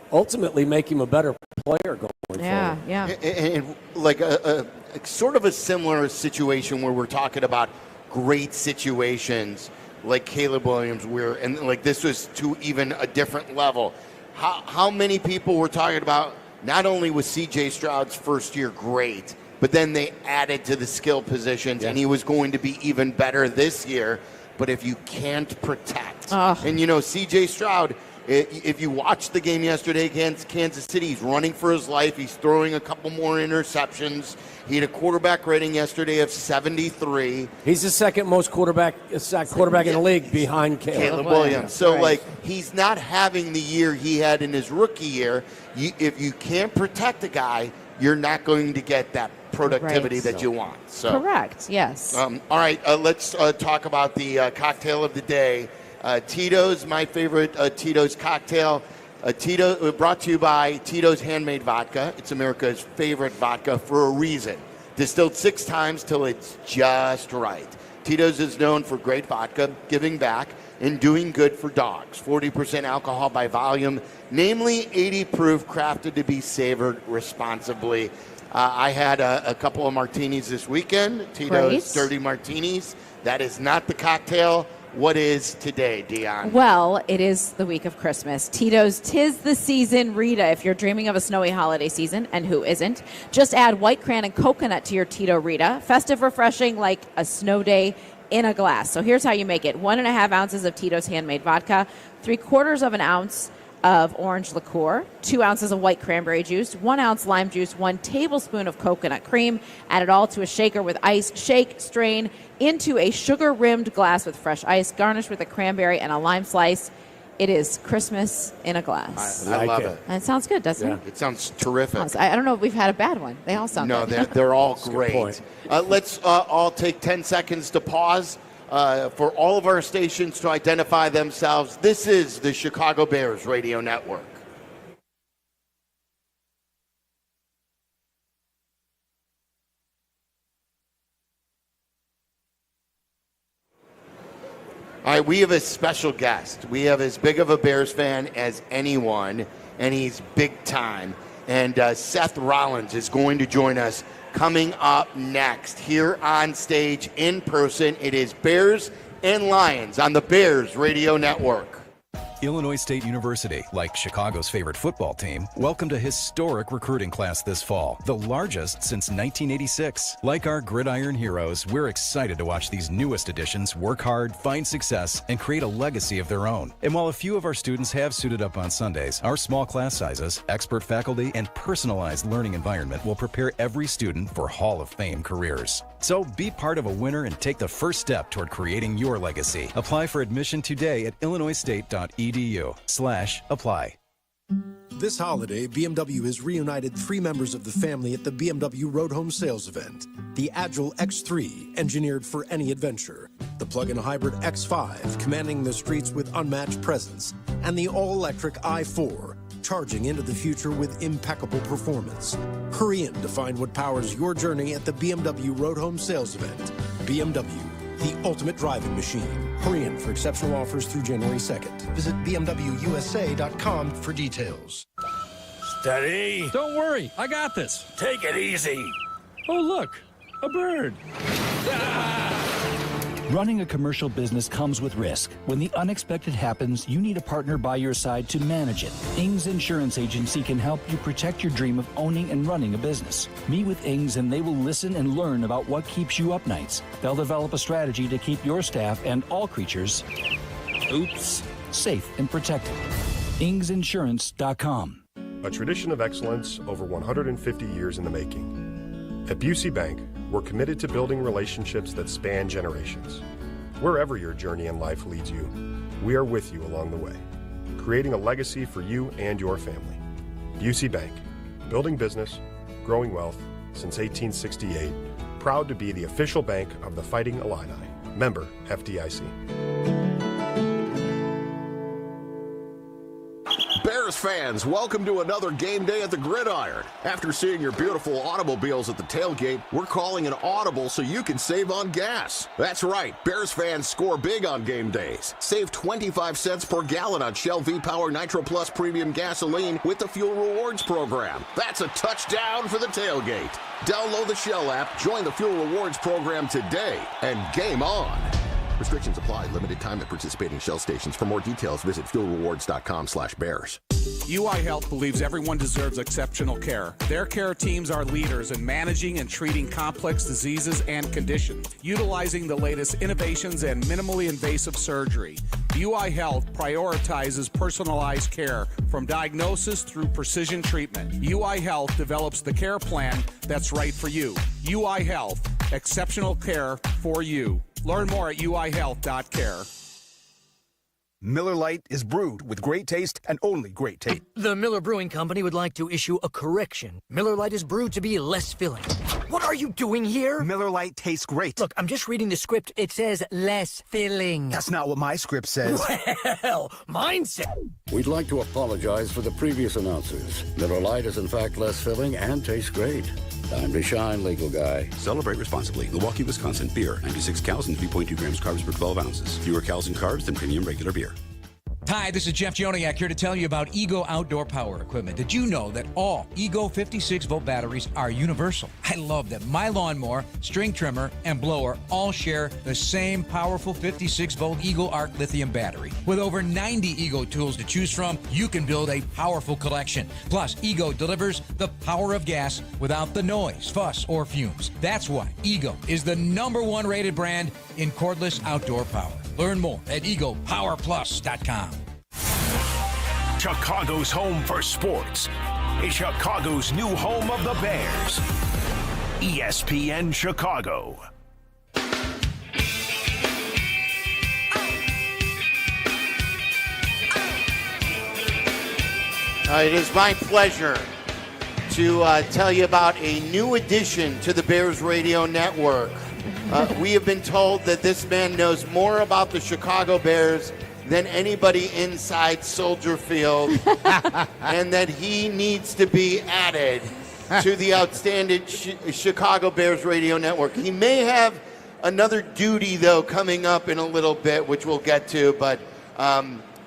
ultimately make him a better player going forward. Yeah. And like a sort of a similar situation where we're talking about great situations like Caleb Williams, and like this was to even a different level. How many people were talking about not only was C.J. Stroud's first year great, but then they added to the skill positions, and he was going to be even better this year. But if you can't protect, and C.J. Stroud, if you watched the game yesterday against Kansas City, he's running for his life. He's throwing a couple more interceptions. He had a quarterback rating yesterday of 73. He's the second most sacked quarterback in the league behind Caleb Williams. So, he's not having the year he had in his rookie year. If you can't protect a guy, you're not going to get that productivity that you want. So, correct, yes. All right, let's talk about the cocktail of the day. Tito's, my favorite Tito's cocktail. Tito, brought to you by Tito's Handmade Vodka. It's America's favorite vodka for a reason. Distilled 6 times till it's just right. Tito's is known for great vodka, giving back, and doing good for dogs. 40% alcohol by volume, namely 80 proof, crafted to be savored responsibly. I had a couple of martinis this weekend, Tito's Dirty Martinis. That is not the cocktail. What is today, Dion? Well, it is the week of Christmas. Tito's 'Tis the Season Rita. If you're dreaming of a snowy holiday season, and who isn't, just add white cran and coconut to your Tito Rita. Festive, refreshing, like a snow day in a glass. So here's how you make it. 1.5 ounces of Tito's handmade vodka, 3/4 of an ounce of orange liqueur, 2 ounces of white cranberry juice, 1 ounce lime juice, 1 tablespoon of coconut cream. Add it all to a shaker with ice. Shake, strain into a sugar-rimmed glass with fresh ice. Garnish with a cranberry and a lime slice. It is Christmas in a glass. I love it. And it sounds good, doesn't it? It sounds terrific. I don't know if we've had a bad one. They all sound No, good. they're all great. Let's all take 10 seconds to pause for all of our stations to identify themselves. This is the Chicago Bears Radio Network. All right, we have a special guest. We have as big of a Bears fan as anyone, and he's big time. And Seth Rollins is going to join us coming up next here on stage in person. It is Bears and Lions on the Bears Radio Network. Illinois State University, like Chicago's favorite football team, welcomed a historic recruiting class this fall, the largest since 1986. Like our gridiron heroes, we're excited to watch these newest additions work hard, find success, and create a legacy of their own. And while a few of our students have suited up on Sundays, our small class sizes, expert faculty, and personalized learning environment will prepare every student for Hall of Fame careers. So be part of a winner and take the first step toward creating your legacy. Apply for admission today at illinoisstate.edu/apply. This holiday, BMW has reunited 3 members of the family at the BMW Road Home Sales event. The Agile X3, engineered for any adventure. The plug-in hybrid X5, commanding the streets with unmatched presence. And the all-electric i4, charging into the future with impeccable performance. Hurry in to find what powers your journey at the BMW Road Home Sales event. BMW, the ultimate driving machine. Hurry in for exceptional offers through January 2nd. Visit BMWUSA.com for details. Steady. Don't worry, I got this. Take it easy. Oh, look, a bird. Running a commercial business comes with risk. When the unexpected happens, you need a partner by your side to manage it. Ings Insurance Agency can help you protect your dream of owning and running a business. Meet with Ings and they will listen and learn about what keeps you up nights. They'll develop a strategy to keep your staff and all creatures, safe and protected. IngsInsurance.com. A tradition of excellence over 150 years in the making. At Busey Bank, we're committed to building relationships that span generations. Wherever your journey in life leads you, we are with you along the way, creating a legacy for you and your family. Busey Bank, building business, growing wealth since 1868, proud to be the official bank of the Fighting Illini. Member FDIC. Bears fans, welcome to another game day at the Gridiron. After seeing your beautiful automobiles at the tailgate, we're calling an audible so you can save on gas. That's right, Bears fans score big on game days. Save 25 cents per gallon on Shell V-Power Nitro Plus Premium Gasoline with the Fuel Rewards program. That's a touchdown for the tailgate. Download the Shell app, join the Fuel Rewards program today, and game on. Restrictions apply. Limited time at participating Shell stations. For more details, visit fuelrewards.com/bears. UI Health believes everyone deserves exceptional care. Their care teams are leaders in managing and treating complex diseases and conditions, utilizing the latest innovations and minimally invasive surgery. UI Health prioritizes personalized care from diagnosis through precision treatment. UI Health develops the care plan that's right for you. UI Health, exceptional care for you. Learn more at uihealth.care. Miller Lite is brewed with great taste and only great taste. The Miller Brewing Company would like to issue a correction. Miller Lite is brewed to be less filling. What are you doing here? Miller Lite tastes great. Look, I'm just reading the script. It says less filling. That's not what my script says. Well, mine says. We'd like to apologize for the previous announcers. Miller Lite is in fact less filling and tastes great. Time to shine, legal guy. Celebrate responsibly. Milwaukee, Wisconsin. Beer. 96 calories and 3.2 grams carbs per 12 ounces. Fewer calories and carbs than premium regular beer. Hi, this is Jeff Joniak here to tell you about Ego Outdoor Power Equipment. Did you know that all Ego 56-volt batteries are universal? I love that my lawnmower, string trimmer, and blower all share the same powerful 56-volt Ego Arc lithium battery. With over 90 Ego tools to choose from, you can build a powerful collection. Plus, Ego delivers the power of gas without the noise, fuss, or fumes. That's why Ego is the #1 rated brand in cordless outdoor power. Learn more at egopowerplus.com. Chicago's home for sports is Chicago's new home of the Bears. ESPN Chicago. It is my pleasure to tell you about a new addition to the Bears Radio Network. We have been told that this man knows more about the Chicago Bears than anybody inside Soldier Field, and that he needs to be added to the outstanding Chicago Bears Radio Network. He may have another duty, though, coming up in a little bit, which we'll get to, but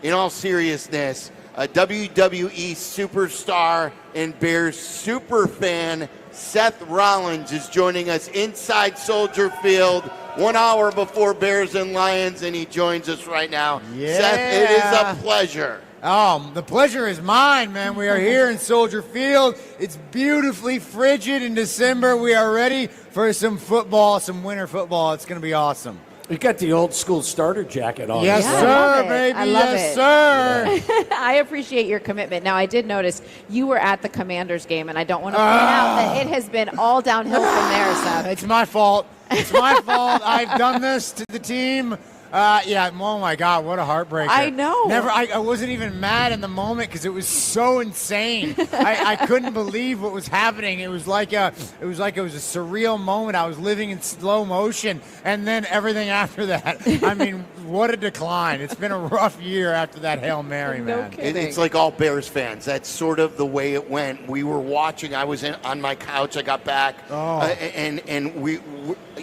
in all seriousness, a WWE superstar and Bears superfan, Seth Rollins, is joining us inside Soldier Field 1 hour before Bears and Lions, and he joins us right now. Yeah. Seth, it is a pleasure. The pleasure is mine, man. We are here in Soldier Field. It's beautifully frigid in December. We are ready for some football, some winter football. It's going to be awesome. You got the old school starter jacket on. Yes, sir, baby. I love yes, it. sir. I appreciate your commitment. Now, I did notice you were at the Commanders game, and I don't want to point out that it has been all downhill from there, Seth. It's my fault. It's my fault. I've done this to the team. Oh my God, what a heartbreaker. I know. I wasn't even mad in the moment because it was so insane. I couldn't believe what was happening. It was like it was a surreal moment. I was living in slow motion, and then everything after that. I mean, what a decline. It's been a rough year after that Hail Mary, man. It's like all Bears fans. That's sort of the way it went. We were watching. I was on my couch. I got back, and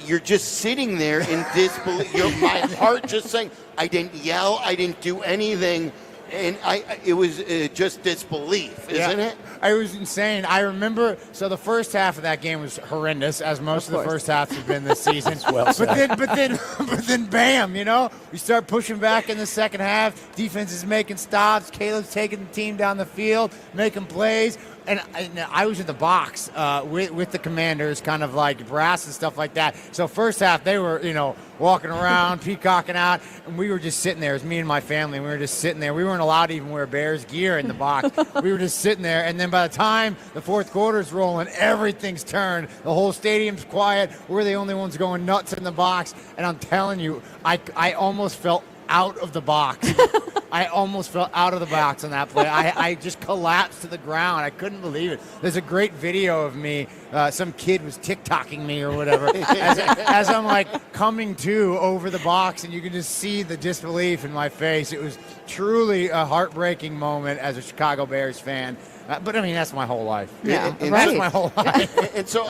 you're just sitting there in disbelief. My heart just saying, I didn't yell, I didn't do anything, and it was just disbelief, isn't it? It was insane. I remember, so the first half of that game was horrendous, as most of the first halves have been this season. But then, bam, we start pushing back in the second half. Defense is making stops. Caleb's taking the team down the field, making plays. And I was in the box with the Commanders, kind of like brass and stuff like that. So first half, they were, walking around, peacocking out, and we were just sitting there. It was me and my family, and we were just sitting there. We weren't allowed to even wear Bears gear in the box. We were just sitting there, and then by the time the fourth quarter's rolling, everything's turned. The whole stadium's quiet. We're the only ones going nuts in the box. And I'm telling you, I almost felt out of the box. I almost fell out of the box on that play. I just collapsed to the ground. I couldn't believe it. There's a great video of me. Some kid was TikToking me or whatever as I'm like coming to over the box, and you can just see the disbelief in my face. It was truly a heartbreaking moment as a Chicago Bears fan. But I mean, that's my whole life. Yeah, that's my whole life. And so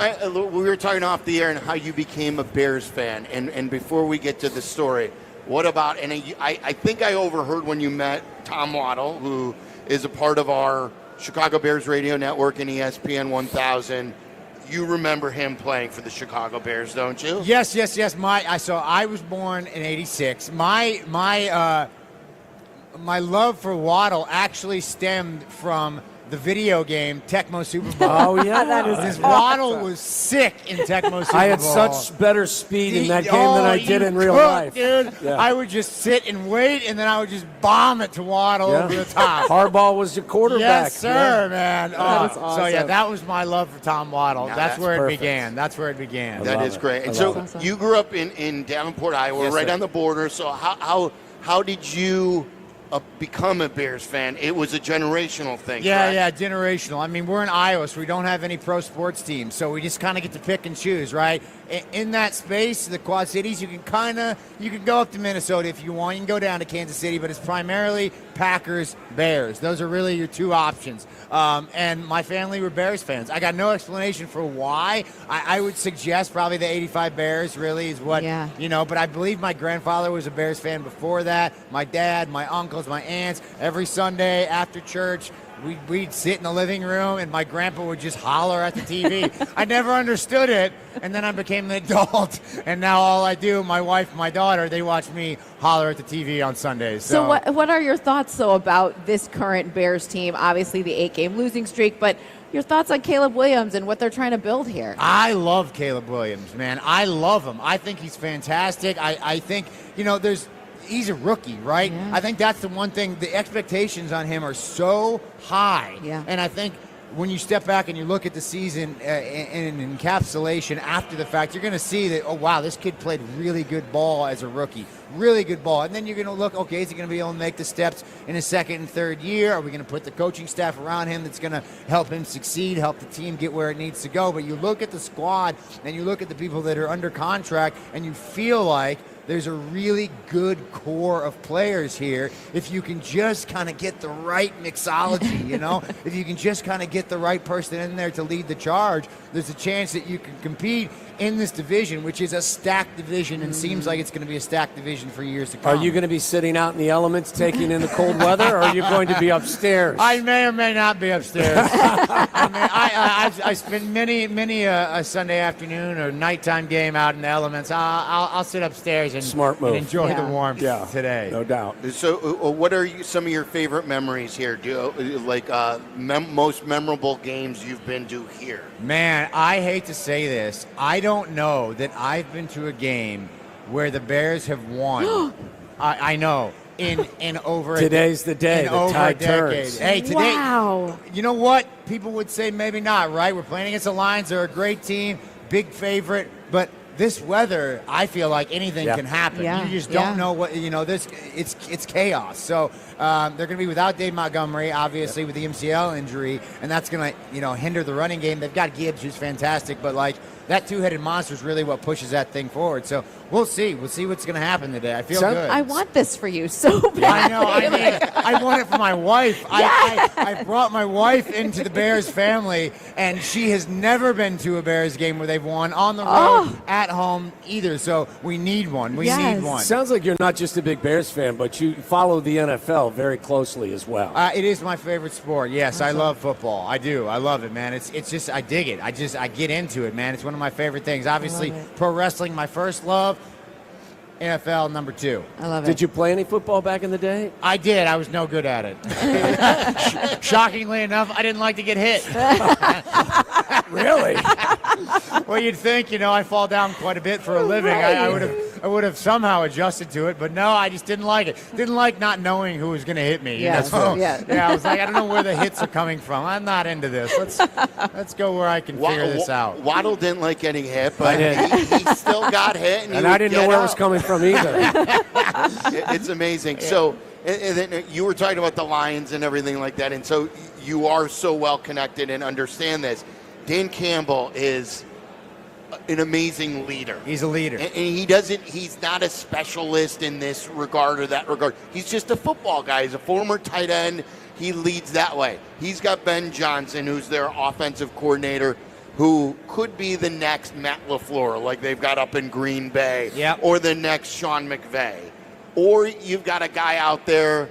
we were talking off the air and how you became a Bears fan. And before we get to the story, what about, and I think I overheard when you met Tom Waddle, who is a part of our Chicago Bears Radio Network and ESPN 1000. You remember him playing for the Chicago Bears, don't you? Yes. So I was born in '86. My love for Waddle actually stemmed from the video game Tecmo Super Bowl. Oh, yeah. That is This Waddle was sick in Tecmo Super Bowl. I had such better speed in that game than I did in real life. Dude. Yeah. I would just sit and wait, and then I would just bomb it to Waddle over the top. Harbaugh was your quarterback. Yes, sir, man. That is awesome. So, yeah, that was my love for Tom Waddle. Now, that's where perfect. it began. That's where it began. That is great. And so you grew up in Davenport, Iowa, Yes, right sir. on the border. So how did you become a Bears fan? It was a generational thing, correct? Yeah, generational. I mean, we're in Iowa, so we don't have any pro sports teams, so we just kind of get to pick and choose, right? In that space, the Quad Cities, you can go up to Minnesota if you want. You can go down to Kansas City, but it's primarily Packers, Bears. Those are really your two options. And my family were Bears fans. I got no explanation for why. I would suggest probably the '85 Bears really is what, but I believe my grandfather was a Bears fan before that. My dad, my uncles, my aunts, every Sunday after church, we'd sit in the living room, and my grandpa would just holler at the TV. I never understood it, and then I became an adult, and now all I do, my wife, my daughter, they watch me holler at the TV on Sundays. So what are your thoughts, though, about this current Bears team? Obviously, the 8-game losing streak, but your thoughts on Caleb Williams and what they're trying to build here? I love Caleb Williams, man. I love him. I think he's fantastic. I think, he's a rookie, right? Yeah. I think that's the one thing. The expectations on him are so high. Yeah. And I think when you step back and you look at the season in encapsulation after the fact, you're going to see that, oh, wow, this kid played really good ball as a rookie. Really good ball. And then you're going to look, okay, is he going to be able to make the steps in his second and third year? Are we going to put the coaching staff around him that's going to help him succeed, help the team get where it needs to go? But you look at the squad and you look at the people that are under contract and you feel like there's a really good core of players here if you can just kind of get the right mixology, you know? If you can just kind of get the right person in there to lead the charge, there's a chance that you can compete in this division, which is a stacked division and seems like it's going to be a stacked division for years to come. Are you going to be sitting out in the elements taking in the cold weather, or are you going to be upstairs? I may or may not be upstairs. I spent many a Sunday afternoon or nighttime game out in the elements. I'll sit upstairs and, Smart move. and enjoy the warmth today. No doubt. So, what are some of your favorite memories here? Do you, most memorable games you've been to here? Man, I hate to say this. I don't know that I've been to a game where the Bears have won. I know. In over Today's the day. The tide turns. Hey, today. Wow. You know what? People would say maybe not, right? We're playing against the Lions. They're a great team, big favorite, but this weather, I feel like anything can happen. Yeah. You just don't know what, this, it's chaos. So they're going to be without Dave Montgomery, obviously, with the MCL injury, and that's going to, hinder the running game. They've got Gibbs, who's fantastic, but that two-headed monster is really what pushes that thing forward. So we'll see. We'll see what's going to happen today. I feel good. I want this for you so bad. I know. I want it for my wife. I brought my wife into the Bears family, and she has never been to a Bears game where they've won on the road, at home either. So we need one. We need one. Sounds like you're not just a big Bears fan, but you follow the NFL very closely as well. It is my favorite sport. Yes, I love football. I do. I love it, man. It's just, I dig it. I get into it, man. It's one of my favorite things. Obviously, pro wrestling, my first love. NFL, number 2. I love it. Did you play any football back in the day? I did. I was no good at it. Shockingly enough, I didn't like to get hit. Really? Well, you'd think, I fall down quite a bit for a living. Right. I would have somehow adjusted to it, but no, I just didn't like it. Didn't like not knowing who was going to hit me. Yes. Yeah, I was like, I don't know where the hits are coming from. I'm not into this. Let's go where I can figure this out. Waddle didn't like getting hit, but he still got hit. And I didn't know where it was coming from either. It's amazing. Yeah. So, and then you were talking about the Lions and everything like that, and so you are so well connected and understand this. Dan Campbell is an amazing leader. He's a leader. And he's not a specialist in this regard or that regard. He's just a football guy. He's a former tight end. He leads that way. He's got Ben Johnson, who's their offensive coordinator, who could be the next Matt LaFleur, like they've got up in Green Bay, or the next Sean McVay. Or you've got a guy out there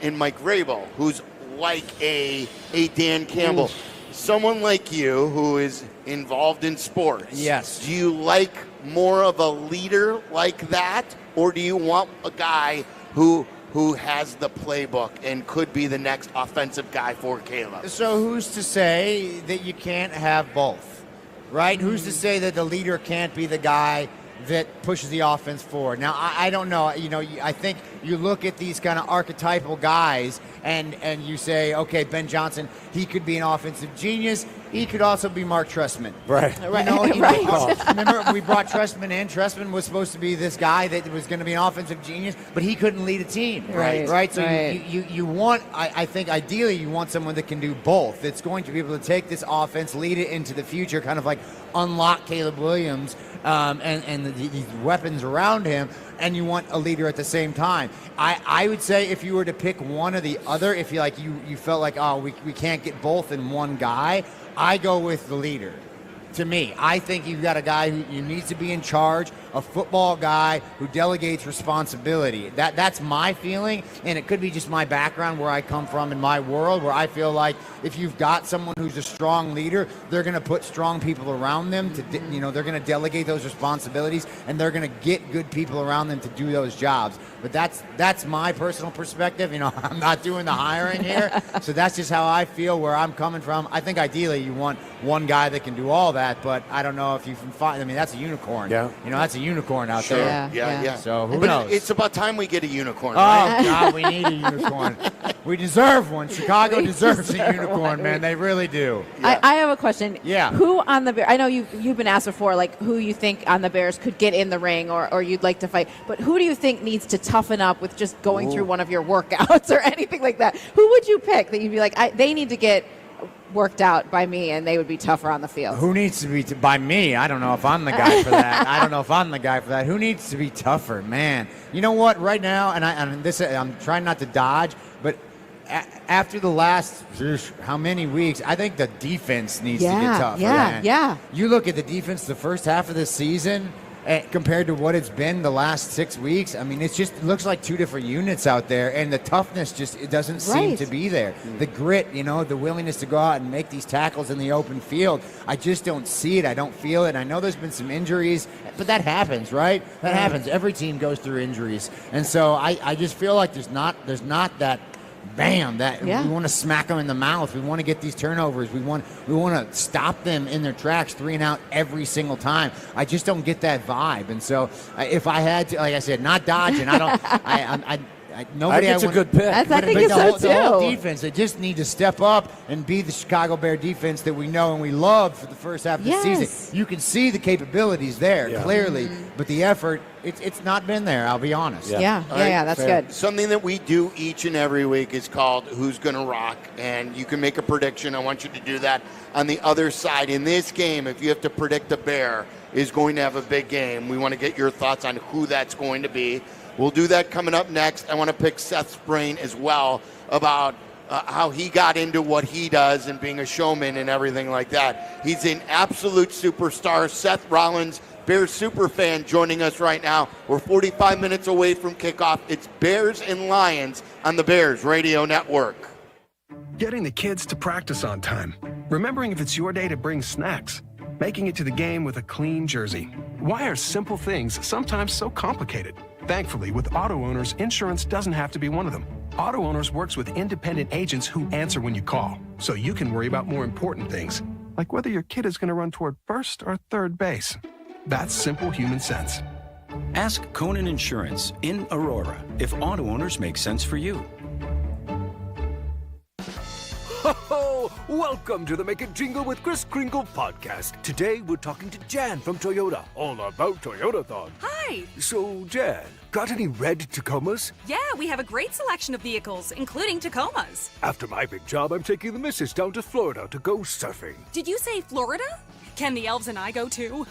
in Mike Vrabel, who's like a Dan Campbell. Oof. Someone like you who is involved in sports. Yes. Do you like more of a leader like that, or do you want a guy who has the playbook and could be the next offensive guy for Caleb? So who's to say that you can't have both, right? Who's to say that the leader can't be the guy that pushes the offense forward? Now, I don't know. I think you look at these kind of archetypal guys and you say, okay, Ben Johnson, he could be an offensive genius. He could also be Mark Trestman. Right. Remember, we brought Trestman in. Trestman was supposed to be this guy that was going to be an offensive genius, but he couldn't lead a team. Right. So you want, I think, ideally, you want someone that can do both. That's going to be able to take this offense, lead it into the future, kind of like unlock Caleb Williams and these weapons around him, and you want a leader at the same time. I would say if you were to pick one or the other, if you felt like, we can't get both in one guy, I go with the leader. To me, I think you've got a guy who needs to be in charge, a football guy who delegates responsibility. That's my feeling, and it could be just my background, where I come from in my world, where I feel like if you've got someone who's a strong leader, they're going to put strong people around them to, they're going to delegate those responsibilities, and they're going to get good people around them to do those jobs. But that's my personal perspective. I'm not doing the hiring here, so that's just how I feel, where I'm coming from. I think ideally you want one guy that can do all that, but I don't know if you can find. I mean, that's a unicorn. Yeah. That's a unicorn out Sure. there. Yeah. So who But knows? it's about time we get a unicorn, Oh, right? God, we need a unicorn. We deserve one. Chicago deserves a unicorn, man. They really do. I have a question. Yeah. Who on the Bears? I know you've been asked before, like who you think on the Bears could get in the ring or you'd like to fight. But who do you think needs to toughen up with just going through one of your workouts or anything like that? Who would you pick that you'd be like, they need to get worked out by me and they would be tougher on the field? Who needs to be by me? I don't know if I'm the guy for that. Who needs to be tougher, man? You know what? Right now, and I'm trying not to dodge, but after the last how many weeks, I think the defense needs to get tougher. Yeah. You look at the defense the first half of the season compared to what it's been the last 6 weeks. I mean, it looks like two different units out there, and the toughness it doesn't seem to be there. The grit, the willingness to go out and make these tackles in the open field, I just don't see it. I don't feel it. I know there's been some injuries, but that happens, right? That happens. Every team goes through injuries, and so I just feel like there's not that. Bam! We want to smack them in the mouth. We want to get these turnovers. We want to stop them in their tracks, 3 and out every single time. I just don't get that vibe. And so, if I had to, like I said, not dodging. Nobody. I think it's a good pick. I think it's so too. The whole defense, they just need to step up and be the Chicago Bear defense that we know and we love for the first half of the season. You can see the capabilities there clearly, but the effort, it's not been there. I'll be honest. Yeah, that's good. Something that we do each and every week is called Who's Gonna Rock, and you can make a prediction. I want you to do that on the other side. In this game, if you have to predict a Bear is going to have a big game, we want to get your thoughts on who that's going to be. We'll do that coming up next. I want to pick Seth's brain as well about how he got into what he does and being a showman and everything like that. He's an absolute superstar. Seth Rollins, Bears superfan, joining us right now. We're 45 minutes away from kickoff. It's Bears and Lions on the Bears Radio Network. Getting the kids to practice on time. Remembering if it's your day to bring snacks. Making it to the game with a clean jersey. Why are simple things sometimes so complicated? Thankfully, with Auto Owners, insurance doesn't have to be one of them. Auto Owners works with independent agents who answer when you call, so you can worry about more important things, like whether your kid is going to run toward first or third base. That's simple human sense. Ask Conan Insurance in Aurora if Auto Owners make sense for you. Ho-ho! Welcome to the Make It Jingle with Chris Kringle podcast. Today we're talking to Jan from Toyota, all about Toyotathon. Hi! So, Jan, got any red Tacomas? Yeah, we have a great selection of vehicles, including Tacomas. After my big job, I'm taking the missus down to Florida to go surfing. Did you say Florida? Can the elves and I go too?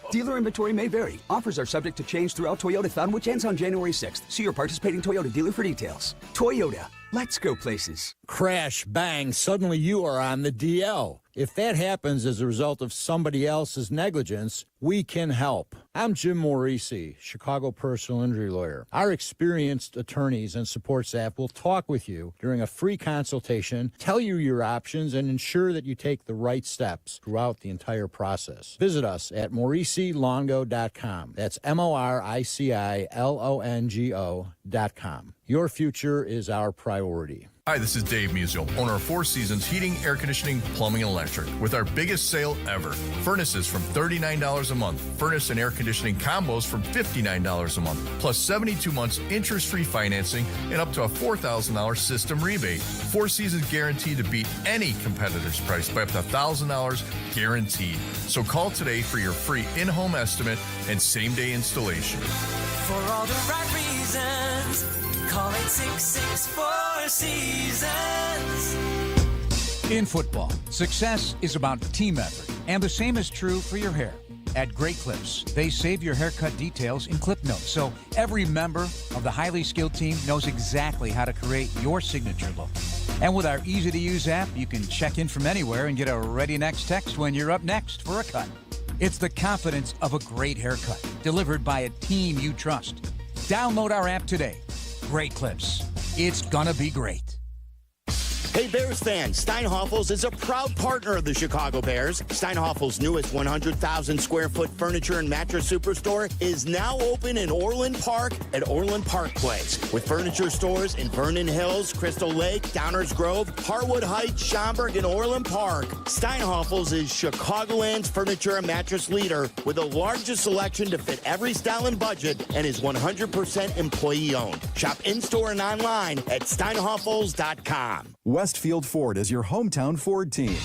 Dealer inventory may vary. Offers are subject to change throughout Toyotathon, which ends on January 6th. See your participating Toyota dealer for details. Toyota. Let's go places. Crash, bang, suddenly you are on the DL. If that happens as a result of somebody else's negligence, we can help. I'm Jim Morisi, Chicago personal injury lawyer. Our experienced attorneys and support staff will talk with you during a free consultation, tell you your options, and ensure that you take the right steps throughout the entire process. Visit us at MorisiLongo.com. That's MoriciLongo.com. Your future is our priority. Hi, this is Dave Musial, owner of Four Seasons Heating, Air Conditioning, Plumbing, and Electric, with our biggest sale ever. Furnaces from $39 a month. Furnace and air conditioning combos from $59 a month. Plus 72 months interest-free financing and up to a $4,000 system rebate. Four Seasons guaranteed to beat any competitor's price by up to $1,000 guaranteed. So call today for your free in-home estimate and same-day installation. For all the right reasons, call 866-4 Seasons. In football, success is about team effort, and the same is true for your hair. At Great Clips, they save your haircut details in clip notes, so every member of the highly skilled team knows exactly how to create your signature look. And with our easy-to-use app, you can check in from anywhere and get a ready next text when you're up next for a cut. It's the confidence of a great haircut, delivered by a team you trust. Download our app today. Great Clips. It's gonna be great. Hey, Bears fans, Steinhoffel's is a proud partner of the Chicago Bears. Steinhoffel's newest 100,000 square foot furniture and mattress superstore is now open in Orland Park at Orland Park Place, with furniture stores in Vernon Hills, Crystal Lake, Downers Grove, Harwood Heights, Schaumburg, and Orland Park. Steinhoffel's is Chicagoland's furniture and mattress leader with the largest selection to fit every style and budget, and is 100% employee owned. Shop in-store and online at steinhoffels.com. Westfield Ford is your hometown Ford team.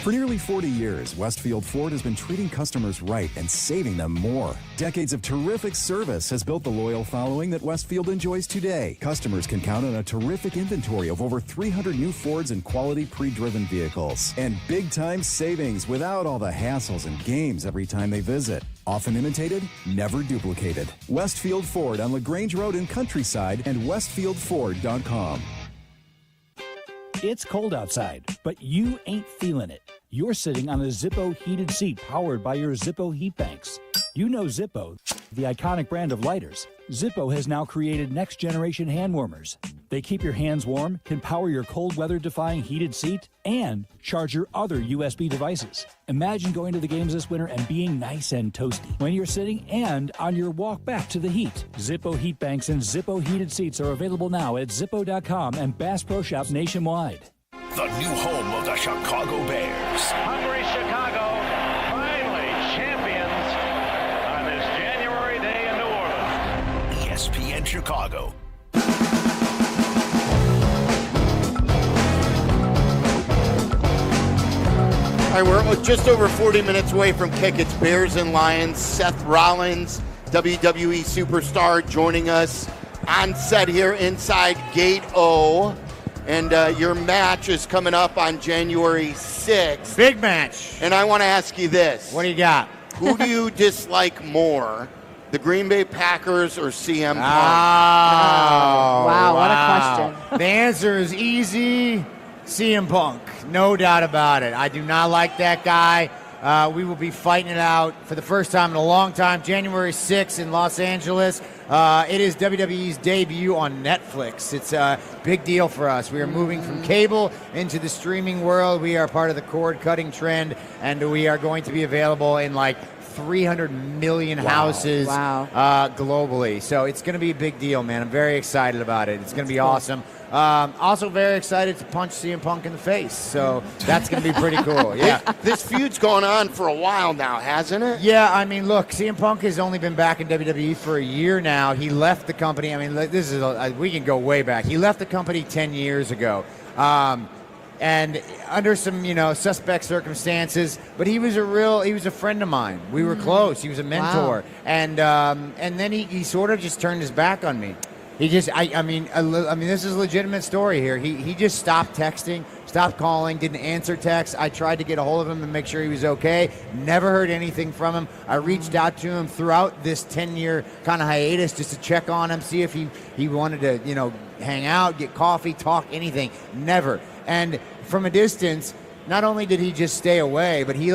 For nearly 40 years, Westfield Ford has been treating customers right and saving them more. Decades of terrific service has built the loyal following that Westfield enjoys today. Customers can count on a terrific inventory of over 300 new Fords and quality pre-driven vehicles. And big-time savings without all the hassles and games every time they visit. Often imitated, never duplicated. Westfield Ford on LaGrange Road in Countryside and westfieldford.com. It's cold outside, but you ain't feeling it. You're sitting on a Zippo heated seat powered by your Zippo heat banks. You know Zippo, the iconic brand of lighters. Zippo has now created next-generation hand warmers. They keep your hands warm, can power your cold weather-defying heated seat, and charge your other USB devices. Imagine going to the games this winter and being nice and toasty when you're sitting and on your walk back to the heat. Zippo heat banks and Zippo heated seats are available now at Zippo.com and Bass Pro Shops nationwide. The new home of the Chicago Bears. Hungry Chicago, finally champions on this January day in New Orleans. ESPN Chicago. All right, we're just over 40 minutes away from kick. It's Bears and Lions. Seth Rollins, WWE superstar, joining us on set here inside Gate O. And your match is coming up on January 6th. Big match. And I want to ask you this. What do you got? Who do you dislike more, the Green Bay Packers or CM Punk? Wow, what a question. The answer is easy. CM Punk, no doubt about it. I do not like that guy. We will be fighting it out for the first time in a long time, January 6th in Los Angeles. It is WWE's debut on Netflix. It's a big deal for us. We are moving from cable into the streaming world. We are part of the cord-cutting trend, and we are going to be available in like 300 million houses globally. So it's going to be a big deal, man. I'm very excited about it. It's going to be awesome. Also very excited to punch CM Punk in the face. So that's going to be pretty cool. Yeah. This feud's going on for a while now, hasn't it? Yeah, I mean, look, CM Punk has only been back in WWE for a year now. He left the company. I mean, this is we can go way back. He left the company 10 years ago. And under some, suspect circumstances, but he was a friend of mine. We were close. He was a mentor. Wow. And then he sort of just turned his back on me. He just, I mean, this is a legitimate story here. He just stopped texting, stopped calling, didn't answer texts. I tried to get a hold of him and make sure he was okay. Never heard anything from him. I reached out to him throughout this 10-year kind of hiatus just to check on him, see if he wanted to, hang out, get coffee, talk, anything. Never. And from a distance, not only did he just stay away, but he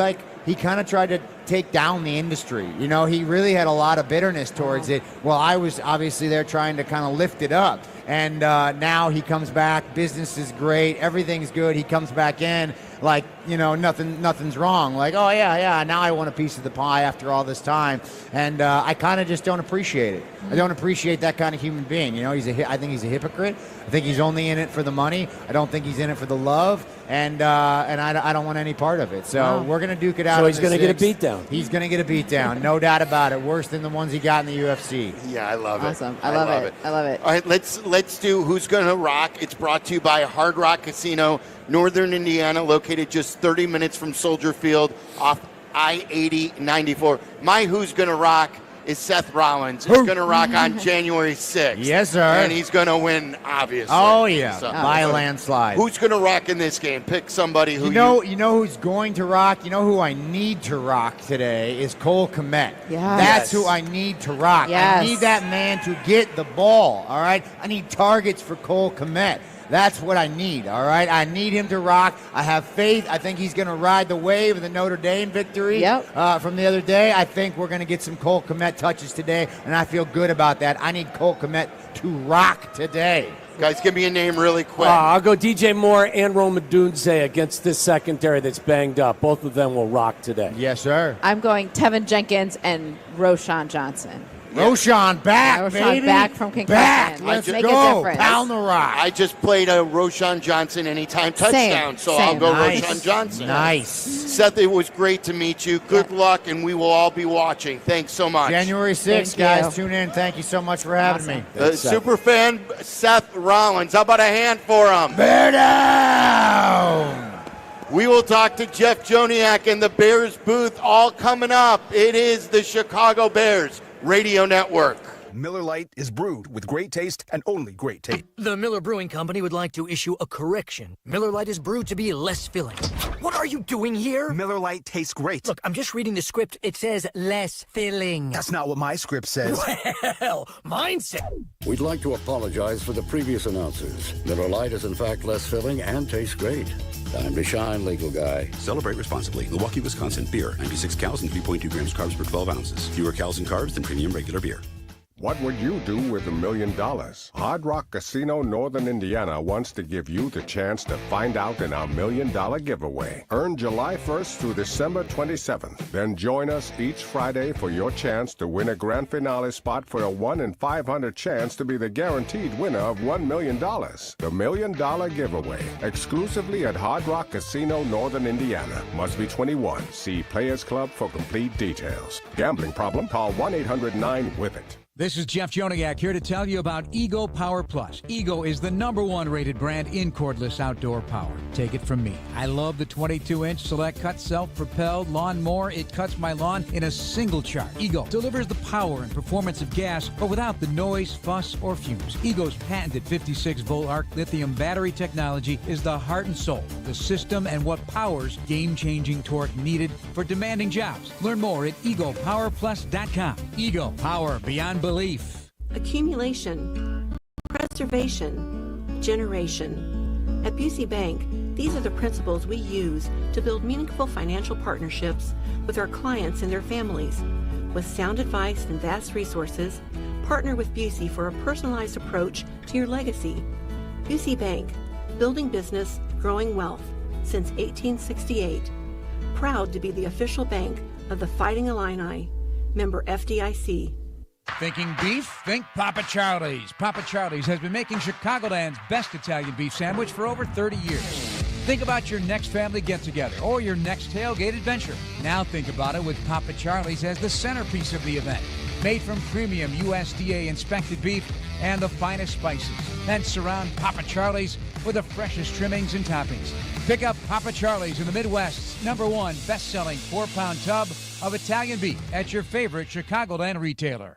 kind of tried to take down the industry. He really had a lot of bitterness towards it. Well, I was obviously there trying to kind of lift it up. And now he comes back. Business is great. Everything's good. He comes back in like, nothing's wrong. Like, oh, yeah, now I want a piece of the pie after all this time. And I kind of just don't appreciate it. I don't appreciate that kind of human being. I think he's a hypocrite. I think he's only in it for the money. I don't think he's in it for the love. And I don't want any part of it. So we're going to duke it out. So he's going to get a beatdown. He's going to get a beatdown, no doubt about it. Worse than the ones he got in the UFC. Yeah, I love it. Awesome. I love it. I love it. All right, let's do Who's Gonna Rock. It's brought to you by Hard Rock Casino, Northern Indiana, located just 30 minutes from Soldier Field off I-80-94. My Who's Gonna Rock is Seth Rollins. He's going to rock on January 6th. Yes, sir. And he's going to win, obviously. Oh, yeah, by a landslide. Who's going to rock in this game? Pick somebody who you know who's going to rock? You know who I need to rock today is Cole Kmet. Yeah. That's who I need to rock. Yes. I need that man to get the ball, all right? I need targets for Cole Kmet. That's what I need, all right? I need him to rock. I have faith. I think he's going to ride the wave of the Notre Dame victory from the other day. I think we're going to get some Cole Kmet touches today, and I feel good about that. I need Cole Kmet to rock today. Guys, give me a name really quick. I'll go DJ Moore and Roma Dunze against this secondary that's banged up. Both of them will rock today. Yes, sir. I'm going Tevin Jenkins and Roshan Johnson. Roshan back, Roshan baby. back from concussion. Back. Let's Let's make go. a difference. Pound the rock. I just played a Roshan Johnson anytime touchdown, so I'll go Roshan Johnson. Nice. Seth, it was great to meet you. Good luck, and we will all be watching. Thanks so much. January 6th, guys. Tune in. Thank you so much for having me. Super fan Seth Rollins. How about a hand for him? Bear down! We will talk to Jeff Joniak in the Bears booth, all coming up. It is the Chicago Bears Radio Network. Miller Lite is brewed with great taste and only great taste. The Miller Brewing Company would like to issue a correction. Miller Lite is brewed to be less filling. What are you doing here? Miller Lite tastes great. Look, I'm just reading the script. It says less filling. That's not what my script says. Well, mine said. We'd like to apologize for the previous announcers. Miller Lite is in fact less filling and tastes great. Time to shine, legal guy. Celebrate responsibly. Milwaukee, Wisconsin. Beer. 96 calories and 3.2 grams carbs per 12 ounces. Fewer calories and carbs than premium regular beer. What would you do with $1 million? Hard Rock Casino Northern Indiana wants to give you the chance to find out in our $1 million giveaway. Earn July 1st through December 27th. Then join us each Friday for your chance to win a grand finale spot for a 1 in 500 chance to be the guaranteed winner of $1 million. The $1 million giveaway. Exclusively at Hard Rock Casino Northern Indiana. Must be 21. See Players Club for complete details. Gambling problem? Call 1-800-9-WITH-IT. This is Jeff Joniak here to tell you about Ego Power Plus. Ego is the #1 rated brand in cordless outdoor power. Take it from me. I love the 22-inch Select Cut self-propelled lawnmower. It cuts my lawn in a single charge. Ego delivers the power and performance of gas, but without the noise, fuss, or fumes. Ego's patented 56-volt arc lithium battery technology is the heart and soul of the system and what powers game-changing torque needed for demanding jobs. Learn more at egopowerplus.com. Ego, power beyond belief. Accumulation, preservation, generation. At Busey Bank, these are the principles we use to build meaningful financial partnerships with our clients and their families. With sound advice and vast resources, partner with Busey for a personalized approach to your legacy. Busey Bank, building business, growing wealth since 1868. Proud to be the official bank of the Fighting Illini. Member FDIC. Thinking beef? Think Papa Charlie's. Papa Charlie's has been making Chicagoland's best Italian beef sandwich for over 30 years. Think about your next family get-together or your next tailgate adventure. Now think about it with Papa Charlie's as the centerpiece of the event. Made from premium USDA-inspected beef and the finest spices. Then surround Papa Charlie's with the freshest trimmings and toppings. Pick up Papa Charlie's in the Midwest's #1 best-selling 4-pound tub of Italian beef at your favorite Chicagoland retailer.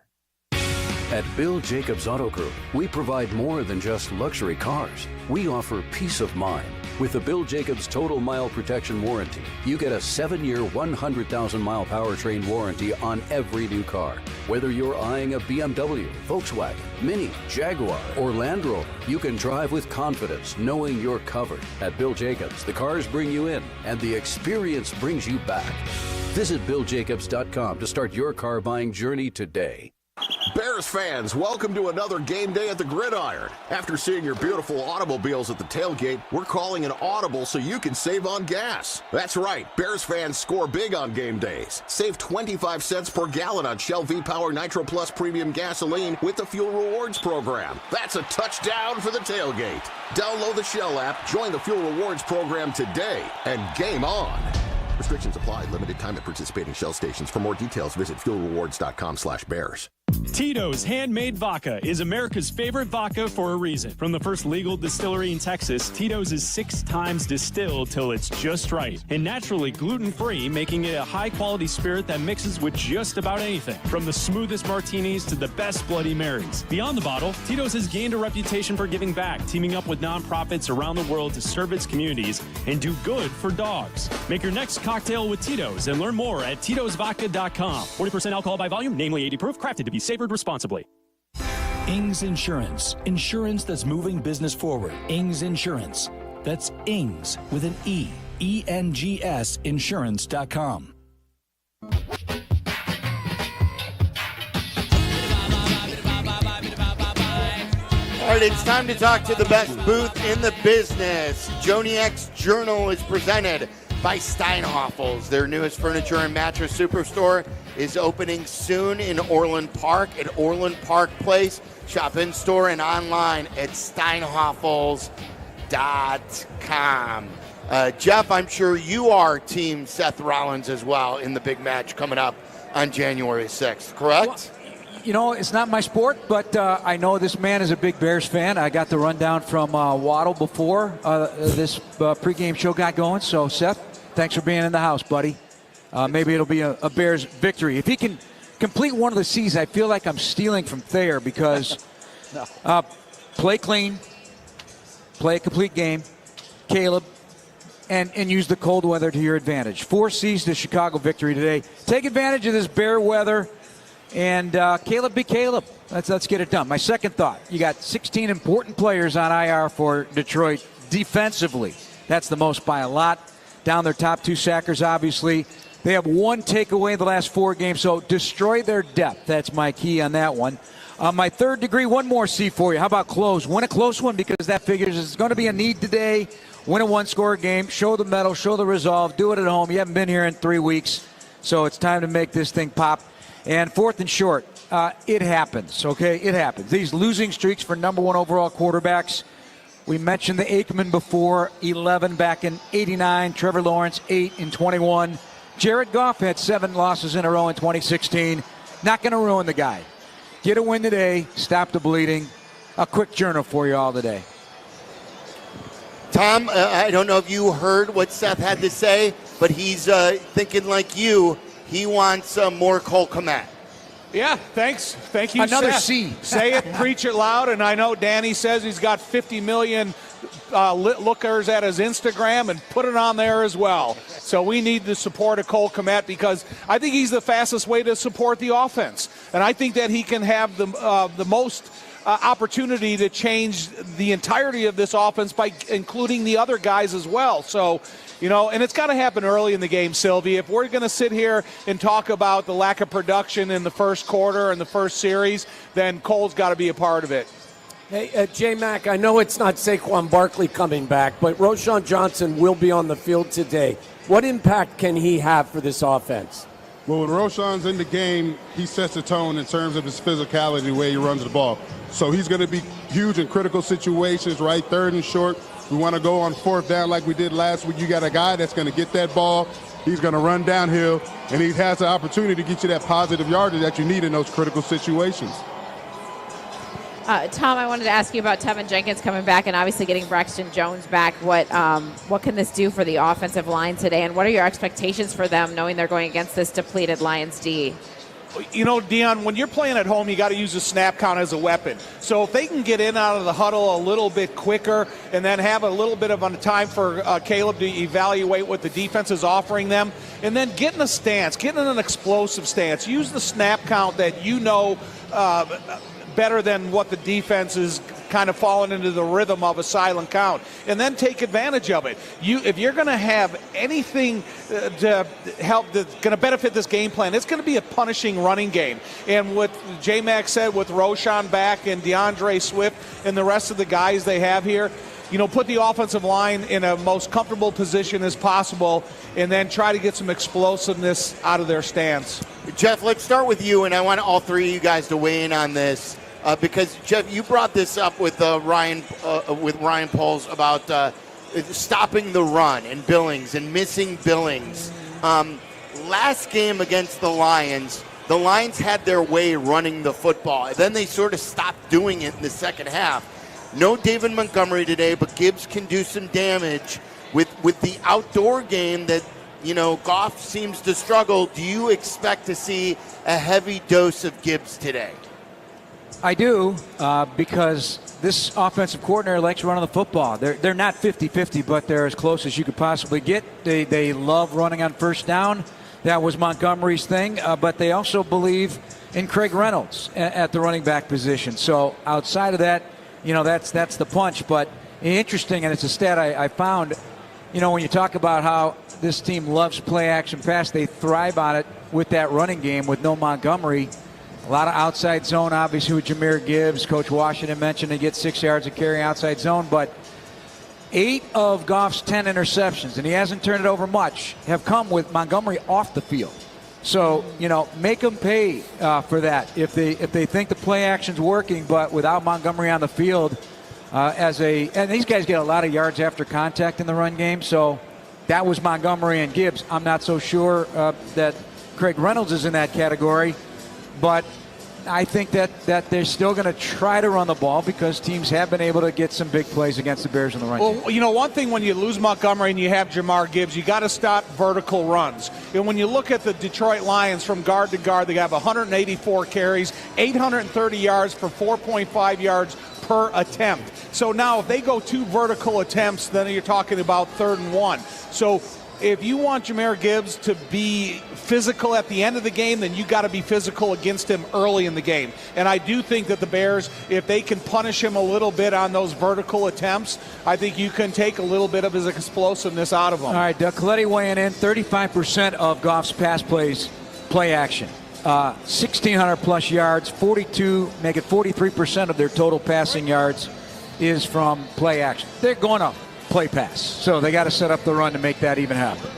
At Bill Jacobs Auto Group, we provide more than just luxury cars. We offer peace of mind. With the Bill Jacobs Total Mile Protection Warranty, you get a 7-year, 100,000-mile powertrain warranty on every new car. Whether you're eyeing a BMW, Volkswagen, Mini, Jaguar, or Land Rover, you can drive with confidence knowing you're covered. At Bill Jacobs, the cars bring you in, and the experience brings you back. Visit BillJacobs.com to start your car buying journey today. Bears fans, welcome to another game day at the Gridiron. After seeing your beautiful automobiles at the tailgate, we're calling an audible so you can save on gas. That's right, Bears fans score big on game days. Save 25 cents per gallon on Shell V-Power Nitro Plus Premium Gasoline with the Fuel Rewards program. That's a touchdown for the tailgate. Download the Shell app, join the Fuel Rewards program today, and game on. Restrictions apply. Limited time at participating Shell stations. For more details, visit fuelrewards.com/bears. Tito's Handmade Vodka is America's favorite vodka for a reason. From the first legal distillery in Texas, Tito's is 6 times distilled till it's just right. And naturally gluten-free, making it a high-quality spirit that mixes with just about anything. From the smoothest martinis to the best Bloody Marys. Beyond the bottle, Tito's has gained a reputation for giving back, teaming up with nonprofits around the world to serve its communities and do good for dogs. Make your next cocktail with Tito's and learn more at titosvodka.com. 40% alcohol by volume, namely 80 proof, crafted to be savored responsibly. Ings Insurance. Insurance that's moving business forward. Ings Insurance. That's Ings with an E. ENGS Insurance.com. All right, it's time to talk to the best booth in the business. Joniak's Journal is presented by Steinhoffels. Their newest furniture and mattress superstore is opening soon in Orland Park at Orland Park Place. Shop in-store and online at steinhoffels.com. Jeff, I'm sure you are Team Seth Rollins as well in the big match coming up on January 6th, correct? Well, it's not my sport, but I know this man is a big Bears fan. I got the rundown from Waddle before this pregame show got going. So, Seth, thanks for being in the house, buddy. Maybe it'll be a Bears victory. If he can complete one of the C's, I feel like I'm stealing from Thayer because play clean, play a complete game, Caleb, and use the cold weather to your advantage. 4 C's to Chicago victory today. Take advantage of this Bear weather. And Caleb be Caleb. Let's get it done. My second thought, you got 16 important players on IR for Detroit defensively. That's the most by a lot. Down their top 2 sackers, obviously. They have 1 takeaway in the last 4 games, so destroy their depth. That's my key on that one. My third degree, 1 more C for you. How about close? Win a close one because that figures it's going to be a need today. Win a 1-score game. Show the mettle. Show the resolve. Do it at home. You haven't been here in 3 weeks, so it's time to make this thing pop. And fourth and short, it happens, okay? It happens. These losing streaks for number 1 overall quarterbacks. We mentioned the Aikman before, 11 back in 89. Trevor Lawrence, 8 in 21. Jared Goff had 7 losses in a row in 2016. Not going to ruin the guy. Get a win today. Stop the bleeding. A quick journal for you all today. Tom, I don't know if you heard what Seth had to say, but he's thinking like you. He wants more Cole Kmet. Yeah, thanks. Thank you, Another Seth. C. Say it, preach it loud, and I know Danny says he's got 50 million lookers at his Instagram, and put it on there as well. So we need the support of Cole Kmet because I think he's the fastest way to support the offense. And I think that he can have the most opportunity to change the entirety of this offense by including the other guys as well. So, and it's got to happen early in the game, Sylvie. If we're going to sit here and talk about the lack of production in the first quarter and the first series, then Cole's got to be a part of it. Hey, J-Mac, I know it's not Saquon Barkley coming back, but Roschon Johnson will be on the field today. What impact can he have for this offense? Well, when Roschon's in the game, he sets the tone in terms of his physicality, the way he runs the ball. So he's going to be huge in critical situations, right? 3rd and short. We want to go on 4th down like we did last week. You got a guy that's going to get that ball. He's going to run downhill, and he has the opportunity to get you that positive yardage that you need in those critical situations. Tom, I wanted to ask you about Tevin Jenkins coming back and obviously getting Braxton Jones back. What can this do for the offensive line today, and what are your expectations for them knowing they're going against this depleted Lions D? Dion, when you're playing at home, you got to use the snap count as a weapon. So if they can get in out of the huddle a little bit quicker and then have a little bit of time for Caleb to evaluate what the defense is offering them, and then get in a stance, get in an explosive stance, use the snap count that better than what the defense is kind of falling into the rhythm of a silent count, and then take advantage of it. If you're going to have anything to help that's going to benefit this game plan, it's going to be a punishing running game. And what J-Mac said with Roschon back and DeAndre Swift and the rest of the guys they have here, put the offensive line in a most comfortable position as possible and then try to get some explosiveness out of their stance. Jeff, let's start with you, and I want all 3 of you guys to weigh in on this. Because, Jeff, you brought this up with Ryan Poles about stopping the run and Billings and missing Billings. Last game against the Lions had their way running the football. Then they sort of stopped doing it in the second half. No David Montgomery today, but Gibbs can do some damage with the outdoor game that, Goff seems to struggle. Do you expect to see a heavy dose of Gibbs today? I do, because this offensive coordinator likes running the football. They're not 50-50, but they're as close as you could possibly get. They love running on first down. That was Montgomery's thing, but they also believe in Craig Reynolds at the running back position. So outside of that, that's the punch. But interesting, and it's a stat I found, when you talk about how this team loves play-action pass, they thrive on it with that running game with no Montgomery. A lot of outside zone, obviously, with Jahmyr Gibbs. Coach Washington mentioned he gets 6 yards of carry outside zone, but 8 of Goff's 10 interceptions, and he hasn't turned it over much, have come with Montgomery off the field. So, make them pay for that if they think the play action's working, but without Montgomery on the field, and these guys get a lot of yards after contact in the run game, so that was Montgomery and Gibbs. I'm not so sure that Craig Reynolds is in that category, but I think that they're still going to try to run the ball because teams have been able to get some big plays against the Bears in the run game. Well, one thing when you lose Montgomery and you have Jahmyr Gibbs, you got to stop vertical runs. And when you look at the Detroit Lions from guard to guard, they have 184 carries, 830 yards for 4.5 yards per attempt. So now if they go 2 vertical attempts, then you're talking about 3rd and 1. So if you want Jahmyr Gibbs to be physical at the end of the game, then you got to be physical against him early in the game. And I do think that the Bears, if they can punish him a little bit on those vertical attempts, I think you can take a little bit of his explosiveness out of him. All right, Doug Coletti weighing in. 35% of Goff's pass plays, play action. 1,600 plus yards, 43% of their total passing yards is from play action. They're going to play pass, so they got to set up the run to make that even happen.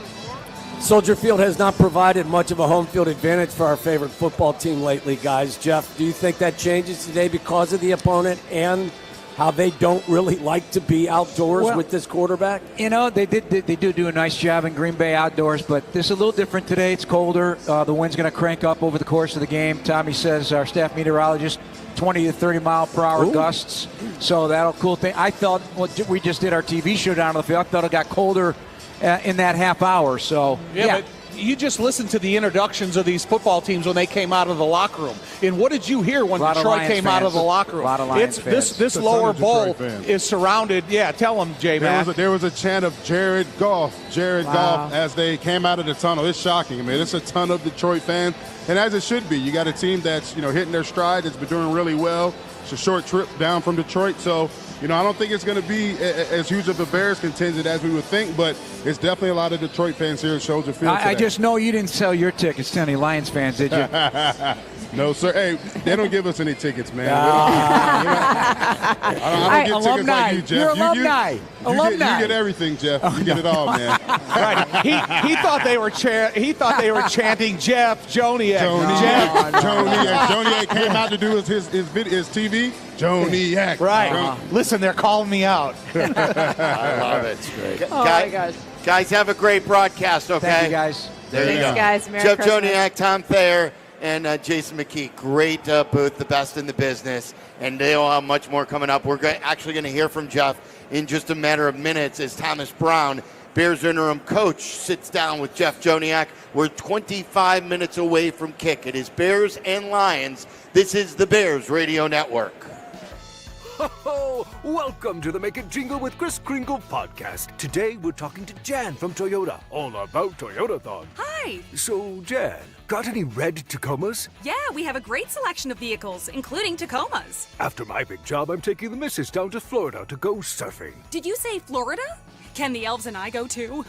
Soldier Field has not provided much of a home field advantage for our favorite football team lately, guys. Jeff, do you think that changes today because of the opponent and how they don't really like to be outdoors with this quarterback? They do a nice job in Green Bay outdoors, but this is a little different today. It's colder. The wind's going to crank up over the course of the game. Tommy says, our staff meteorologist, 20 to 30 mile per hour gusts. So that'll cool thing. I felt we just did our TV show down on the field. I thought it got colder in that half hour. So yeah. But you just listened to the introductions of these football teams when they came out of the locker room. And what did you hear when Detroit came out of the locker room? A lot of Lions fans. This lower bowl is surrounded. Yeah, tell them, J-Mac. There was a chant of Jared Goff as they came out of the tunnel. It's shocking. I mean, it's a ton of Detroit fans, and as it should be. You got a team that's hitting their stride. It's been doing really well. It's a short trip down from Detroit, so I don't think it's going to be as huge of a Bears contingent as we would think, but it's definitely a lot of Detroit fans here at Soldier Field today. I just know you didn't sell your tickets to any Lions fans, did you? No, sir. Hey, they don't give us any tickets, man. I don't get tickets like you, Jeff. You're alumni. You get everything, Jeff. You get it all, man. Right. He thought they were chanting Jeff Joniak. Joniak. Joniak came out to do his TV. Joniak. Right. Listen, they're calling me out. I love it. It's great. My gosh. Guys, have a great broadcast, okay? Thank you, guys. There you go. Guys. Merry Jeff Christmas. Joniak, Tom Thayer, and Jason McKee. Great booth, the best in the business. And they'll have much more coming up. We're actually going to hear from Jeff in just a matter of minutes as Thomas Brown, Bears interim coach, sits down with Jeff Joniak. We're 25 minutes away from kick. It is Bears and Lions. This is the Bears Radio Network. Ho, welcome to the Make It Jingle with Kris Kringle podcast. Today we're talking to Jan from Toyota, all about Toyotathon. Hi. So, Jan, got any red Tacomas? Yeah, we have a great selection of vehicles, including Tacomas. After my big job, I'm taking the missus down to Florida to go surfing. Did you say Florida? Can the elves and I go too?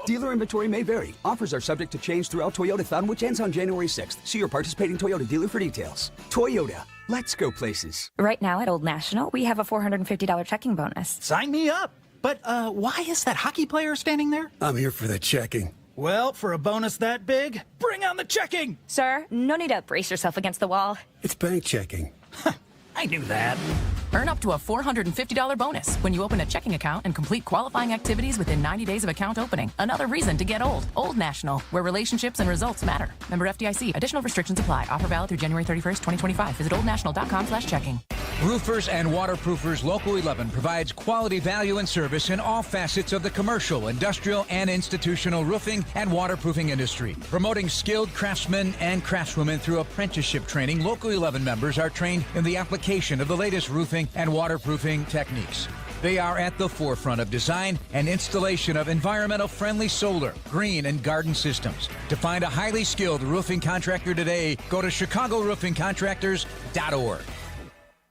Dealer inventory may vary. Offers are subject to change throughout Toyotathon, which ends on January 6th. See your participating Toyota dealer for details. Toyota. Let's go places. Right now at Old National, we have a $450 checking bonus. Sign me up. But why is that hockey player standing there? I'm here for the checking. Well, for a bonus that big, bring on the checking. Sir, no need to brace yourself against the wall. It's bank checking. I knew that. Earn up to a $450 bonus when you open a checking account and complete qualifying activities within 90 days of account opening. Another reason to get old. Old National, where relationships and results matter. Member FDIC. Additional restrictions apply. Offer valid through January 31st, 2025. Visit oldnational.com/checking. Roofers and Waterproofers Local 11 provides quality value and service in all facets of the commercial, industrial, and institutional roofing and waterproofing industry. Promoting skilled craftsmen and craftswomen through apprenticeship training, Local 11 members are trained in the application of the latest roofing and waterproofing techniques. They are at the forefront of design and installation of environmental friendly solar, green, and garden systems. To find a highly skilled roofing contractor today, go to ChicagoRoofingContractors.org.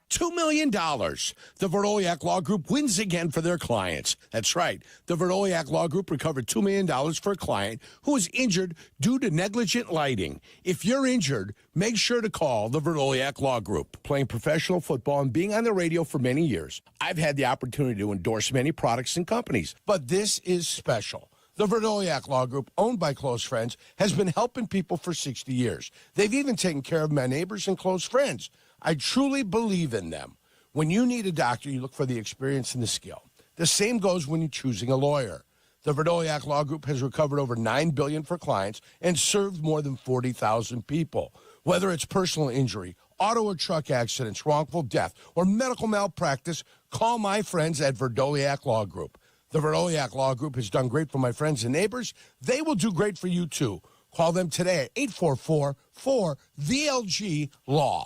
$2 million. The Verdoliak Law Group wins again for their clients. That's right. The Verdoliak Law Group recovered $2 million for a client who was injured due to negligent lighting. If you're injured, make sure to call the Verdoliak Law Group. Playing professional football and being on the radio for many years, I've had the opportunity to endorse many products and companies, but this is special. The Verdoliak Law Group, owned by close friends, has been helping people for 60 years. They've even taken care of my neighbors and close friends. I truly believe in them. When you need a doctor, you look for the experience and the skill. The same goes when you're choosing a lawyer. The Verdoliak Law Group has recovered over $9 billion for clients and served more than 40,000 people. Whether it's personal injury, auto or truck accidents, wrongful death, or medical malpractice, call my friends at Verdoliak Law Group. The Verdoliak Law Group has done great for my friends and neighbors. They will do great for you, too. Call them today at 844-4VLG-LAW.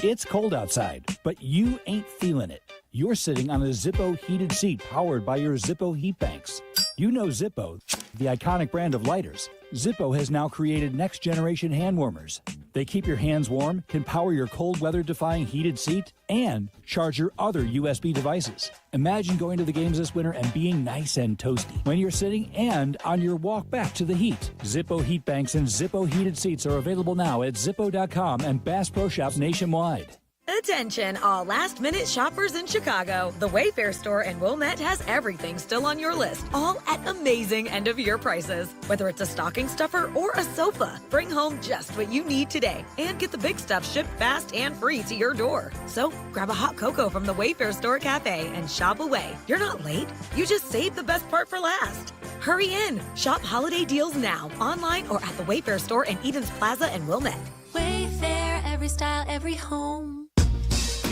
It's cold outside, but you ain't feeling it. You're sitting on a Zippo heated seat powered by your Zippo heat banks. You know Zippo, the iconic brand of lighters. Zippo has now created next-generation hand warmers. They keep your hands warm, can power your cold weather-defying heated seat, and charge your other USB devices. Imagine going to the games this winter and being nice and toasty when you're sitting and on your walk back to the heat. Zippo heat banks and Zippo heated seats are available now at Zippo.com and Bass Pro Shops nationwide. Attention, all last-minute shoppers in Chicago. The Wayfair store in Wilmette has everything still on your list, all at amazing end-of-year prices. Whether it's a stocking stuffer or a sofa, bring home just what you need today and get the big stuff shipped fast and free to your door. So grab a hot cocoa from the Wayfair store cafe and shop away. You're not late. You just saved the best part for last. Hurry in. Shop holiday deals now, online or at the Wayfair store in Edens Plaza in Wilmette. Wayfair, every style, every home.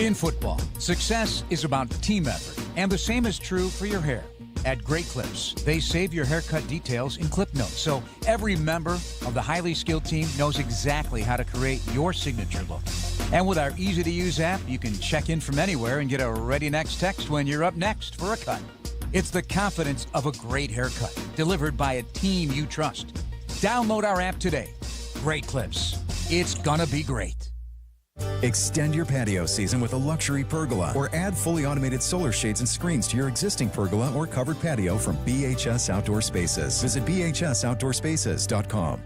In football, success is about team effort, and the same is true for your hair. At Great Clips, they save your haircut details in clip notes, so every member of the highly skilled team knows exactly how to create your signature look. And with our easy-to-use app, you can check in from anywhere and get a ready next text when you're up next for a cut. It's the confidence of a great haircut, delivered by a team you trust. Download our app today. Great Clips. It's gonna be great. Extend your patio season with a luxury pergola or add fully automated solar shades and screens to your existing pergola or covered patio from BHS Outdoor Spaces. Visit bhsoutdoorspaces.com.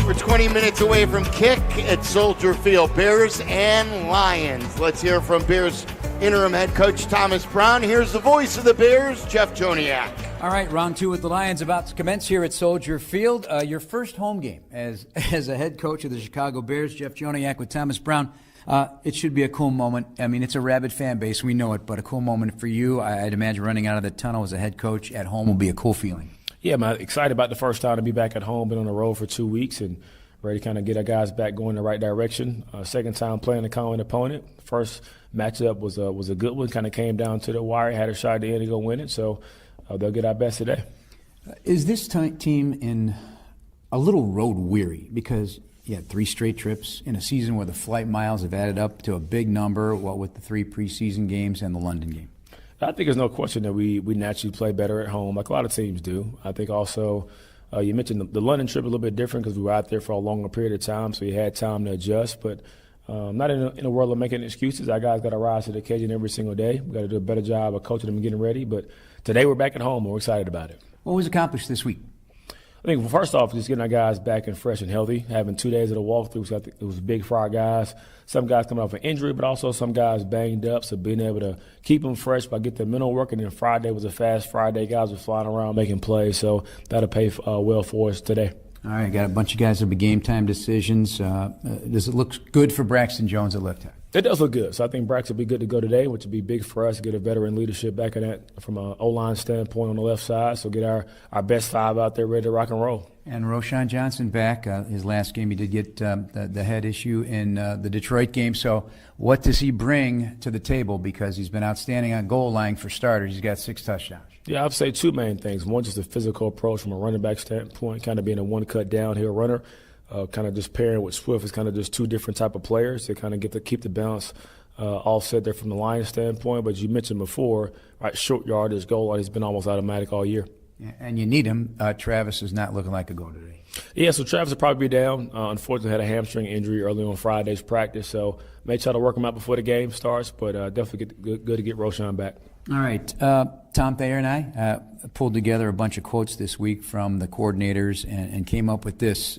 We're 20 minutes away from kick at Soldier Field. Bears and Lions. Let's hear from Bears interim head coach Thomas Brown. Here's the voice of the Bears, Jeff Joniak. All right, round two with the Lions about to commence here at Soldier Field. Your first home game as a head coach of the Chicago Bears, Jeff Joniak with Thomas Brown. It should be a cool moment. I mean, it's a rabid fan base, we know it, but a cool moment for you. I'd imagine running out of the tunnel as a head coach at home will be a cool feeling. Yeah, I'm excited about the first time to be back at home. Been on the road for 2 weeks and ready to kind of get our guys back going in the right direction. Second time playing a common opponent. First matchup was a good one. Kind of came down to the wire. Had a shot at the end to go win it. So they'll get our best today. Is this team in a little road weary? Because you had 3 straight trips in a season where the flight miles have added up to a big number, what with the 3 preseason games and the London game. I think there's no question that we naturally play better at home, like a lot of teams do. I think also you mentioned the London trip a little bit different because we were out there for a longer period of time, so we had time to adjust. But not in a world of making excuses. Our guys got to rise to the occasion every single day. We got to do a better job of coaching them and getting ready. But today we're back at home and we're excited about it. What was accomplished this week? I think, first off, just getting our guys back and fresh and healthy, having 2 days of the walkthrough. It was big for our guys. Some guys coming off an injury, but also some guys banged up. So being able to keep them fresh by getting their mental work. And then Friday was a fast Friday. Guys were flying around making plays. So that'll pay well for us today. All right, got a bunch of guys that'll be game time decisions. Does it look good for Braxton Jones at left tackle? It does look good. So I think Brax will be good to go today, which would be big for us to get a veteran leadership back in that from an O-line standpoint on the left side. So get our best 5 out there ready to rock and roll. And Roshan Johnson back. His last game, he did get the head issue in the Detroit game. So what does he bring to the table? Because he's been outstanding on goal line for starters. He's got 6 touchdowns. Yeah, I'd say 2 main things. One, just a physical approach from a running back standpoint, kind of being a one-cut downhill runner. Kind of just pairing with Swift is kind of just 2 different type of players to kind of get to keep the balance offset there from the Lions standpoint. But you mentioned before, right, short yardage, goal line has been almost automatic all year. And you need him. Travis is not looking like a go today. Yeah, so Travis will probably be down. Unfortunately, had a hamstring injury early on Friday's practice, so may try to work him out before the game starts, but definitely good to get Roshan back. All right. Tom Thayer and I pulled together a bunch of quotes this week from the coordinators and came up with this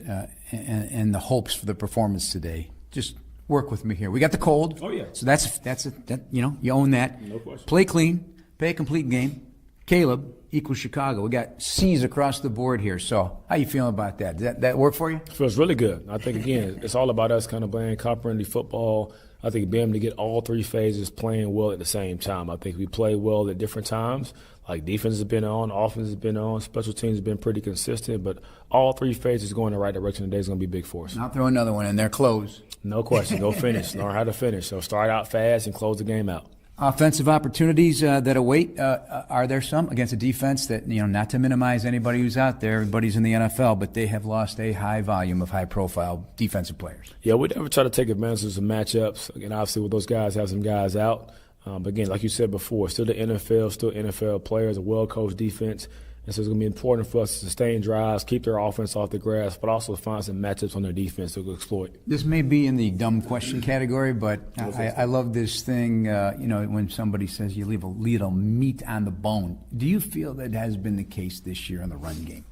and the hopes for the performance today. Just work with me here. We got the cold. Oh, yeah. So that's you own that. No question. Play clean, play a complete game. Caleb equals Chicago. We got C's across the board here. So how you feeling about that? Does that work for you? Feels really good. I think, again, it's all about us kind of playing comprehensive football. I think being able to get all three phases playing well at the same time. I think we play well at different times. Like defense has been on, offense has been on, special teams have been pretty consistent, but all three phases going in the right direction today is going to be big for us. I'll throw another one in there. Close. No question. Go finish. Learn how to finish. So start out fast and close the game out. Offensive opportunities that await, are there some against a defense that, not to minimize anybody who's out there, everybody's in the NFL, but they have lost a high volume of high-profile defensive players? Yeah, we never try to take advantage of some matchups. Again, obviously, with those guys, have some guys out. But again, like you said before, still the NFL, still NFL players, a well-coached defense. And so it's going to be important for us to sustain drives, keep their offense off the grass, but also find some matchups on their defense to exploit. This may be in the dumb question category, but I love this thing, when somebody says you leave a little meat on the bone. Do you feel that has been the case this year in the run game?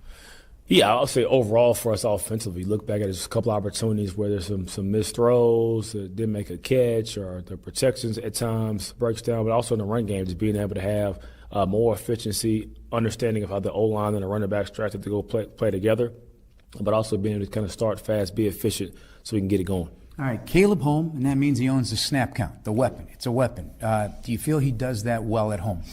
Yeah, I'll say overall for us offensively, look back at just a couple opportunities where there's some missed throws, didn't make a catch, or the protections at times breaks down, but also in the run game, just being able to have more efficiency, understanding of how the O-line and the running back strategy to go play together, but also being able to kind of start fast, be efficient so we can get it going. All right, Caleb home, and that means he owns the snap count, the weapon. It's a weapon. Do you feel he does that well at home?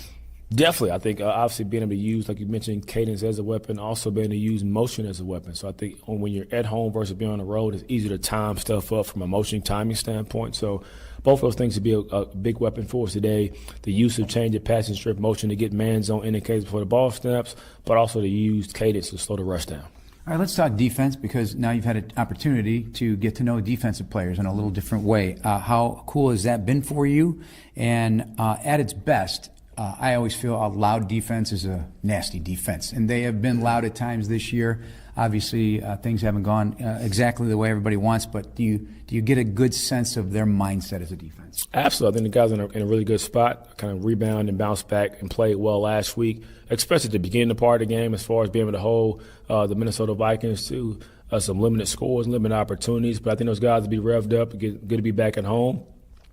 Definitely. I think obviously being able to use, like you mentioned, cadence as a weapon, also being able to use motion as a weapon. So I think when you're at home versus being on the road, it's easier to time stuff up from a motion timing standpoint. So both of those things would be a big weapon for us today. The use of change of passing strip motion to get man zone indicators before the ball snaps, but also to use cadence to slow the rush down. All right, let's talk defense because now you've had an opportunity to get to know defensive players in a little different way. How cool has that been for you? And at its best, I always feel a loud defense is a nasty defense, and they have been loud at times this year. Obviously, things haven't gone exactly the way everybody wants, but do you get a good sense of their mindset as a defense? Absolutely. I think the guys are in a really good spot, kind of rebound and bounce back and played well last week, especially at the beginning of the part of the game as far as being able to hold the Minnesota Vikings to some limited scores, limited opportunities. But I think those guys will be revved up, good to be back at home.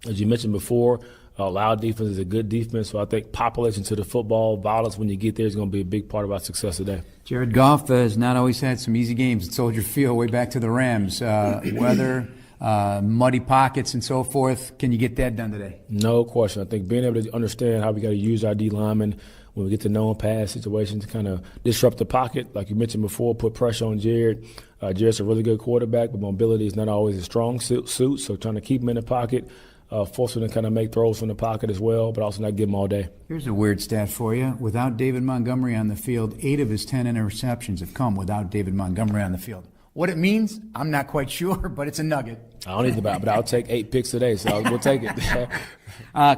As you mentioned before, loud defense is a good defense, so I think population to the football, violence when you get there is going to be a big part of our success today. Jared Goff has not always had some easy games at Soldier Field way back to the Rams. Weather, muddy pockets, and so forth. Can you get that done today? No question. I think being able to understand how we got to use our D linemen when we get to known pass situations to kind of disrupt the pocket, like you mentioned before, put pressure on Jared. Jared's a really good quarterback, but mobility is not always a strong suit, so trying to keep him in the pocket. Force him to kind of make throws from the pocket as well, but also not give him all day. Here's a weird stat for you. Without David Montgomery on the field, 8 of his 10 interceptions have come without David Montgomery on the field. What it means, I'm not quite sure, but it's a nugget. I don't need the but I'll take 8 picks today, so we'll take it.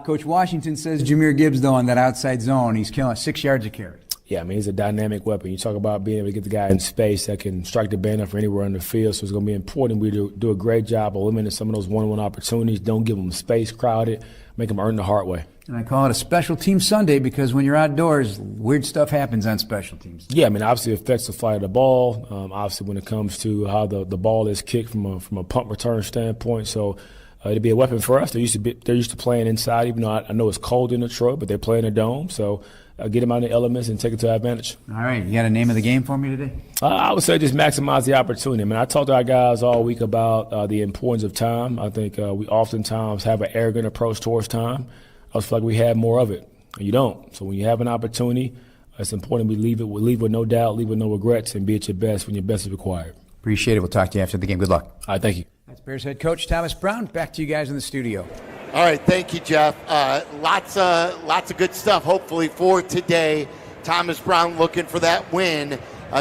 Coach Washington says Jahmyr Gibbs, though, on that outside zone, he's killing 6 yards a carry. Yeah, I mean, he's a dynamic weapon. You talk about being able to get the guy in space that can strike the banner from anywhere on the field, so it's going to be important we do a great job eliminating some of those one-on-one opportunities. Don't give them space crowded. Make them earn the hard way. And I call it a special team Sunday because when you're outdoors, weird stuff happens on special teams. Yeah, I mean, obviously it affects the flight of the ball. Obviously when it comes to how the ball is kicked from a punt return standpoint. So it'd be a weapon for us. They're used to playing inside, even though I know it's cold in Detroit, but they're playing a dome. So get them out in the elements and take it to our advantage. All right. You got a name of the game for me today? I would say just maximize the opportunity. I mean, I talked to our guys all week about the importance of time. I think we oftentimes have an arrogant approach towards time. I just feel like we have more of it. You don't. So when you have an opportunity, it's important we leave with no doubt, leave with no regrets, and be at your best when your best is required. Appreciate it. We'll talk to you after the game. Good luck. All right, thank you. That's Bears head coach Thomas Brown. Back to you guys in the studio. All right, thank you, Jeff. Lots of good stuff, hopefully, for today. Thomas Brown looking for that win.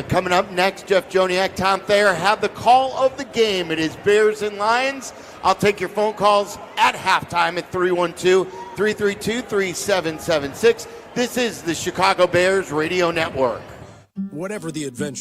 Coming up next, Jeff Joniak, Tom Thayer have the call of the game. It is Bears and Lions. I'll take your phone calls at halftime at 312-332-3776. This is the Chicago Bears Radio Network. Whatever the adventure.